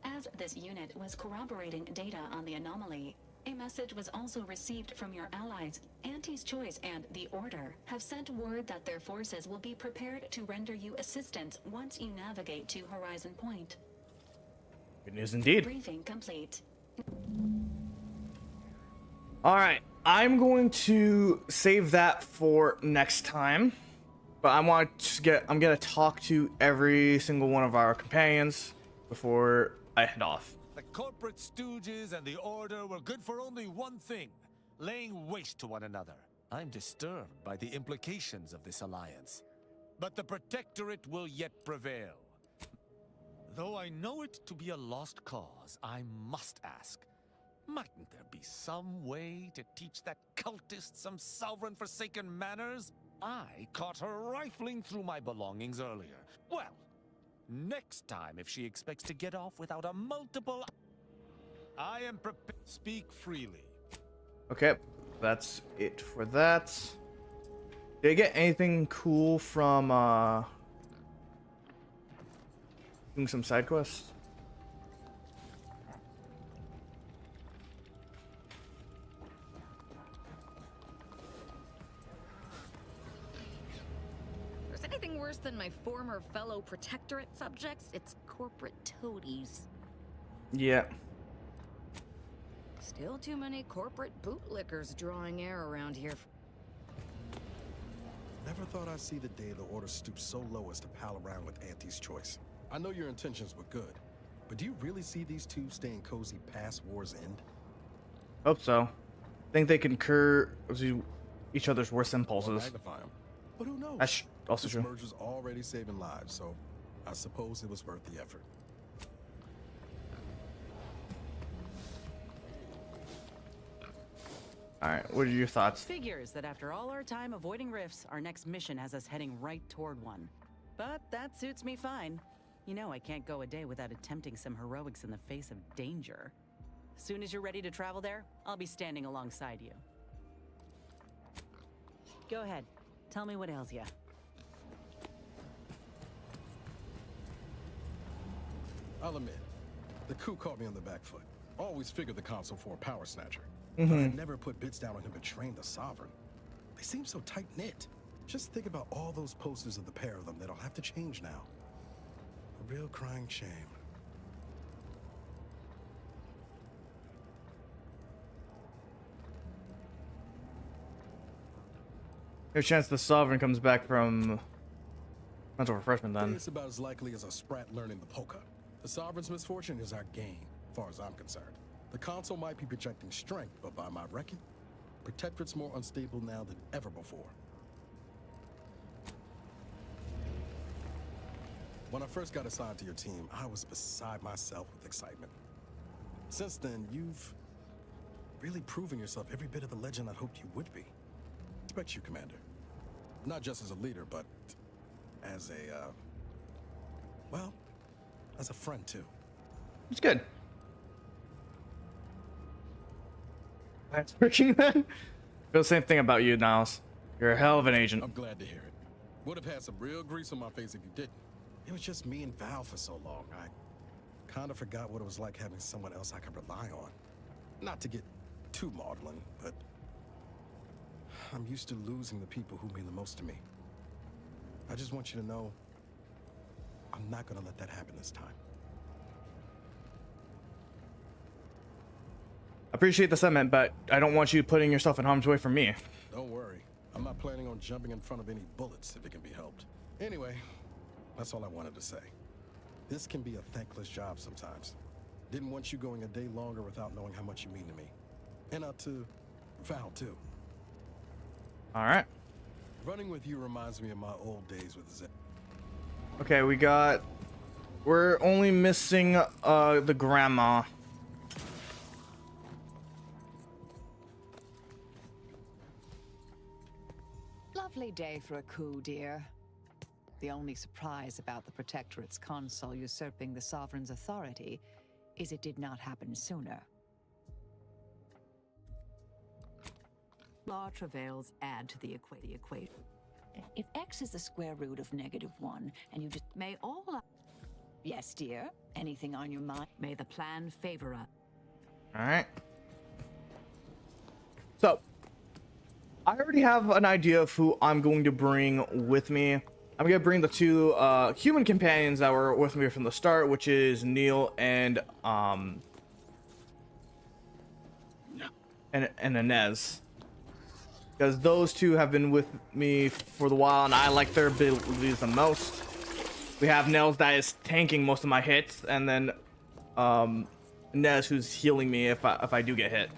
As this unit was corroborating data on the anomaly, a message was also received from your allies. Auntie's Choice and the Order have sent word that their forces will be prepared to render you assistance once you navigate to Horizon Point. Good news indeed. Briefing complete. All right, I'm going to save that for next time. But I want to I'm gonna talk to every single one of our companions before I head off. The corporate stooges and the Order were good for only one thing: laying waste to one another. I'm disturbed by the implications of this alliance. But the Protectorate will yet prevail. Though I know it to be a lost cause, I must ask, mightn't there be some way to teach that cultist some sovereign forsaken manners? I caught her rifling through my belongings earlier. Well, next time if she expects to get off without a multiple... I am prepared. Speak freely. Okay, that's it for that. Did I get anything cool from doing some side quests? If there's anything worse than my former fellow Protectorate subjects, it's corporate toadies. Yeah. Still too many corporate bootlickers drawing air around here. Never Never thought I'd see the day the Order stoops so low as to pal around with Auntie's choice. I know your intentions were good, but do you really see these two staying cozy past war's end? Hope so. Think they concur each other's worst impulses. Magnify 'em. But who knows? That's also this true. merger's already saving lives, so I suppose it was worth the effort. Alright, what are your thoughts? Figures that after all our time avoiding rifts, our next mission has us heading right toward one. But that suits me fine. You know I can't go a day without attempting some heroics in the face of danger. Soon as you're ready to travel there, I'll be standing alongside you. Go ahead. Tell me what ails ya. I'll admit, the coup caught me on the back foot. Always figured the console for a power snatcher. Mhm. But I never put bits down on him betraying the Sovereign. They seem so tight-knit. Just think about all those posters of the pair of them that'll have to change now. A real crying shame. There's a chance the Sovereign comes back from mental refreshment then. It's about as likely as a sprat learning the polka. The Sovereign's misfortune is our gain, as far as I'm concerned. The console might be projecting strength, but by my reckoning, Protectorate's more unstable now than ever before. When I first got assigned to your team, I was beside myself with excitement. Since then, you've really proven yourself every bit of the legend I hoped you would be. Respect you, Commander. Not just as a leader, but as a, well, as a friend, too. It's good. That's working then? Feel the same thing about you, Niles. You're a hell of an agent. I'm glad to hear it. Would have had some real grease on my face if you didn't. It was just me and Val for so long. I kind of forgot what it was like having someone else I could rely on. Not to get too maudlin, but I'm used to losing the people who mean the most to me. I just want you to know I'm not gonna let that happen this time. I appreciate the sentiment, but I don't want you putting yourself in harm's way for me. Don't worry. I'm not planning on jumping in front of any bullets if it can be helped. Anyway, that's all I wanted to say. This can be a thankless job sometimes. Didn't want you going a day longer without knowing how much you mean to me. And out to Val, too. All right. Running with you reminds me of my old days with Zed. Okay, we're only missing the grandma. Lovely day for a coup, dear. The only surprise about the Protectorate's console usurping the Sovereign's authority is it did not happen sooner. Law travails add to the equation. If x is the square root of -1, and you just may all... Yes, dear. Anything on your mind? May the plan favor us. All right. So, I already have an idea of who I'm going to bring with me. I'm going to bring the two human companions that were with me from the start, which is Neil and Inez. Because those two have been with me for the while, and I like their abilities the most. We have Nels that is tanking most of my hits, and then Inez who's healing me if I do get hit.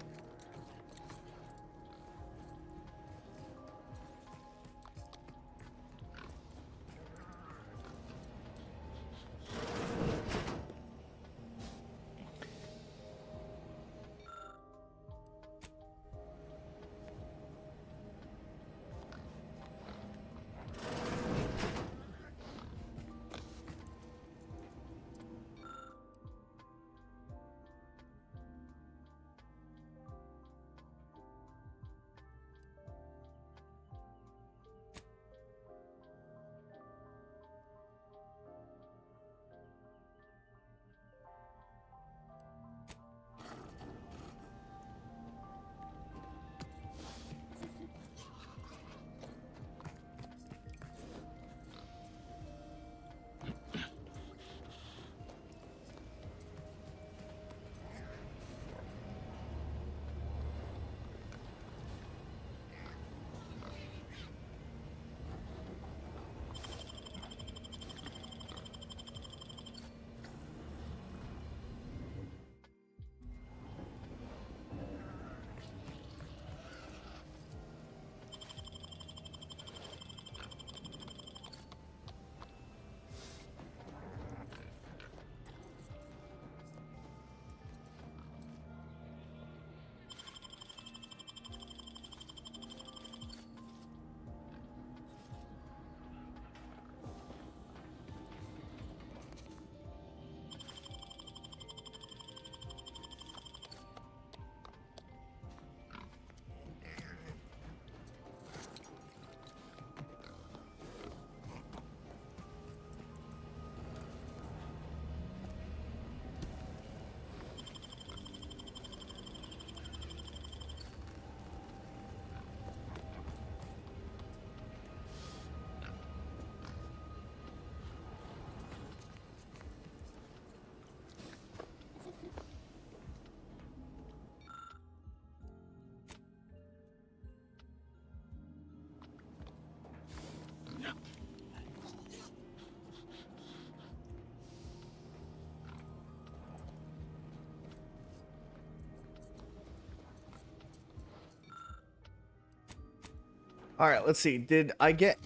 All right, let's see. Did I get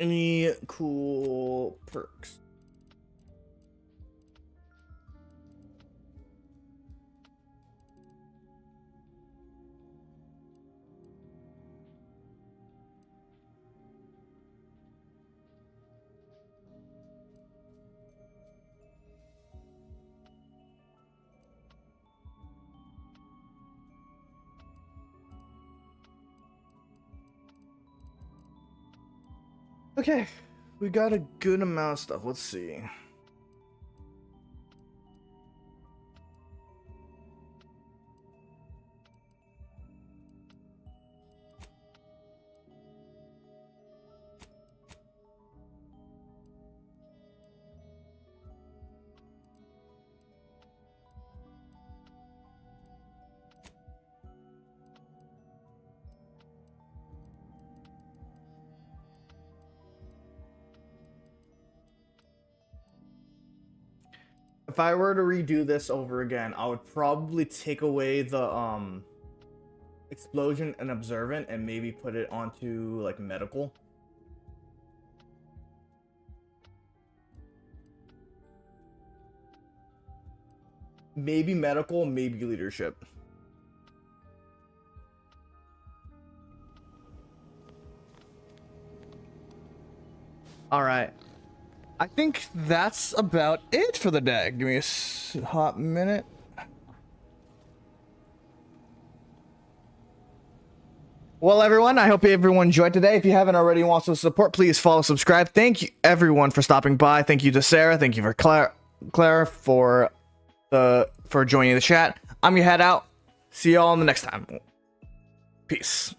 any cool perks? Okay, we got a good amount of stuff. Let's see. If I were to redo this over again, I would probably take away the explosion and observant and maybe put it onto like medical. Maybe medical, maybe leadership. All right. I think that's about it for the day. Give me a hot minute. Well, everyone, I hope everyone enjoyed today. If you haven't already and want to support, please follow, subscribe. Thank you, everyone, for stopping by. Thank you to Sarah. Thank you for Clara for joining the chat. I'm gonna head out. See y'all in the next time. Peace.